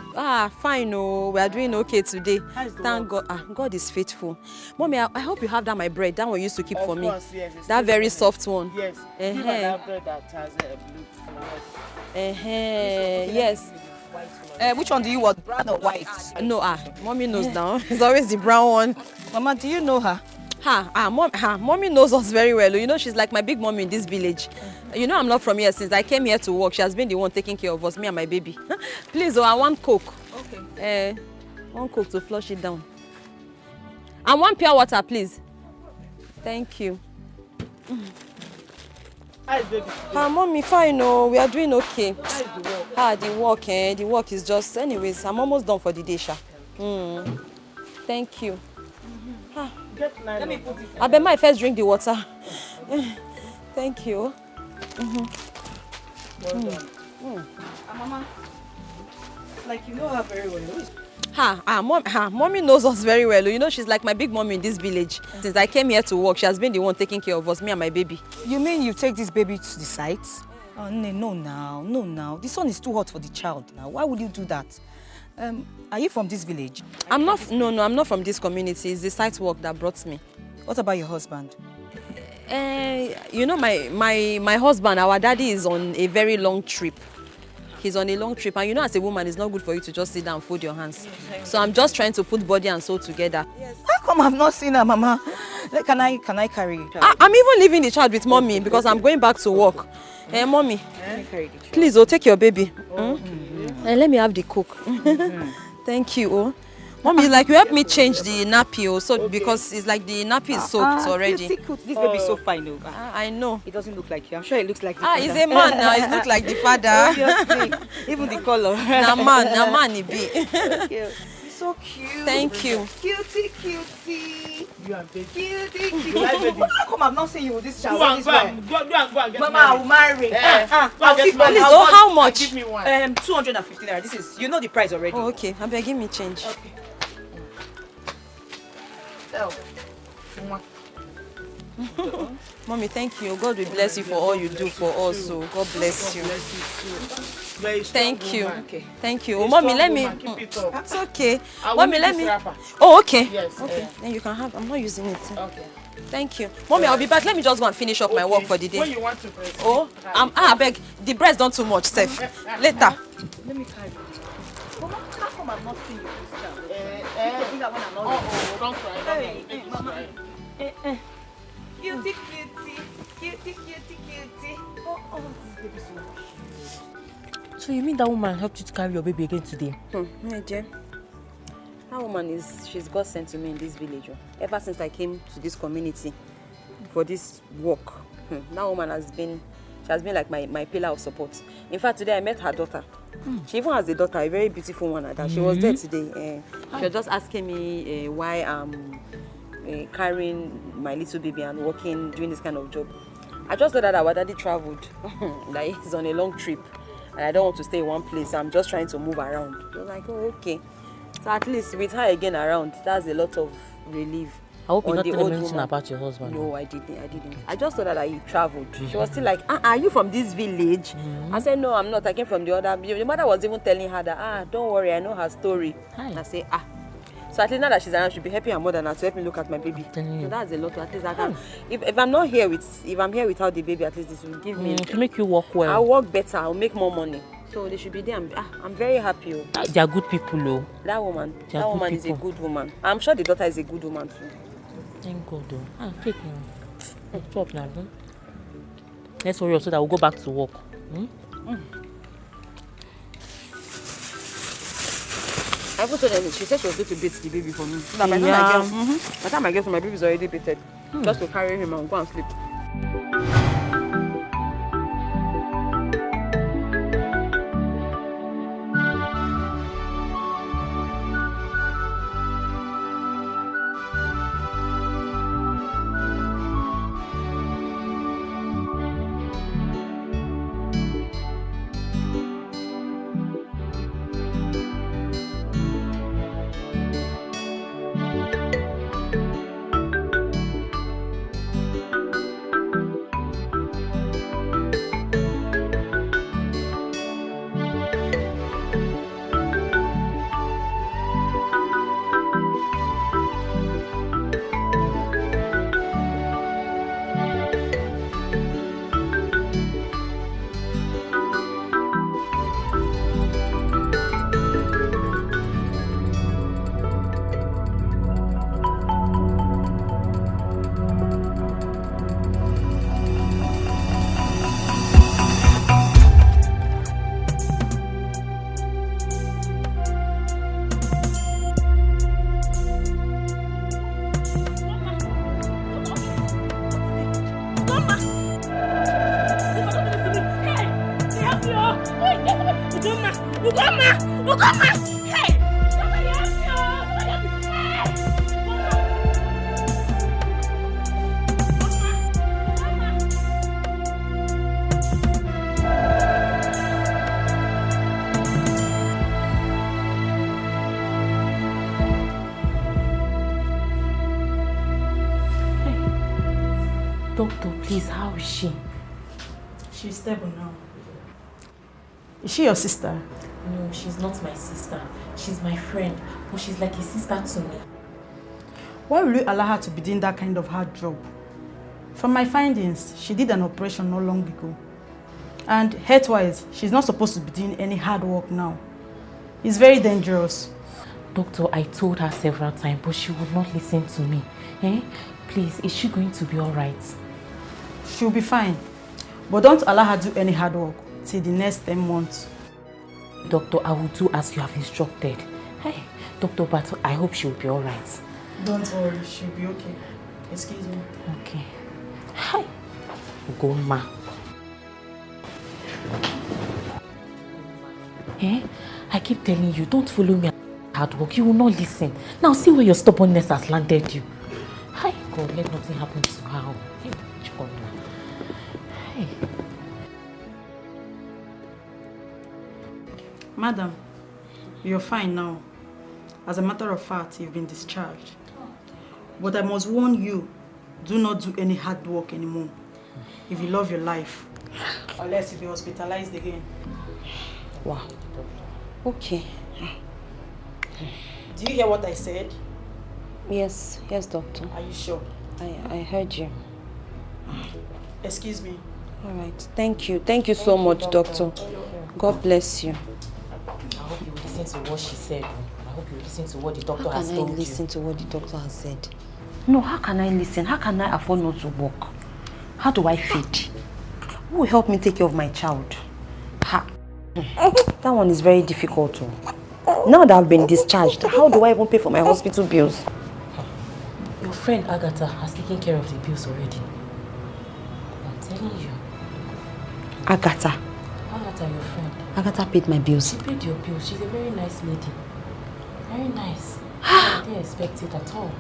Speaker 3: Fine, we are doing okay today.
Speaker 17: Thank
Speaker 3: God. God is faithful. Mommy, I hope you have that my bread, that one you used to keep for me.
Speaker 17: Course, yes,
Speaker 3: that very soft one.
Speaker 17: Yes. Give her that bread that has a blue.
Speaker 3: Yes.
Speaker 4: Which one do you want, brown or white?
Speaker 3: No, mommy knows now. It's always the brown one.
Speaker 4: Mama, do you know her?
Speaker 3: Mommy knows us very well. You know, she's like my big mommy in this village. You know, I'm not from here since I came here to work. She has been the one taking care of us, me and my baby. Please, I want Coke. Okay. One Coke to flush it down. And one pure water, please. Thank you.
Speaker 17: How is baby?
Speaker 3: Mommy, fine. No, we are doing okay.
Speaker 17: How is the work?
Speaker 3: The work is just. Anyways, I'm almost done for the day, Sha. Thank you.
Speaker 17: Let me put it.
Speaker 3: I bet my first drink the water. Thank you.
Speaker 17: Well done.
Speaker 4: Mama, like you know her very well.
Speaker 3: Mommy knows us very well. You know, she's like my big mommy in this village. Since I came here to work, she has been the one taking care of us, me and my baby.
Speaker 4: You mean you take this baby to the site? Oh, no now. This one is too hot for the child now. Why would you do that? Are you from this village?
Speaker 3: I'm not from this community. It's the site work that brought me.
Speaker 4: What about your husband?
Speaker 3: You know, my husband, our daddy is on a very long trip. He's on a long trip, and you know, as a woman, it's not good for you to just sit down and fold your hands. So I'm just trying to put body and soul together.
Speaker 4: How come I've not seen her, Mama? Can I carry it?
Speaker 3: I'm even leaving the child with mommy because I'm going back to work. Mommy, please, take your baby. And let me have the Coke. Thank you. Mommy, like you help me change the nappy, so because it's like the nappy is soaked already.
Speaker 4: This baby is so fine.
Speaker 3: I know.
Speaker 4: It doesn't look like you. I'm sure it looks like the father.
Speaker 3: He's a man now. He looks like the father.
Speaker 4: Obviously. Even the color.
Speaker 3: Na man, he be.
Speaker 4: You're so cute.
Speaker 3: Thank you.
Speaker 4: Cutie.
Speaker 17: You and baby.
Speaker 4: Cutie. How come I've not seen you with this child?
Speaker 17: Go and go and get
Speaker 4: Mama, I will marry.
Speaker 3: Please, how much?
Speaker 17: Give me one.
Speaker 4: 250 naira. This is, you know the price already.
Speaker 3: Oh, okay. I beg, give me change.
Speaker 4: Okay.
Speaker 3: Mommy, thank you. God will bless you for all you do for us. So God bless you. Thank you. Thank you. Mommy, let me. It's okay. Mommy, let me. Oh, okay.
Speaker 17: Yes.
Speaker 3: Okay. Then you can have. I'm not using it.
Speaker 17: Okay.
Speaker 3: Thank you. Mommy, I'll be back. Let me just go and finish up my work for the day.
Speaker 17: When you want to breast.
Speaker 3: I beg. The breast don't too much, Steph. Later.
Speaker 4: Let me carry it. Mama, how come I've not seen you with this child?
Speaker 17: Don't cry.
Speaker 4: Mama. Cutie. Oh, this baby so much.
Speaker 18: So you mean that woman helped you to carry your baby again today?
Speaker 3: My dear. That woman she's God sent to me in this village. Ever since I came to this community for this work, that woman has been like my pillar of support. In fact, today I met her daughter. She even has a daughter, a very beautiful one. That she was there today. She was just asking me why I'm carrying my little baby and working, doing this kind of job. I just thought that our daddy traveled, that he's on a long trip, and I don't want to stay in one place. I'm just trying to move around. I was like, oh, okay. So at least with her again around, that's a lot of relief.
Speaker 18: I hope you're not telling me anything about your husband.
Speaker 3: No, I didn't. I just thought that he traveled. She was still like, are you from this village? I said, no, I'm not. I came from the other. The mother was even telling her that, don't worry, I know her story. I say, So at least now that she's around, she'll be helping her mother now to help me look at my baby. So that's a lot. At least I can. If I'm not here if I'm here without the baby, at least this will give me
Speaker 18: to make you work well.
Speaker 3: I'll work better. I'll make more money. So they should be there. I'm very happy.
Speaker 18: They are good people, though.
Speaker 3: That woman is a good woman. I'm sure the daughter is a good woman too.
Speaker 18: Thank God, though. Take me. Stop now. Let's hurry up so that we'll go back to work.
Speaker 3: I even told her, she said she was going to beat the baby for me. So that by the time I get from my baby is already beaten. Just to carry him and go and sleep.
Speaker 17: Hey! Somebody help me!
Speaker 18: Doctor, please, how is she?
Speaker 17: She's stable now. Is she your sister?
Speaker 18: No, she's not my sister. She's my friend, but she's like a sister to me.
Speaker 17: Why will you allow her to be doing that kind of hard job? From my findings, she did an operation not long ago. And health-wise, she's not supposed to be doing any hard work now. It's very dangerous.
Speaker 18: Doctor, I told her several times, but she would not listen to me. Please, is she going to be all right?
Speaker 17: She'll be fine. But don't allow her to do any hard work till the next 10 months.
Speaker 18: Doctor, I will do as you have instructed. Hey, Dr. But I hope she'll be all right.
Speaker 17: Don't worry, she'll be okay. Excuse me.
Speaker 18: Okay. Hi. Go, ma. I keep telling you, don't follow me hard work. You will not listen. Now see where your stubbornness has landed you. Hi, God, let nothing happen to her. Hey, hey.
Speaker 17: Madam, you're fine now. As a matter of fact, you've been discharged. But I must warn you, do not do any hard work anymore if you love your life. Unless you'll be hospitalized again.
Speaker 3: Wow. Okay.
Speaker 17: Do you hear what I said?
Speaker 3: Yes, doctor.
Speaker 17: Are you sure?
Speaker 3: I heard you.
Speaker 17: Excuse me.
Speaker 3: All right. Thank you so much, doctor. God bless you.
Speaker 18: I hope you will listen to what she said. I hope you will listen to what the doctor has told you.
Speaker 3: How can I listen to what the doctor has said? No, how can I listen? How can I afford not to work? How do I feed? Who will help me take care of my child? That one is very difficult. Now that I've been discharged, how do I even pay for my hospital bills?
Speaker 18: Your friend Agatha has taken care of the bills already. I'm telling you.
Speaker 3: Agatha,
Speaker 18: your friend.
Speaker 3: Agatha paid my bills.
Speaker 18: She paid your bills. She's a very nice lady. Very nice. I didn't expect it at all.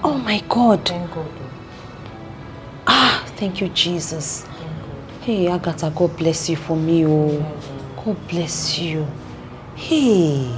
Speaker 3: Oh my God.
Speaker 18: Thank God.
Speaker 3: Thank you, Jesus. Hey, Agatha, God bless you for me. Oh, God bless you. Hey.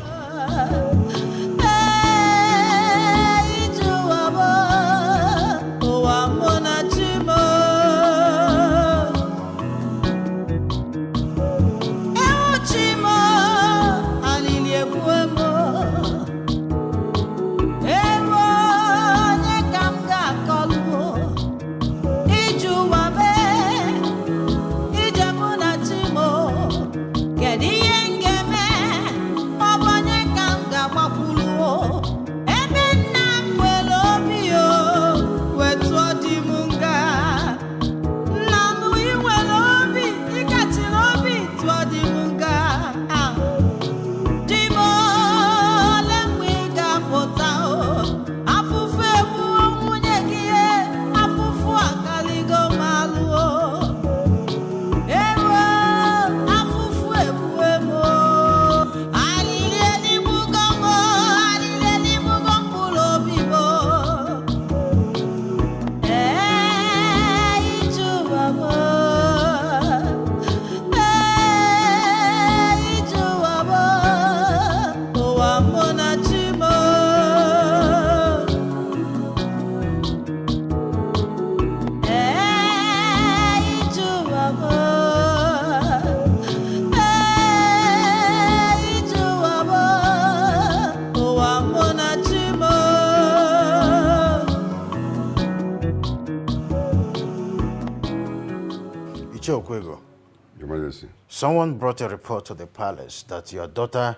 Speaker 21: Your Majesty. Someone brought a report to the palace that your daughter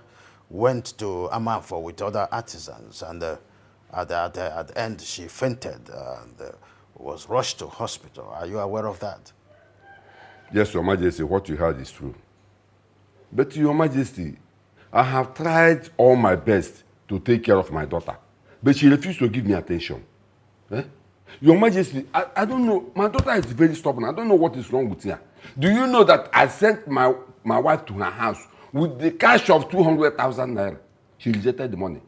Speaker 21: went to Amanfo with other artisans, and at the end she fainted and was rushed to hospital. Are you aware of that?
Speaker 1: Yes, Your Majesty, what you heard is true. But Your Majesty, I have tried all my best to take care of my daughter, but she refused to give me attention. Your Majesty, I don't know. My daughter is very stubborn. I don't know what is wrong with her. Do you know that I sent my wife to her house with the cash of 200,000 naira? She rejected the money.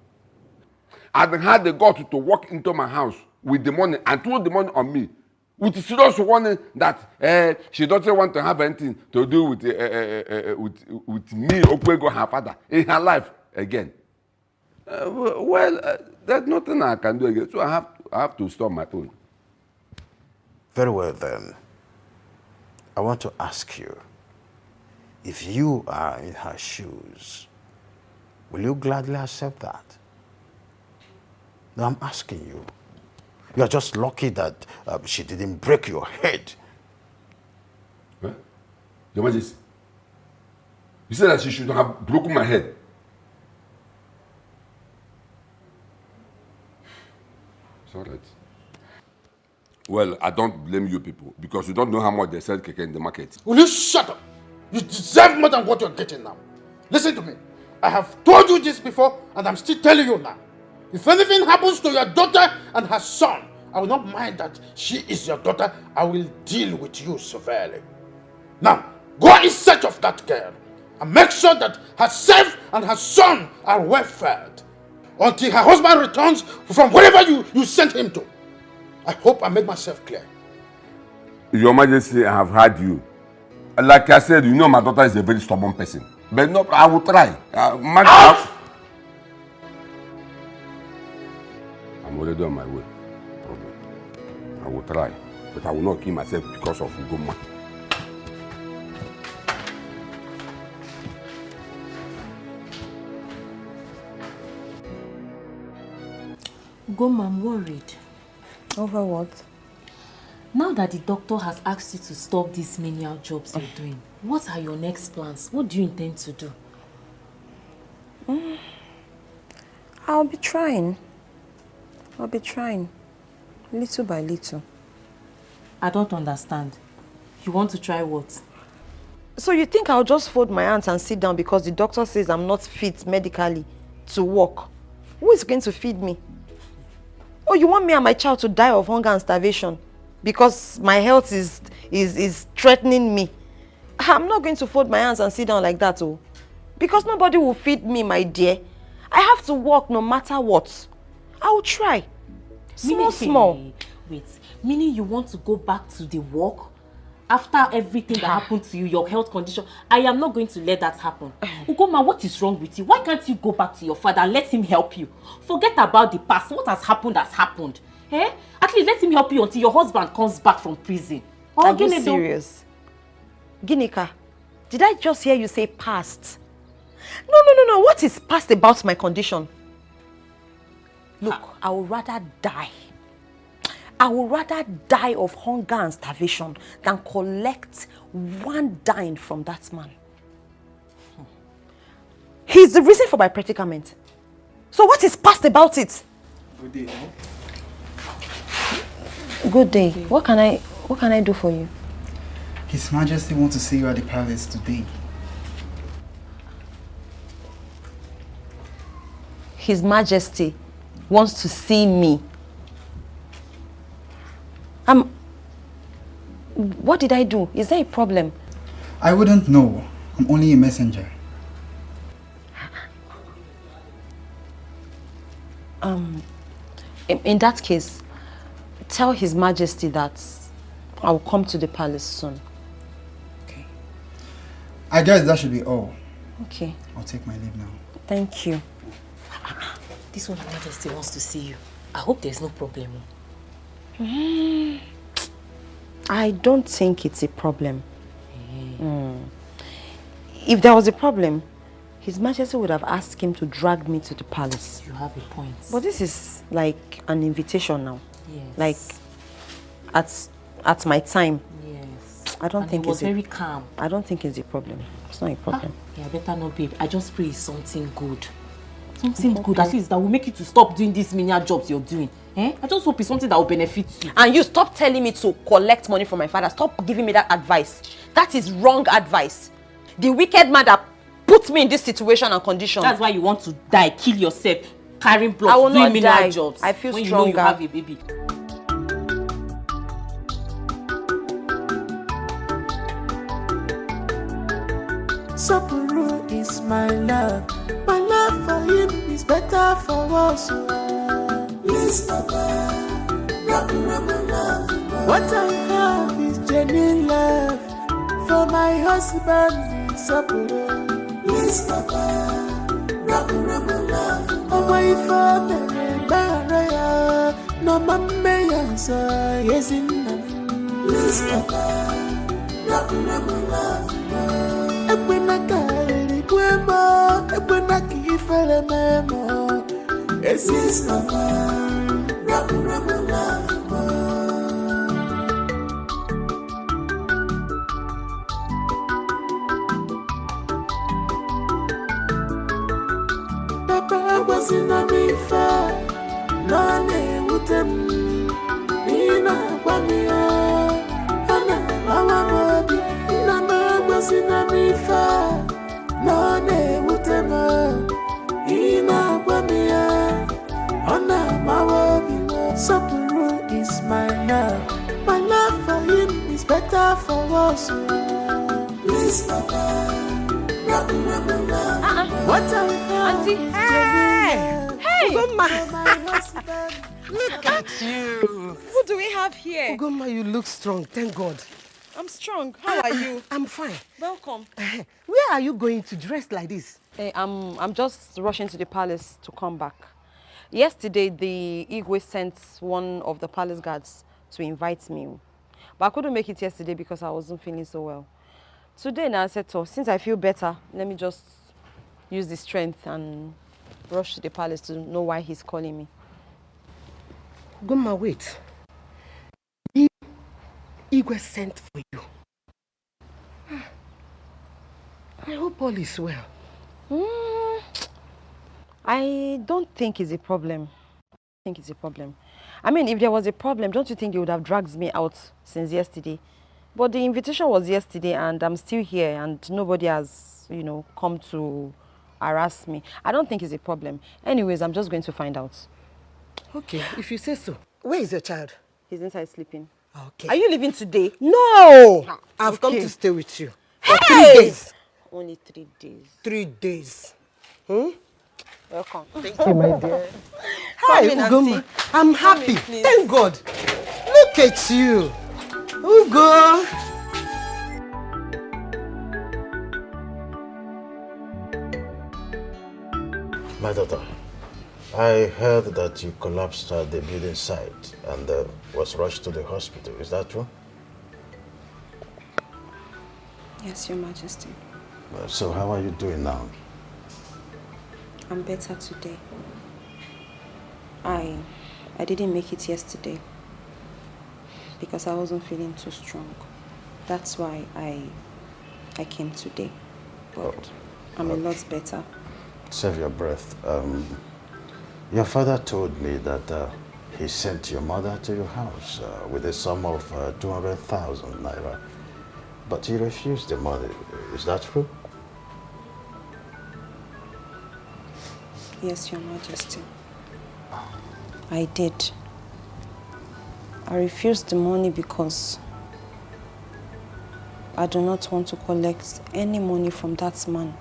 Speaker 1: I had the guts to walk into my house with the money and threw the money on me with serious warning that she doesn't want to have anything to do with me, Okwego, her father, in her life again. There's nothing I can do again, so I have to stop my own.
Speaker 21: Very well then. I want to ask you, if you are in her shoes, will you gladly accept that? No, I'm asking you. You are just lucky that she didn't break your head.
Speaker 1: Huh? Your Majesty, you said that she should have broken my head. It's all right. Well, I don't blame you people because you don't know how much they sell keke in the market.
Speaker 19: Will you shut up? You deserve more than what you're getting now. Listen to me. I have told you this before and I'm still telling you now. If anything happens to your daughter and her son, I will not mind that she is your daughter. I will deal with you severely. Now, go in search of that girl and make sure that herself and her son are well fed until her husband returns from wherever you sent him to. I hope I made myself clear.
Speaker 1: Your Majesty, I have heard you. Like I said, you know my daughter is a very stubborn person. But no, I will try. I'm already on my way. I will try. But I will not kill myself because of Ugoma.
Speaker 18: Ugoma, I'm worried.
Speaker 3: Over what?
Speaker 18: Now that the doctor has asked you to stop these menial jobs you're doing, what are your next plans? What do you intend to do?
Speaker 3: I'll be trying, little by little.
Speaker 18: I don't understand. You want to try what?
Speaker 3: So you think I'll just fold my hands and sit down because the doctor says I'm not fit medically to work? Who is going to feed me? Oh, you want me and my child to die of hunger and starvation because my health is threatening me? I'm not going to fold my hands and sit down like that, oh. Because nobody will feed me, my dear. I have to work no matter what. I will try. Small.
Speaker 18: Wait, meaning you want to go back to the work? After everything that happened to you, your health condition, I am not going to let that happen. Ugoma, what is wrong with you? Why can't you go back to your father and let him help you? Forget about the past. What has happened. Eh? At least let him help you until your husband comes back from prison.
Speaker 3: Are you serious? Ginika, did I just hear you say past? No. What is past about my condition? Look, I would rather die. I would rather die of hunger and starvation than collect one dime from that man. He's the reason for my predicament. So what is past about it?
Speaker 16: Good day.
Speaker 3: Good day. What can I do for you?
Speaker 16: His Majesty wants to see you at the palace today.
Speaker 3: His Majesty wants to see me. What did I do? Is there a problem?
Speaker 16: I wouldn't know. I'm only a messenger.
Speaker 3: In that case, tell His Majesty that I will come to the palace soon.
Speaker 16: Okay. I guess that should be all.
Speaker 3: Okay.
Speaker 16: I'll take my leave now.
Speaker 3: Thank you.
Speaker 18: This one, Her Majesty wants to see you. I hope there's no problem.
Speaker 3: I don't think it's a problem. If there was a problem, His Majesty would have asked him to drag me to the palace.
Speaker 18: You have a point.
Speaker 3: But this is like an invitation now.
Speaker 18: Yes.
Speaker 3: Like at my time.
Speaker 18: Yes.
Speaker 3: I don't think
Speaker 18: it was very calm.
Speaker 3: I don't think it's a problem. It's not a problem.
Speaker 18: Yeah, better not, babe. I just pray it's something good. Something good, at least that will make you to stop doing these menial jobs you're doing. I just hope it's something that will benefit you.
Speaker 3: And you stop telling me to collect money from my father. Stop giving me that advice. That is wrong advice. The wicked man that put me in this situation and condition.
Speaker 18: That's why you want to die, kill yourself, carrying blood, doing menial jobs.
Speaker 3: I feel
Speaker 18: when
Speaker 3: stronger.
Speaker 18: You know you have a baby.
Speaker 8: Sopuru is my love. My love for him is better for us. Yes, Papa. Love. What I have is genuine love for my husband. Sopuru. Yes, Papa. Love. Oh, my father, Baraya. No, Mamma, yes, in yes, Papa. Love. Ebwenakari kwemo, ebwenaki fele memo. Yes, Papa. Love. Papa was in a mifa, none wutem, Nina Bamia, Anna Mama Mobi, Nana was in a mifa, none wutem, Nina Bamia, Anna Mama Mobi. Sopuru is my love. My love for him is better for us. Please, Papa. What I have is
Speaker 3: Hey!
Speaker 15: Ugoma. Look at you.
Speaker 3: What do we have here?
Speaker 15: Ugoma, you look strong, thank God.
Speaker 3: I'm strong. How are you?
Speaker 15: I'm fine.
Speaker 3: Welcome.
Speaker 15: Where are you going to dress like this?
Speaker 3: Hey, I'm just rushing to the palace to come back. Yesterday, the Igwe sent one of the palace guards to invite me. But I couldn't make it yesterday because I wasn't feeling so well. Today, now I said, so since I feel better, let me just use the strength and rush to the palace to know why he's calling me.
Speaker 15: Goma, wait. Igwe sent for you. I hope all is well.
Speaker 3: I don't think it's a problem. I mean, if there was a problem, don't you think they would have dragged me out since yesterday? But the invitation was yesterday and I'm still here and nobody has, come to harass me. I don't think it's a problem. Anyways, I'm just going to find out.
Speaker 15: Okay, if you say so. Where is your child?
Speaker 3: He's inside sleeping.
Speaker 15: Okay.
Speaker 3: Are you leaving today?
Speaker 15: No! I've come to stay with you. For 3 days.
Speaker 3: Only 3 days.
Speaker 15: 3 days.
Speaker 3: Welcome.
Speaker 15: Thank you, my dear.
Speaker 3: Hi,
Speaker 15: Ugoma. I'm happy. Thank God. Look at you. Ugo.
Speaker 21: My daughter, I heard that you collapsed at the building site and was rushed to the hospital. Is that true?
Speaker 12: Yes, Your Majesty.
Speaker 21: So how are you doing now?
Speaker 12: I'm better today. I didn't make it yesterday because I wasn't feeling too strong. That's why I came today. But I'm a lot better.
Speaker 21: Save your breath. Your father told me that he sent your mother to your house with a sum of 200,000 naira. But you refused the money. Is that true?
Speaker 12: Yes, Your Majesty. I did. I refused the money because I do not want to collect any money from that man.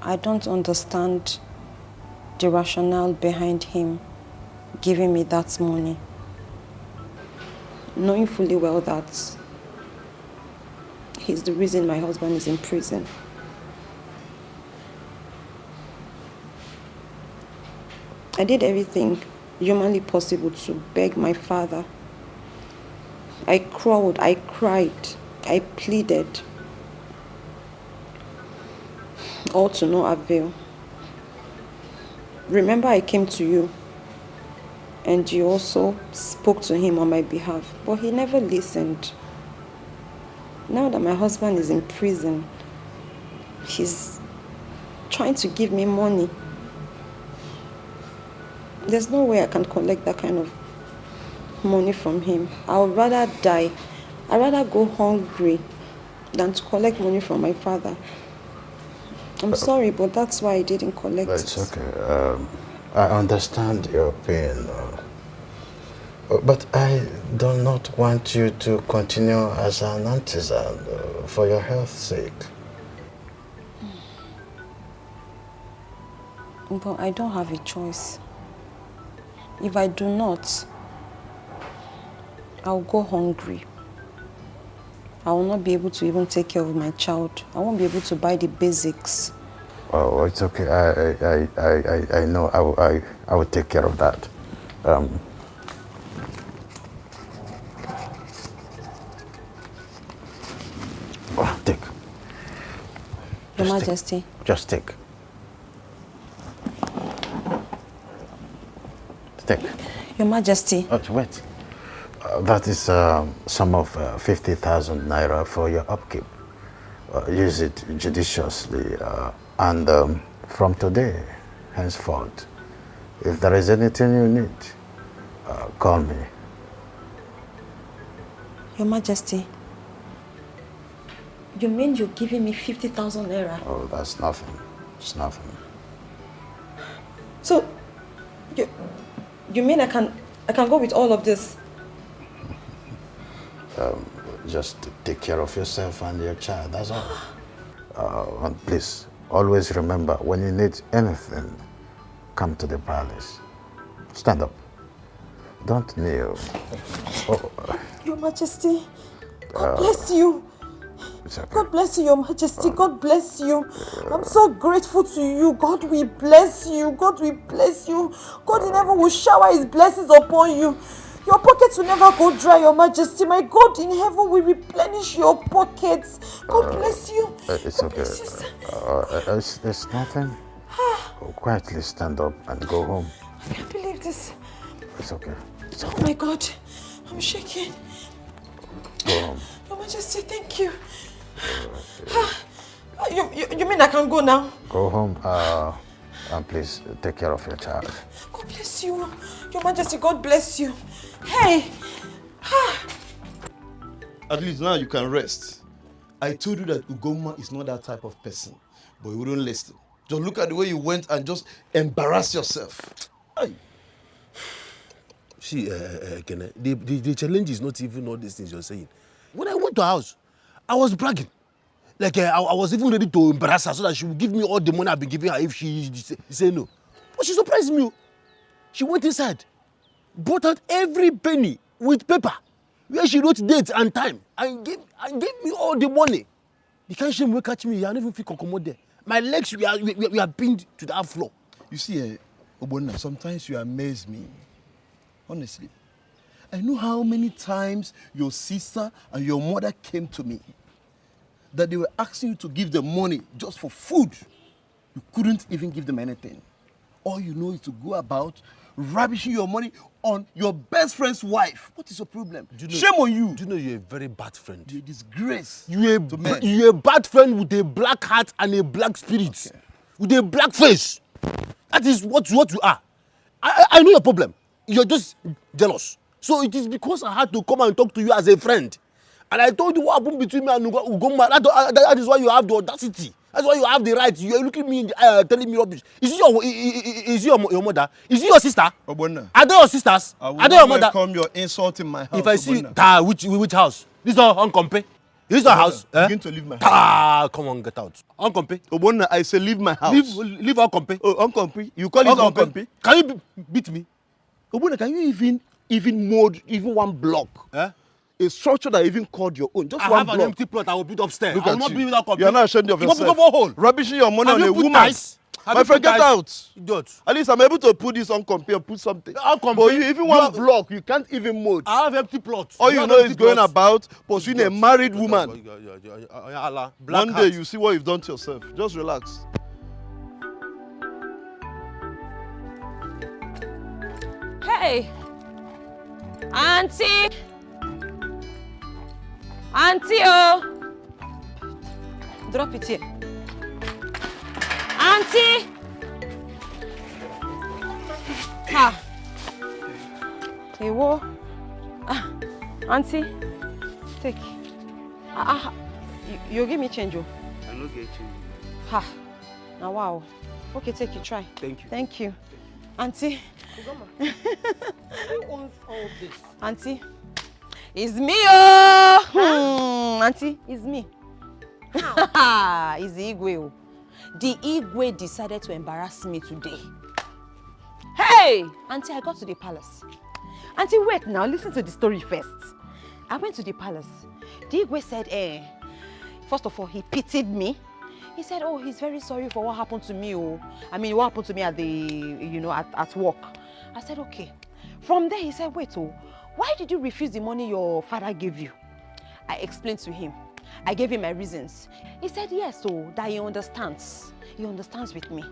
Speaker 12: I don't understand the rationale behind him giving me that money, knowing fully well that he's the reason my husband is in prison. I did everything humanly possible to beg my father. I crawled, I cried, I pleaded. All to no avail. Remember, I came to you and you also spoke to him on my behalf, but he never listened. Now that my husband is in prison, he's trying to give me money. There's no way I can collect that kind of money from him. I would rather die. I'd rather go hungry than to collect money from my father. I'm sorry, but that's why I didn't collect it.
Speaker 21: It's okay. I understand your pain. But I do not want you to continue as an artisan for your health's sake.
Speaker 12: But I don't have a choice. If I do not, I'll go hungry. I will not be able to even take care of my child. I won't be able to buy the basics.
Speaker 21: Oh, it's okay. I know. I will take care of that. Take.
Speaker 12: Your Majesty.
Speaker 21: Just take. Take.
Speaker 12: Your Majesty.
Speaker 21: Oh, wait. That is sum of 50,000 naira for your upkeep. Use it judiciously. And from today, henceforth, if there is anything you need, call me.
Speaker 12: Your Majesty. You mean you're giving me 50,000 naira?
Speaker 21: Oh, that's nothing. It's nothing.
Speaker 12: So, you mean I can go with all of this?
Speaker 21: Just take care of yourself and your child, that's all. And please, always remember, when you need anything, come to the palace. Stand up. Don't kneel. Oh,
Speaker 10: Your Majesty, God bless you.
Speaker 21: it's okay.
Speaker 10: God bless you, Your Majesty. God bless you. I'm so grateful to you. God will bless you. God will bless you. God in heaven will shower his blessings upon you. Your pockets will never go dry, Your Majesty. My God in heaven will replenish your pockets. God bless you.
Speaker 21: It's
Speaker 10: God
Speaker 21: okay.
Speaker 10: bless you, sir.
Speaker 21: It's nothing. Quietly stand up and go home.
Speaker 10: I can't believe this.
Speaker 21: It's okay.
Speaker 10: Oh my God. I'm shaking.
Speaker 21: Go home.
Speaker 10: Your Majesty, thank you. You mean I can go now?
Speaker 21: Go home. And please take care of your child.
Speaker 10: God bless you. Your Majesty, God bless you. Hey!
Speaker 5: At least now you can rest. I told you that Ugoma is not that type of person, but you wouldn't listen. Just look at the way you went and just embarrass yourself. Aye.
Speaker 11: See, Kene, the challenge is not even all these things you're saying. When I went to her house, I was bragging. Like, I was even ready to embarrass her so that she would give me all the money I've been giving her if she say no. But she surprised me. She went inside, brought out every penny with paper, where she wrote date and time, and gave me all the money. The kind of shame will catch me, I don't even feel comfortable there. My legs we are pinned to that floor.
Speaker 5: You see, Obonna, sometimes you amaze me. Honestly. I know how many times your sister and your mother came to me that they were asking you to give them money just for food. You couldn't even give them anything. All you know is to go about ravishing your money on your best friend's wife. What is your problem? Shame on you.
Speaker 11: Do you know you're a very bad friend?
Speaker 5: You're a disgrace.
Speaker 11: You're a bad friend with a black heart and a black spirit. Okay. With a black face. That is what you are. I know your problem. You're just jealous. So it is because I had to come and talk to you as a friend. And I told you what happened between me and Ugoma. That is why you have the audacity. That's why you have the right. You are looking at me in the eye telling me rubbish. Is it your mother? Is it your sister?
Speaker 5: Obonna.
Speaker 11: Are they your sisters?
Speaker 5: Are they your mother? Welcome your insult in my house.
Speaker 11: If I see which house? This is our Uncompe. This is our house.
Speaker 5: Begin to leave my house.
Speaker 11: Come on, get out. Uncompe.
Speaker 5: Obonna, I say leave my house.
Speaker 11: Leave Uncompe.
Speaker 5: Oh, Uncompe. You call it Uncompe?
Speaker 11: Can you beat me?
Speaker 5: Obonna, can you even mold even one block? A structure that even called your own. Just
Speaker 11: I
Speaker 5: one
Speaker 11: have
Speaker 5: block.
Speaker 11: an empty plot. I will build upstairs.
Speaker 5: Look
Speaker 11: I will
Speaker 5: at
Speaker 11: not
Speaker 5: you.
Speaker 11: be without complaint.
Speaker 5: You're not ashamed of yourself.
Speaker 11: Hole.
Speaker 5: Rubbishing your money
Speaker 11: Have
Speaker 5: on
Speaker 11: you
Speaker 5: a
Speaker 11: put
Speaker 5: woman.
Speaker 11: Ties?
Speaker 5: My friend, get out.
Speaker 11: Idiot.
Speaker 5: At least I'm able to put this on compare and put something. But you, even one block, you can't even mold.
Speaker 11: I have empty plots.
Speaker 5: All you know is going about pursuing a married woman. One day you see what you've done to yourself. Just relax.
Speaker 3: Hey! Auntie! Auntie, oh! Drop it here. Auntie! Ah. Hey, what? Auntie, take. You give me change, oh?
Speaker 11: I no get change.
Speaker 3: Ha. Now, wow. Okay, take it, try.
Speaker 11: Thank you.
Speaker 3: Thank you. Auntie.
Speaker 15: Who owns all this?
Speaker 3: Auntie. It's me, oh! Auntie, it's me. It's the Igwe. Oh. The Igwe decided to embarrass me today. Hey! Auntie, I got to the palace. Auntie, wait now. Listen to the story first. I went to the palace. The Igwe said, first of all, he pitied me. He said, oh, he's very sorry for what happened to me. Oh. I mean, what happened to me at the, at work. I said, okay. From there, he said, wait, oh, why did you refuse the money your father gave you? I explained to him. I gave him my reasons. He said, yes, so that he understands. He understands with me.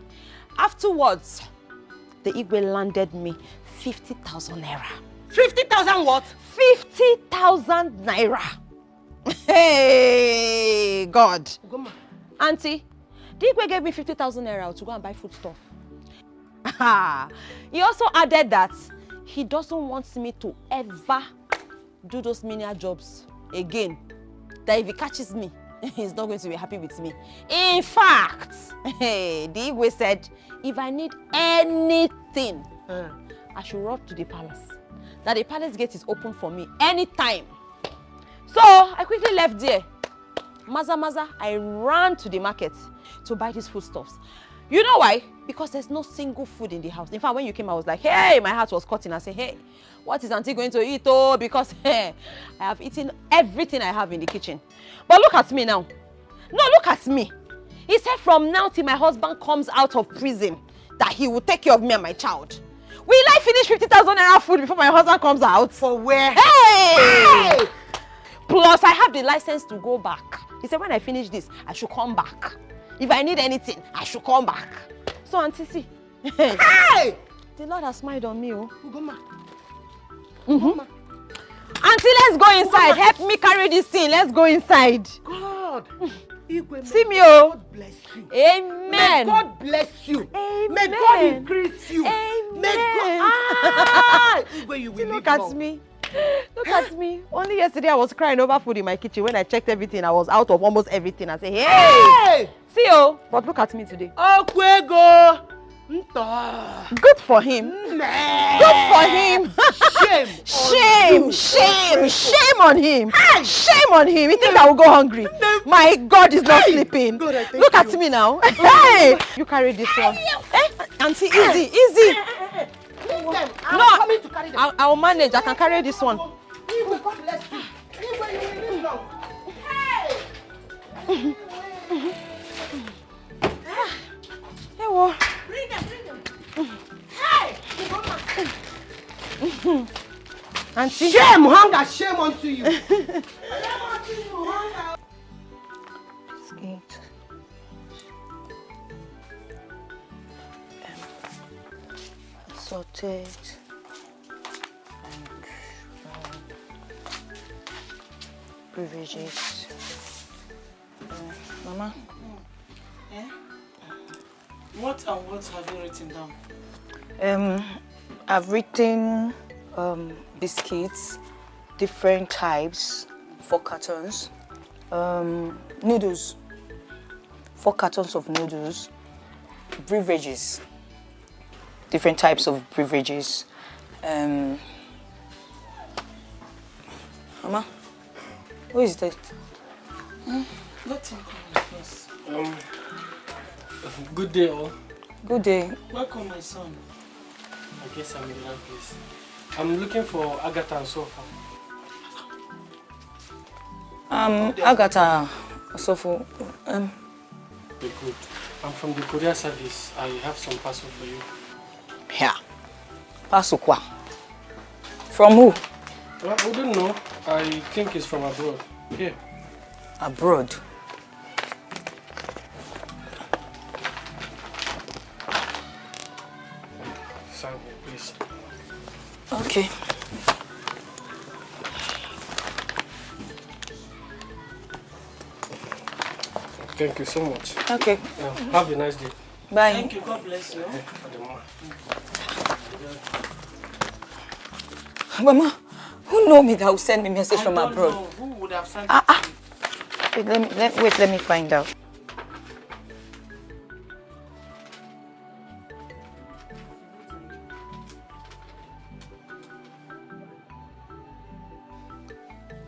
Speaker 3: Afterwards, the Igwe landed me 50,000 naira.
Speaker 15: 50,000 what?
Speaker 3: 50,000 naira. Hey, God.
Speaker 15: Goma.
Speaker 3: Auntie, the Igwe gave me 50,000 naira to go and buy foodstuff. He also added that he doesn't want me to ever do those menial jobs again. That if he catches me, he's not going to be happy with me. In fact, the Igwe said, if I need anything, I should run to the palace. That the palace gate is open for me anytime. So I quickly left there. Maza, I ran to the market to buy these foodstuffs. You know why? Because there's no single food in the house. In fact, when you came, I was like, hey, my heart was cutting. I said, hey, what is auntie going to eat? Oh, because I have eaten everything I have in the kitchen. But look at me now. No, look at me. He said from now till my husband comes out of prison, that he will take care of me and my child. Will I finish 50,000 naira food before my husband comes out?
Speaker 15: For where?
Speaker 3: Hey! Plus, I have the license to go back. He said when I finish this, I should come back. If I need anything, I should come back. So, auntie, see.
Speaker 15: Hey!
Speaker 3: The Lord has smiled on me, oh.
Speaker 15: Ugoma.
Speaker 3: Auntie, let's go inside. Help me carry this thing. Let's go inside.
Speaker 15: God.
Speaker 3: See me, oh.
Speaker 15: God bless you.
Speaker 3: Amen.
Speaker 15: May God bless you.
Speaker 3: Amen.
Speaker 15: May God increase you.
Speaker 3: Amen.
Speaker 15: May God... Igwe, you will
Speaker 3: Look at me. Look at me. Only yesterday I was crying over food in my kitchen. When I checked everything, I was out of almost everything. I said, hey! See you. But look at me today.
Speaker 15: Okwego.
Speaker 3: Good for him. Good for him. Shame on him. Shame on him. You think I will go hungry? My God is not sleeping. Look at me now. Hey! You carry this one. Auntie, easy. No, I will manage. I can carry this one.
Speaker 15: God bless you. You will live long. Hey!
Speaker 3: Hey, what?
Speaker 15: Bring them. Hey!
Speaker 3: Auntie.
Speaker 15: Shame, hunger, shame unto you. Shame unto you, hunger.
Speaker 4: Biscuit. Sorted. Beverages. Mama.
Speaker 17: What and what have you written down?
Speaker 4: I've written biscuits, different types, 4 cartons, noodles, 4 cartons of noodles, beverages, different types of beverages. Mama, who is that?
Speaker 17: Let him come first. Good day, all.
Speaker 4: Good day.
Speaker 17: Welcome, my son. I guess I'm in the right place. I'm looking for Agatha and Sofa.
Speaker 4: Agatha, Sofa.
Speaker 17: Very good. I'm from the courier service. I have some parcel for you.
Speaker 4: Yeah. Parcel quoi? From who?
Speaker 17: Well, I don't know. I think it's from abroad. Here.
Speaker 4: Abroad?
Speaker 17: Sign here, please.
Speaker 4: Okay.
Speaker 17: Thank you so much.
Speaker 4: Okay.
Speaker 17: Have a nice day.
Speaker 4: Bye.
Speaker 17: Thank you. God bless you.
Speaker 4: Mama, who know me that will send me message from abroad?
Speaker 17: Know. Who would have sent
Speaker 4: Wait, let me find out.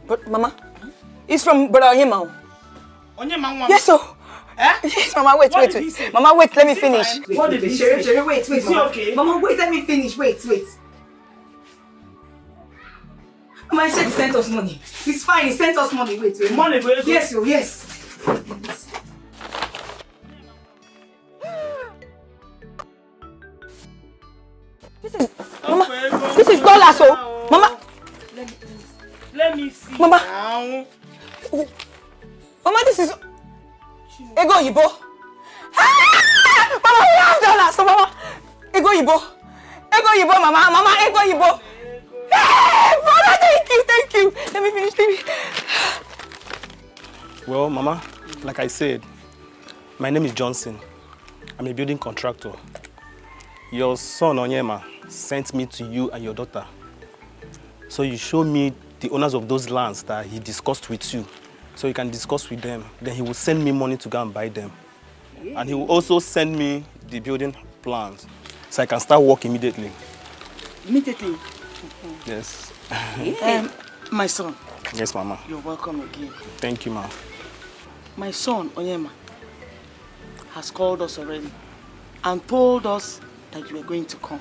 Speaker 4: But Mama, it's from Brother Onyema.
Speaker 17: Onyema?
Speaker 4: Yes, sir. Yes, Mama, wait. Mama, wait, let me finish.
Speaker 9: What did he say? Sherry, wait, Mama.
Speaker 17: Okay?
Speaker 9: Mama, wait, let me finish. Wait. Mama, I said he sent us money. It's fine, he sent us money. Wait.
Speaker 17: Money, wait.
Speaker 9: Yes, yes.
Speaker 4: This is dollars, so Mama.
Speaker 17: Let me see.
Speaker 4: Mama.
Speaker 17: Now.
Speaker 4: Mama, this is Ego Yibo. Mama, we have dollars, so Mama. Ego Yibo, Mama. Mama, Ego Yibo. Hey, brother, thank you. Let me finish.
Speaker 14: Well, Mama, like I said, my name is Johnson. I'm a building contractor. Your son, Onyema, sent me to you and your daughter. So you show me the owners of those lands that he discussed with you. So you can discuss with them. Then he will send me money to go and buy them. And he will also send me the building plans. So I can start work immediately.
Speaker 17: Immediately?
Speaker 14: Yes.
Speaker 17: My son.
Speaker 14: Yes, Mama.
Speaker 17: You're welcome again.
Speaker 14: Thank you, Ma.
Speaker 17: My son, Onyema, has called us already and told us that you were going to come.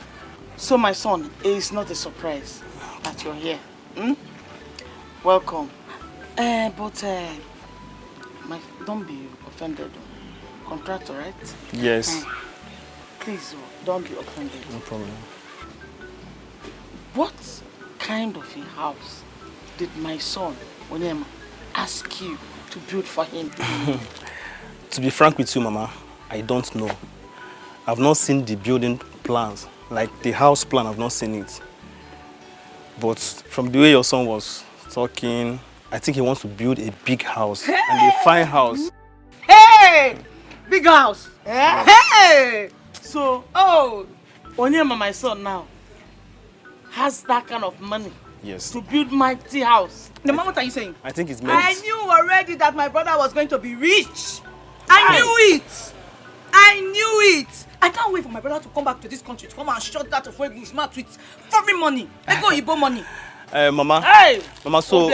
Speaker 17: So, my son, it is not a surprise that you're here. Welcome. Don't be offended. Contractor, right?
Speaker 14: Yes.
Speaker 17: Please, don't be offended.
Speaker 14: No problem.
Speaker 17: What kind of a house did my son, Onyema, ask you to build for him?
Speaker 14: To be frank with you, Mama, I don't know. I've not seen the building plans. Like the house plan, I've not seen it. But from the way your son was talking, I think he wants to build a big house and a fine house.
Speaker 17: Hey! Big house! Hey! So, Onyema, my son now, has that kind of money.
Speaker 14: Yes.
Speaker 17: To build mighty house. The mama, what are you saying?
Speaker 14: I think it's meant.
Speaker 17: I knew already that my brother was going to be rich. I knew it. I can't wait for my brother to come back to this country to come and shut that of his mouth with foreign money. Let go Igbo money.
Speaker 14: Mama.
Speaker 17: Hey!
Speaker 14: Mama, so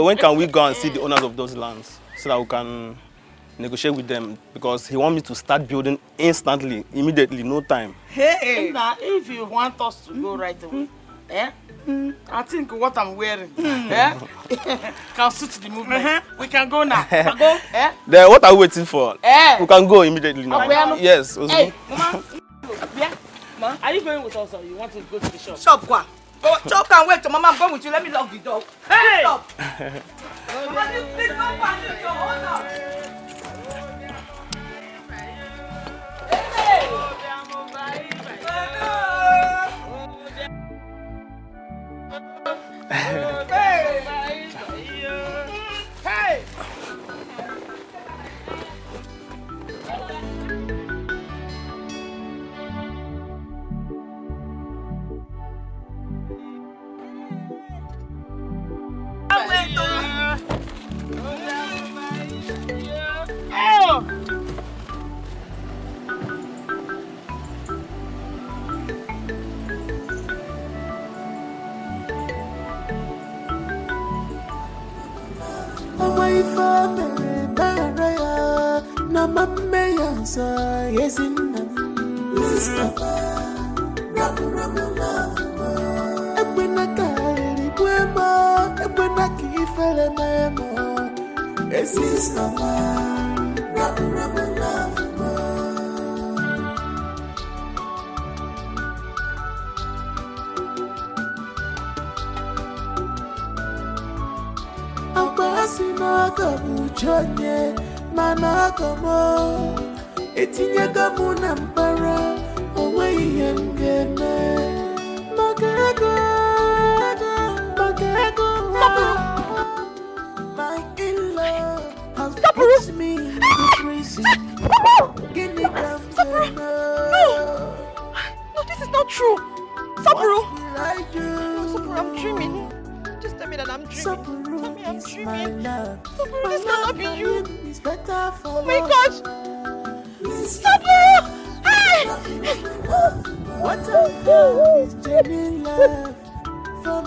Speaker 14: when can we go and see the owners of those lands so that we can negotiate with them? Because he wants me to start building instantly, immediately, no time.
Speaker 17: Hey! Now, if you want us to go right away, I think what I'm wearing can suit the movement. We can go now.
Speaker 14: Then what are we waiting for? We can go immediately now. Yes.
Speaker 17: Hey, Mama. Ma, are you going with us or you want to go to the shop?
Speaker 4: Shop, what? Shop can wait. Mama, I'm going with you. Let me lock the door.
Speaker 17: Hey!
Speaker 4: Stop. Mama, please don't panic. Hold on.
Speaker 17: Hey!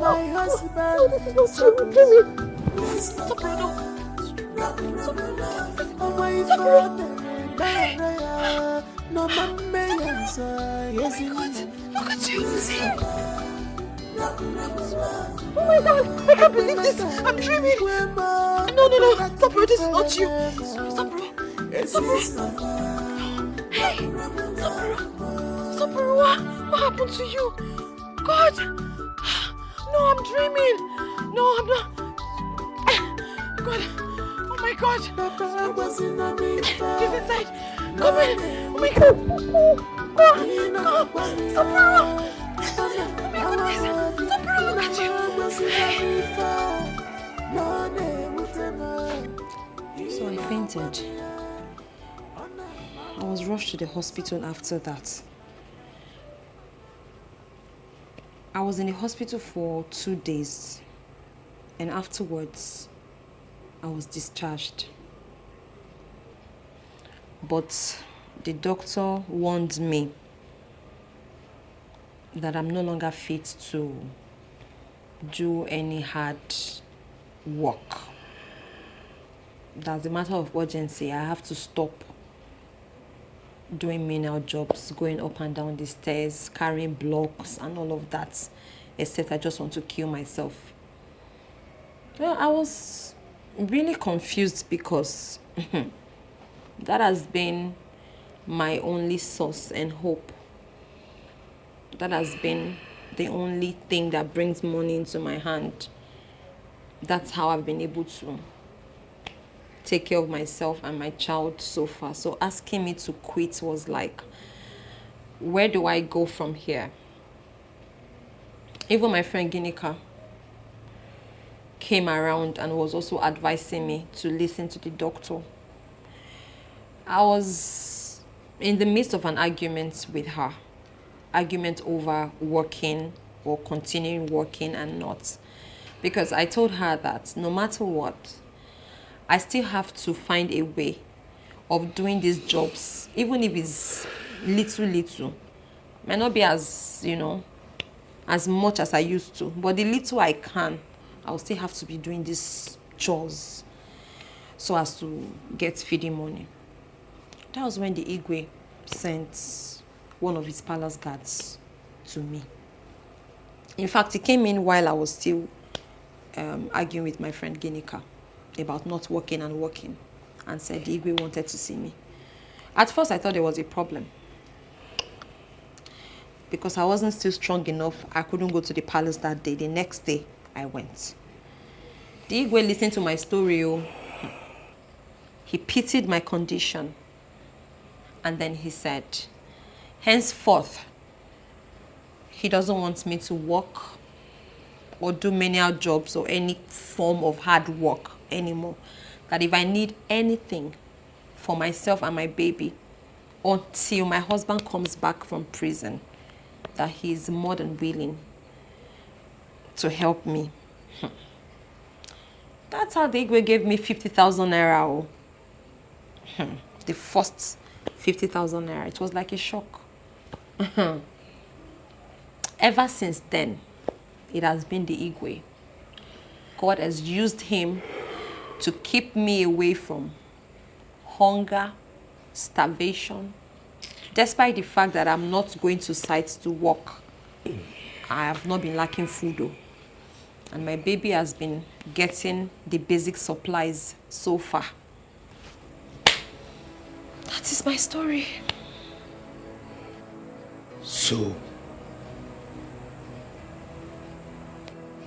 Speaker 8: my husband.
Speaker 15: No, this is not true. I'm dreaming.
Speaker 8: Stop, oh my father. No, yes,
Speaker 15: Look at you. Oh my God, I can't believe this. I'm dreaming. No. Stop, bro. This is not you. Stop, bro. Hey, stop, bro. What happened to you? God. No, I'm dreaming. No, I'm not. God. Oh my God. He's inside. Come in. Oh my God. Come. Stop, bro. Oh my goodness. Stop, bro. Look at you.
Speaker 3: So I fainted. I was rushed to the hospital after that. I was in the hospital for 2 days, and afterwards, I was discharged. But the doctor warned me that I'm no longer fit to do any hard work. That's a matter of urgency. I have to stop doing menial jobs, going up and down the stairs, carrying blocks and all of that, except I just want to kill myself. Well, I was really confused because that has been my only source and hope. That has been the only thing that brings money into my hand. That's how I've been able to take care of myself and my child so far. So asking me to quit was like, where do I go from here? Even my friend Ginika came around and was also advising me to listen to the doctor. I was in the midst of an argument with her. Argument over working or continuing working and not. Because I told her that no matter what, I still have to find a way of doing these jobs, even if it's little. Might not be as, as much as I used to, but the little I can, I'll still have to be doing these chores so as to get feeding money. That was when the Igwe sent one of his palace guards to me. In fact, he came in while I was still arguing with my friend Ginika about not working and said the Igwe wanted to see me. At first, I thought there was a problem because I wasn't still strong enough. I couldn't go to the palace that day. The next day, I went. The Igwe listened to my story. He pitied my condition. And then he said, henceforth, he doesn't want me to work or do menial jobs or any form of hard work anymore. That if I need anything for myself and my baby until my husband comes back from prison, that he is more than willing to help me. That's how the Igwe gave me 50,000 naira. The first 50,000 naira. It was like a shock. Ever since then, it has been the Igwe. God has used him to keep me away from hunger, starvation. Despite the fact that I'm not going to sites to work, I have not been lacking food though. And my baby has been getting the basic supplies so far. That is my story.
Speaker 6: So,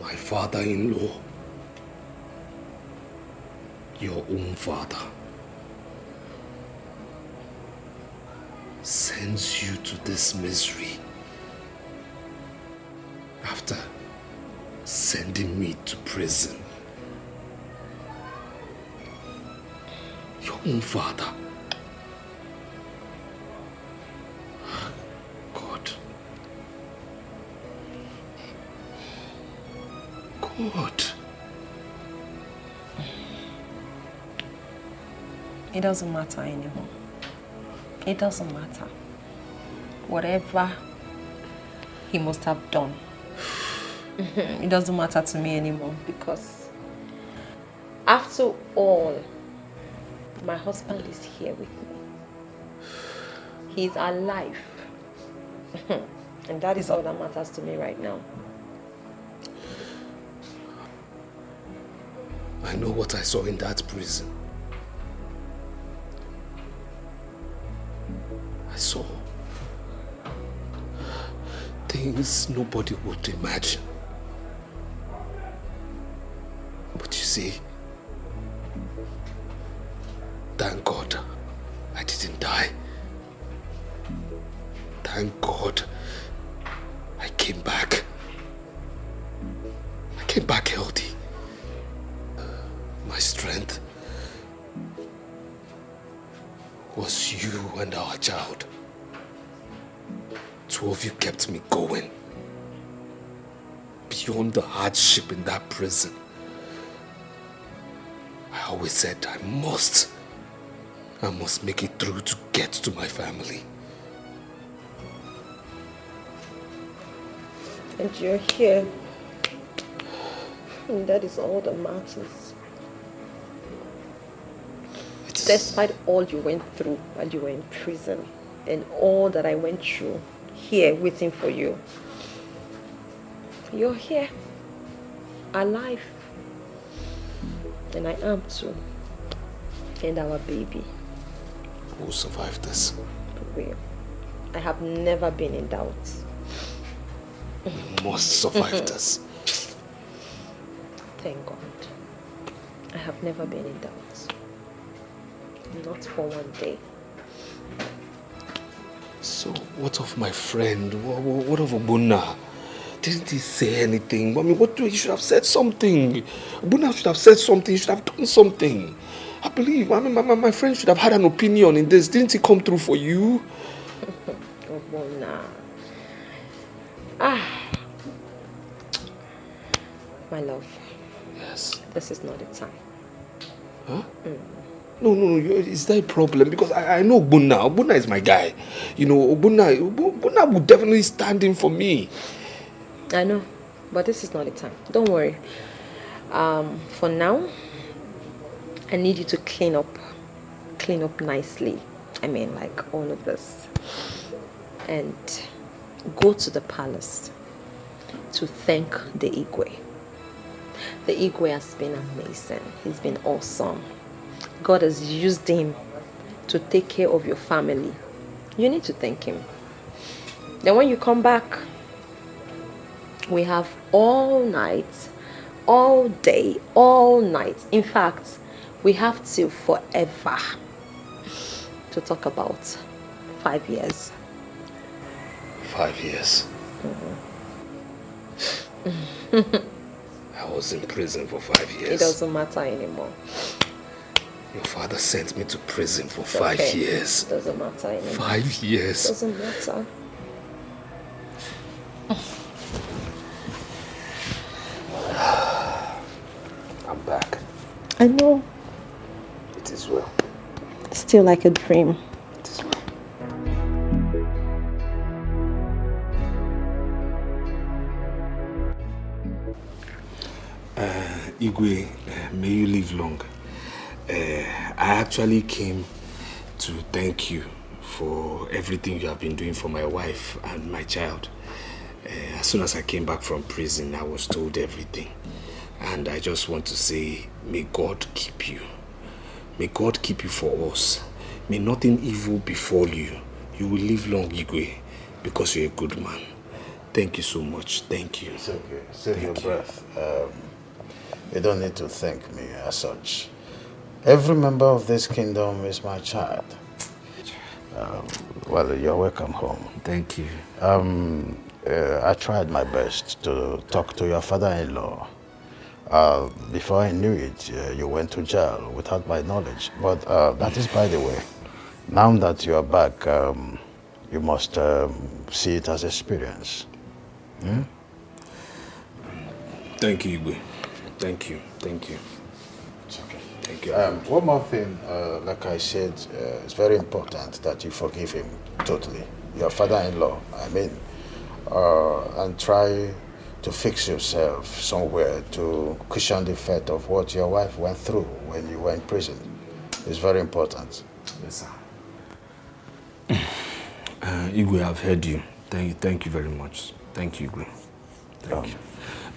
Speaker 6: my father-in-law, your own father, sends you to this misery after sending me to prison. Your own father. God. God.
Speaker 3: It doesn't matter anymore. It doesn't matter. Whatever he must have done, It doesn't matter to me anymore because after all, my husband is here with me. He's alive. And that is all that matters to me right now.
Speaker 5: I know what I saw in that prison. I saw things nobody would imagine. But you see, thank God I didn't die. Thank God I came back. I came back healthy. My strength was you and our child. Two of you kept me going. Beyond the hardship in that prison. I always said I must make it through to get to my family.
Speaker 3: And you're here. And that is all that matters. Despite all you went through while you were in prison and all that I went through here waiting for you, you're here, alive. And I am too. And our baby.
Speaker 5: Who survived this?
Speaker 3: I have never been in doubt.
Speaker 5: You must survive this.
Speaker 3: Thank God. I have never been in doubt. Not for one day.
Speaker 5: So, what of my friend? What of Obuna? Didn't he say anything? I mean, he should have said something. Obuna should have said something. He should have done something. I believe, my friend should have had an opinion in this. Didn't he come through for you?
Speaker 3: Obuna. My love.
Speaker 5: Yes.
Speaker 3: This is not the time.
Speaker 5: Huh? No, is there a problem? Because I know Obuna. Obuna is my guy. You know, Obuna would definitely stand in for me.
Speaker 3: I know, but this is not the time. Don't worry. For now, I need you to clean up nicely. I mean, like all of this. And go to the palace to thank the Igwe. The Igwe has been amazing. He's been awesome. God has used him to take care of your family. You need to thank him. Then when you come back, we have all night, all day, all night. In fact, we have till forever to talk about 5 years.
Speaker 5: 5 years? I was in prison for 5 years.
Speaker 3: It doesn't matter anymore.
Speaker 5: Your father sent me to prison for
Speaker 3: It's
Speaker 5: 5
Speaker 3: okay.
Speaker 5: years.
Speaker 3: It doesn't matter anymore.
Speaker 5: 5 years.
Speaker 3: It doesn't matter.
Speaker 5: I'm back.
Speaker 3: I know.
Speaker 5: It is well.
Speaker 3: Still like a dream.
Speaker 5: It is well. Igwe, may you live long. I actually came to thank you for everything you have been doing for my wife and my child. As soon as I came back from prison, I was told everything. And I just want to say, may God keep you. May God keep you for us. May nothing evil befall you. You will live long, Igwe, because you're a good man. Thank you so much. Thank you.
Speaker 21: It's okay. Save your breath. You don't need to thank me as such. Every member of this kingdom is my child. Well, you're welcome home.
Speaker 5: Thank you.
Speaker 21: I tried my best to talk to your father-in-law. Before I knew it, you went to jail without my knowledge. But that is by the way. Now that you are back, you must see it as experience. Hmm?
Speaker 5: Thank you, Igwe. Thank you. Thank you.
Speaker 21: It's okay.
Speaker 5: Thank you.
Speaker 21: One more thing, like I said, it's very important that you forgive him totally. Your father-in-law, I mean, and try to fix yourself somewhere to cushion the fate of what your wife went through when you were in prison. It's very important.
Speaker 5: Yes, sir. Igwe, I've heard you. Thank you very much. Thank you, Igwe. Thank you.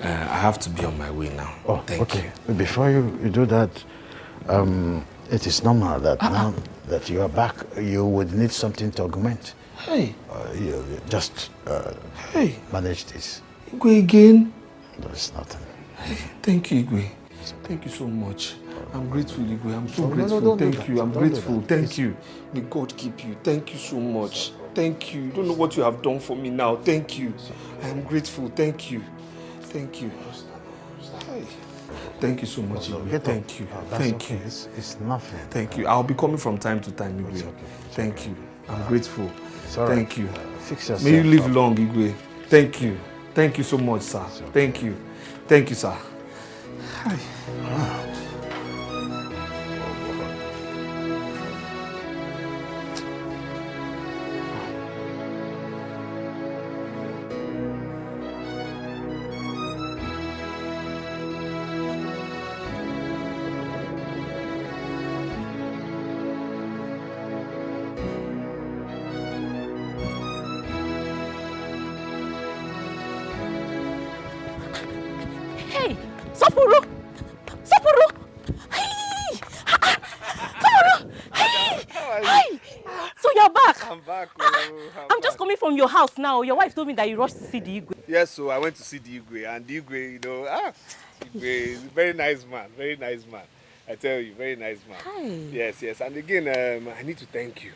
Speaker 5: I have to be on my way now.
Speaker 21: Oh,
Speaker 5: Thank
Speaker 21: okay. Before you do that, it is normal that now that you are back, you would need something to augment.
Speaker 5: Hey.
Speaker 21: You just manage this.
Speaker 5: Igwe again?
Speaker 21: There's nothing.
Speaker 5: Hey, thank you, Igwe. Thank you so much. I'm grateful, Igwe. I'm so grateful. Thank you. I'm grateful. Thank you. May God keep you. Thank you so much. Thank you. You don't know what you have done for me now. Thank you. I am grateful. Thank you. Thank you. Hey. Thank you so much, Igwe. Thank you. Thank you.
Speaker 21: It's nothing.
Speaker 5: Thank you. I'll be coming from time to time, Igwe. Thank you. I'm grateful.
Speaker 21: Alright.
Speaker 5: Thank you.
Speaker 21: Fix yourself.
Speaker 5: May you live long, Igwe. Thank you. Thank you so much, sir. Thank you. Thank you, sir. Hi.
Speaker 18: Hey, Sapuru! Sapuru! Hey! Sapuru! Hey! Hey! So you're back?
Speaker 20: I'm back.
Speaker 18: I'm just coming from your house now. Your wife told me that you rushed to see the Igwe.
Speaker 20: Yes, so I went to see the Igwe, and the Igwe, Igwe is a very nice man, very nice man. I tell you, very nice man.
Speaker 18: Hi.
Speaker 20: Yes, yes, and again, I need to thank you.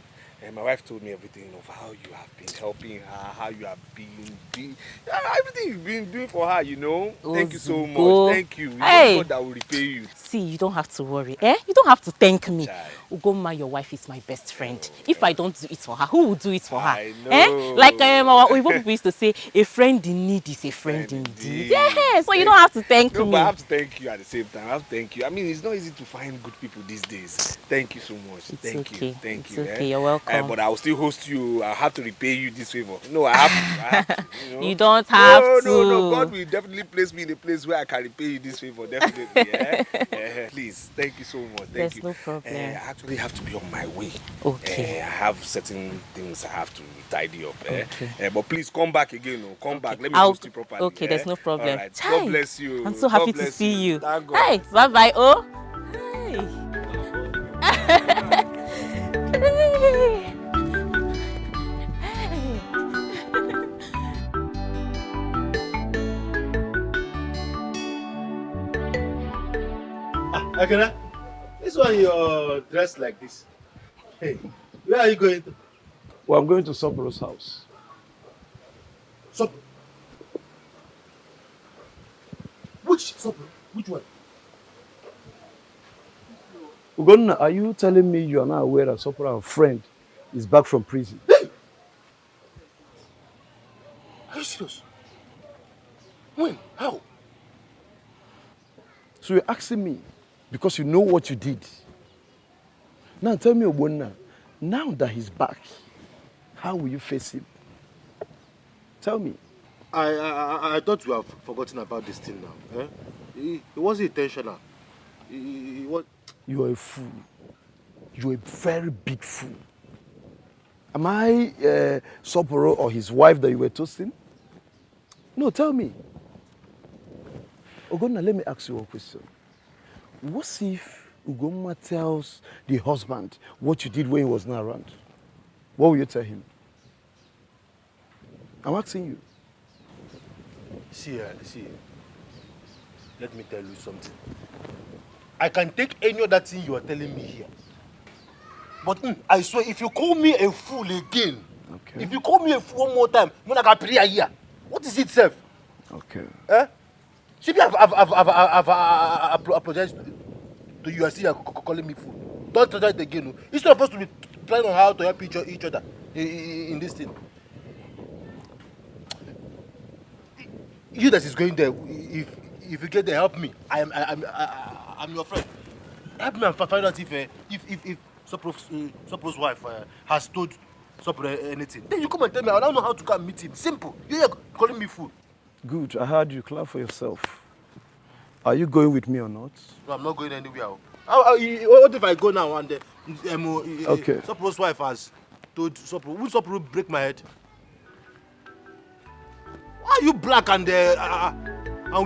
Speaker 20: My wife told me everything of how you have been helping her, how you have been doing, everything you've been doing for her, Thank you so much. Thank you.
Speaker 18: Hey.
Speaker 20: God that will repay you.
Speaker 18: See, you don't have to worry, eh? You don't have to thank me. Ugoma, your wife is my best friend. If I don't do it for her, who will do it for her?
Speaker 20: I know.
Speaker 18: Eh? Like our Oyibo people used to say, a friend in need is a friend indeed. Yeah, so you don't have to thank me.
Speaker 20: But I have to thank you at the same time. I have to thank you. I mean, it's not easy to find good people these days. Thank you so much. Thank you. Thank you.
Speaker 18: It's okay. You're welcome.
Speaker 20: But I will still host you. I have to repay you this favor. No, I have to.
Speaker 18: You don't have to.
Speaker 20: No. God will definitely place me in a place where I can repay you this favor. Definitely. Please. Thank you so much.
Speaker 18: There's no problem.
Speaker 20: I actually have to be on my way.
Speaker 18: Okay.
Speaker 20: I have certain things I have to tidy up.
Speaker 18: Okay.
Speaker 20: But please come back again. Come back. Let me host you properly.
Speaker 18: Okay, there's no problem.
Speaker 20: All right. God bless you.
Speaker 18: I'm so happy
Speaker 20: God
Speaker 18: to
Speaker 20: bless
Speaker 18: see you.
Speaker 20: Thank God.
Speaker 18: Hey, bye-bye, oh. Hey.
Speaker 11: Akana, this one you're dressed like this. Hey, where are you going to?
Speaker 22: Well, I'm going to Sapuro's house.
Speaker 11: Sapuro? Which Sapuro? Which one?
Speaker 22: Ugonna, are you telling me you are not aware that Sapuro, our friend, is back from prison?
Speaker 11: Hey! Are you serious? When? How?
Speaker 22: So you're asking me because you know what you did. Now tell me, Ugonna, now that he's back, how will you face him? Tell me.
Speaker 11: I thought you have forgotten about this thing now. Eh? It wasn't intentional. It was...
Speaker 22: You are a fool. You are a very big fool. Am I Sapuro or his wife that you were toasting? No, tell me. Ugonna, let me ask you a question. What if Ugonna tells the husband what you did when he was not around? What will you tell him? I'm asking you.
Speaker 11: See, let me tell you something. I can take any other thing you are telling me here. But I swear, if you call me a fool again, if you call me a fool one more time, I'm not going to pray here. What is it, self?
Speaker 22: Okay.
Speaker 11: Eh? Maybe I've apologized to you. I see you're calling me fool. Don't try it again. It's not supposed to be planning on how to help each other in this thing. You that is going there, if you get there, help me. I'm your friend. Help me and find out if Sapuro's wife has told Sapuro anything. Then you come and tell me. I don't know how to go and meet him. Simple. You're calling me fool.
Speaker 22: Good. I heard you. Clap for yourself. Are you going with me or not?
Speaker 11: No, I'm not going anywhere. What if I go now and
Speaker 22: Okay.
Speaker 11: Sopro's wife has told Sopro, will Sopro break my head? Why are you black and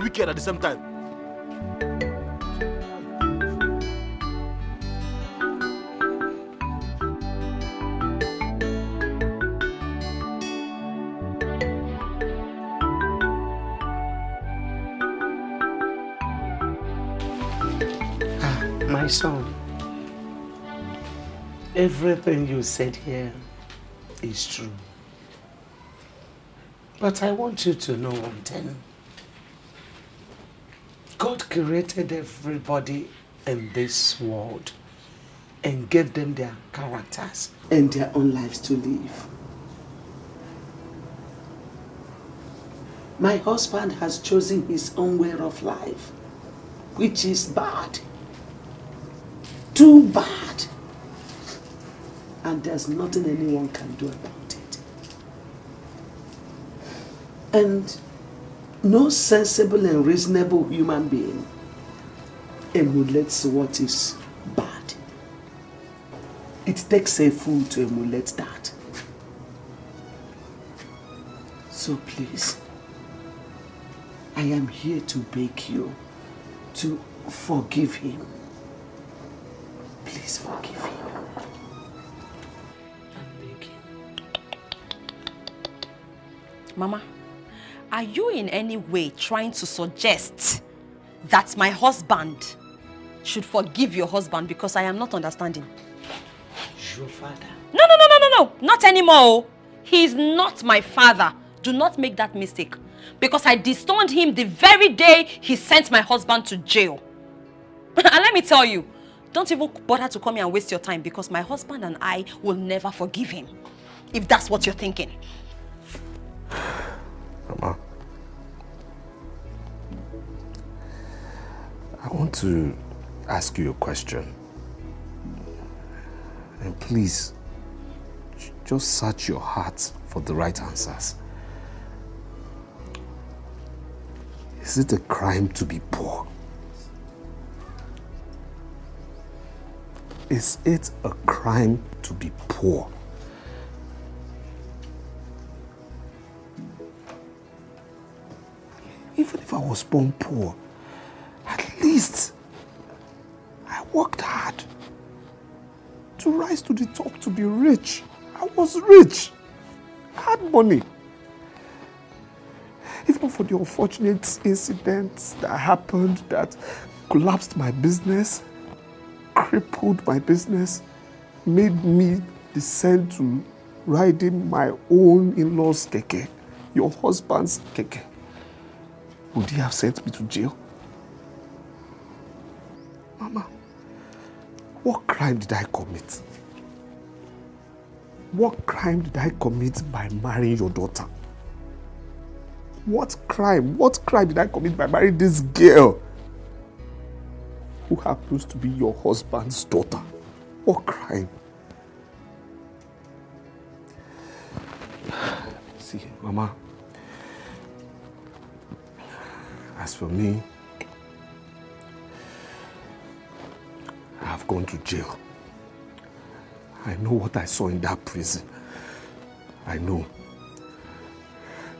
Speaker 11: wicked at the same time?
Speaker 6: My son, everything you said here is true. But I want you to know one thing. God created everybody in this world and gave them their characters and their own lives to live. My husband has chosen his own way of life, which is bad. Too bad. And there's nothing anyone can do about it. And no sensible and reasonable human being emulates what is bad. It takes a fool to emulate that. So please, I am here to beg you to forgive him. Please forgive him.
Speaker 3: Mama, are you in any way trying to suggest that my husband should forgive your husband? Because I am not understanding.
Speaker 6: Your father?
Speaker 3: No, not anymore. He is not my father. Do not make that mistake. Because I disowned him the very day he sent my husband to jail. And let me tell you, don't even bother to come here and waste your time, because my husband and I will never forgive him. If that's what you're thinking.
Speaker 7: Mama, I want to ask you a question. And please, just search your heart for the right answers. Is it a crime to be poor? Is it a crime to be poor? Even if I was born poor, at least I worked hard to rise to the top, to be rich. I was rich. I had money. If not for the unfortunate incidents that happened that collapsed my business, crippled my business, made me descend to riding my own in-laws' keke, your husband's keke, would he have sent me to jail? Mama, what crime did I commit? What crime did I commit by marrying your daughter? What crime did I commit by marrying this girl who happens to be your husband's daughter? What crime? See, Mama, as for me, I have gone to jail. I know what I saw in that prison. I know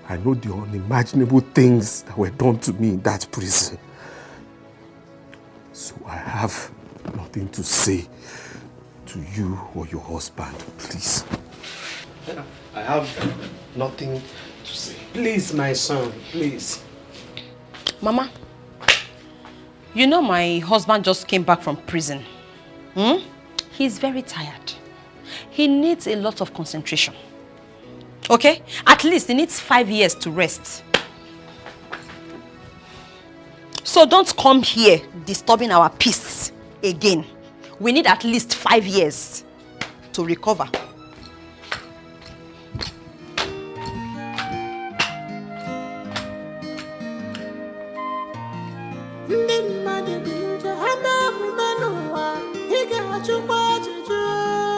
Speaker 7: the unimaginable things that were done to me in that prison. So I have nothing to say to you or your husband, please.
Speaker 6: I have nothing to say. Please, my son, please.
Speaker 3: Mama, you know my husband just came back from prison. He's very tired. He needs a lot of concentration. Okay? At least he needs 5 years to rest. So don't come here disturbing our peace again. We need at least 5 years to recover.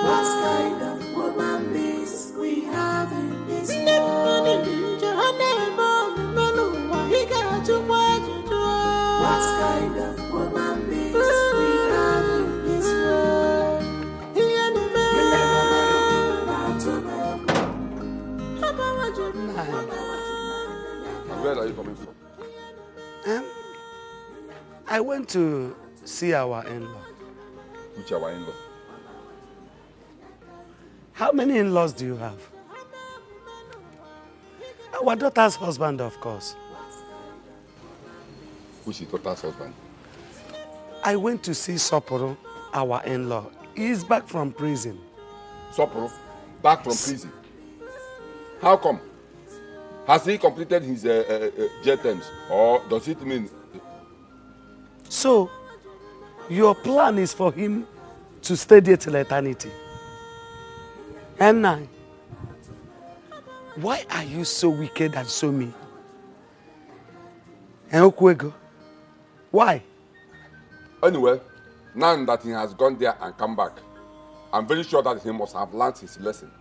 Speaker 8: What kind of woman is we have in this world?
Speaker 1: Where are you coming from?
Speaker 6: I went to see our in-law.
Speaker 1: Which our in-law?
Speaker 6: How many in-laws do you have? Our daughter's husband, of course.
Speaker 1: Which is daughter's husband?
Speaker 6: I went to see Soporo, our in-law. He's back from prison.
Speaker 1: Soporo? Back from prison? How come? Has he completed his jail terms? Or does it mean...
Speaker 6: So, your plan is for him to stay there till eternity? M9, why are you so wicked and so mean? Okwego, why?
Speaker 1: Anyway, now that he has gone there and come back, I'm very sure that he must have learnt his lesson.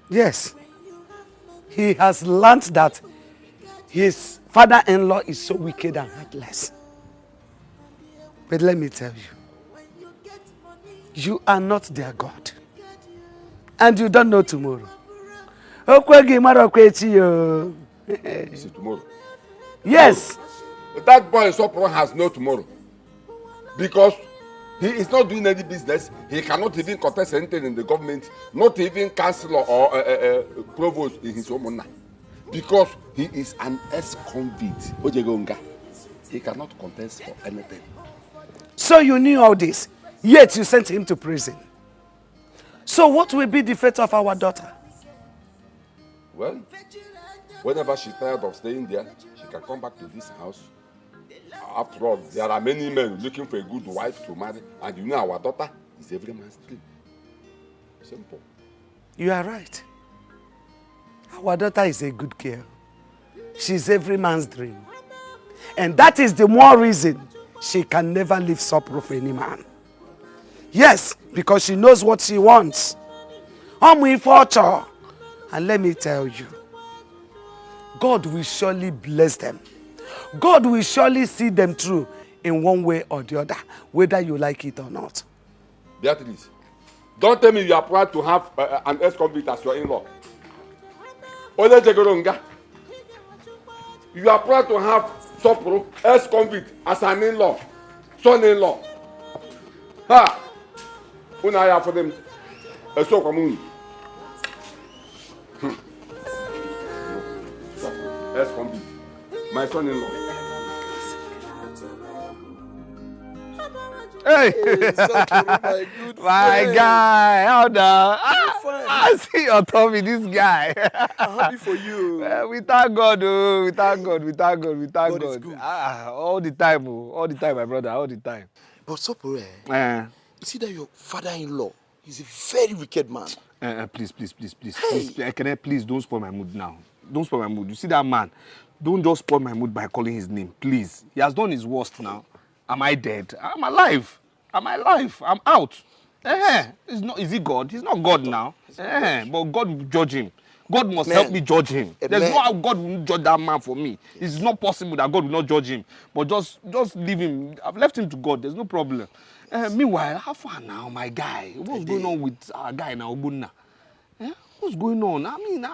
Speaker 6: Yes, he has learnt that his father-in-law is so wicked and heartless. But let me tell you, you are not their God. And you don't know tomorrow.
Speaker 1: Is it tomorrow?
Speaker 6: Yes.
Speaker 1: No. That boy Sopro has no tomorrow. Because he is not doing any business. He cannot even contest anything in the government. Not even councillor or provost in his home. Because he is an ex-convict. He cannot contest for anything.
Speaker 6: So you knew all this, yet you sent him to prison. So what will be the fate of our daughter?
Speaker 1: Well, whenever she's tired of staying there, she can come back to this house. After all, there are many men looking for a good wife to marry, and you know our daughter is every man's dream. Simple.
Speaker 6: You are right. Our daughter is a good girl. She's every man's dream. And that is the more reason she can never leave Sopro for any man. Yes, because she knows what she wants. And let me tell you, God will surely bless them. God will surely see them through in one way or the other, whether you like it or not.
Speaker 1: Beatrice, don't tell me you are proud to have an ex-convict as your in-law. You are proud to have Sopro, ex-convict, as an in-law, son-in-law. Ha! Unaya for them. So common. Ex-convict, my son-in-law.
Speaker 22: Hey, my guy, how now? I see your Tommy, this guy.
Speaker 2: I'm happy for you.
Speaker 22: We thank God, oh, we thank God. God. All the time, my brother, all the time.
Speaker 2: But Sopore, you see that your father-in-law is a very wicked man.
Speaker 22: Please, please, don't spoil my mood now. Don't spoil my mood. You see that man? Don't just spoil my mood by calling his name, please. He has done his worst now. Am I dead? I'm alive. I'm out. Is he God? He's not God now. But God will judge him. God must help me judge him. There's no how God will judge that man for me. It's not possible that God will not judge him. But just leave him. I've left him to God. There's no problem. Meanwhile, how far now, my guy? What's going on with our guy now, Obunna? What's going on? I mean,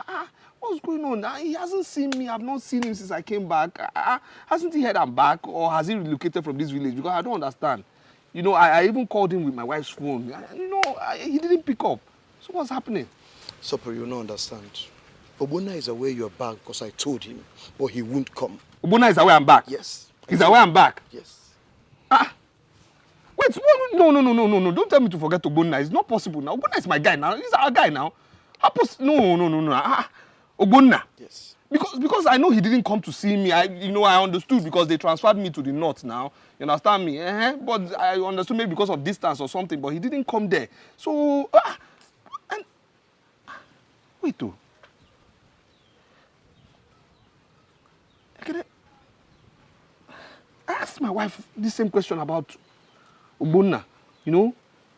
Speaker 22: what's going on? He hasn't seen me. I've not seen him since I came back. Hasn't he heard I'm back? Or has he relocated from this village? Because I don't understand. You know, I even called him with my wife's phone. He didn't pick up. So what's happening?
Speaker 2: Sopro, you don't understand. Obunna is aware you're back because I told him, but he won't come.
Speaker 22: Obunna is aware I'm back?
Speaker 2: Yes.
Speaker 22: He's aware I'm back?
Speaker 2: Yes.
Speaker 22: Wait, no. Don't tell me to forget Obunna. It's not possible now. Obunna is my guy now. He's our guy now. No. Obunna.
Speaker 2: Yes.
Speaker 22: Because I know he didn't come to see me. I understood because they transferred me to the north now. You understand me? But I understood maybe because of distance or something, but he didn't come there. So, wait, though. I asked my wife the same question about Obunna,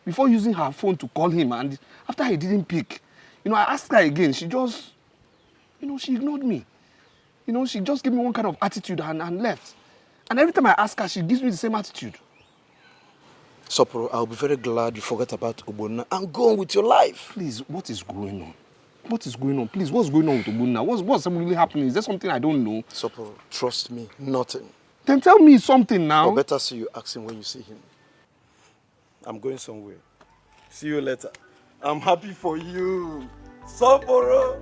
Speaker 22: before using her phone to call him, and after he didn't pick, I asked her again. She just, she ignored me. She just gave me one kind of attitude and left. And every time I ask her, she gives me the same attitude.
Speaker 2: Sopro, I'll be very glad you forget about Obunna and go on with your life.
Speaker 22: Please, what is going on? What is going on? Please, what's going on with Obunna? What's really happening? Is there something I don't know?
Speaker 2: Sopo, trust me, nothing.
Speaker 22: Then tell me something now.
Speaker 2: Or better see you ask him when you see him. I'm going somewhere. See you later. I'm happy for you. Soporo!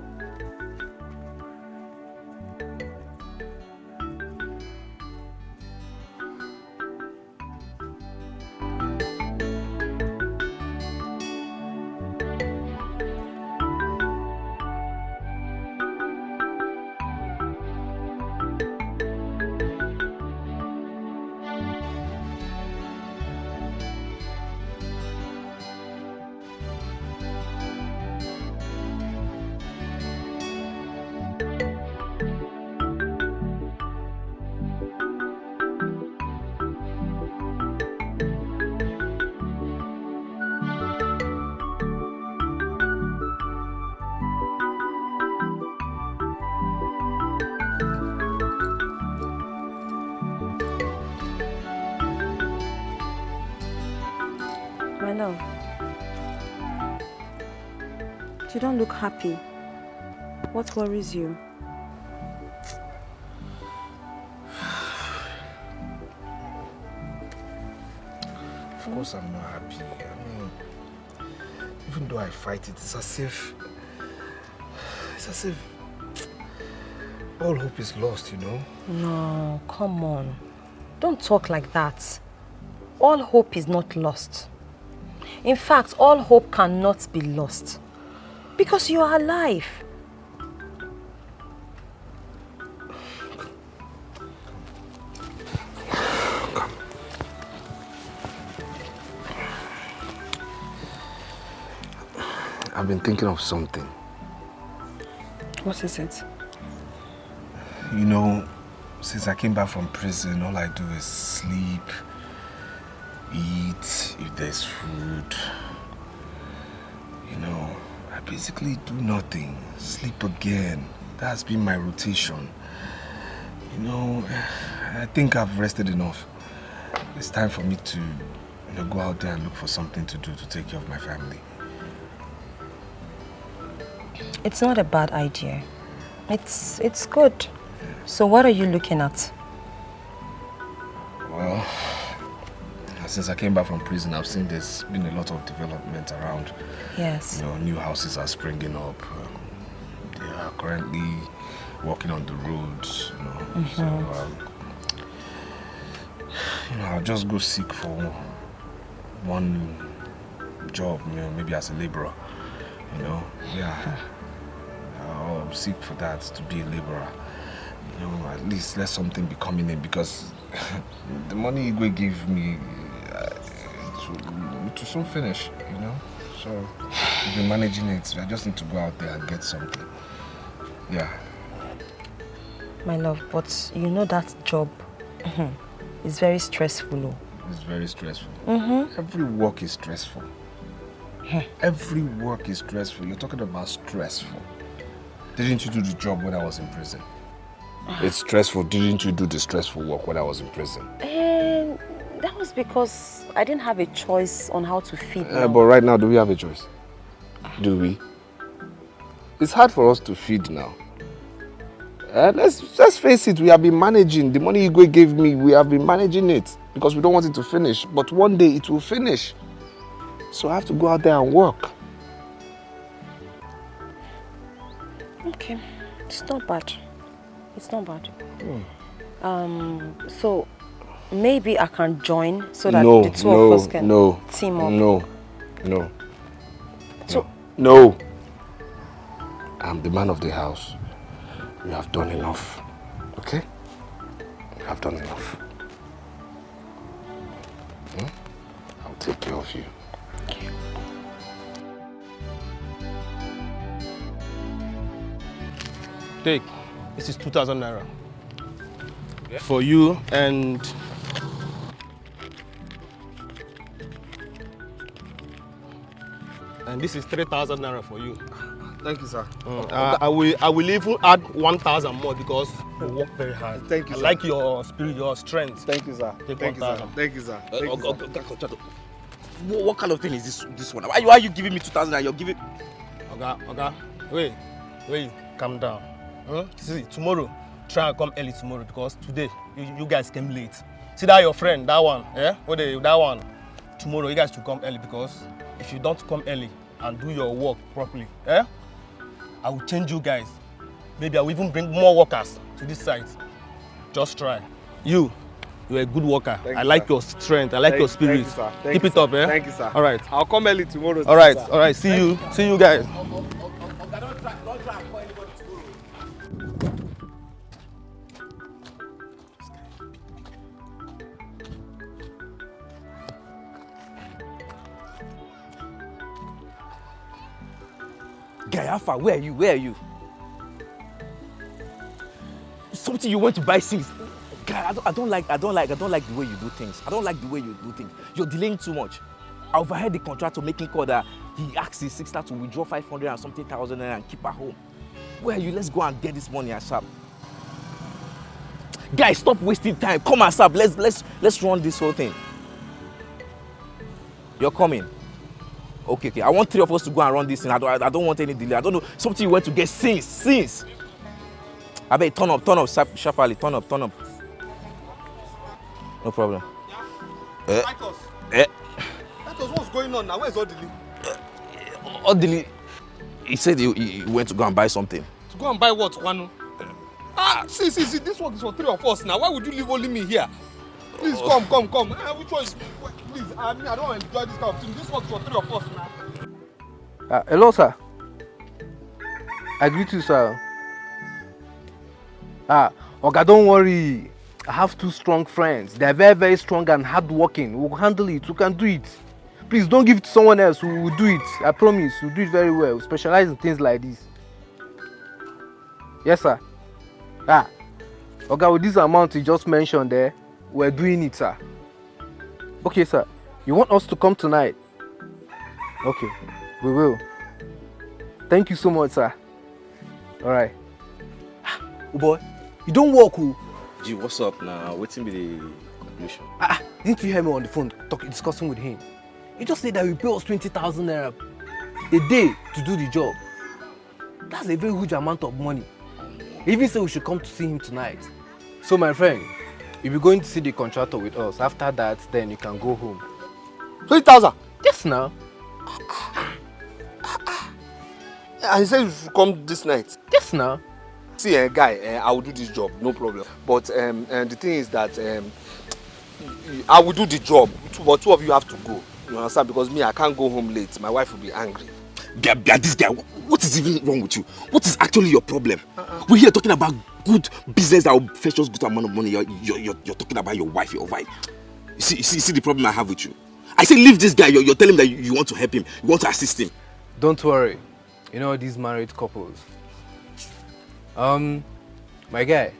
Speaker 12: My love, you don't look happy. What worries you?
Speaker 22: Of course I'm not happy. Even though I fight it, it's as if all hope is lost, you know?
Speaker 4: No, come on. Don't talk like that. All hope is not lost. In fact, all hope cannot be lost. Because you are alive.
Speaker 22: I've been thinking of something.
Speaker 12: What is it?
Speaker 22: You know, since I came back from prison, all I do is sleep, eat, if there's food. You know, I basically do nothing. Sleep again. That's been my rotation. You know, I think I've rested enough. It's time for me to, go out there and look for something to do to take care of my family.
Speaker 4: It's not a bad idea. It's good. So what are you looking at?
Speaker 22: Well, since I came back from prison, I've seen there's been a lot of development around.
Speaker 4: Yes.
Speaker 22: You know, new houses are springing up. They are currently working on the roads, you know.
Speaker 4: Mm-hmm.
Speaker 22: So, I'll just go seek for one job, maybe as a laborer, Yeah. I'll seek for that, to be a laborer. At least let something be coming in, because the money Igwe gave me, it will soon finish, So we've been managing it. So I just need to go out there and get something. Yeah.
Speaker 4: My love, but you know that job is very stressful.
Speaker 22: It's very stressful.
Speaker 4: Mm-hmm.
Speaker 22: Every work is stressful. Every work is stressful. You're talking about stressful. Didn't you do the job when I was in prison? It's stressful. Didn't you do the stressful work when I was in prison?
Speaker 4: That was because I didn't have a choice on how to feed now.
Speaker 22: But right now, do we have a choice? Do we? It's hard for us to feed now. Let's face it, we have been managing. The money Igwe gave me, we have been managing it because we don't want it to finish. But one day it will finish. So I have to go out there and work.
Speaker 4: Okay, it's not bad. It's not bad. So maybe I can join so that the two of us can team up.
Speaker 22: No. I'm the man of the house. You have done enough. Okay? You have done enough. I'll take care of you.
Speaker 14: Take. This is 2,000 naira. Okay. For you, and this is 3,000 naira for you.
Speaker 22: Thank you, sir.
Speaker 14: I will even add 1,000 more because you work very hard.
Speaker 22: Thank you,
Speaker 14: I
Speaker 22: sir.
Speaker 14: like your spirit, your strength.
Speaker 22: Thank you, sir.
Speaker 14: Take
Speaker 22: Thank you, sir.
Speaker 14: 1,000.
Speaker 22: Thank you, sir.
Speaker 13: What kind of thing is this one? Why are you giving me 2,000 and you're giving...
Speaker 14: Okay. Wait, calm down. See, tomorrow, try and come early tomorrow because today you guys came late. See that your friend, that one, that one. Tomorrow you guys should come early because if you don't come early and do your work properly, I will change you guys. Maybe I will even bring more workers to this site. Just try. You're a good worker. I like your strength. I like your spirit. Keep it up,
Speaker 20: Thank you, sir.
Speaker 14: All right.
Speaker 20: I'll come early tomorrow.
Speaker 14: All right. See you guys.
Speaker 13: Guy, Alpha, where are you? Something you want to buy things. Guy, I don't like the way you do things. I don't like the way you do things. You're delaying too much. I overheard the contractor making call that he asked his sister to withdraw 500 and something thousand and keep her home. Where are you? Let's go and get this money ASAP. Guys, stop wasting time. Come ASAP. Let's run this whole thing. You're coming. Okay. I want 3 of us to go and run this thing. I don't want any delay. I don't know something you want to get since. I bet turn up, sharply, turn up. No problem.
Speaker 22: What's going on now? Where's Odili?
Speaker 13: Odili, he said he went to go and buy something.
Speaker 22: To go and buy what, Kwanu? See, this work is for 3 of us now. Why would you leave only me here? Please come. Which one is... Please, I don't want to enjoy this kind of thing. This work is for 3 of us now.
Speaker 19: Hello, sir. I greet you, sir. Oga, don't worry. I have 2 strong friends. They're very, very strong and hardworking. We'll handle it. We can do it. Please don't give it to someone else. We will do it. I promise. We'll do it very well. We specialize in things like this. Yes, sir. Oga, with this amount you just mentioned there, we're doing it, sir. Okay, sir. You want us to come tonight? Okay, we will. Thank you so much, sir. All right. Oh boy, you don't walk, who?
Speaker 7: Gee, what's up now? Waiting be the conclusion.
Speaker 19: Didn't you hear me on the phone discussing with him? He just said that he will pay us 20,000 naira a day to do the job. That's a very huge amount of money. He even said we should come to see him tonight. So my friend, you'll be going to see the contractor with us. After that, then you can go home.
Speaker 22: 20,000?
Speaker 19: Yes, now.
Speaker 22: And he said you should come this night?
Speaker 19: Yes, now.
Speaker 22: See, guy, I will do this job, no problem. But the thing is that I will do the job, but 2 of you have to go. You understand? Because me, I can't go home late. My wife will be angry.
Speaker 13: This guy, what is even wrong with you? What is actually your problem? We're here talking about good business that will fetch us good amount of money. You're talking about your wife. You see the problem I have with you? I say leave this guy. You're telling him that you want to help him. You want to assist him.
Speaker 19: Don't worry. You know these married couples. My guy,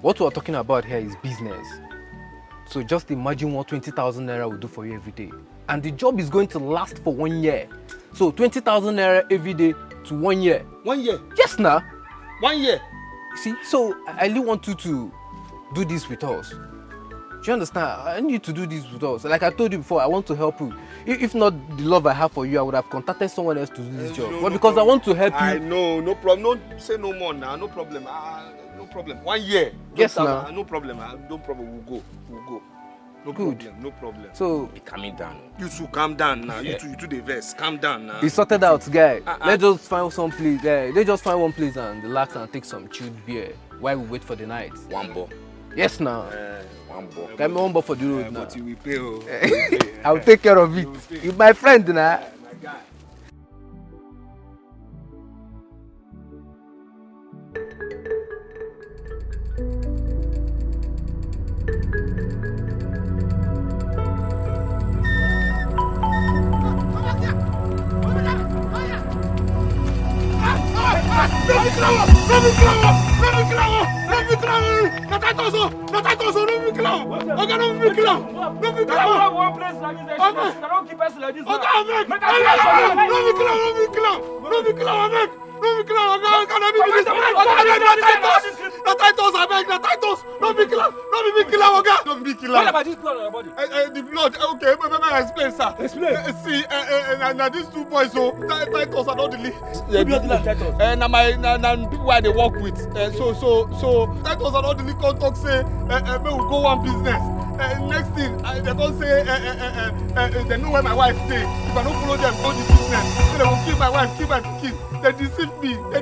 Speaker 19: what we're talking about here is business. So just imagine what 20,000 naira will do for you every day. And the job is going to last for 1 year. So 20,000 naira every day to 1 year.
Speaker 22: 1 year?
Speaker 19: Yes, now.
Speaker 22: 1 year?
Speaker 19: See, so I really want you to do this with us. Do you understand? I need you to do this with us. Like I told you before, I want to help you. If not the love I have for you, I would have contacted someone else to do this job. But because I want to help you.
Speaker 22: I know, no problem. Don't say no more now. No problem. No problem. 1 year.
Speaker 19: Yes, now.
Speaker 22: No problem. No problem. We'll go. No
Speaker 19: Good.
Speaker 22: problem. No problem.
Speaker 19: So
Speaker 22: be calming down. You two calm down now. You two the verse. Calm down now.
Speaker 19: It's sorted out, guy. Let's just find some place. They just find one place and relax and take some chilled beer while we wait for the night.
Speaker 22: 1 ball.
Speaker 19: Yes, now.
Speaker 22: 1 ball.
Speaker 19: Get me 1 ball for the road now.
Speaker 22: But you will pay.
Speaker 19: I will take care of it. You're my friend now.
Speaker 22: My guy.
Speaker 5: Titus, I beg now, Titus. Don't be killer. Don't be big killer, Oga. Don't be killer.
Speaker 13: What about this blood on your body?
Speaker 5: The blood. Okay, let me explain, sir.
Speaker 13: Explain.
Speaker 5: See, now these two boys, so Titus are not the lead.
Speaker 13: Who be the Titus?
Speaker 5: Now people where they work with. So Titus are not the lead. Come talk say, we will go one business. Next thing, they don't say, they know where my wife stay. If I don't follow them, go the business. So they will kill my wife, kill my kids. They deceive me. I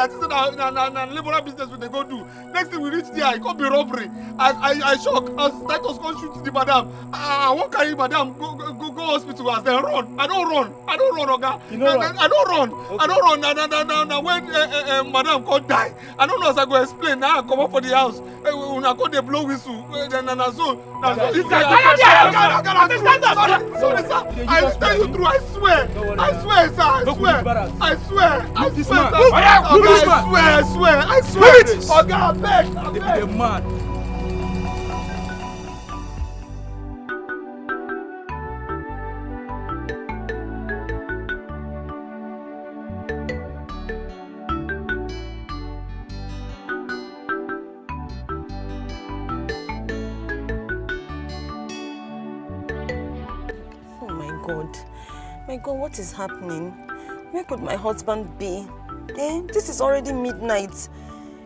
Speaker 5: just said, na liberal business what they go do. Next thing we reach there, it could be robbery. I shock as Titus go shoot the madam. I won't carry madam go hospital as they run. I don't run, Oga.
Speaker 13: You know run?
Speaker 5: I don't run.
Speaker 13: Okay.
Speaker 5: I don't run. Now when madam go die, I don't know as I go explain. Now I come up for the house. When I go they blow whistle. This guy. Sorry, sir. I tell you true. I swear, sir. I swear. I swear. Oga, I beg.
Speaker 13: The man.
Speaker 12: My God, what is happening? Where could my husband be? This is already midnight.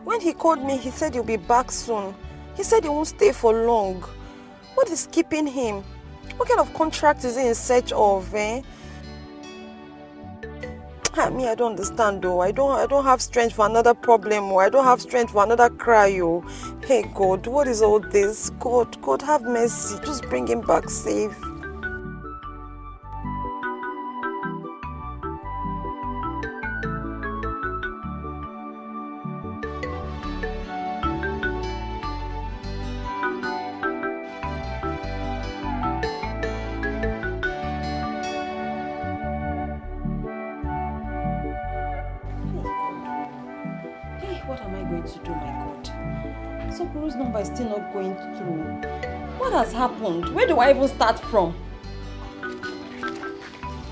Speaker 12: When he called me, he said he'll be back soon. He said he won't stay for long. What is keeping him? What kind of contract is he in search of, I don't understand though. I don't have strength for another problem, or I don't have strength for another cry, oh. Hey God, what is all this? God, have mercy. Just bring him back safe. Still not going through. What has happened? Where do I even start from?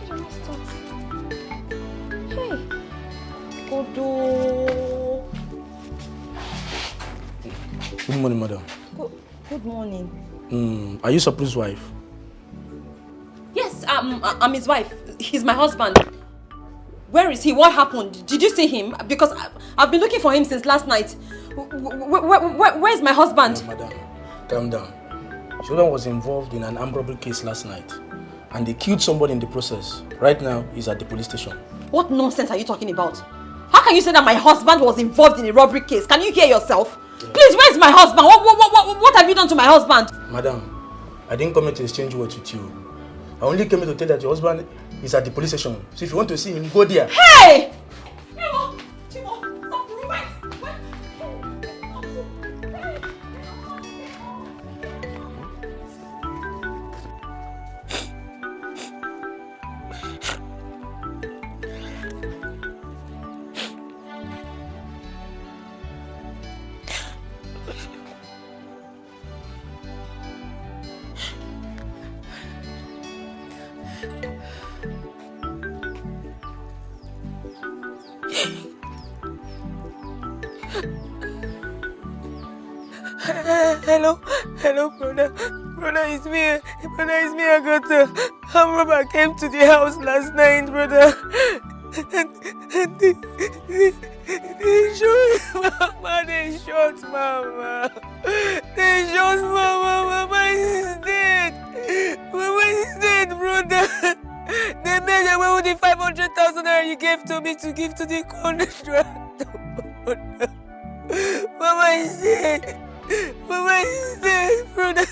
Speaker 12: Where do I start? Hey, Odo.
Speaker 2: Good morning, madam.
Speaker 12: Good morning.
Speaker 2: Are you Supreme's wife?
Speaker 3: Yes, I'm his wife. He's my husband. Where is he? What happened? Did you see him? Because I've been looking for him since last night. Where is my husband?
Speaker 2: Madam, calm down. Children was involved in an armed robbery case last night, and they killed somebody in the process. Right now, he's at the police station.
Speaker 3: What nonsense are you talking about? How can you say that my husband was involved in a robbery case? Can you hear yourself? Yeah. Please, where's my husband? What have you done to my husband?
Speaker 2: Madam, I didn't come here to exchange words with you. I only came here to tell that your husband is at the police station. So if you want to see him, go there.
Speaker 3: Hey!
Speaker 10: Hello, brother. Brother, it's me. Agatha. Armed robber came to the house last night, brother. And they shot Mama. They shot Mama. Mama is dead. Mama is dead, brother. They made away with the 500,000 naira you gave to me to give to the contractor. Mama is dead. Mama is dead, brother.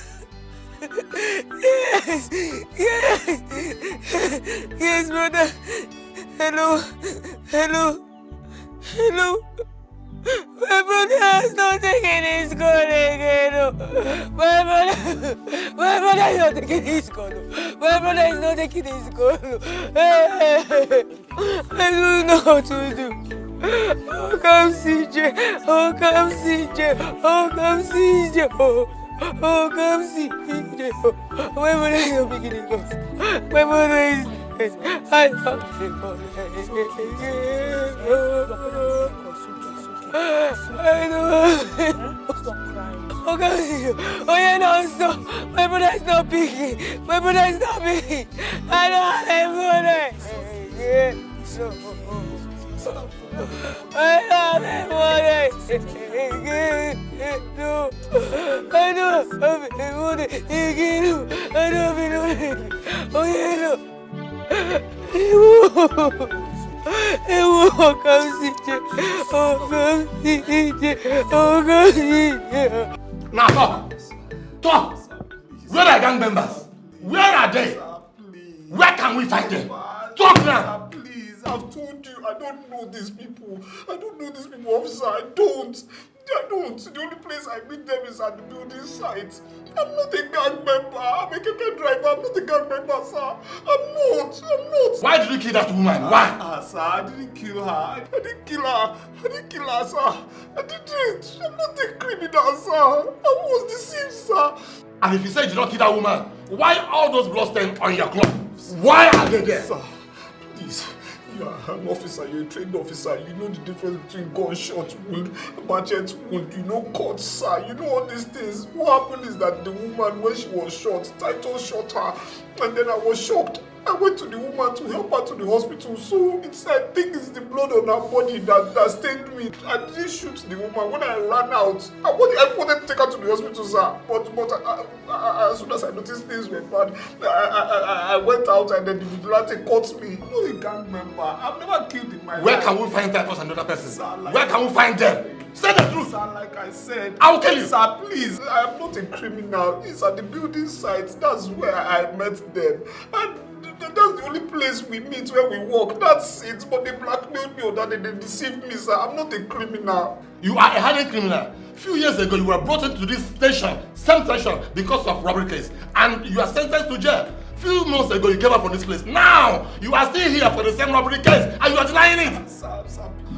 Speaker 10: Yes, brother. Hello. My brother has not taken his gun again. My brother is not taking his gun. My brother is not taking his gun. I don't know what to do. Oh, come CJ. Oh, come CJ. My brother is not taking his gun. My brother is dead. I have to I know.
Speaker 17: Stop crying.
Speaker 10: Okay. Oh yeah, no, stop. My brother is not picking. My brother is not picking. I don't have my brother. Yeah. I don't have my brother. No. I don't have my brother. I don't have my brother. Oh yeah, no.
Speaker 5: Now talk. Where are gang members? Where are they? Where can we find them? Talk now.
Speaker 22: Please, I've told you, I don't know these people. I don't know these people, officer. I don't. The only place I meet them is at the building site. I'm not a gang member. I'm a keke driver. I'm not a gang member, sir. I'm not.
Speaker 5: Why did you kill that woman? Why?
Speaker 22: Sir, I didn't kill her. I didn't kill her, sir. I didn't. I'm not a criminal, sir. I was deceived, sir.
Speaker 5: And if you say you did not kill that woman, why all those bloodstains on your clothes? Why are they there?
Speaker 22: Sir, please. You are an officer, you're a trained officer. You know the difference between gunshot wound, machete wound, you know cuts, sir. You know all these things. What happened is that the woman, when she was shot, Titus shot her, and then I was shocked. I went to the woman to help her to the hospital. So I think it's the blood on her body that stained me. I didn't shoot the woman. When I ran out, I wanted to take her to the hospital, sir. But as soon as I noticed things were bad, I went out and then the vigilante caught me. I'm not a gang member. I've never killed in my life.
Speaker 5: Where can we find Titus and another person? Sir, Where can we find them? Say the truth.
Speaker 22: Sir, like I said,
Speaker 5: I will kill you.
Speaker 22: Sir, please. I am not a criminal. It's at the building site. That's where I met them. And that's the only place we meet where we walk. That's it. But they blackmailed me or that they deceived me, sir. I'm not a criminal.
Speaker 5: You are a hardened criminal. A few years ago, you were brought into this station, same station, because of robbery case. And you are sentenced to jail. Few months ago, you came out from this place. Now, you are still here for the same robbery case. And you are denying it.
Speaker 22: Sir,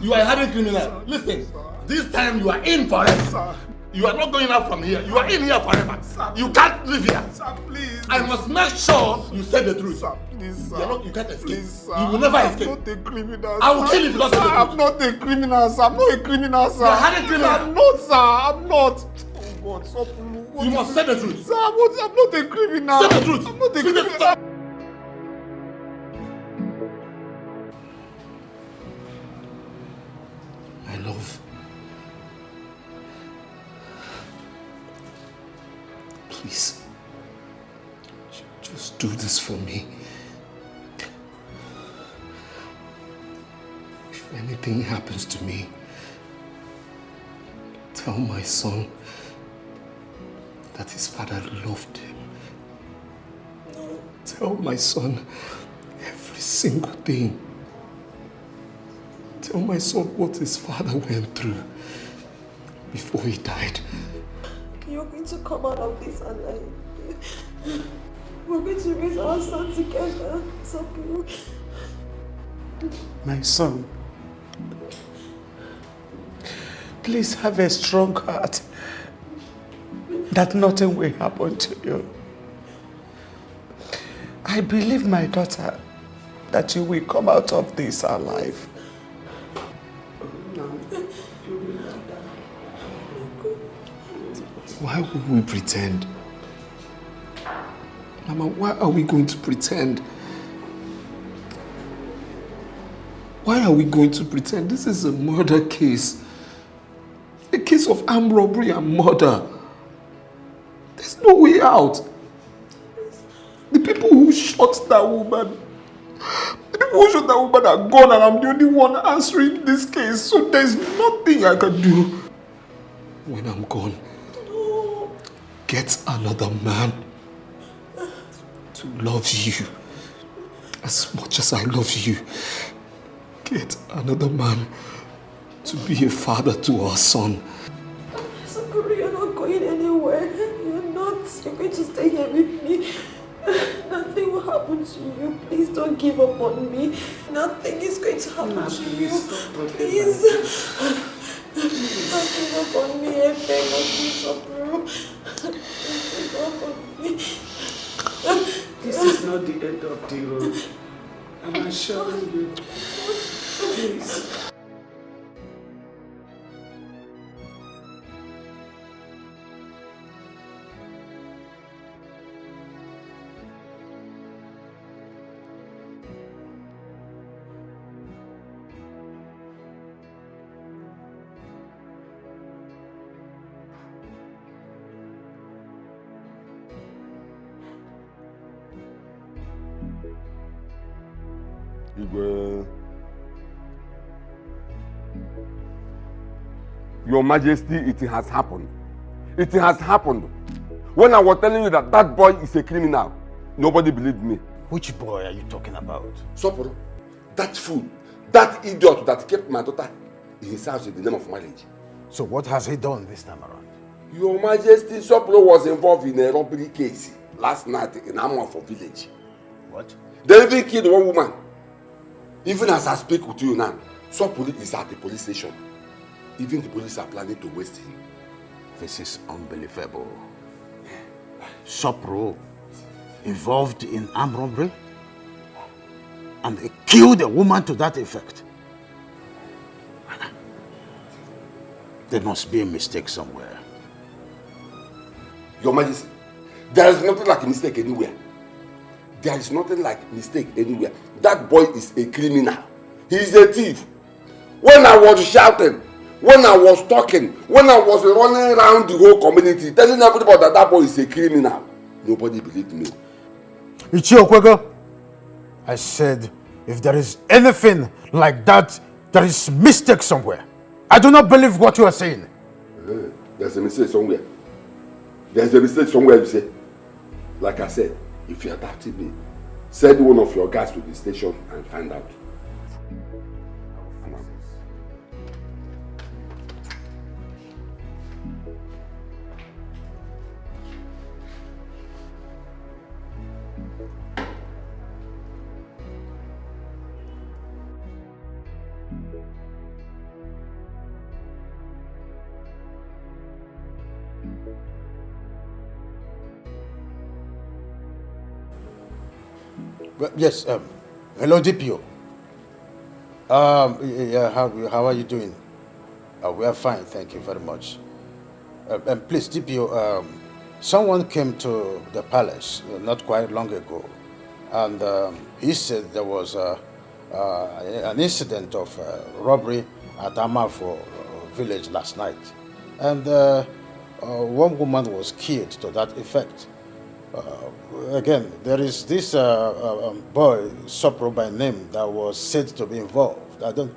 Speaker 5: you are a hardened criminal. Sir, listen, this time you are in forever. Sir. You are not going out from here. You are in here forever. Sir, you can't live here.
Speaker 22: Sir, please.
Speaker 5: I must make sure you say the truth.
Speaker 22: Sir, please, sir.
Speaker 5: You can't escape.
Speaker 22: Please, sir.
Speaker 5: You will never escape.
Speaker 22: I'm not a criminal.
Speaker 5: I will kill you if you don't say the truth.
Speaker 22: I'm not a criminal, sir. I'm not a criminal, sir.
Speaker 5: You are a hardened criminal.
Speaker 22: I'm not, sir. I'm not. Oh God, stop.
Speaker 5: You must say the truth.
Speaker 22: Sir, I'm not a criminal.
Speaker 5: Say the truth.
Speaker 22: I'm not a criminal.
Speaker 6: My love. Please. Just do this for me. If anything happens to me, tell my son that his father loved him. Tell my son every single thing. Tell my son what his father went through before he died.
Speaker 12: You're going to come out of this alive. We're going to raise our son together. Sabu.
Speaker 6: My son, please have a strong heart that nothing will happen to you. I believe, my daughter, that you will come out of this alive. Why would we pretend? Mama, why are we going to pretend? Why are we going to pretend? This is a murder case. A case of armed robbery and murder. There's no way out. The people who shot that woman, are gone, and I'm the only one answering this case. So there's nothing I can do. When I'm gone, get another man to love you as much as I love you. Get another man to be a father to our son.
Speaker 12: Sakura, you're not going anywhere. You're not. You're going to stay here with me. Nothing will happen to you. Please don't give up on me. Nothing is going to happen to you. Please. Don't give up on me. I beg of you, Sakura. Don't give up on me.
Speaker 6: This is not the end of the road. I'm assuring you. Please.
Speaker 1: Your Majesty, it has happened. It has happened. When I was telling you that that boy is a criminal, nobody believed me.
Speaker 21: Which boy are you talking about?
Speaker 1: Soporo, that fool, that idiot that kept my daughter in his house in the name of marriage.
Speaker 21: So what has he done this time around?
Speaker 1: Your Majesty, Soporo was involved in a robbery case last night in Amwafo village.
Speaker 21: What?
Speaker 1: They even killed one woman. Even as I speak with you now, Soporo is at the police station. Even the police are planning to waste him.
Speaker 21: This is unbelievable. Sopro involved in armed robbery and he killed a woman to that effect. There must be a mistake somewhere.
Speaker 1: Your Majesty, there is nothing like a mistake anywhere. There is nothing like mistake anywhere. That boy is a criminal. He is a thief. When I was shouting, when I was talking, when I was running around the whole community, telling everybody that that boy is a criminal, nobody believed me.
Speaker 21: Ichiokwego, I said, if there is anything like that, there is mistake somewhere. I do not believe what you are saying.
Speaker 1: There's a mistake somewhere. There's a mistake somewhere, you say. Like I said, if you are doubting me, send one of your guys to the station and find out.
Speaker 21: Yes, hello DPO. Yeah, how are you doing? We are fine, thank you very much. And please, DPO, someone came to the palace not quite long ago, and he said there was an incident of robbery at Amafo village last night, and one woman was killed to that effect. Again, there is this boy, Sopro by name, that was said to be involved. I don't...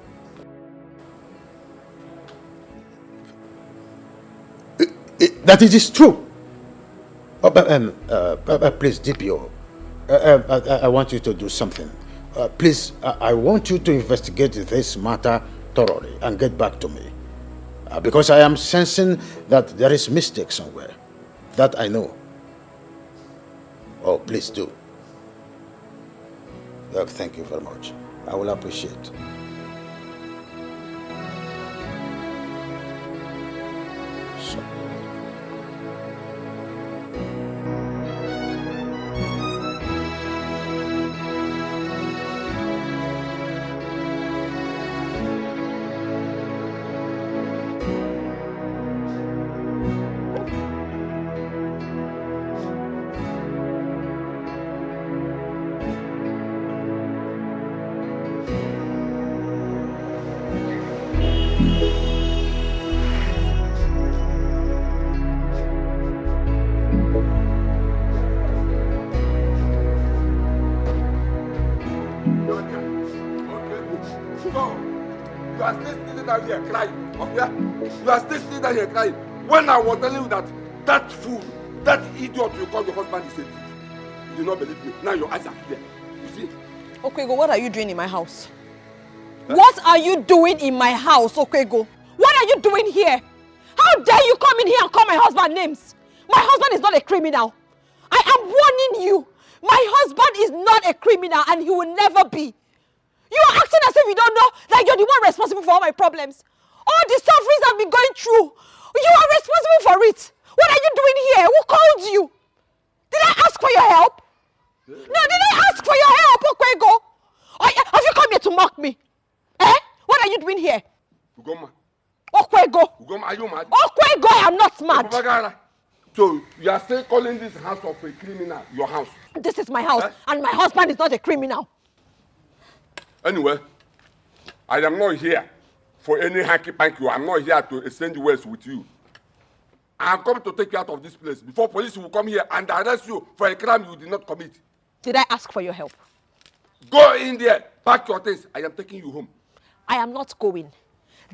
Speaker 21: That it is true. Please, DPO, I want you to do something. Please, I want you to investigate this matter thoroughly and get back to me. Because I am sensing that there is mistake somewhere. That I know. Oh, please do. Thank you very much. I will appreciate.
Speaker 1: When I was telling you that that fool, that idiot you call your husband is a thief, you did not believe me. Now your eyes are clear. You see?
Speaker 3: Okwego, what are you doing in my house? Huh? What are you doing in my house, Okwego? What are you doing here? How dare you come in here and call my husband names? My husband is not a criminal. I am warning you. My husband is not a criminal and he will never be. You are acting as if you don't know that you're the one responsible for all my problems. All the sufferings I've been going through. You are responsible for it. What are you doing here? Who called you? Did I ask for your help? No, did I ask for your help, Okwego? Have you come here to mock me? Eh? What are you doing here?
Speaker 1: Ugoma.
Speaker 3: Okwego.
Speaker 1: Ugoma, are you mad?
Speaker 3: Okwego, I am not mad.
Speaker 1: So you are still calling this house of a criminal your house?
Speaker 3: This is my house, and my husband is not a criminal.
Speaker 1: Anyway, I am not here for any hanky-panky. I'm not here to exchange words with you. I'm coming to take you out of this place before police will come here and arrest you for a crime you did not commit.
Speaker 3: Did I ask for your help?
Speaker 1: Go in there, pack your things. I am taking you home.
Speaker 3: I am not going.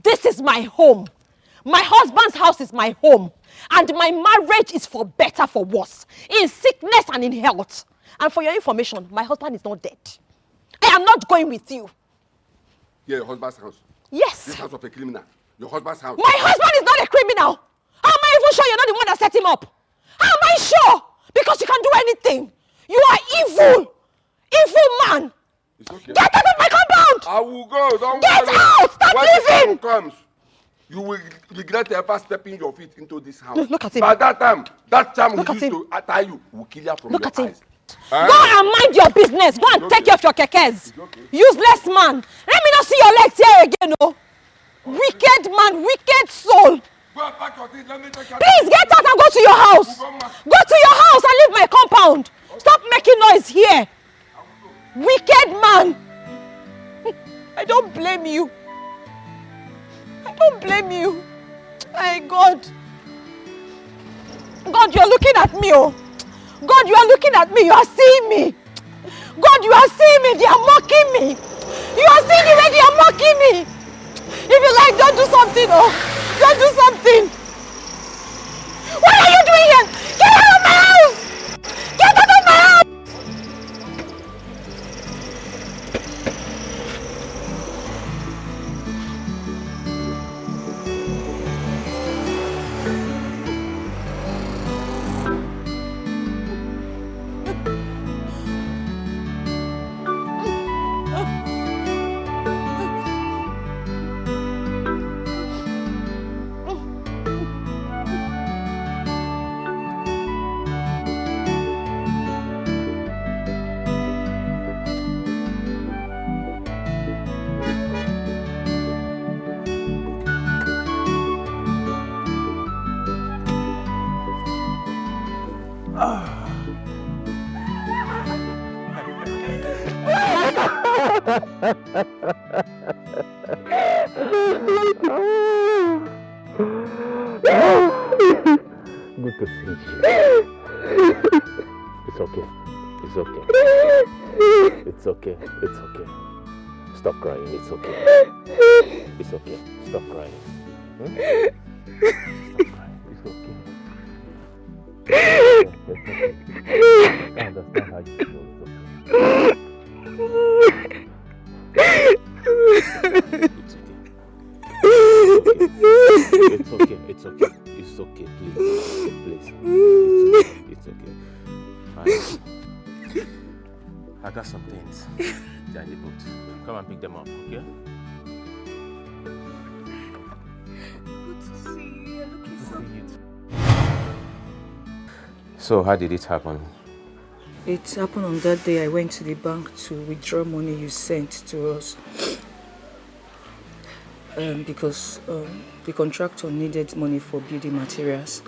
Speaker 3: This is my home. My husband's house is my home. And my marriage is for better, for worse. In sickness and in health. And for your information, my husband is not dead. I am not going with you.
Speaker 1: Yeah, your husband's house.
Speaker 3: Yes.
Speaker 1: This house of a criminal. Your husband's house.
Speaker 3: My husband is not a criminal. How am I even sure you're not the one that set him up? How am I sure? Because you can do anything. You are evil. Evil man.
Speaker 1: It's okay.
Speaker 3: Get out of my compound.
Speaker 1: I will go. Don't
Speaker 3: Get
Speaker 1: worry.
Speaker 3: out. Stop
Speaker 1: when
Speaker 3: living.
Speaker 1: the time comes, you will regret ever stepping your feet into this house.
Speaker 3: Look at him.
Speaker 1: By that time he
Speaker 3: Look
Speaker 1: used to tie you will kill you from
Speaker 3: Look
Speaker 1: your
Speaker 3: at him.
Speaker 1: eyes.
Speaker 3: Go and mind your business. Go and take care of your kekes. Useless man. Let me not see your legs here again, oh. Wicked man, wicked soul.
Speaker 1: Go and pack your things. Let me take care.
Speaker 3: Please get out and go to your house. Go to your house and leave my compound. Stop making noise here. Wicked man. I don't blame you. I don't blame you. My God. God, you are looking at me, oh. God, you are looking at me. You are seeing me. God, you are seeing me. They are mocking me. You are seeing the way they are mocking me. If you like, don't do something, oh. Don't do something. What are you doing here? Get out of my house. Get out of my house.
Speaker 7: Good to see you. It's okay. It's okay. It's okay. It's okay. Stop crying. It's okay. It's okay. Stop crying. Hmm? Stop crying. It's okay. It's okay. I understand how you feel. It's okay. It's okay. It's okay. Please. Please. It's okay. I got some things. They're in the boot. Come and pick them up, okay?
Speaker 10: Good to see you. You're looking so
Speaker 7: good. So, how did it happen?
Speaker 4: It happened on that day I went to the bank to withdraw money you sent to us. Because the contractor needed money for building materials.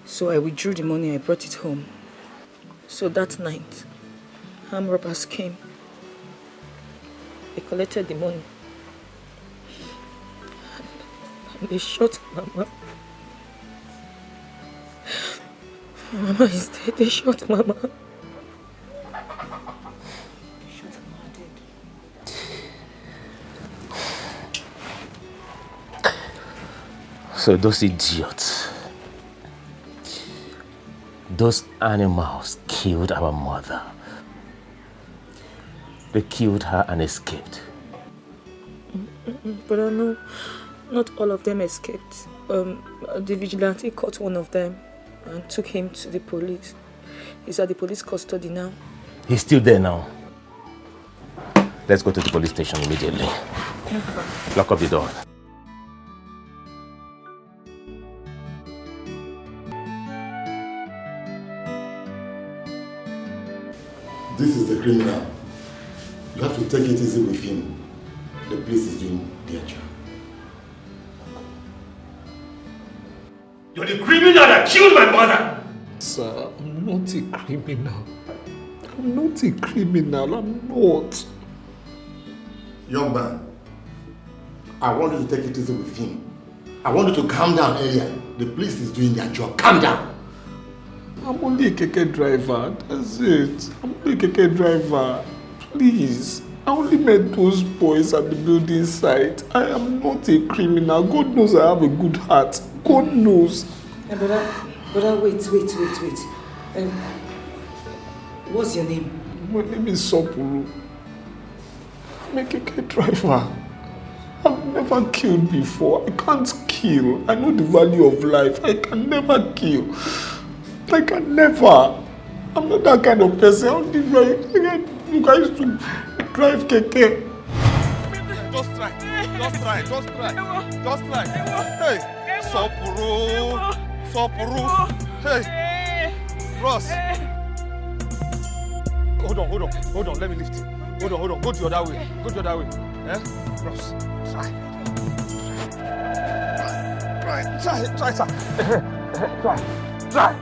Speaker 4: So I withdrew the money, I brought it home. So that night, armed robbers came. They collected the money. And they shot Mama. Mama is dead. They shot Mama.
Speaker 7: So those idiots, those animals killed our mother. They killed her and escaped.
Speaker 4: But I know not all of them escaped. The vigilante caught one of them and took him to the police. He's at the police custody now.
Speaker 7: He's still there now. Let's go to the police station immediately. Lock up the door.
Speaker 9: This is the criminal. You have to take it easy with him. The police is doing their job.
Speaker 5: You're the criminal that killed my mother!
Speaker 22: Sir, I'm not a criminal. I'm not a criminal. I'm not.
Speaker 9: Young man, I want you to take it easy with him. I want you to calm down earlier. The police is doing their job. Calm down.
Speaker 22: I'm only a keke driver. That's it. I'm only a keke driver. Please, I only met those boys at the building site. I am not a criminal. God knows I have a good heart. God knows.
Speaker 4: Hey, brother, wait. What's your name?
Speaker 22: My name is Sopuru. I'm a keke driver. I've never killed before. I can't kill. I know the value of life. I can never kill. I can never. I'm not that kind of person. I only drive. You guys to drive keke.
Speaker 5: Just try. Hey, Sopuru. Hey, Ross. Hold on. Let me lift you. Hold on. Go the other way. Eh? Ross, try. Try, sir. Try.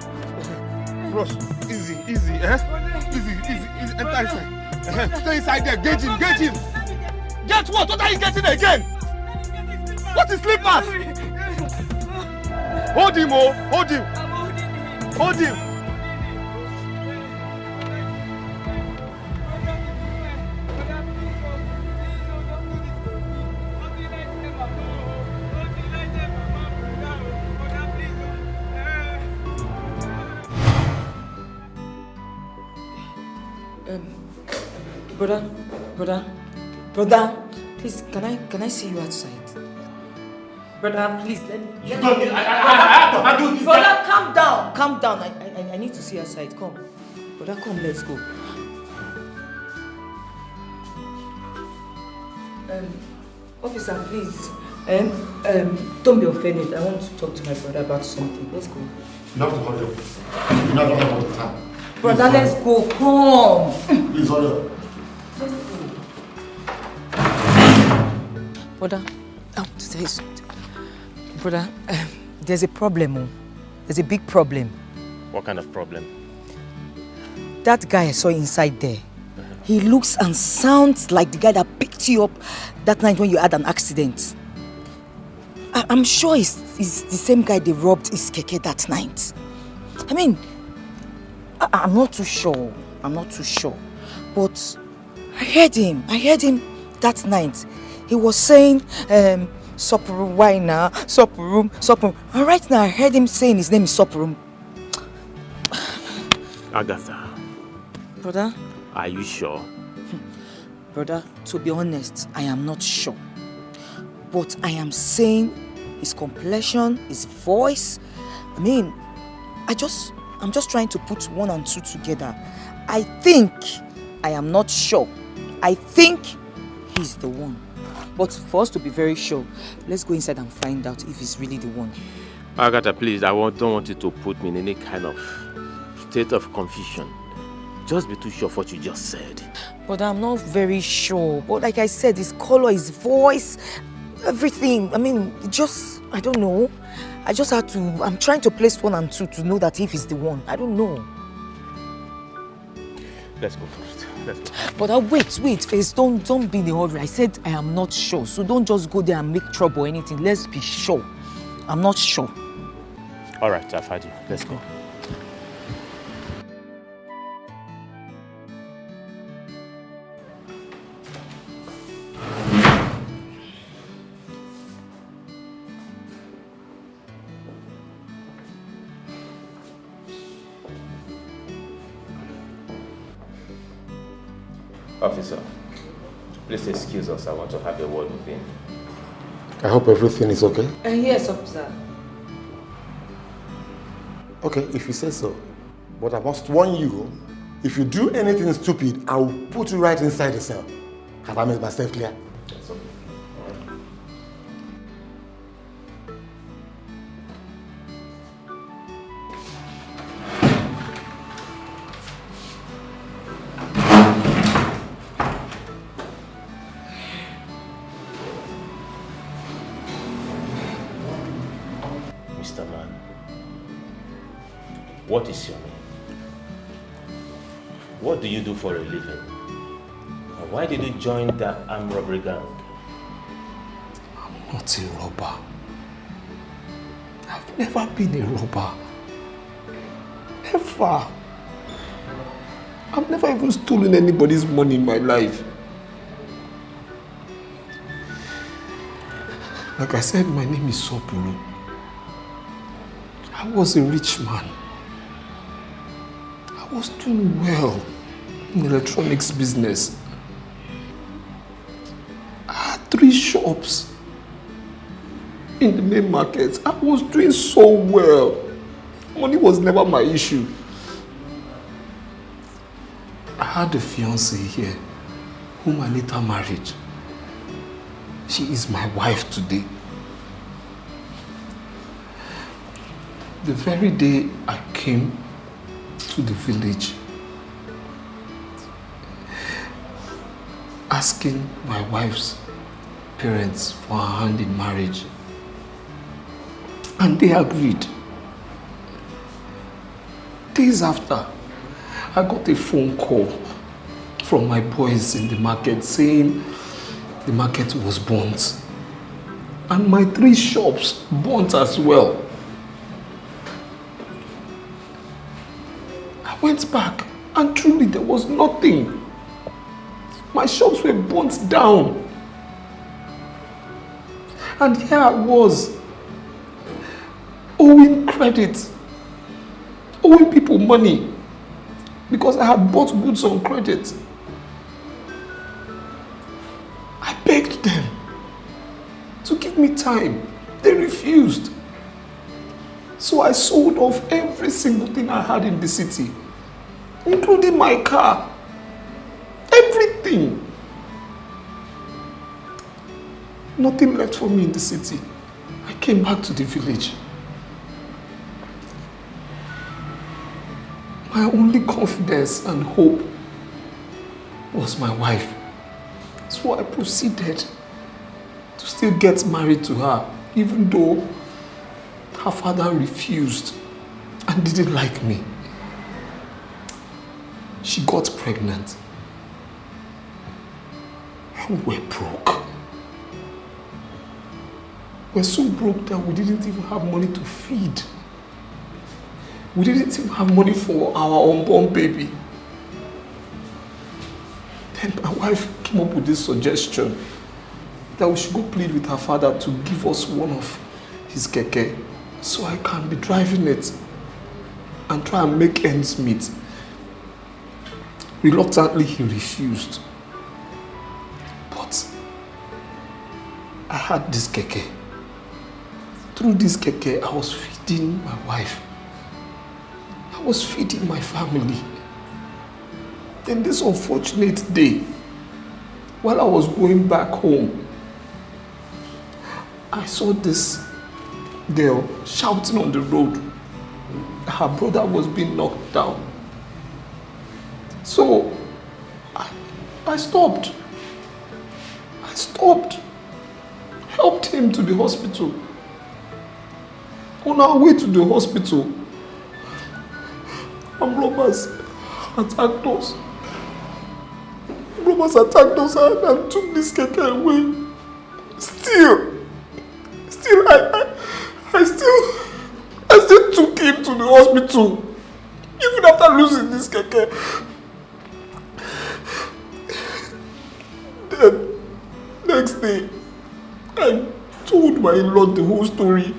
Speaker 5: Ross, easy, eh? Easy. Enter inside. Stay inside there. Gauge him. Get what? What are you getting again? What is slippers? Hold him.
Speaker 4: Brother, please, can I see you outside? Brother, please, let me...
Speaker 5: You don't need... I have to handle this.
Speaker 4: Brother, calm down. I need to see you outside. Come. Brother, come, let's go. Officer, please. Don't be offended. I want to talk to my brother about something. Let's go.
Speaker 9: You have to hurry up. You never have all the time.
Speaker 4: Brother, let's go. Come.
Speaker 9: Please hurry up.
Speaker 4: Let's go. Brother, I want to tell you something. Brother, there's a problem. There's a big problem.
Speaker 7: What kind of problem?
Speaker 4: That guy I saw inside there, he looks and sounds like the guy that picked you up that night when you had an accident. I'm sure he's the same guy they robbed his keke that night. I mean, I'm not too sure. But I heard him that night. He was saying, Sopuru, why now? Sopuru. And right now I heard him saying his name is Sopuru.
Speaker 7: Agatha.
Speaker 4: Brother?
Speaker 7: Are you sure?
Speaker 4: Brother, to be honest, I am not sure. But I am saying his complexion, his voice. I mean, I'm just trying to put 1 and 2 together. I am not sure. I think he's the one. But for us to be very sure, let's go inside and find out if he's really the one.
Speaker 7: Agatha, please, don't want you to put me in any kind of state of confusion. Just be too sure of what you just said.
Speaker 4: But I'm not very sure. But like I said, his color, his voice, everything. I mean, I don't know. I'm trying to place 1 and 2 to know that if he's the one. I don't know.
Speaker 7: Let's go first. Let's go.
Speaker 4: But wait, Face, don't be in a hurry. I said I am not sure. So don't just go there and make trouble or anything. Let's be sure. I'm not sure.
Speaker 7: All right, I've had you. Let's go. Officer, please excuse us. I want to have a word with him.
Speaker 9: I hope everything is okay.
Speaker 4: Yes, officer.
Speaker 9: Okay, if you say so. But I must warn you, if you do anything stupid, I will put you right inside the cell. Have I made myself clear?
Speaker 7: That's okay. Mr. Man, what is your name? What do you do for a living? And why did you join the armed robbery gang?
Speaker 22: I'm not a robber. I've never been a robber. Never. I've never even stolen anybody's money in my life. Like I said, my name is Sopuru. I was a rich man. I was doing well in the electronics business. I had 3 shops in the main market. I was doing so well. Money was never my issue. I had a fiancée here whom I later married. She is my wife today. The very day I came to the village asking my wife's parents for her hand in marriage, and they agreed. Days after, I got a phone call from my boys in the market saying the market was burnt and my 3 shops burnt as well. I went back and truly there was nothing. My shops were burnt down. And here I was, owing credit, owing people money because I had bought goods on credit. I begged them to give me time. They refused. So I sold off every single thing I had in the city, including my car. Everything. Nothing left for me in the city. I came back to the village. My only confidence and hope was my wife. So I proceeded to still get married to her, even though her father refused and didn't like me. She got pregnant. And we were broke. We were so broke that we didn't even have money to feed. We didn't even have money for our unborn baby. Then my wife came up with this suggestion that we should go plead with her father to give us one of his keke so I can be driving it and try and make ends meet. Reluctantly, he refused. But I had this keke. Through this keke, I was feeding my wife. I was feeding my family. Then this unfortunate day, while I was going back home, I saw this girl shouting on the road. Her brother was being knocked down. So, I stopped. Helped him to the hospital. On our way to the hospital, robbers attacked us. Robbers attacked us and took this keke away. Still, I still took him to the hospital, even after losing this keke. Then, next day, I told my in-law the whole story.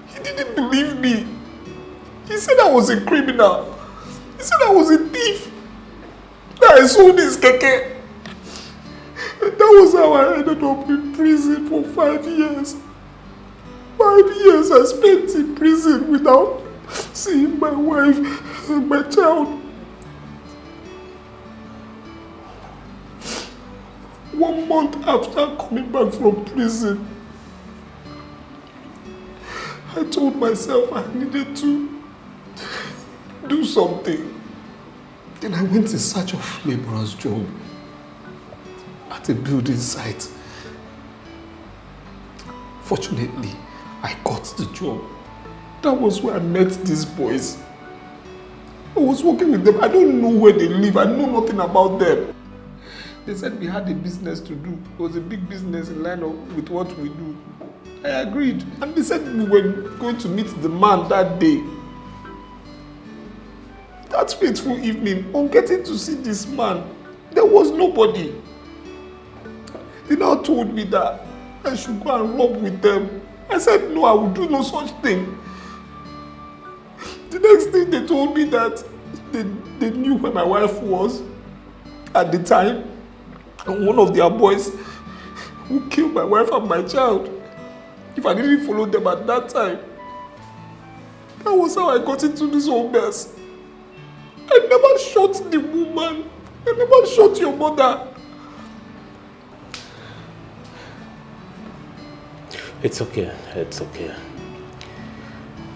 Speaker 22: He didn't believe me. He said I was a criminal. He said I was a thief. That I sold his keke. And that was how I ended up in prison for 5 years. 5 years I spent in prison without seeing my wife and my child. 1 month after coming back from prison, I told myself I needed to do something. Then I went in search of laborer's job at a building site. Fortunately, I got the job. That was where I met these boys. I was working with them. I don't know where they live. I know nothing about them. They said we had a business to do. It was a big business in line with what we do. I agreed. And they said we were going to meet the man that day.
Speaker 2: That fateful evening, on getting to see this man, there was nobody. They now told me that I should go and rob with them. I said, no, I will do no such thing. The next thing they told me that they knew where my wife was at the time. And one of their boys who killed my wife and my child. If I didn't follow them at that time, that was how I got into this whole mess. I never shot the woman. I never shot your mother.
Speaker 7: It's okay. It's okay.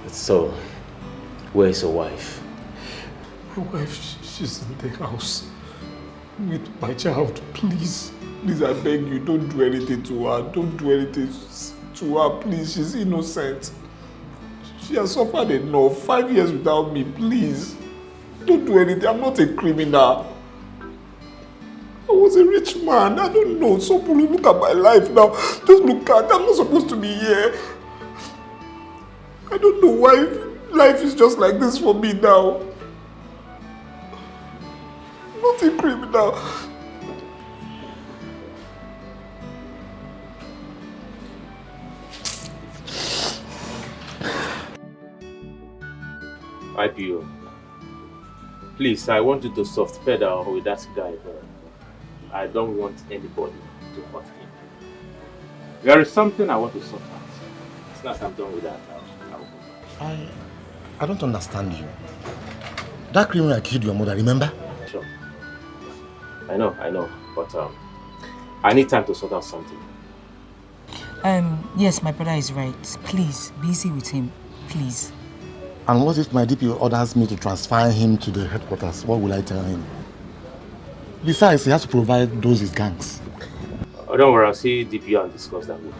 Speaker 7: So, where's your wife?
Speaker 2: My wife, she's in the house with my child. Please, please, I beg you, don't do anything to her. Don't do anything to her, please. She's innocent. She has suffered enough. 5 years without me, please. Don't do anything. I'm not a criminal. I was a rich man. I don't know. So look at my life now. Just look at it. I'm not supposed to be here. I don't know why life is just like this for me now. I'm not a criminal.
Speaker 7: IPO. Please, I want you to soft pedal with that guy there. I don't want anybody to hurt him. There is something I want to sort out. As soon as I'm done with that, I'll go.
Speaker 9: I don't understand you. That criminal killed your mother, remember?
Speaker 7: Sure. I know. But I need time to sort out something.
Speaker 4: Yes, my brother is right. Please, be easy with him. Please.
Speaker 9: And what if my DPO orders me to transfer him to the headquarters? What will I tell him? Besides, he has to provide those his gangs.
Speaker 7: Oh, don't worry, I'll see DPO and discuss that with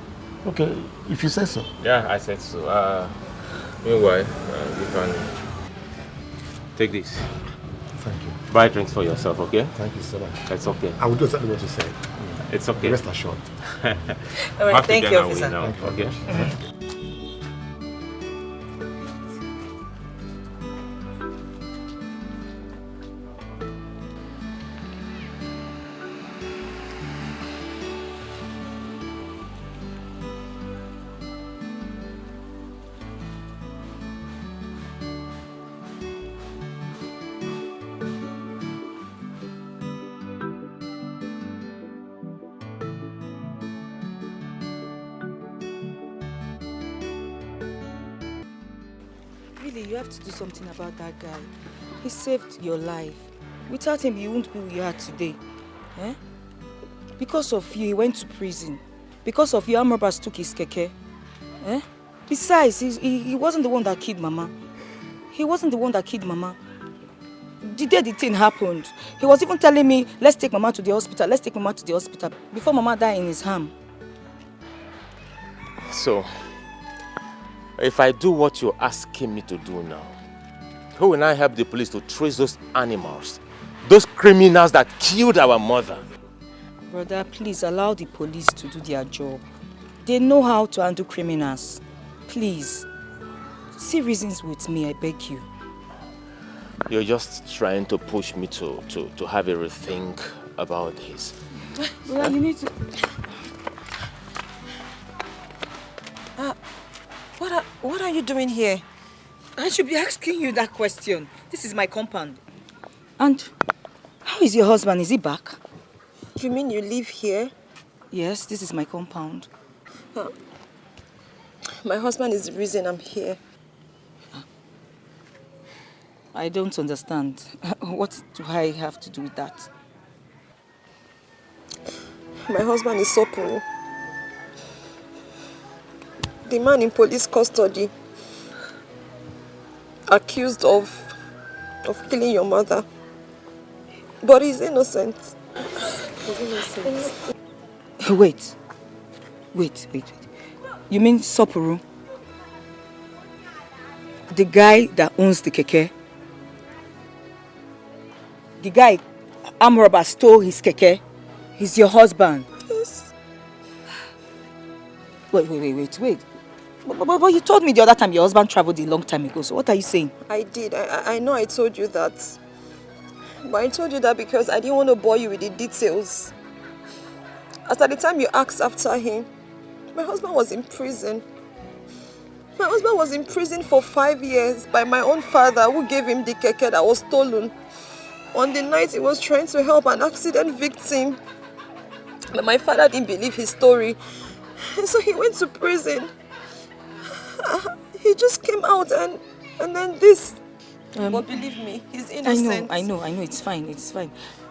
Speaker 7: you.
Speaker 9: Okay, if you say so.
Speaker 7: Yeah, I said so. Meanwhile, you can take this.
Speaker 9: Thank you.
Speaker 7: Buy drinks for yourself, okay?
Speaker 9: Thank you so much.
Speaker 7: It's okay.
Speaker 9: I will do exactly what you said.
Speaker 7: It's okay.
Speaker 9: Rest assured.
Speaker 4: All right, thank you, officer.
Speaker 7: Now, okay?
Speaker 4: You have to do something about that guy. He saved your life. Without him, you wouldn't be where you are today. Eh? Because of you, he went to prison. Because of you, armed robbers took his keke. Eh? Besides, he wasn't the one that killed Mama. He wasn't the one that killed Mama. The day the thing happened, he was even telling me, let's take Mama to the hospital, let's take Mama to the hospital, before Mama died in his arm.
Speaker 7: So, if I do what you're asking me to do now, who will I help the police to trace those animals? Those criminals that killed our mother?
Speaker 4: Brother, please allow the police to do their job. They know how to handle criminals. Please, see reasons with me, I beg you.
Speaker 7: You're just trying to push me to have a rethink about this.
Speaker 4: Well, you need to...
Speaker 3: What are you doing here?
Speaker 4: I should be asking you that question. This is my compound. And how is your husband? Is he back?
Speaker 3: You mean you live here?
Speaker 4: Yes, this is my compound.
Speaker 3: My husband is the reason I'm here.
Speaker 4: I don't understand. What do I have to do with that?
Speaker 3: My husband is Sopuru. The man in police custody, accused of killing your mother. But he's innocent.
Speaker 4: Wait. You mean Sopuru? The guy that owns the keke? The guy armed robber stole his keke? He's your husband?
Speaker 3: Yes.
Speaker 4: Wait. But you told me the other time your husband traveled a long time ago, so what are you saying?
Speaker 12: I did. I know I told you that. But I told you that because I didn't want to bore you with the details. As at the time you asked after him, my husband was in prison. My husband was in prison for 5 years by my own father who gave him the keke that was stolen. On the night he was trying to help an accident victim. But my father didn't believe his story. So he went to prison. He just came out and then this. But believe me, he's innocent.
Speaker 4: I know, it's fine.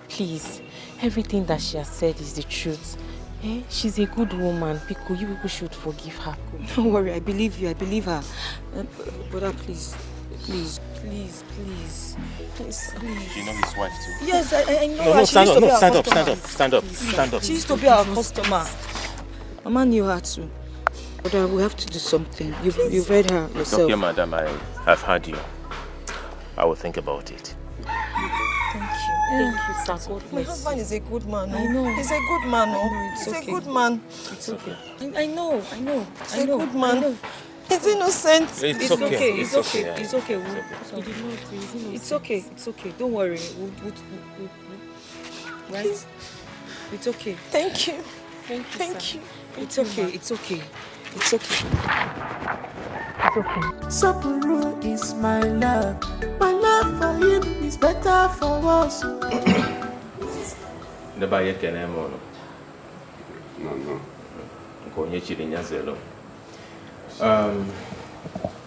Speaker 18: Please, everything that she has said is the truth. Eh? She's a good woman. You people should forgive her.
Speaker 4: Don't worry, I believe you. I believe her. Brother, please.
Speaker 7: You know his wife too?
Speaker 4: Yes, I know.
Speaker 7: No,
Speaker 4: her.
Speaker 7: stand up.
Speaker 4: She used to be our customer. Mama knew her too. Brother, we have to do something. You've heard her yourself.
Speaker 7: It's okay, madam. I have heard you. I will think about it.
Speaker 12: Thank you, sir. My husband is a good man.
Speaker 4: I know.
Speaker 12: He's a good man.
Speaker 4: It's
Speaker 12: He's
Speaker 4: okay.
Speaker 12: a good man.
Speaker 4: It's okay. I know.
Speaker 12: He's a good man. He's innocent.
Speaker 7: It's okay.
Speaker 4: It's okay. Don't worry. Right? It's okay.
Speaker 12: Thank you.
Speaker 4: Thank you. It's okay.
Speaker 8: Sapuru is my love. My love for him is better for us.
Speaker 7: Never yet can I know.
Speaker 1: No.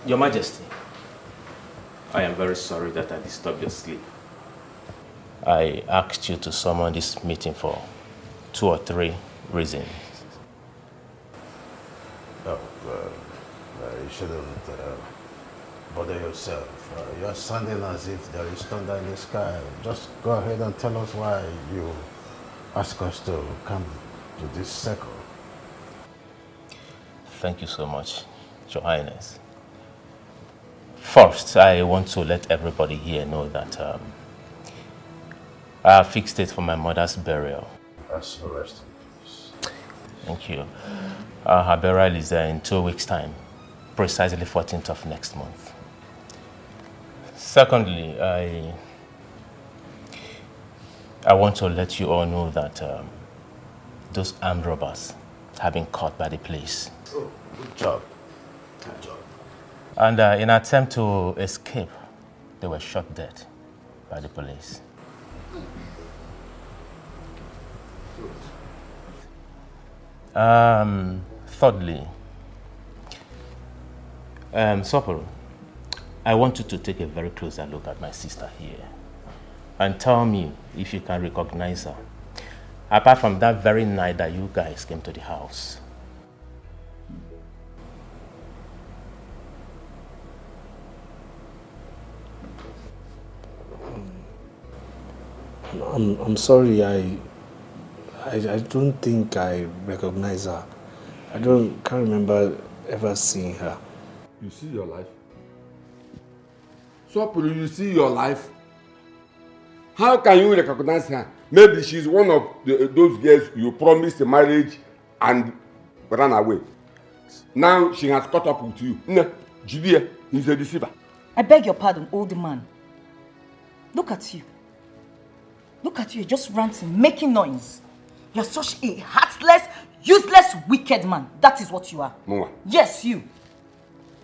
Speaker 7: Your Majesty, I am very sorry that I disturbed your sleep. I asked you to summon this meeting for 2 or 3 reasons.
Speaker 21: Oh, you shouldn't bother yourself. You're sounding as if there is thunder in the sky. Just go ahead and tell us why you ask us to come to this circle.
Speaker 7: Thank you so much, Your Highness. First, I want to let everybody here know that I have fixed date for my mother's burial.
Speaker 21: That's arresting.
Speaker 7: Thank you. Her burial is in 2 weeks' time, precisely 14th of next month. Secondly, I want to let you all know that those armed robbers have been caught by the police.
Speaker 21: Oh, good job. Good job.
Speaker 7: And in an attempt to escape, they were shot dead by the police. Thirdly, Soporo, I want you to take a very closer look at my sister here and tell me if you can recognize her, apart from that very night that you guys came to the house.
Speaker 14: I'm sorry, I don't think I recognize her. Can't remember ever seeing her.
Speaker 1: You see your life? So, you see your life? How can you recognize her? Maybe she's one of those girls you promised marriage and ran away. Now she has caught up with you. No, Judea, he's a deceiver.
Speaker 4: I beg your pardon, old man. Look at you. Look at you, you're just ranting, making noise. You're such a heartless, useless, wicked man. That is what you are.
Speaker 1: Mama.
Speaker 4: Yes, you.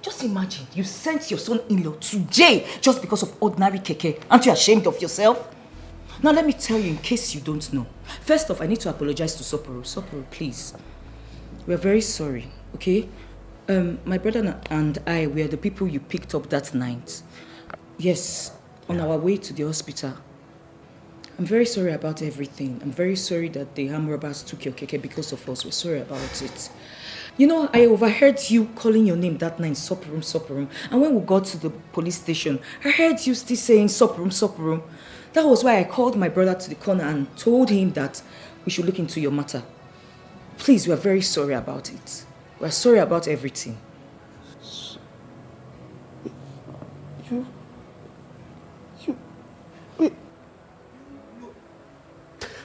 Speaker 4: Just imagine, you sent your son-in-law to jail just because of ordinary keke. Aren't you ashamed of yourself? Now let me tell you in case you don't know. First off, I need to apologize to Soporo. Soporo, please. We're very sorry, okay? My brother and I were the people you picked up that night. Yes, on our way to the hospital. I'm very sorry about everything. I'm very sorry that the armed robbers took your keke because of us. We're sorry about it. You know, I overheard you calling your name that night, Soparum, Soparum. And when we got to the police station, I heard you still saying Soparum, Soparum. That was why I called my brother to the corner and told him that we should look into your matter. Please, we are very sorry about it. We are sorry about everything.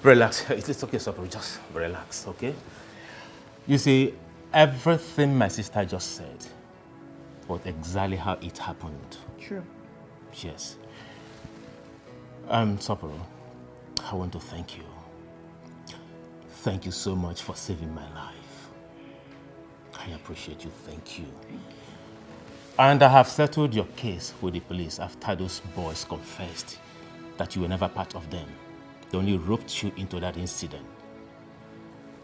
Speaker 7: Relax. It's okay, Soporo. Just relax, okay? You see, everything my sister just said but exactly how it happened.
Speaker 17: True.
Speaker 7: Yes. Soporo, I want to thank you. Thank you so much for saving my life. I appreciate you. Thank you. And I have settled your case with the police after those boys confessed that you were never part of them. They only roped you into that incident.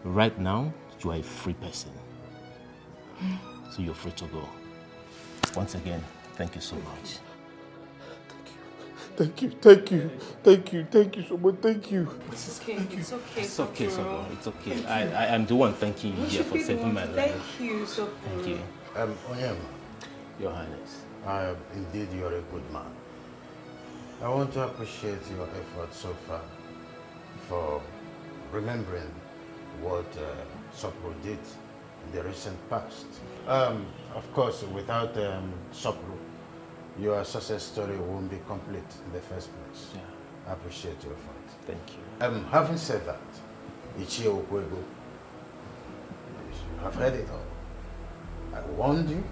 Speaker 7: Right now, you are a free person. So you're free to go. Once again, thank you so much.
Speaker 2: Thank you so much, thank you.
Speaker 17: It's okay, it's okay.
Speaker 7: It's okay, Soporo. It's okay. I am the one thanking you here for saving my life.
Speaker 17: Thank you, Soporo.
Speaker 7: Thank you.
Speaker 21: Onyema,
Speaker 7: Your Highness.
Speaker 21: Indeed, you're a good man. I want to appreciate your effort so far for remembering what Sopro did in the recent past. Of course, without Sopro, your success story won't be complete in the first place.
Speaker 7: Yeah.
Speaker 21: I appreciate your effort.
Speaker 7: Thank you.
Speaker 21: Having said that, Ichie Okwego, you have heard it all. I warned you,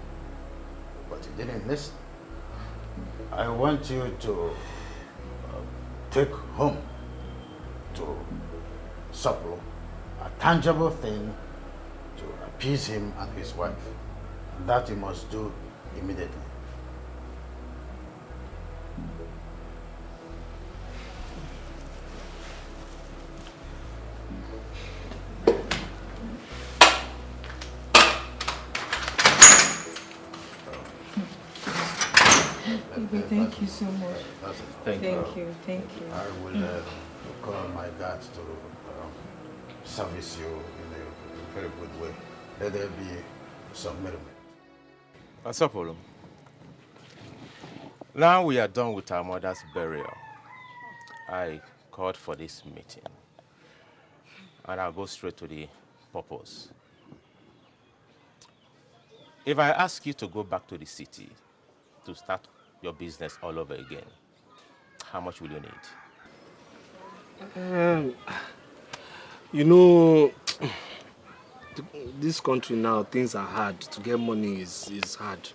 Speaker 21: but you didn't listen. I want you to take home to Sopro a tangible thing to appease him and his wife. That you must do immediately.
Speaker 17: Thank you so much.
Speaker 21: Thank
Speaker 17: you.
Speaker 21: I will call my guards to service you in a very good way. Let there be some merriment.
Speaker 7: Asopolo, now we are done with our mother's burial. I called for this meeting, and I'll go straight to the purpose. If I ask you to go back to the city to start your business all over again, how much will you need?
Speaker 2: You know, this country now, things are hard. To get money is hard,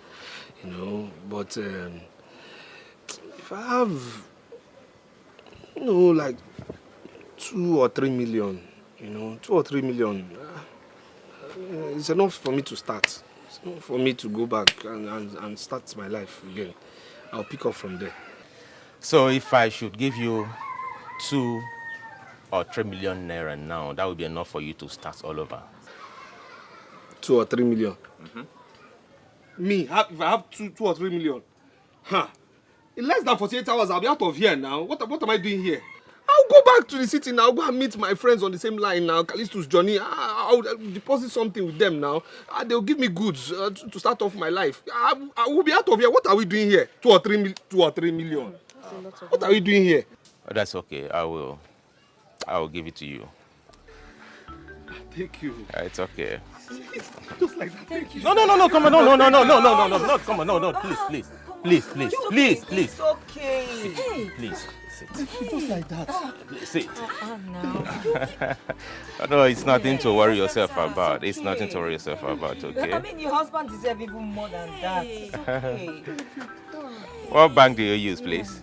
Speaker 2: you know. But if I have, you know, like 2 or 3 million, you know, 2 or 3 million, it's enough for me to start. It's enough for me to go back and start my life again. I'll pick up from there.
Speaker 7: So if I should give you 2 or 3 million naira now, that would be enough for you to start all over.
Speaker 2: 2 or 3 million. Me, if I have 2 or 3 million, in less than 48 hours, I'll be out of here now. What am I doing here? I'll go back to the city now. I'll go and meet my friends on the same line now. Callisto's Johnny. I'll deposit something with them now. They'll give me goods to start off my life. I will be out of here. What are we doing here? 2 or 3 million. What are we doing here?
Speaker 7: Oh, that's okay. I will give it to you.
Speaker 2: Thank you.
Speaker 7: It's okay.
Speaker 2: Just like that. Thank you.
Speaker 7: No, come on, no, come on, no, please.
Speaker 17: It's okay.
Speaker 7: Please, sit.
Speaker 2: Just like that.
Speaker 7: Sit. No, it's nothing to worry yourself about. It's nothing to worry yourself about, okay?
Speaker 17: I mean, your husband deserves even more than that. It's okay.
Speaker 7: What bank do you use, please?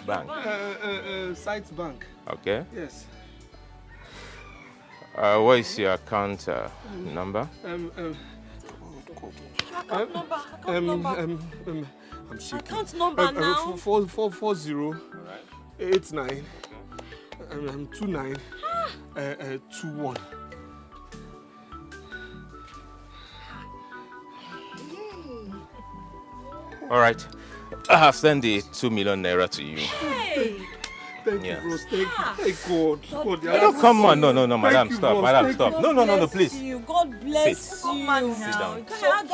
Speaker 7: Bank.
Speaker 2: Sites Bank.
Speaker 7: Okay.
Speaker 2: Yes.
Speaker 7: What is your account number?
Speaker 2: I'm shaking.
Speaker 17: Account number now.
Speaker 2: 440 89 29 21.
Speaker 7: All right. I have sent the 2 million naira to you.
Speaker 17: Hey.
Speaker 2: Thank you, bros. Thank you. Thank God.
Speaker 7: No, come on. No, madam, stop. Madam, stop. No, please.
Speaker 17: You. God bless you. Come on
Speaker 7: Sit down.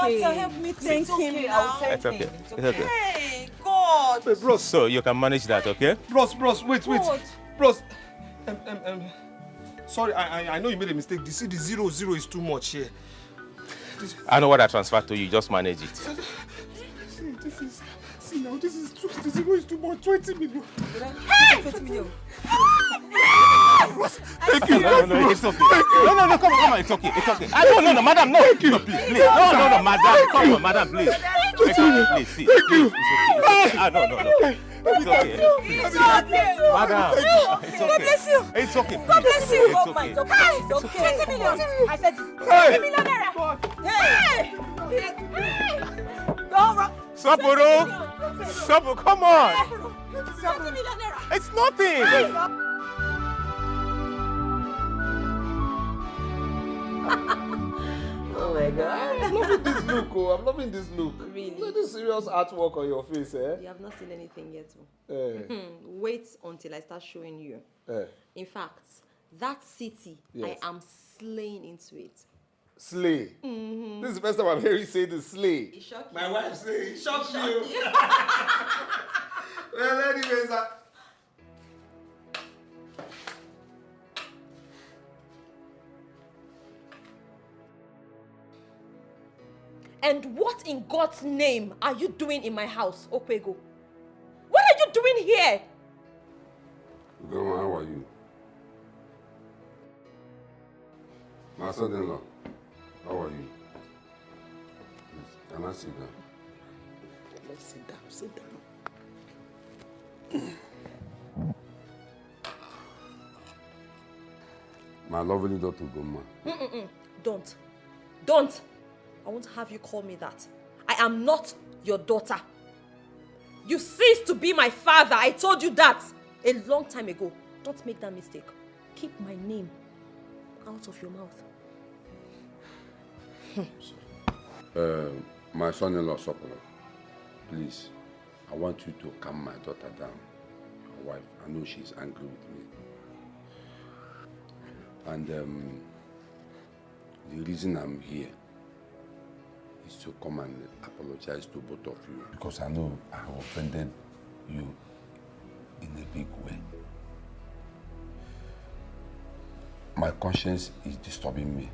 Speaker 17: Okay. Help me thank him now.
Speaker 7: It's okay. It's okay.
Speaker 17: Hey, God.
Speaker 2: Hey, bros.
Speaker 7: So you can manage that, okay?
Speaker 2: Bros, wait.
Speaker 17: What?
Speaker 2: Bros. Sorry, I know you made a mistake. You see, the 00 is too much here.
Speaker 7: I know what I transferred to you. Just manage it.
Speaker 2: This is too much. 20 million.
Speaker 17: Hey! 20 million.
Speaker 22: Thank you.
Speaker 7: No, it's okay. No, come on, it's okay. No, madam, no. Thank you. Please. No, madam. Come on, madam, please. It's okay, please, see. Thank you. It's okay. No. It's okay. Madam, it's okay.
Speaker 10: God bless you.
Speaker 7: It's okay.
Speaker 10: God bless you.
Speaker 7: It's okay.
Speaker 10: It's okay. 20 million. I said 20 million naira. Hey. Don't run.
Speaker 7: Sapo, come on.
Speaker 10: 20 million naira.
Speaker 7: It's nothing.
Speaker 6: Oh my God. I'm loving this look, I'm loving this look.
Speaker 3: Really?
Speaker 6: Look at this serious artwork on your face, eh?
Speaker 3: You have not seen anything yet.
Speaker 6: Eh.
Speaker 3: Wait until I start showing you. In fact, that city,
Speaker 6: Yes.
Speaker 3: I am slaying into it.
Speaker 6: Slay.
Speaker 3: Mm-hmm.
Speaker 6: This is the first time I'm hearing you say the slay.
Speaker 3: It shocked
Speaker 6: My
Speaker 3: you.
Speaker 6: wife say it shocked you. Well, anyways,
Speaker 3: And what in God's name are you doing in my house, Okwego? What are you doing here?
Speaker 1: Grandma, how are you? My son-in-law, how are you? Can I sit down?
Speaker 6: Let's sit down.
Speaker 1: My lovely daughter, Goma.
Speaker 3: Don't. I won't have you call me that. I am not your daughter. You ceased to be my father. I told you that a long time ago. Don't make that mistake. Keep my name out of your mouth.
Speaker 1: My son-in-law, Sopolo, please, I want you to calm my daughter down. Your wife, I know she's angry with me. And the reason I'm here is to come and apologize to both of you. Because I know I have offended you in a big way. My conscience is disturbing me.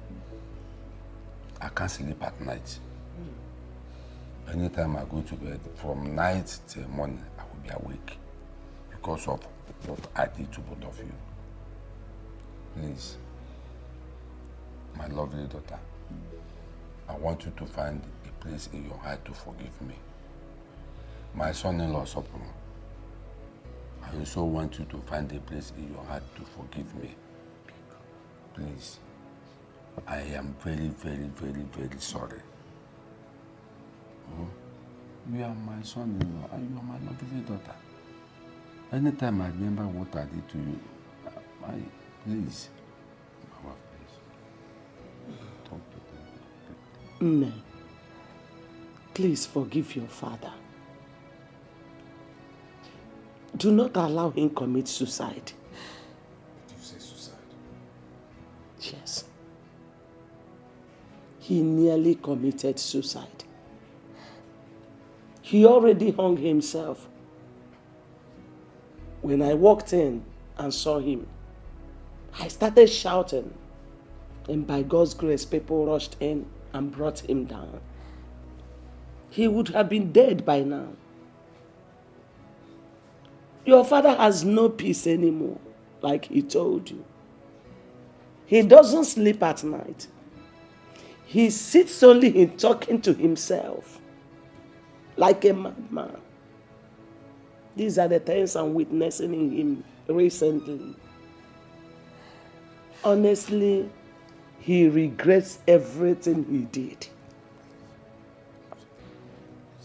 Speaker 1: I can't sleep at night. Anytime I go to bed, from night till morning, I will be awake because of what I did to both of you. Please, my lovely daughter, I want you to find a place in your heart to forgive me. My son-in-law, Sopolo, I also want you to find a place in your heart to forgive me. Please, I am very, very, very, very sorry. You are my son-in-law and you are my lovely daughter. Anytime I remember what I did to you, please, Mama, please, talk to them.
Speaker 6: No. Please forgive your father. Do not allow him commit suicide.
Speaker 1: Did you say suicide?
Speaker 6: Yes. He nearly committed suicide. He already hung himself. When I walked in and saw him, I started shouting. And by God's grace, people rushed in and brought him down. He would have been dead by now. Your father has no peace anymore, like he told you. He doesn't sleep at night. He sits only in talking to himself, like a madman. These are the things I'm witnessing in him recently. Honestly, he regrets everything he did.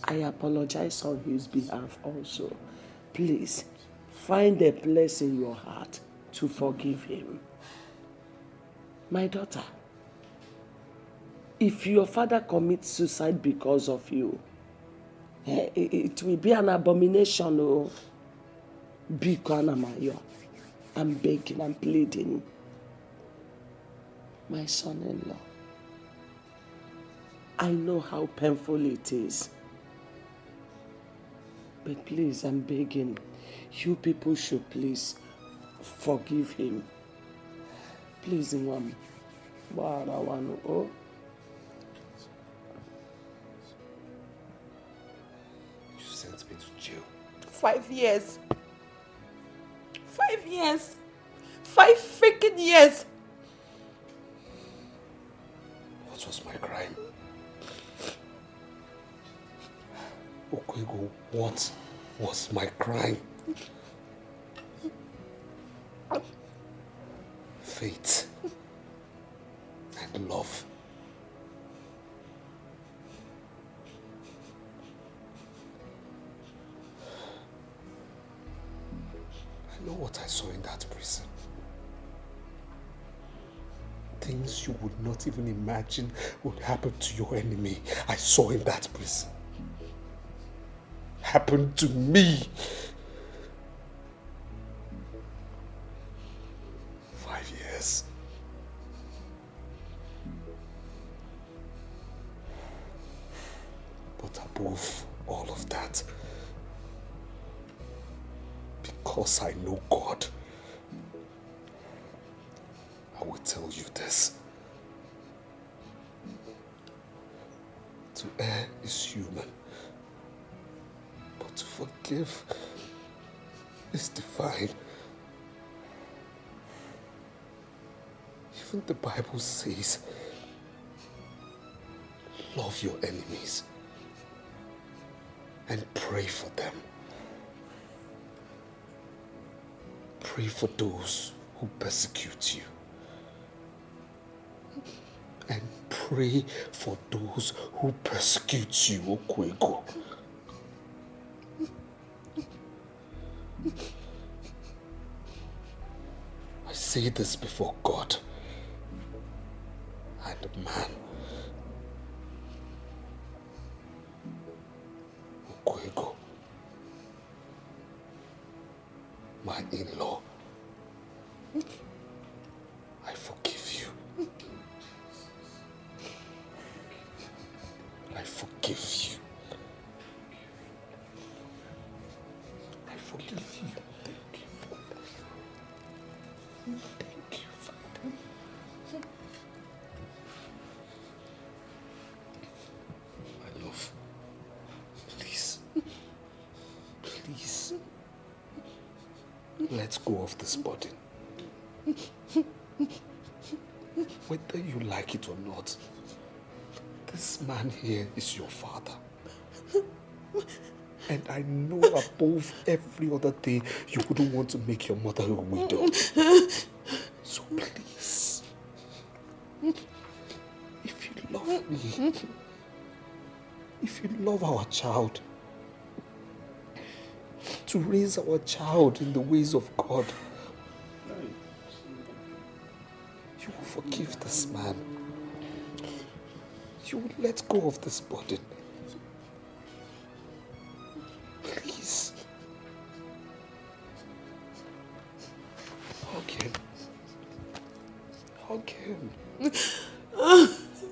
Speaker 6: I apologize on his behalf also. Please, find a place in your heart to forgive him. My daughter, if your father commits suicide because of you, it will be an abomination. Oh, I'm begging, I'm pleading. My son-in-law, I know how painful it is. But please, I'm begging, you people should please forgive him. Please, Mom. Oh.
Speaker 22: You sent me to jail.
Speaker 3: 5 years. 5 years. 5
Speaker 12: working years.
Speaker 2: What was my crime? Okwego, what was my crime? Faith and love. I know what I saw in that prison. Things you would not even imagine would happen to your enemy. I saw in that prison. Happened to me. 5 years. But above all of that, because I know God, I will tell you this. To err is human, but to forgive is divine. Even the Bible says, love your enemies and pray for them. Pray for those who persecute you. And pray for those who persecute you, Okwego. I say this before God and man. Okwego, my in-law, I forgive you. I forgive you. I forgive you. Thank you, Father. Thank you, Father. My love, please, please, let's go of this burden. Whether you like it or not, this man here is your father. And I know above every other thing, you wouldn't want to make your mother a widow. So please, if you love me, if you love our child, to raise our child in the ways of God, you will forgive this man. You will let go of this burden. Please. Hug him. Hug him.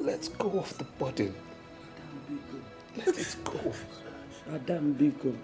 Speaker 2: Let go of the burden. Let it go.
Speaker 6: Adam Biko.